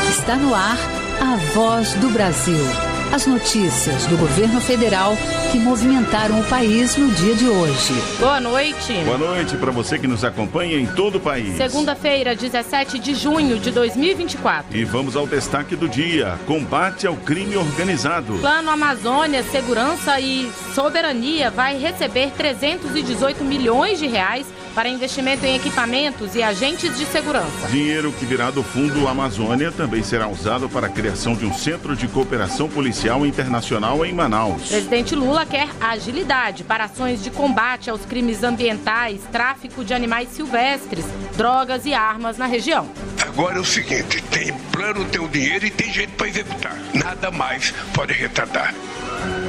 Está no ar a Voz do Brasil. As notícias do governo federal que movimentaram o país no dia de hoje. Boa noite. Boa noite para você que nos acompanha em todo o país. Segunda-feira, 17 de junho de 2024. E vamos ao destaque do dia: combate ao crime organizado. Plano Amazônia, Segurança e Soberania vai receber 318 milhões de reais para investimento em equipamentos e agentes de segurança. Dinheiro que virá do Fundo Amazônia também será usado para a criação de um centro de cooperação policial internacional em Manaus. Presidente Lula quer agilidade para ações de combate aos crimes ambientais, tráfico de animais silvestres, drogas e armas na região. Agora é o seguinte, tem plano, tem o dinheiro e tem jeito para executar. Nada mais pode retardar.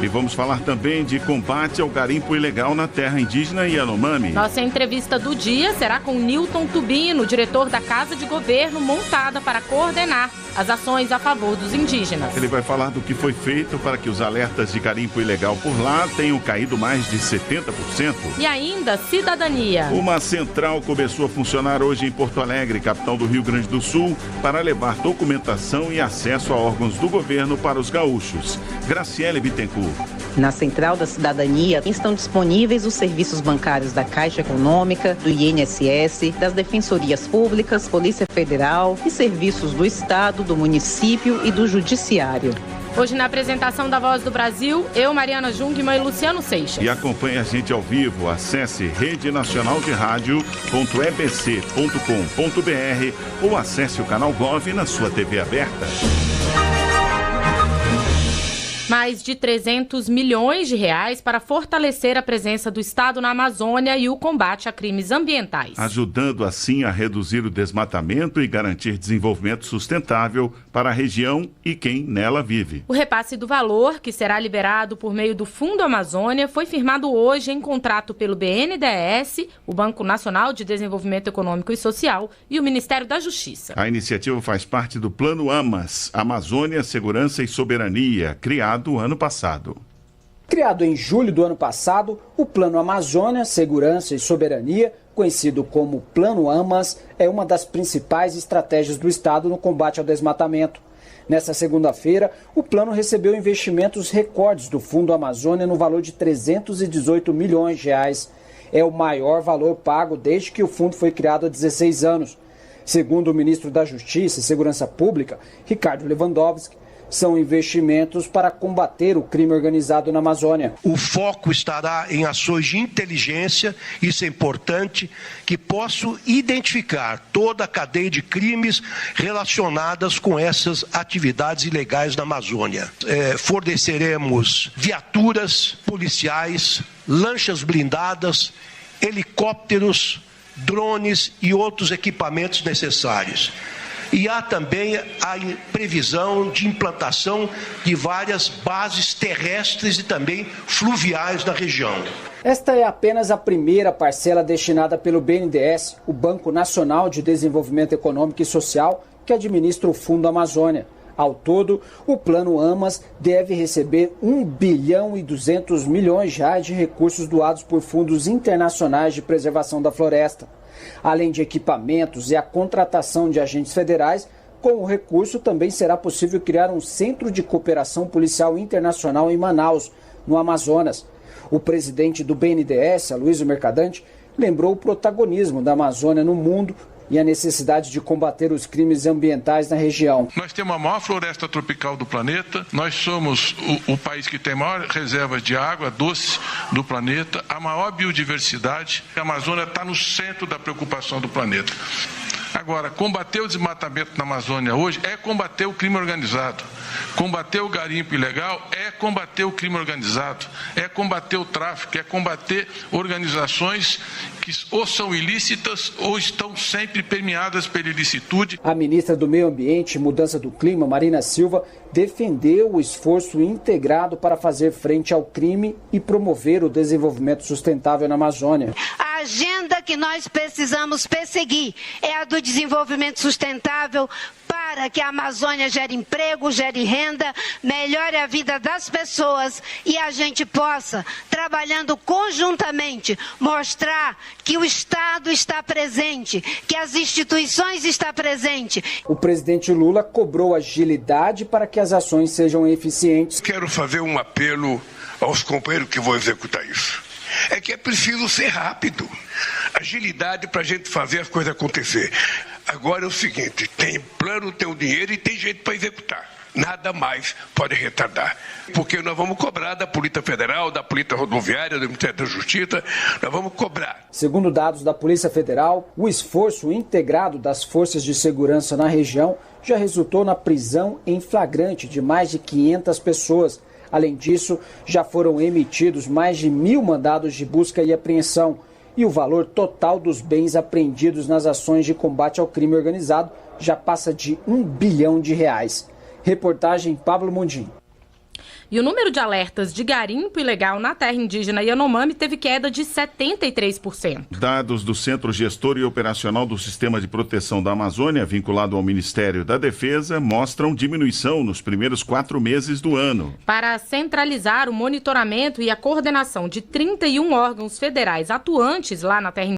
E vamos falar também de combate ao garimpo ilegal na terra indígena Yanomami. Nossa entrevista do dia será com Newton Tubino, diretor da Casa de Governo montada para coordenar as ações a favor dos indígenas. Ele vai falar do que foi feito para que os alertas de garimpo ilegal por lá tenham caído mais de 70%. E ainda, cidadania. Uma central começou a funcionar hoje em Porto Alegre, capital do Rio Grande do Sul, para levar documentação e acesso a órgãos do governo para os gaúchos. Graciele Bittencourt. Na Central da Cidadania estão disponíveis os serviços bancários da Caixa Econômica, do INSS, das Defensorias Públicas, Polícia Federal e serviços do Estado, do município e do Judiciário. Hoje na apresentação da Voz do Brasil, eu, Mariana Jungmann e Luciano Seixas. E acompanhe a gente ao vivo. Acesse redenacionalderádio.ebc.com.br ou acesse o canal Gov na sua TV aberta. Mais de 300 milhões de reais para fortalecer a presença do Estado na Amazônia e o combate a crimes ambientais. Ajudando assim a reduzir o desmatamento e garantir desenvolvimento sustentável para a região e quem nela vive. O repasse do valor, que será liberado por meio do Fundo Amazônia, foi firmado hoje em contrato pelo BNDES, o Banco Nacional de Desenvolvimento Econômico e Social e o Ministério da Justiça. A iniciativa faz parte do Plano AMAS, Amazônia, Segurança e Soberania, criado ano passado. Criado em julho do ano passado, o Plano Amazônia, Segurança e Soberania, conhecido como Plano AMAS, é uma das principais estratégias do Estado no combate ao desmatamento. Nesta segunda-feira, o plano recebeu investimentos recordes do Fundo Amazônia no valor de 318 milhões de reais. É o maior valor pago desde que o fundo foi criado há 16 anos. Segundo o ministro da Justiça e Segurança Pública, Ricardo Lewandowski, são investimentos para combater o crime organizado na Amazônia. O foco estará em ações de inteligência, isso é importante, que possam identificar toda a cadeia de crimes relacionadas com essas atividades ilegais na Amazônia. Forneceremos viaturas policiais, lanchas blindadas, helicópteros, drones e outros equipamentos necessários. E há também a previsão de implantação de várias bases terrestres e também fluviais na região. Esta é apenas a primeira parcela destinada pelo BNDES, o Banco Nacional de Desenvolvimento Econômico e Social, que administra o Fundo Amazônia. Ao todo, o Plano AMAS deve receber 1 bilhão e 200 milhões de reais de recursos doados por fundos internacionais de preservação da floresta. Além de equipamentos e a contratação de agentes federais, com o recurso também será possível criar um centro de cooperação policial internacional em Manaus, no Amazonas. O presidente do BNDES, Aloysio Mercadante, lembrou o protagonismo da Amazônia no mundo e a necessidade de combater os crimes ambientais na região. Nós temos a maior floresta tropical do planeta, nós somos o país que tem maior reservas de água doce do planeta, a maior biodiversidade. A Amazônia está no centro da preocupação do planeta. Agora, combater o desmatamento na Amazônia hoje é combater o crime organizado. Combater o garimpo ilegal é combater o crime organizado, é combater o tráfico, é combater organizações que ou são ilícitas ou estão sempre permeadas pela ilicitude. A ministra do Meio Ambiente e Mudança do Clima, Marina Silva, defendeu o esforço integrado para fazer frente ao crime e promover o desenvolvimento sustentável na Amazônia. A agenda que nós precisamos perseguir é a do desenvolvimento sustentável para que a Amazônia gere emprego, gere renda, melhore a vida das pessoas e a gente possa, trabalhando conjuntamente, mostrar que o Estado está presente, que as instituições estão presentes. O presidente Lula cobrou agilidade para que as ações sejam eficientes. Quero fazer um apelo aos companheiros que vão executar isso. É que é preciso ser rápido, agilidade para a gente fazer as coisas acontecer. Agora é o seguinte, tem plano, tem o dinheiro e tem jeito para executar. Nada mais pode retardar. Porque nós vamos cobrar da Polícia Federal, da Polícia Rodoviária, do Ministério da Justiça, nós vamos cobrar. Segundo dados da Polícia Federal, o esforço integrado das forças de segurança na região já resultou na prisão em flagrante de mais de 500 pessoas. Além disso, já foram emitidos mais de 1.000 mandados de busca e apreensão. E o valor total dos bens apreendidos nas ações de combate ao crime organizado já passa de 1 bilhão de reais. Reportagem Pablo Mundim. E o número de alertas de garimpo ilegal na terra indígena Yanomami teve queda de 73%. Dados do Centro Gestor e Operacional do Sistema de Proteção da Amazônia, vinculado ao Ministério da Defesa, mostram diminuição nos primeiros 4 meses do ano. Para centralizar o monitoramento e a coordenação de 31 órgãos federais atuantes lá na terra